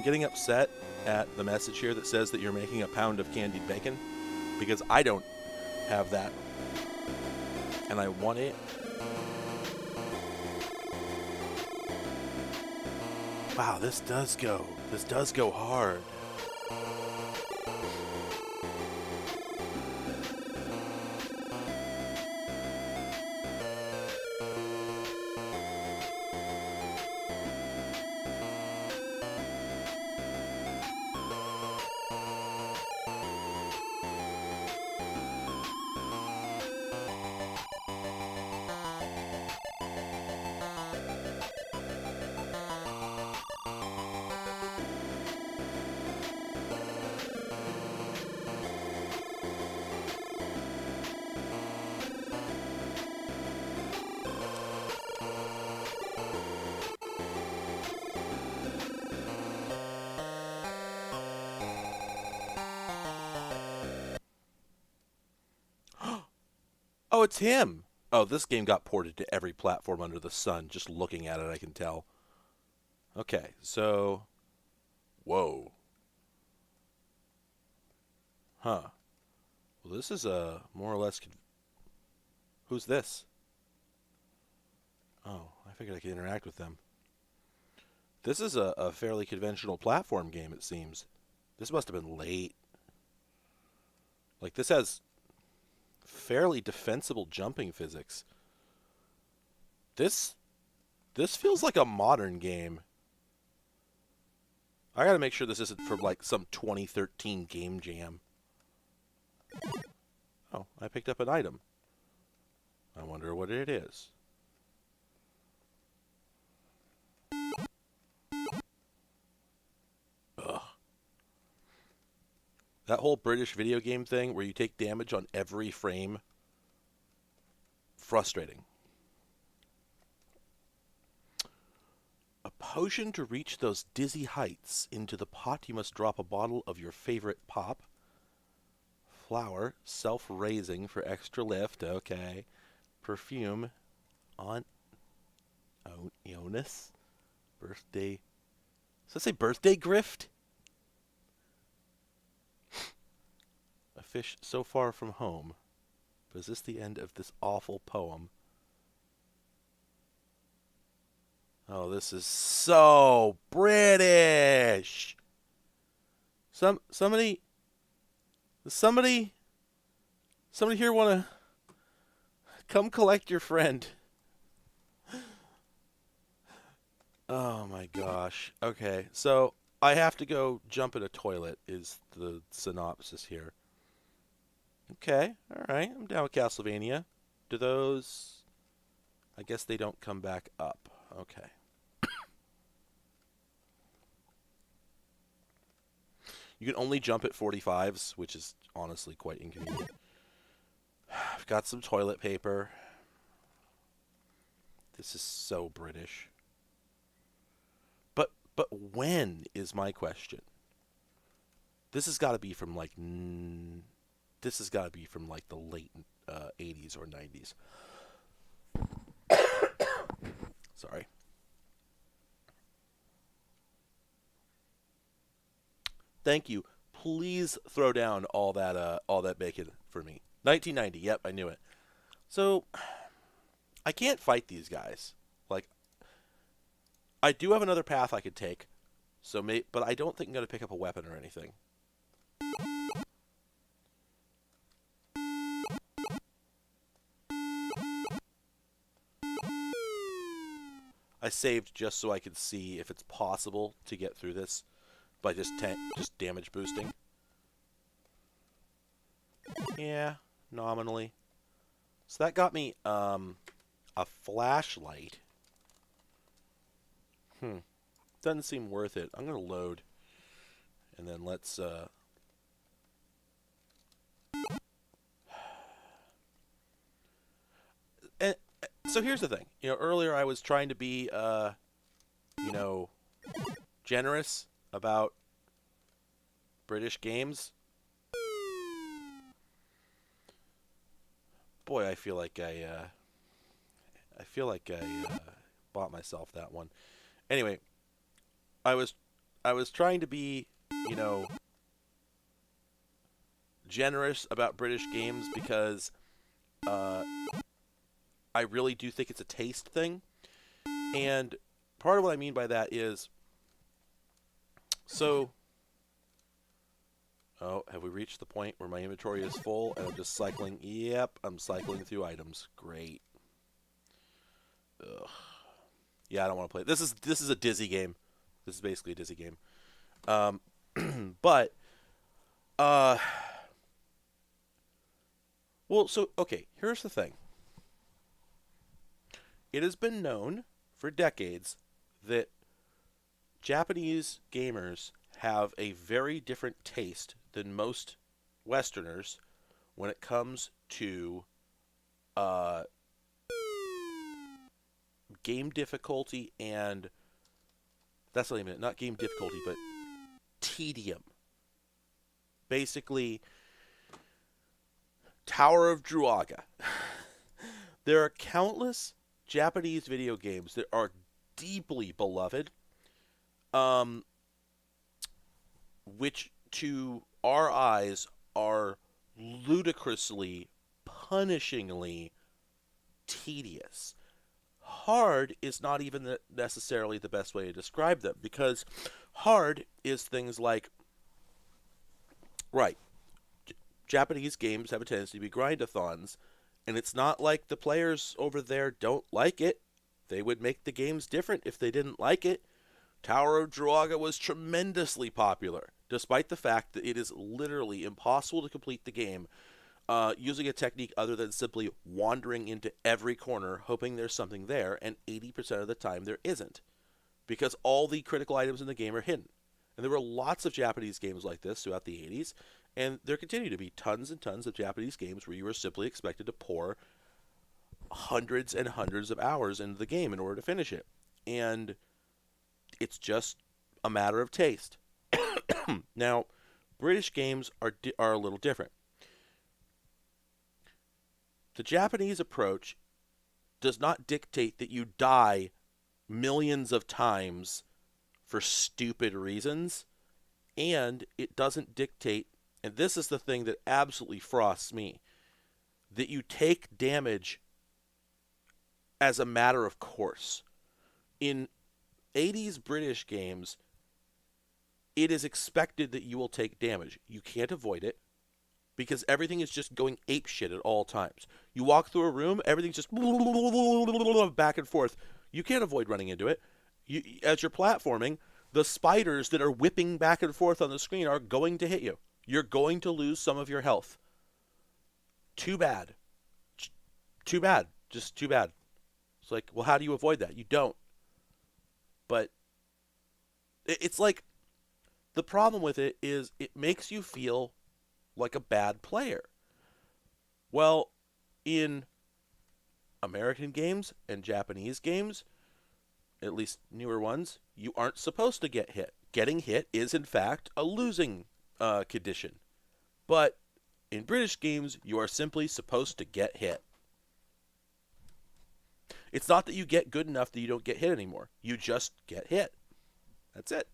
getting upset at the message here that says that you're making a pound of candied bacon, because I don't have that, and I want it. Wow, this does go hard. Oh, it's him. Oh, this game got ported to every platform under the sun. Just looking at it, I can tell. Okay, so... Whoa. Huh. Well, this is a more or less... Who's this? Oh, I figured I could interact with them. This is a fairly conventional platform game, it seems. This must have been late. Like, this has fairly defensible jumping physics. This feels like a modern game. I gotta make sure this isn't from like some 2013 game jam. Oh, I picked up an item. I wonder what it is. Ugh. That whole British video game thing where you take damage on every frame. Frustrating. A potion to reach those dizzy heights. Into the pot you must drop a bottle of your favorite pop. Flour, self-raising for extra lift. Okay. Perfume on Ionis. Birthday. Does it say birthday grift? A fish so far from home. But is this the end of this awful poem? Oh, this is so British. Somebody here want to come collect your friend. Oh my gosh. Okay, so I have to go jump in a toilet is the synopsis here. Okay, alright, I'm down with Castlevania. Do those... I guess they don't come back up. Okay. You can only jump at 45s, which is honestly quite inconvenient. I've got some toilet paper. This is so British. But when is my question? This has got to be from like the late 80s or 90s. Sorry. Thank you. Please throw down all that bacon for me. 1990. Yep, I knew it. So I can't fight these guys. Like, I do have another path I could take. But I don't think I'm gonna pick up a weapon or anything. I saved just so I could see if it's possible to get through this by just damage boosting. Yeah, nominally. So that got me a flashlight. Doesn't seem worth it. I'm gonna load, and then let's and so here's the thing. Earlier I was trying to be generous about British games. Boy, I feel like I bought myself that one. Anyway, I was was trying to be, you know, generous about British games because I really do think it's a taste thing. And part of what I mean by that is, so, oh, have we reached the point where my inventory is full and I'm just cycling? Yep, I'm cycling through items. Great. Ugh. Yeah, I don't want to play. This is a dizzy game. This is basically a dizzy game. But, well, so, okay, here's the thing. It has been known for decades that Japanese gamers have a very different taste than most Westerners when it comes to game difficulty and that's not even it, not game difficulty, but tedium. Basically, Tower of Druaga. There are countless Japanese video games that are deeply beloved, which to our eyes are ludicrously, punishingly tedious. Hard is not even necessarily the best way to describe them, because hard is things like, right, Japanese games have a tendency to be grindathons, and it's not like the players over there don't like it. They would make the games different if they didn't like it. Tower of Druaga was tremendously popular, despite the fact that it is literally impossible to complete the game using a technique other than simply wandering into every corner, hoping there's something there, and 80% of the time there isn't, because all the critical items in the game are hidden. And there were lots of Japanese games like this throughout the 80s, and there continue to be tons and tons of Japanese games where you were simply expected to pour hundreds and hundreds of hours into the game in order to finish it. And it's just a matter of taste. Now, British games are a little different. The Japanese approach does not dictate that you die millions of times for stupid reasons, and it doesn't dictate, and this is the thing that absolutely frosts me, that you take damage as a matter of course. In 80s British games, it is expected that you will take damage. You can't avoid it, because everything is just going apeshit at all times. You walk through a room, everything's just back and forth. You can't avoid running into it. As you're platforming, the spiders that are whipping back and forth on the screen are going to hit you. You're going to lose some of your health. Too bad. Too bad. Just too bad. It's like, well, how do you avoid that? You don't. But it's like, the problem with it is it makes you feel like a bad player. Well, in American games and Japanese games, at least newer ones, you aren't supposed to get hit. Getting hit is, in fact, a losing condition. But in British games, you are simply supposed to get hit. It's not that you get good enough that you don't get hit anymore. You just get hit. That's it.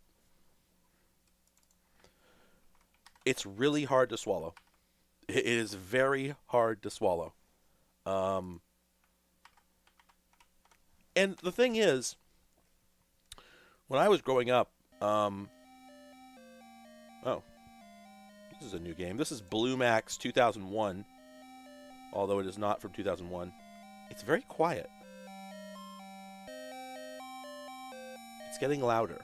It's really hard to swallow. It is very hard to swallow. And the thing is, when I was growing up, oh, this is a new game. This is Blue Max 2001, although it is not from 2001. It's very quiet. It's getting louder.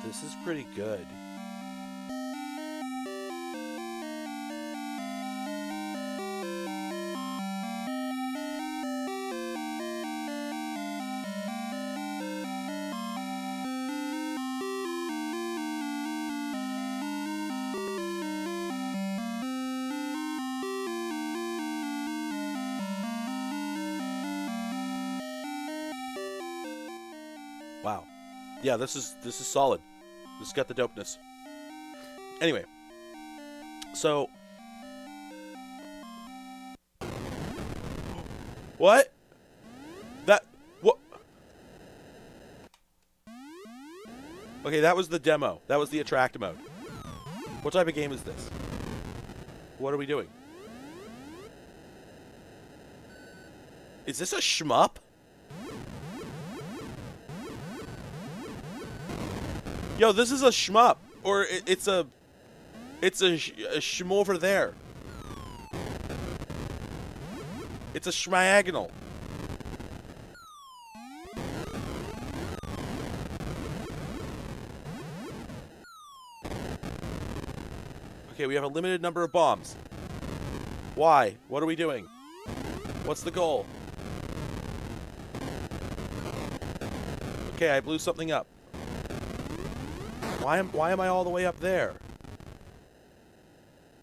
This is pretty good. Wow. Yeah, this is solid. This has got the dopeness. Anyway, so what? That what? Okay, that was the demo. That was the attract mode. What type of game is this? What are we doing? Is this a shmup? Yo, this is a shmup, or it's a shm over there. It's a schmiagonal. Okay, we have a limited number of bombs. Why? What are we doing? What's the goal? Okay, I blew something up. Why am I all the way up there?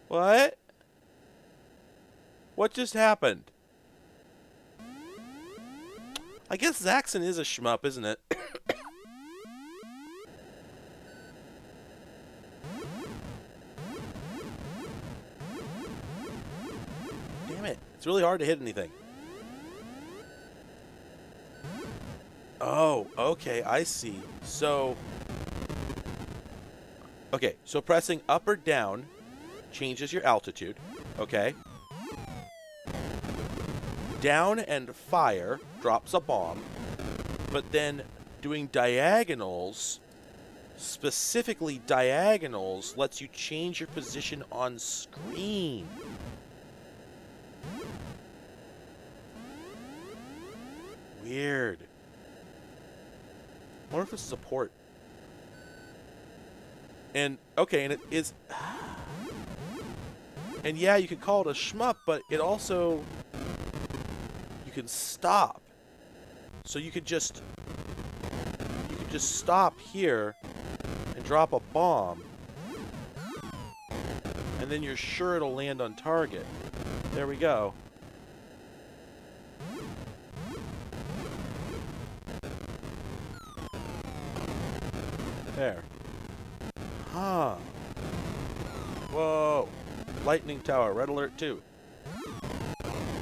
What? What just happened? I guess Zaxxon is a shmup, isn't it? Damn it. It's really hard to hit anything. Oh, okay, I see. So... Okay, so pressing up or down changes your altitude. Okay. Down and fire drops a bomb. But then doing diagonals, specifically diagonals, lets you change your position on screen. Weird. I wonder if this is a port. And, okay, and it is... And yeah, you could call it a shmup, but it also... You can stop. So you could just... You could just stop here and drop a bomb. And then you're sure it'll land on target. There we go. There. Huh. Whoa. Lightning Tower. Red Alert 2.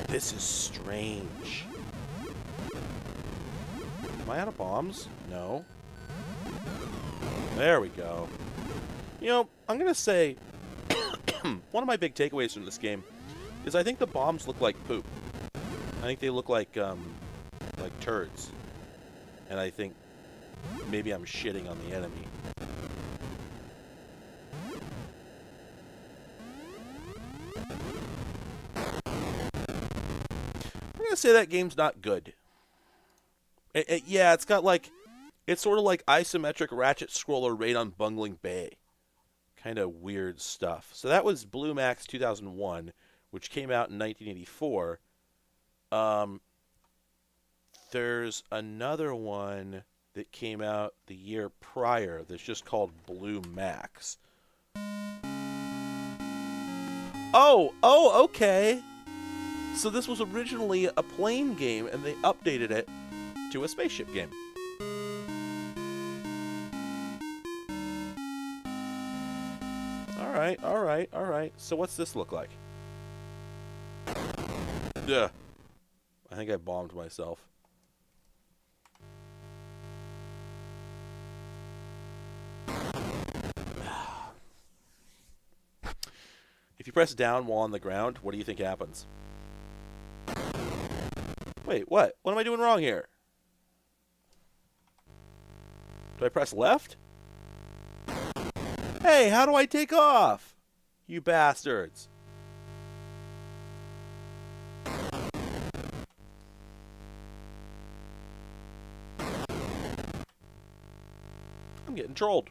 This is strange. Am I out of bombs? No. There we go. You know, I'm going to say one of my big takeaways from this game is I think the bombs look like poop. I think they look like turds. And I think maybe I'm shitting on the enemy. I'm going to say that game's not good. Yeah, it's got like... It's sort of like isometric ratchet scroller Raid on Bungling Bay. Kind of weird stuff. So that was Blue Max 2001, which came out in 1984. There's another one that came out the year prior that's just called Blue Max. Oh, okay. So this was originally a plane game, and they updated it to a spaceship game. Alright. So what's this look like? Ugh. I think I bombed myself. If you press down while on the ground, what do you think happens? Wait, what? What am I doing wrong here? Do I press left? Hey, how do I take off? You bastards. I'm getting trolled.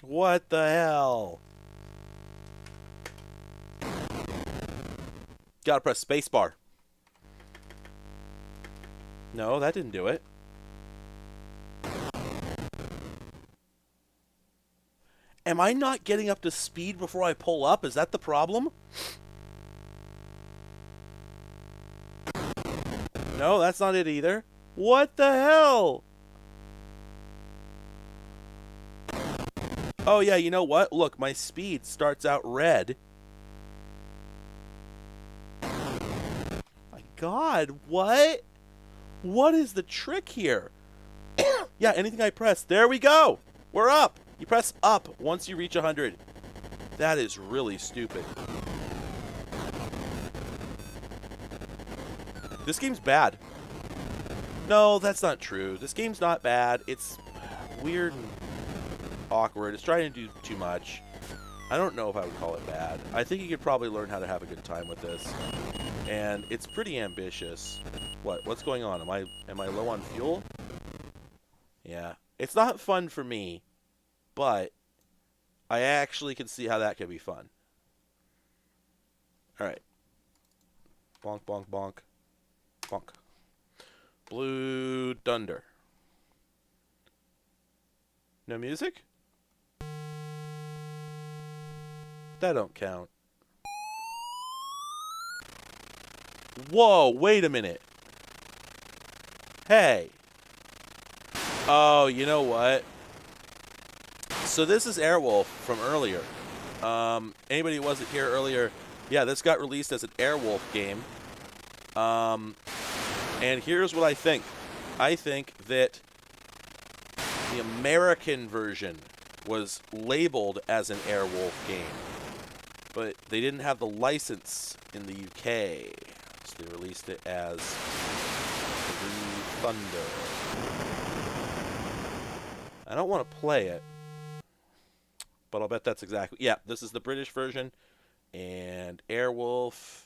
What the hell? Gotta press spacebar. No, that didn't do it. Am I not getting up to speed before I pull up? Is that the problem? No, that's not it either. What the hell? Oh, yeah, you know what? Look, my speed starts out red. My God, what? What is the trick here? Yeah, anything I press. There we go. We're up. You press up once you reach 100. That is really stupid. This game's bad. No, that's not true. This game's not bad. It's weird and awkward. It's trying to do too much. I don't know if I would call it bad. I think you could probably learn how to have a good time with this. And it's pretty ambitious. What's going on? Am I low on fuel? Yeah. It's not fun for me, but I actually can see how that could be fun. All right. Bonk, bonk, bonk. Bonk. Blue Thunder. No music? That don't count. Whoa, wait a minute. Hey. Oh, you know what? So this is Airwolf from earlier. Anybody who wasn't here earlier, yeah, this got released as an Airwolf game. And here's what I think. I think that the American version was labeled as an Airwolf game, but they didn't have the license in the UK, so they released it as Blue Thunder. I don't want to play it, but I'll bet that's exactly... Yeah, this is the British version, and Airwolf...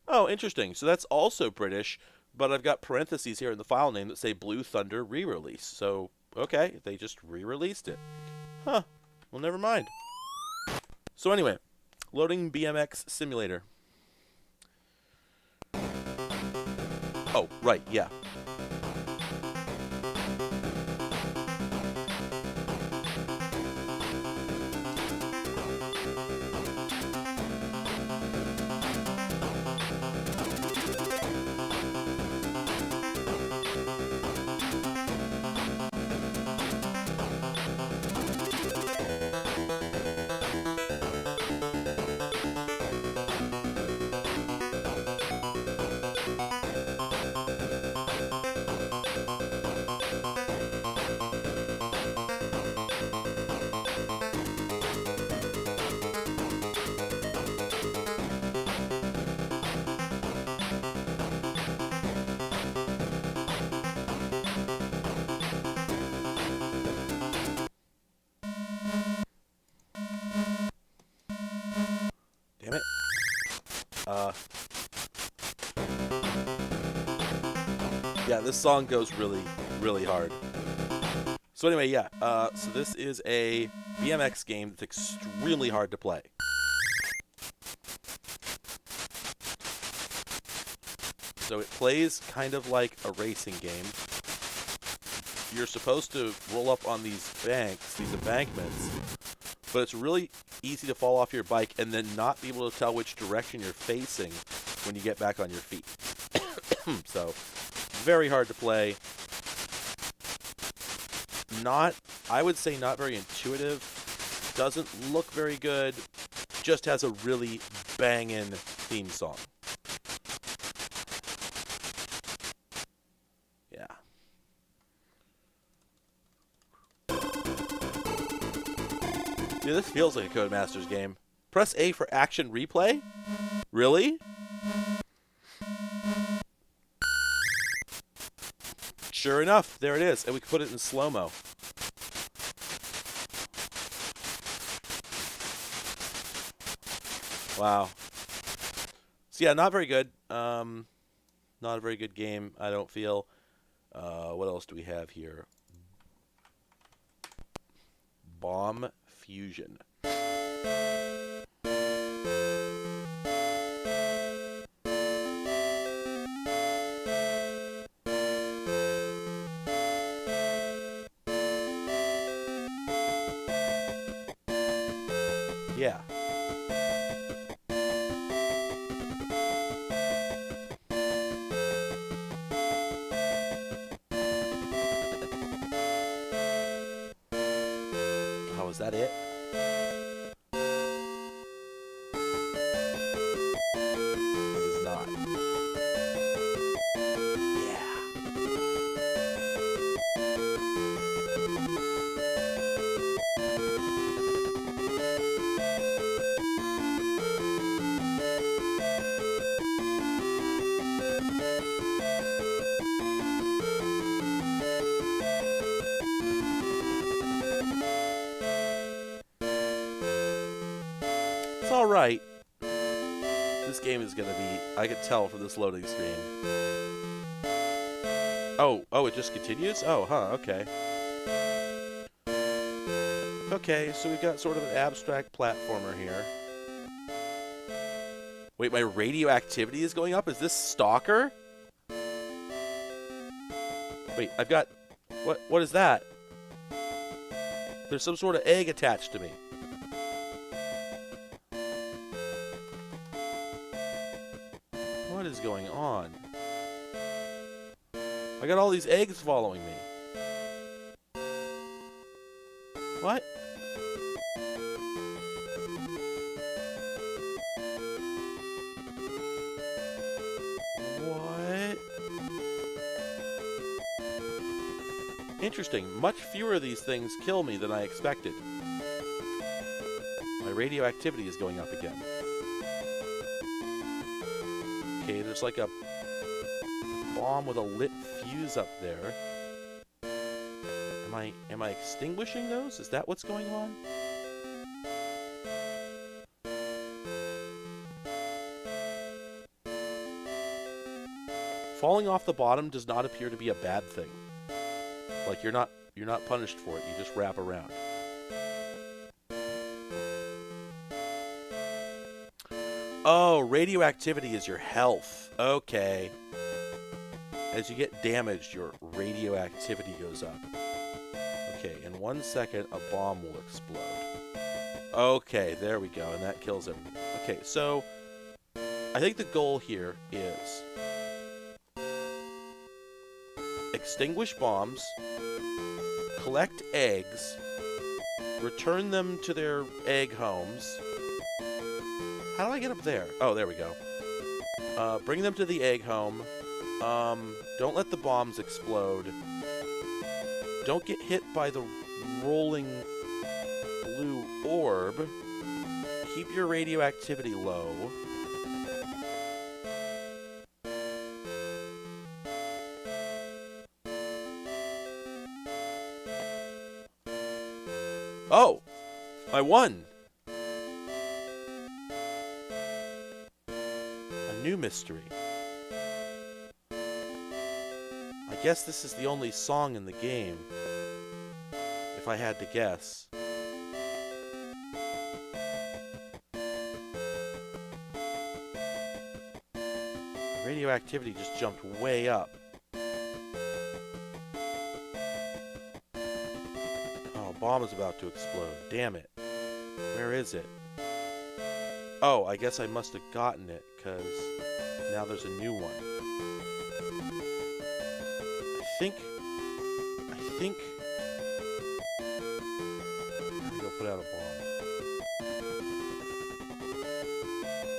Oh, interesting. So that's also British, but I've got parentheses here in the file name that say Blue Thunder re-release. So, okay, they just re-released it. Huh. Well, never mind. So anyway, loading BMX Simulator. Oh, right, yeah. Damn it. Yeah, this song goes really, really hard. So anyway, yeah, so this is a BMX game that's extremely hard to play. So it plays kind of like a racing game. You're supposed to roll up on these banks, these embankments, but it's really easy to fall off your bike and then not be able to tell which direction you're facing when you get back on your feet. So, very hard to play. I would say not very intuitive. Doesn't look very good. Just has a really banging theme song. Yeah. Dude, this feels like a Codemasters game. Press A for action replay? Really? Sure enough, there it is. And we can put it in slow-mo. Wow. So yeah, not very good. Not a very good game, I don't feel. What else do we have here? Bomb Fusion. Yeah. that it? It is not. All right. This game is going to be, I could tell from this loading screen. Oh, it just continues? Oh, okay. Okay, so we've got sort of an abstract platformer here. Wait, my radioactivity is going up? Is this Stalker? Wait, I've got, what is that? There's some sort of egg attached to me. What is going on? I got all these eggs following me. What? What? Interesting. Much fewer of these things kill me than I expected. My radioactivity is going up again. Okay, there's like a bomb with a lit fuse up there. Am I extinguishing those? Is that what's going on? Falling off the bottom does not appear to be a bad thing. Like you're not punished for it. You just wrap around. Oh, radioactivity is your health. Okay. As you get damaged, your radioactivity goes up. Okay, in 1 second, a bomb will explode. Okay, there we go, and that kills everyone. Okay, so I think the goal here is extinguish bombs, collect eggs, return them to their egg homes. How do I get up there? Oh, there we go. Bring them to the egg home. Don't let the bombs explode. Don't get hit by the rolling blue orb. Keep your radioactivity low. Oh! I won! New mystery. I guess this is the only song in the game, if I had to guess. Radioactivity just jumped way up. Oh, bomb is about to explode. Damn it. Where is it? Oh, I guess I must have gotten it, because now there's a new one. I think... I'm gonna go put out a bomb.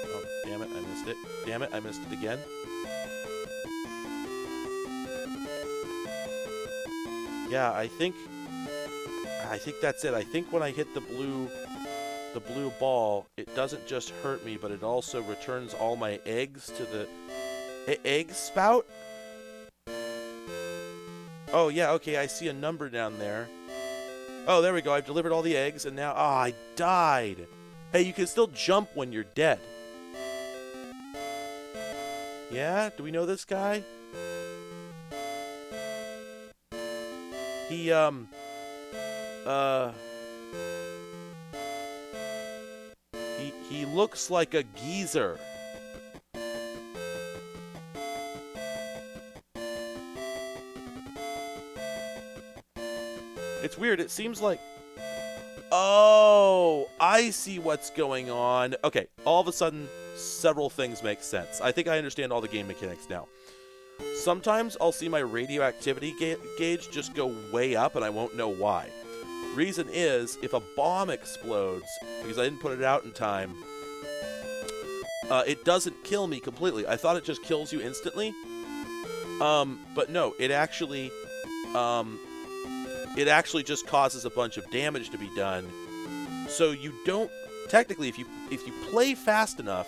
Oh, damn it, I missed it. Damn it, I missed it again. Yeah, I think that's it. I think when I hit the blue ball, it doesn't just hurt me, but it also returns all my eggs to the egg spout. Oh yeah, okay, I see a number down there. Oh, there we go. I've delivered all the eggs, and now I died. Hey, you can still jump when you're dead. Yeah, do we know this guy? He looks like a geezer. It's weird. It seems like... Oh, I see what's going on. Okay, all of a sudden, several things make sense. I think I understand all the game mechanics now. Sometimes I'll see my radioactivity gauge just go way up, and I won't know why. Reason is, if a bomb explodes, because I didn't put it out in time, it doesn't kill me completely. I thought it just kills you instantly. But no, it actually just causes a bunch of damage to be done. So you don't, technically, if you play fast enough,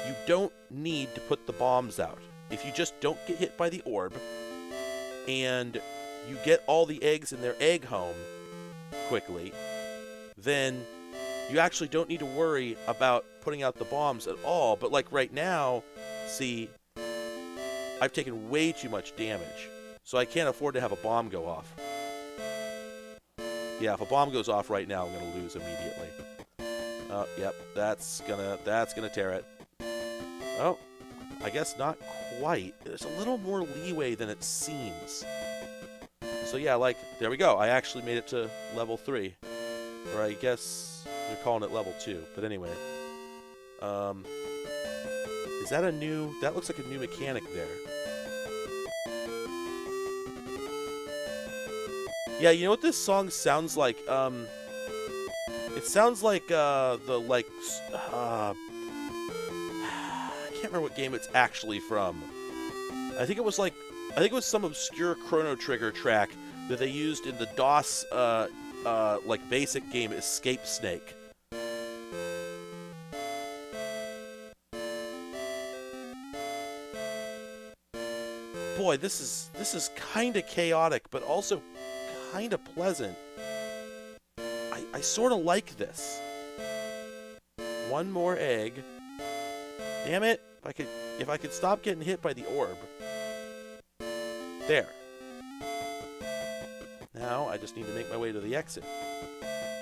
you don't need to put the bombs out. If you just don't get hit by the orb, and you get all the eggs in their egg home quickly, then you actually don't need to worry about putting out the bombs at all. But like right now, see, I've taken way too much damage, so I can't afford to have a bomb go off. Yeah, if a bomb goes off right now, I'm gonna lose immediately. Oh, yep, that's gonna tear it. Oh, I guess not quite. There's a little more leeway than it seems. So yeah, like, there we go. I actually made it to level 3. Or I guess they're calling it level 2. But anyway. Is that a new... That looks like a new mechanic there. Yeah, you know what this song sounds like? It sounds like, I can't remember what game it's actually from. I think it was some obscure Chrono Trigger track that they used in the DOS, like basic game Escape Snake. Boy, this is kind of chaotic, but also kind of pleasant. I sort of like this. One more egg. Damn it! If I could stop getting hit by the orb. There. Now I just need to make my way to the exit.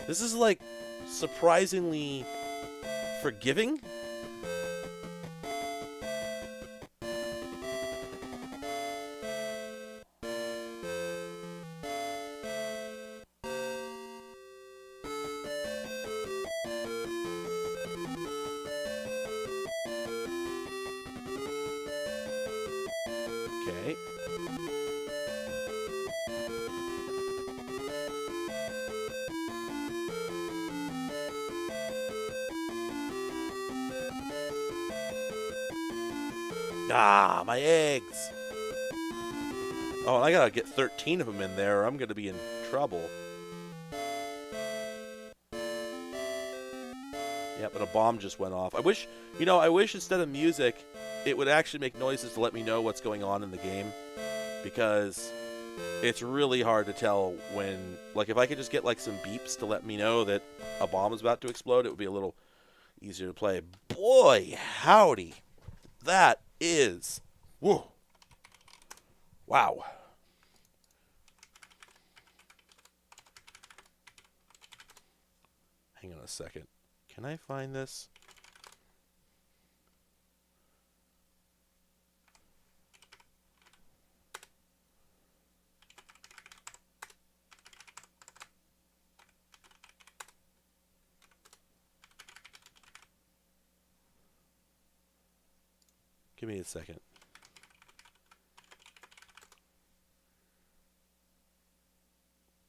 This is like surprisingly forgiving. Okay. Ah, my eggs! Oh, and I gotta get 13 of them in there or I'm gonna be in trouble. Yeah, but a bomb just went off. I wish instead of music, it would actually make noises to let me know what's going on in the game. Because it's really hard to tell when... Like, if I could just get, like, some beeps to let me know that a bomb is about to explode, it would be a little easier to play. Boy, howdy. That is... Whoa. Wow. Hang on a second. Can I find this? Give me a second.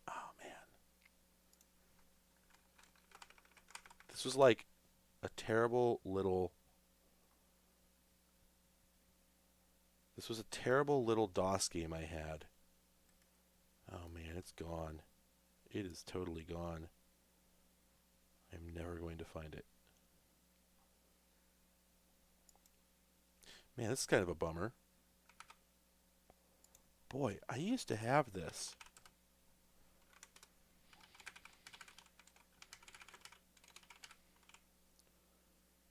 Oh, man. This was like a terrible little... This was a terrible little DOS game I had. Oh, man, it's gone. It is totally gone. I'm never going to find it. Man, this is kind of a bummer. Boy, I used to have this.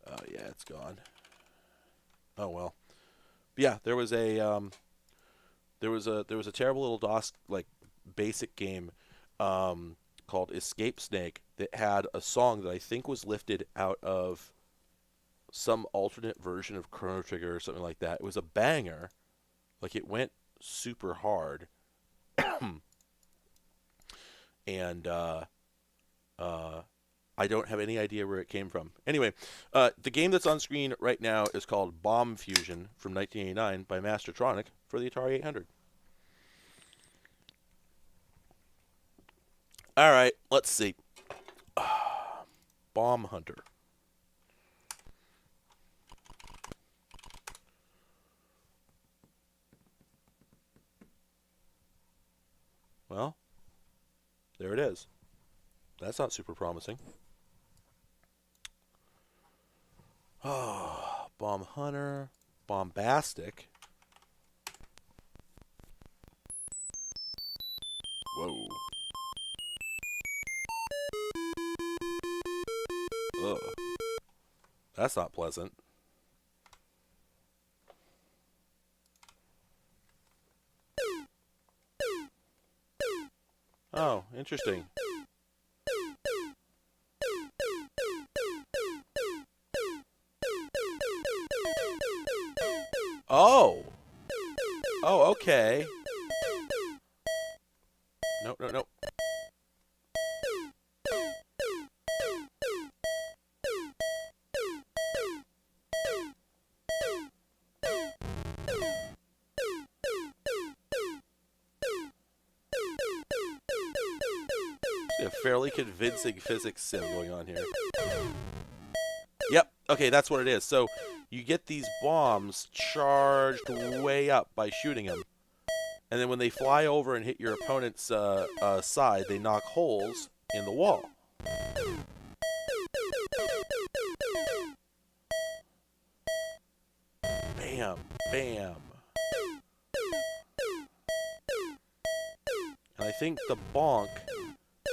Oh yeah, it's gone. Oh well. But yeah, there was a terrible little DOS like basic game called Escape Snake that had a song that I think was lifted out of some alternate version of Chrono Trigger or something like that. It was a banger. Like, it went super hard. And I don't have any idea where it came from. Anyway, the game that's on screen right now is called Bomb Fusion from 1989 by Mastertronic for the Atari 800. All right, let's see. Bomb hunter. Well, there it is. That's not super promising. Oh, bomb hunter, bombastic. Whoa. Ugh. That's not pleasant. Oh, interesting. Oh. Oh, okay. No, no, no. A fairly convincing physics sim going on here. Yep. Okay, that's what it is. So you get these bombs charged way up by shooting them, and then when they fly over and hit your opponent's side, they knock holes in the wall. Bam, bam. And I think the bonk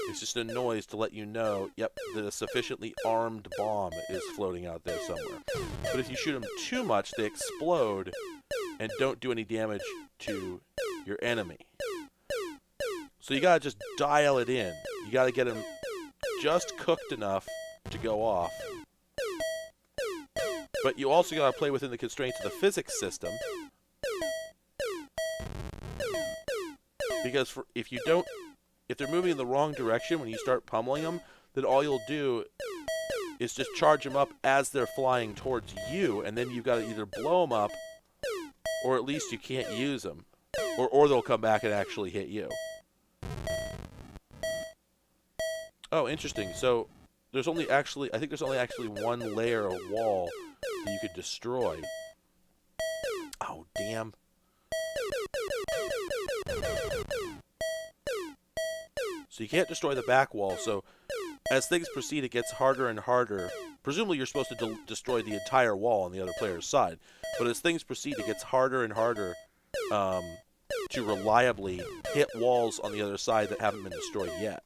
is just a noise to let you know, yep, that a sufficiently armed bomb is floating out there somewhere. But if you shoot them too much, they explode and don't do any damage to your enemy. So you gotta just dial it in. You gotta get them just cooked enough to go off. But you also gotta play within the constraints of the physics system. Because if they're moving in the wrong direction when you start pummeling them, then all you'll do is just charge them up as they're flying towards you, and then you've got to either blow them up, or at least you can't use them, or they'll come back and actually hit you. Oh, interesting. So I think there's only actually one layer of wall that you could destroy. Oh, damn. So you can't destroy the back wall, so as things proceed, it gets harder and harder. Presumably you're supposed to destroy the entire wall on the other player's side, but as things proceed, it gets harder and harder to reliably hit walls on the other side that haven't been destroyed yet.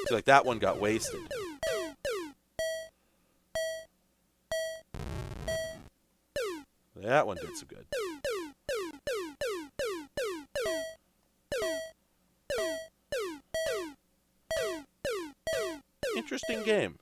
So like that one got wasted. That one did some good. Interesting game.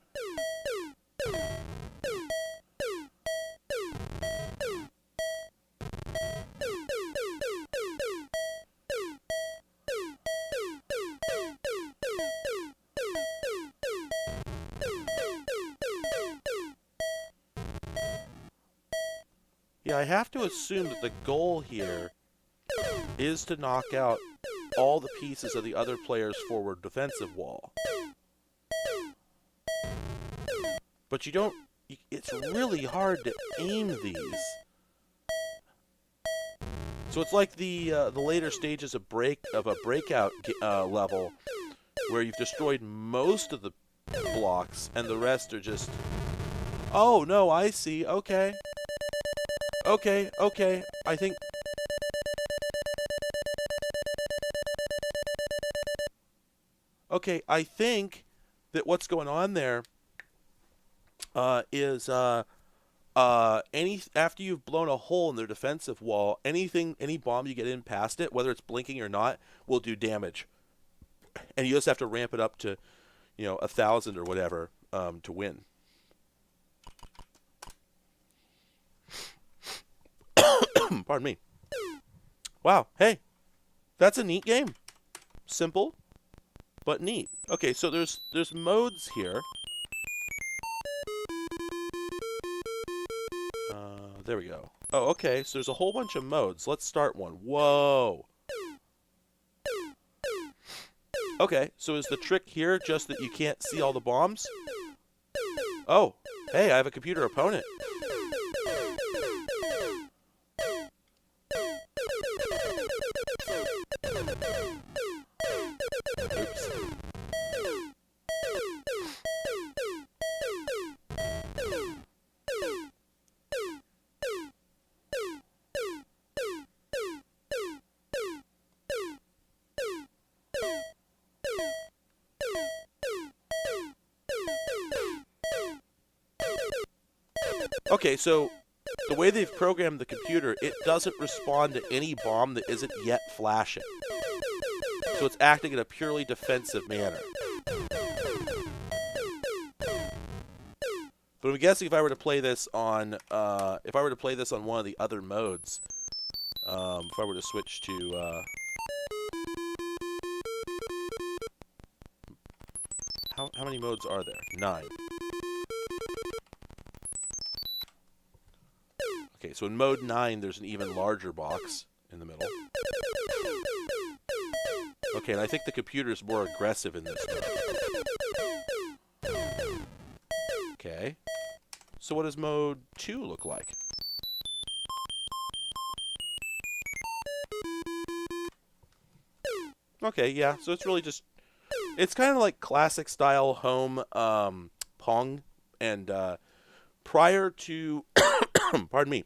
Yeah, I have to assume that the goal here is to knock out all the pieces of the other player's forward defensive wall. But it's really hard to aim these. So it's like the later stages of a breakout level, where you've destroyed most of the blocks and the rest are just. Oh no, I see. Okay. Okay. I think. Okay, I think that what's going on there is after you've blown a hole in their defensive wall, any bomb you get in past it, whether it's blinking or not, will do damage, and you just have to ramp it up to, 1,000 or whatever to win. Pardon me. Wow. Hey, that's a neat game. Simple, but neat. Okay, so there's modes here. There we go. Oh, okay, so there's a whole bunch of modes. Let's start one. Whoa. Okay, so is the trick here just that you can't see all the bombs? Oh, hey, I have a computer opponent. Oops. Okay, so the way they've programmed the computer, it doesn't respond to any bomb that isn't yet flashing. So it's acting in a purely defensive manner. But I'm guessing if I were to play this on, one of the other modes, if I were to switch to, how many modes are there? 9. Okay, so in mode 9, there's an even larger box in the middle. Okay, and I think the computer is more aggressive in this mode. Okay. So what does mode 2 look like? Okay, yeah, so it's really just... It's kind of like classic style home Pong. And prior to... pardon me.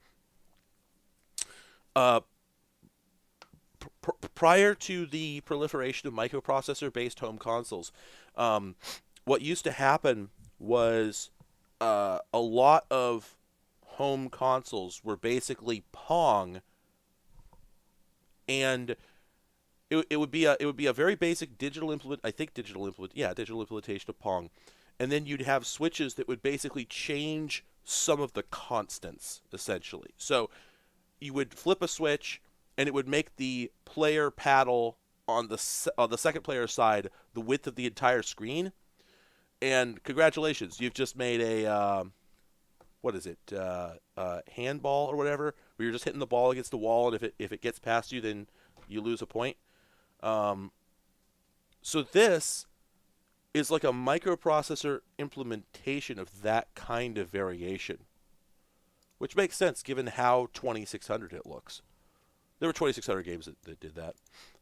Prior to the proliferation of microprocessor-based home consoles, what used to happen was a lot of home consoles were basically Pong, and it would be a very basic digital implementation of Pong, and then you'd have switches that would basically change some of the constants essentially. So you would flip a switch, and it would make the player paddle on the second player's side the width of the entire screen. And congratulations, you've just made a handball or whatever, where you're just hitting the ball against the wall, and if it gets past you, then you lose a point. So this is like a microprocessor implementation of that kind of variation, which makes sense given how 2600 it looks. There were 2600 games that did that.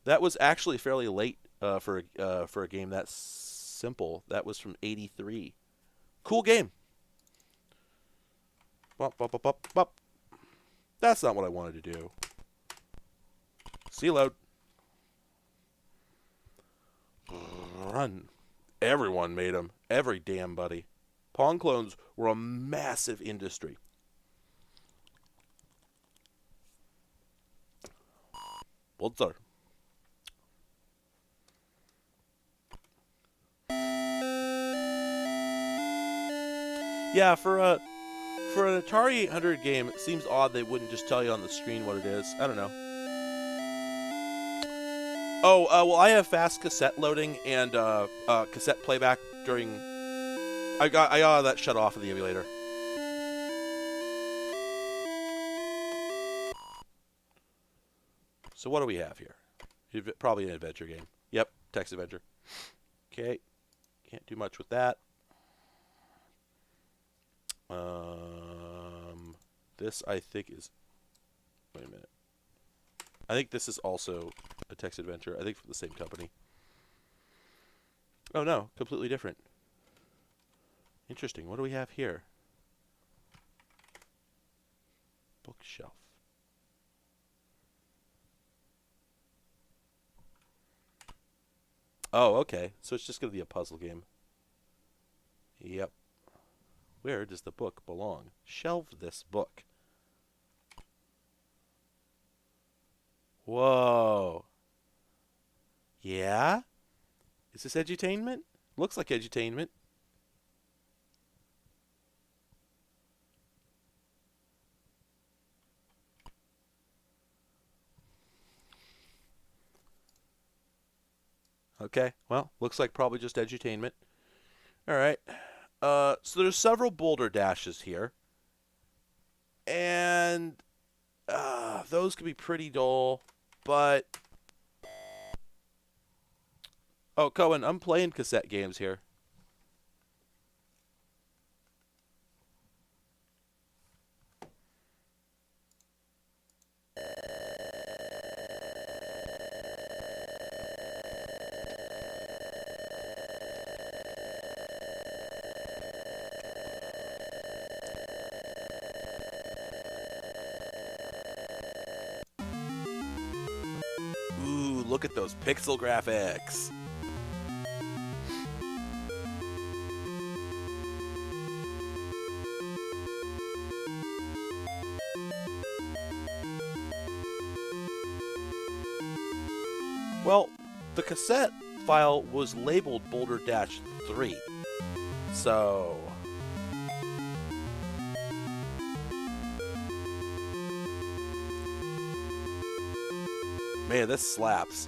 That was actually fairly late for a game that simple. That was from '83. Cool game. Bop, bop, bop, bop, bop. That's not what I wanted to do. See load. Run. Everyone made them. Every damn buddy. Pong clones were a massive industry. Bolzer. Yeah, for an Atari 800 game, it seems odd they wouldn't just tell you on the screen what it is. I don't know. Oh, well, I have fast cassette loading and cassette playback during... I got that shut off of the emulator. So what do we have here? Probably an adventure game. Yep, text adventure. Okay, can't do much with that. This I think is... Wait a minute. I think this is also a text adventure. I think from the same company. Oh no, completely different. Interesting. What do we have here? Bookshelf. Oh, okay. So it's just going to be a puzzle game. Yep. Where does the book belong? Shelve this book. Whoa. Yeah? Is this edutainment? Looks like edutainment. Okay, well, looks like probably just edutainment. Alright. So there's several boulder dashes here. And those can be pretty dull, but... Oh, Cohen, I'm playing cassette games here. Ooh, look at those pixel graphics. Well, the cassette file was labeled Boulder-3. So... Man, this slaps.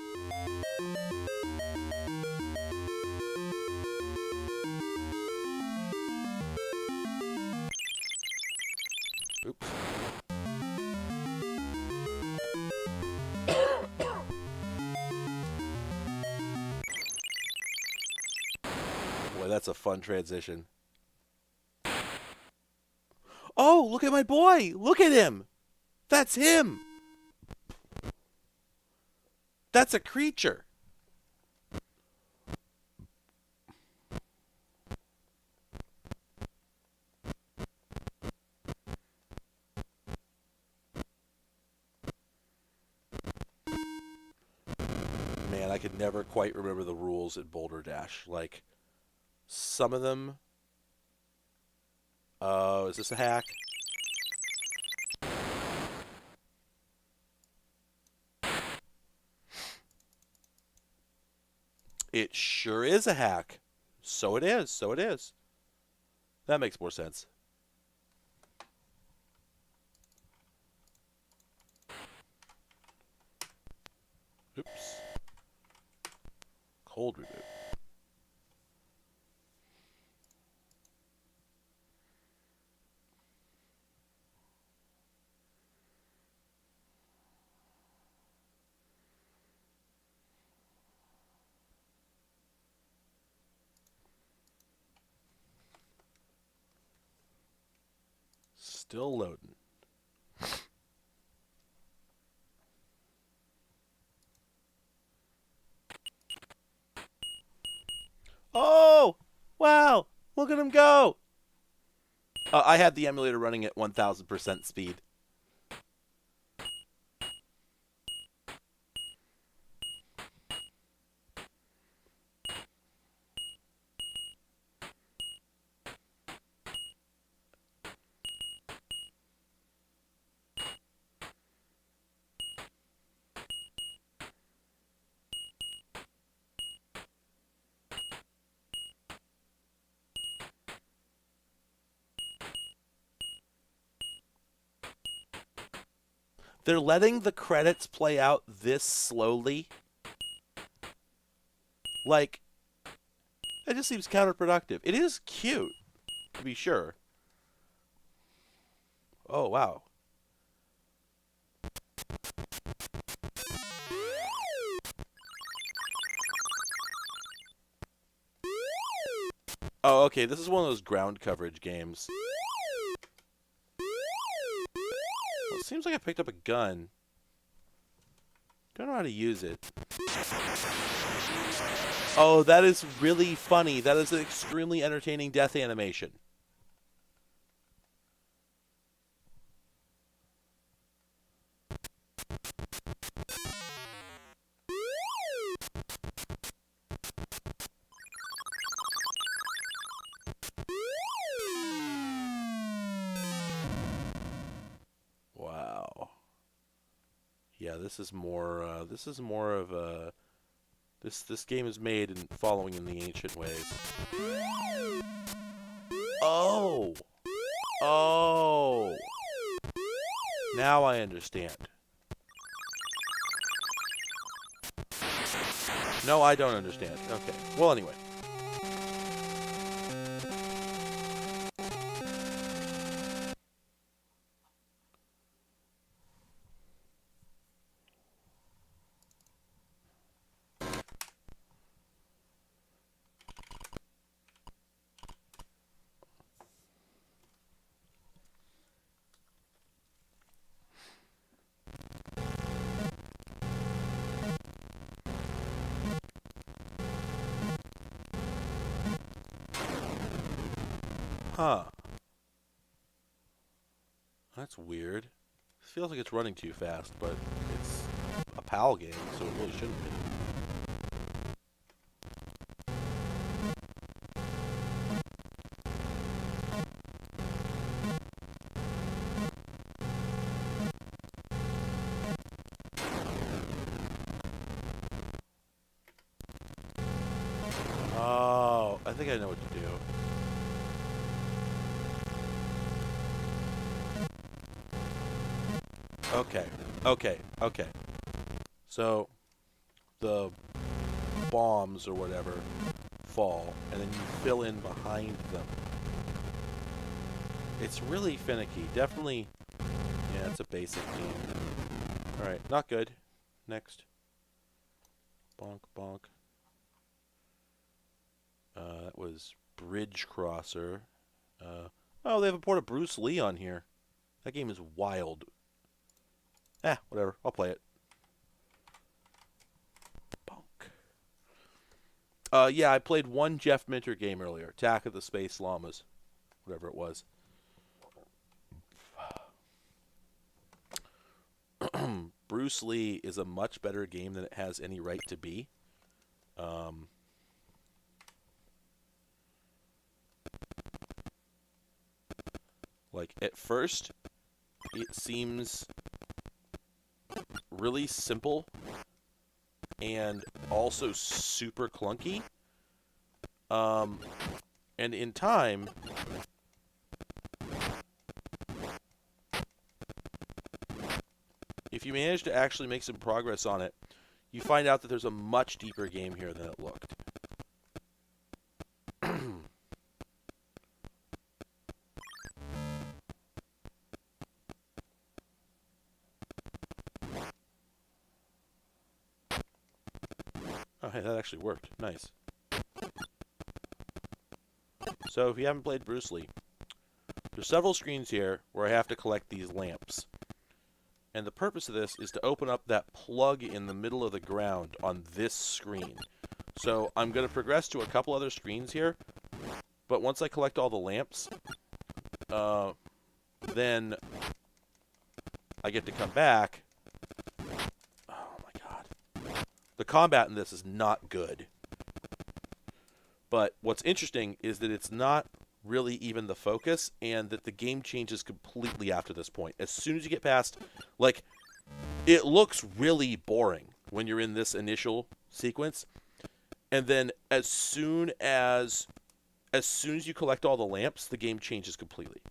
Oops. Boy, that's a fun transition. Oh, look at my boy! Look at him! That's him! That's a creature! Man, I could never quite remember the rules in Boulder Dash. Like, some of them... Oh, is this a hack? It sure is a hack. So it is. So it is. That makes more sense. Oops. Cold reboot. Still loading. Oh! Wow! Look at him go! I had the emulator running at 1000% speed. They're letting the credits play out this slowly. Like, it just seems counterproductive. It is cute, to be sure. Oh, wow. Oh, okay, this is one of those ground coverage games. Well, it seems like I picked up a gun. Don't know how to use it. Oh, that is really funny. That is an extremely entertaining death animation. Wow. Yeah, this is more of a this game is made in following in the ancient ways. Oh. Oh. Now I understand. No, I don't understand. Okay. Well, anyway. Huh. That's weird. Feels like it's running too fast, but it's a PAL game, so it really shouldn't be. Oh, I think I know what to do. Okay. So, the bombs or whatever fall, and then you fill in behind them. It's really finicky. Definitely, yeah, it's a basic game. Alright, not good. Next. Bonk, bonk. That was Bridge Crosser. Oh, they have a port of Bruce Lee on here. That game is wild. Whatever. I'll play it. Bonk. Yeah, I played one Jeff Minter game earlier. Attack of the Space Llamas. Whatever it was. Bruce Lee is a much better game than it has any right to be. Like, at first, it seems really simple and also super clunky. And in time, if you manage to actually make some progress on it, you find out that there's a much deeper game here than it looked. Oh, hey, that actually worked. Nice. So, if you haven't played Bruce Lee, there's several screens here where I have to collect these lamps. And the purpose of this is to open up that plug in the middle of the ground on this screen. So, I'm going to progress to a couple other screens here, but once I collect all the lamps, then I get to come back. Oh my god. The combat in this is not good. But what's interesting is that it's not really even the focus, and that the game changes completely after this point. As soon as you get past, like, it looks really boring when you're in this initial sequence, and then as soon as you collect all the lamps, the game changes completely.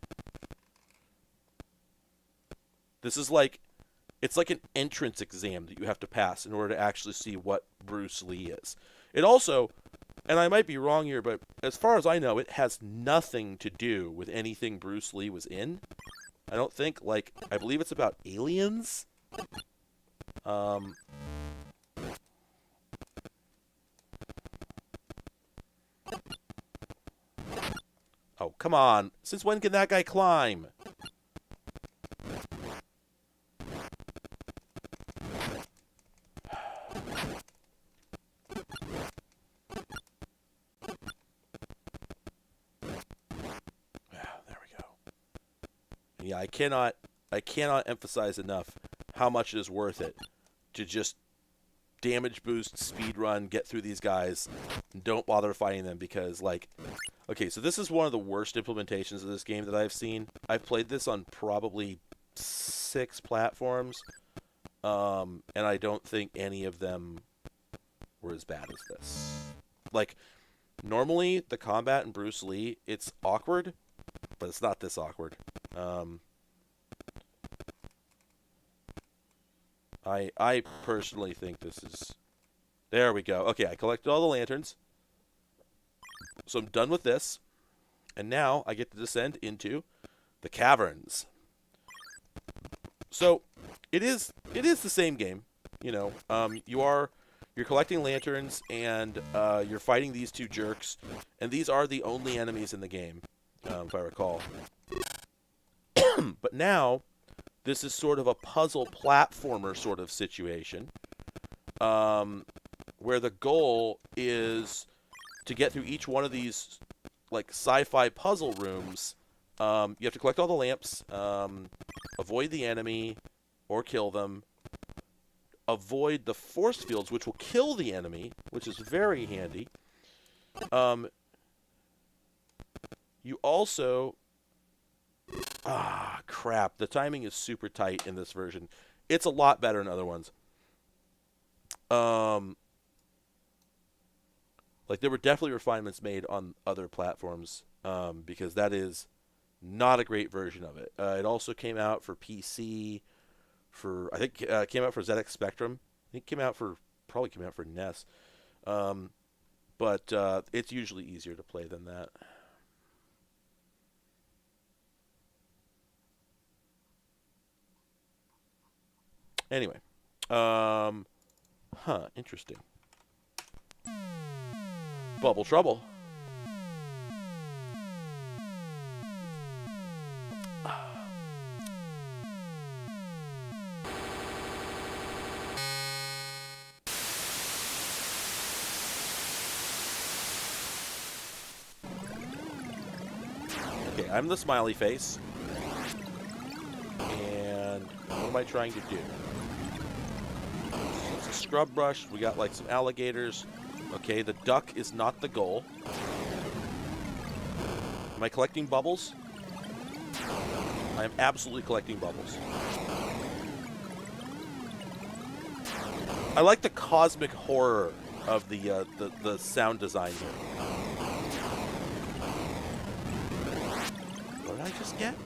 This is like, it's like an entrance exam that you have to pass in order to actually see what Bruce Lee is. It also, and I might be wrong here, but as far as I know, it has nothing to do with anything Bruce Lee was in. I don't think, like, I believe it's about aliens. Oh, come on. Since when can that guy climb? Yeah, I cannot emphasize enough how much it is worth it to just damage boost, speed run, get through these guys, and don't bother fighting them because, like, okay, so this is one of the worst implementations of this game that I've seen. I've played this on probably 6 platforms, and I don't think any of them were as bad as this. Like, normally the combat in Bruce Lee, it's awkward, but it's not this awkward. I personally think this is... There we go. Okay, I collected all the lanterns. So I'm done with this. And now I get to descend into the caverns. So it is the same game. You know, you're collecting lanterns and you're fighting these 2 jerks, and these are the only enemies in the game, if I recall. But now, this is sort of a puzzle platformer sort of situation, where the goal is to get through each one of these like sci-fi puzzle rooms, you have to collect all the lamps, avoid the enemy or kill them, avoid the force fields, which will kill the enemy, which is very handy. You also... Ah, crap. The timing is super tight in this version. It's a lot better in other ones. Like, there were definitely refinements made on other platforms, because that is not a great version of it. It also came out for PC, I think it came out for ZX Spectrum. I think it probably came out for NES. But it's usually easier to play than that. Anyway. Interesting. Bubble Trouble. Okay, I'm the smiley face. And what am I trying to do? So it's a scrub brush. We got like some alligators. Okay, the duck is not the goal. Am I collecting bubbles? I am absolutely collecting bubbles. I like the cosmic horror of the sound design here. What did I just get?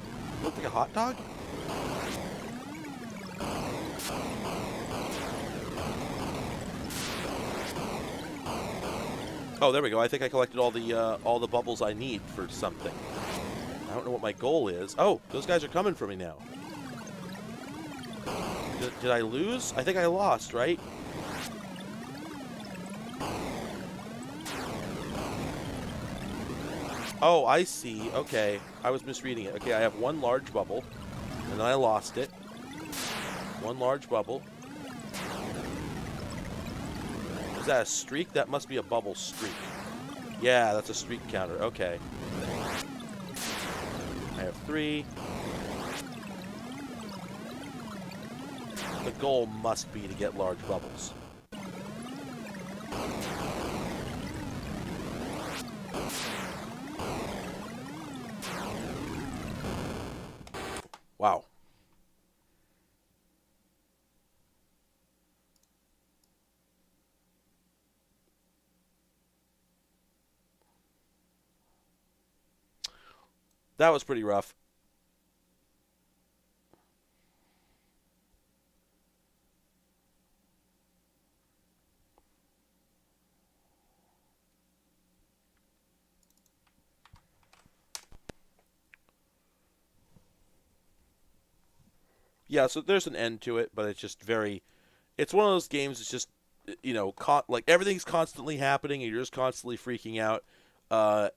Look like a hot dog? Oh, there we go. I think I collected all the bubbles I need for something. I don't know what my goal is. Oh, those guys are coming for me now. Did I lose? I think I lost, right? Oh, I see. Okay. I was misreading it. Okay, I have one large bubble, and then I lost it. One large bubble. Is that a streak? That must be a bubble streak. Yeah, that's a streak counter. Okay. I have 3. The goal must be to get large bubbles. Wow. That was pretty rough. Yeah, so there's an end to it, but it's just very... It's one of those games that's just, like everything's constantly happening and you're just constantly freaking out.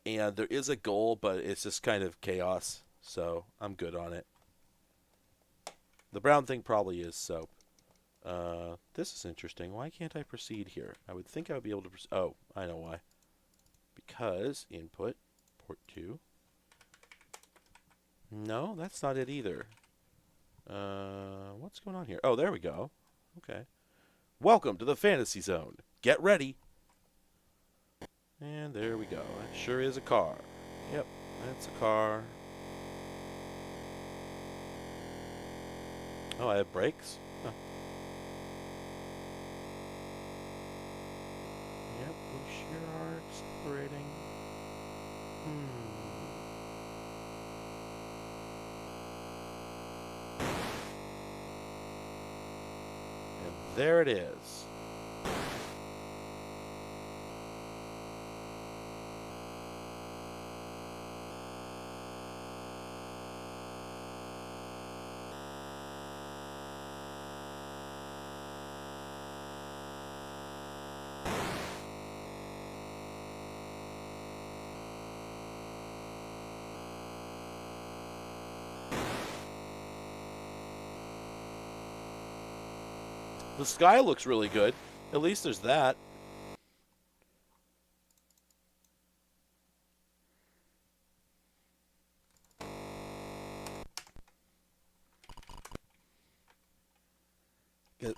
And there is a goal, but it's just kind of chaos. So I'm good on it. The brown thing probably is soap. This is interesting. Why can't I proceed here? I would think I would be able to... Oh, I know why. Because input, port 2. No, that's not it either. What's going on here? Oh, there we go. Okay. Welcome to the Fantasy Zone. Get ready. And there we go. That sure is a car. Yep, that's a car. Oh, I have brakes? Huh. Yep, we sure are accelerating. And there it is. The sky looks really good. At least there's that.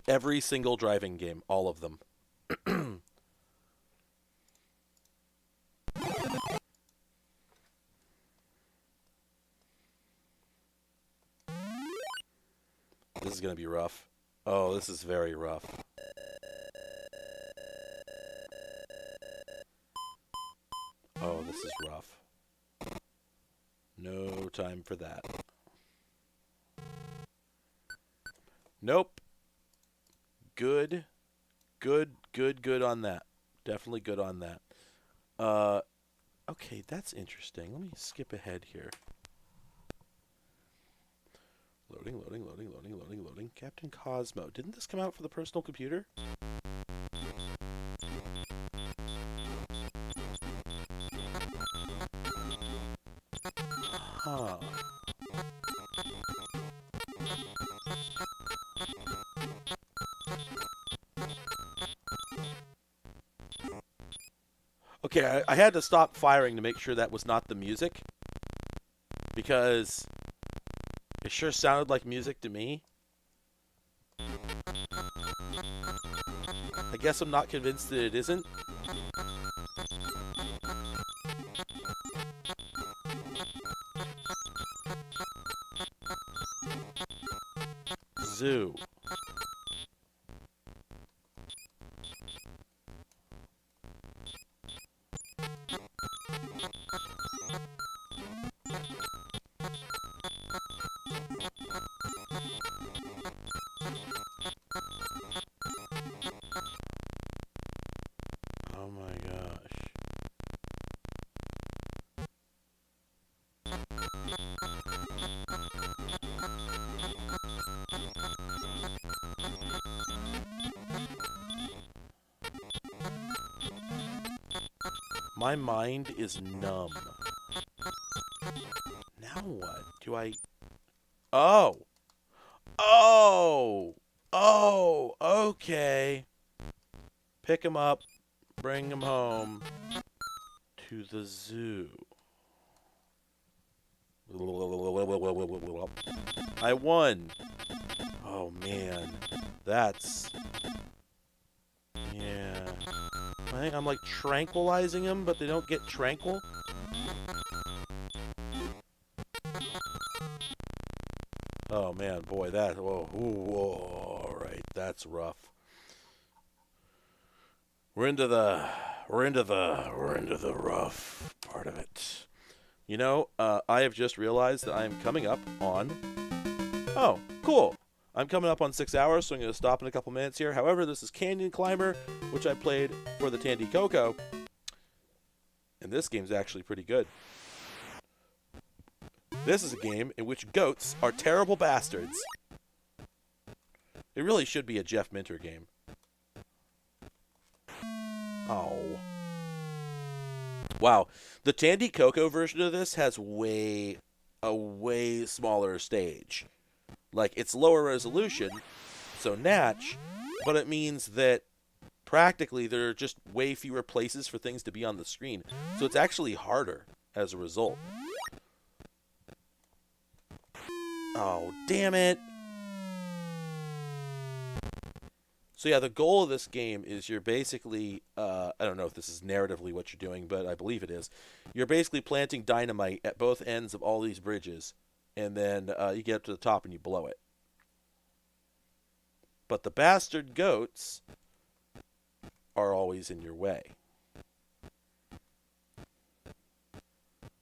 Every single driving game, all of them. This is going to be rough. Oh, this is very rough. Oh, this is rough. No time for that. Nope. Good. Good on that. Definitely good on that. Okay, that's interesting. Let me skip ahead here. Loading. Captain Cosmo. Didn't this come out for the personal computer? Huh. Okay, I had to stop firing to make sure that was not the music, because it sure sounded like music to me. I guess I'm not convinced that it isn't. Zoo. Oh my gosh. My mind is numb. Now what? Do I... Oh! Oh! Oh! Okay. Pick him up. Bring him home. To the zoo. I won. Oh, man. That's... Yeah. I think I'm like tranquilizing them, but they don't get tranquil. Oh man, boy, that all right, that's rough. We're into the rough part of it. You know, I have just realized that I am coming up on. Oh, cool. I'm coming up on 6 hours, so I'm going to stop in a couple minutes here. However, this is Canyon Climber, which I played for the Tandy Coco. And this game's actually pretty good. This is a game in which goats are terrible bastards. It really should be a Jeff Minter game. Oh. Wow. The Tandy Coco version of this has a way smaller stage. Like, it's lower resolution, so natch, but it means that practically there are just way fewer places for things to be on the screen. So it's actually harder as a result. Oh, damn it. So yeah, the goal of this game is you're basically, I don't know if this is narratively what you're doing, but I believe it is. You're basically planting dynamite at both ends of all these bridges, and then you get up to the top and you blow it. But the bastard goats are always in your way.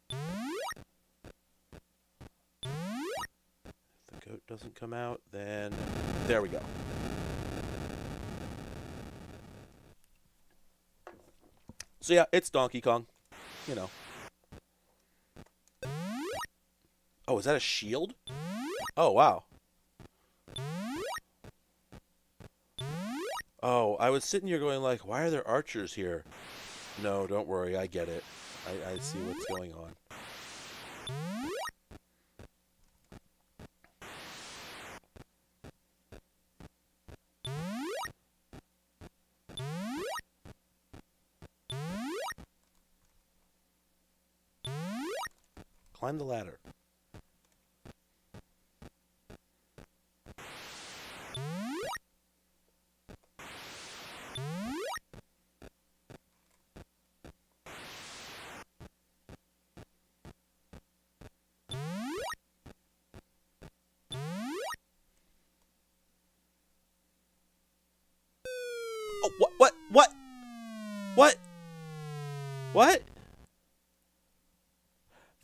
If the goat doesn't come out, then there we go. So yeah, it's Donkey Kong, you know. Oh, is that a shield? Oh, wow. Oh, I was sitting here going like, why are there archers here? No, don't worry, I get it. I see what's going on. Climb the ladder.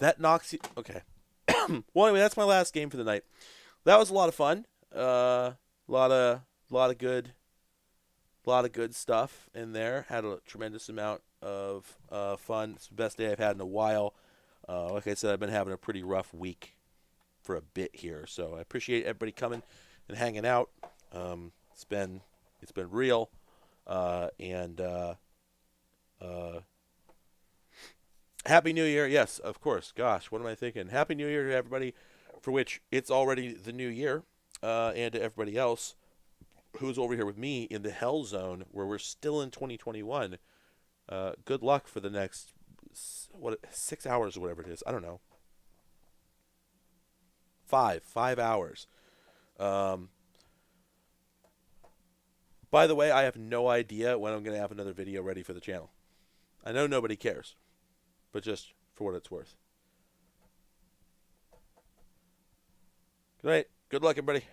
that knocks you. Okay. Well, anyway, that's my last game for the night. That was a lot of fun. Lot of good stuff in there. Had a tremendous amount of fun. It's the best day I've had in a while. Like I said, I've been having a pretty rough week for a bit here, so I appreciate everybody coming and hanging out. It's been real, and Happy New Year. Yes, of course. Gosh, what am I thinking? Happy New Year to everybody, for which it's already the new year, and to everybody else who's over here with me in the hell zone where we're still in 2021. Good luck for the next 6 hours or whatever it is. I don't know. 5 hours. By the way, I have no idea when I'm going to have another video ready for the channel. I know nobody cares, but just for what it's worth. Good night. Good luck, everybody.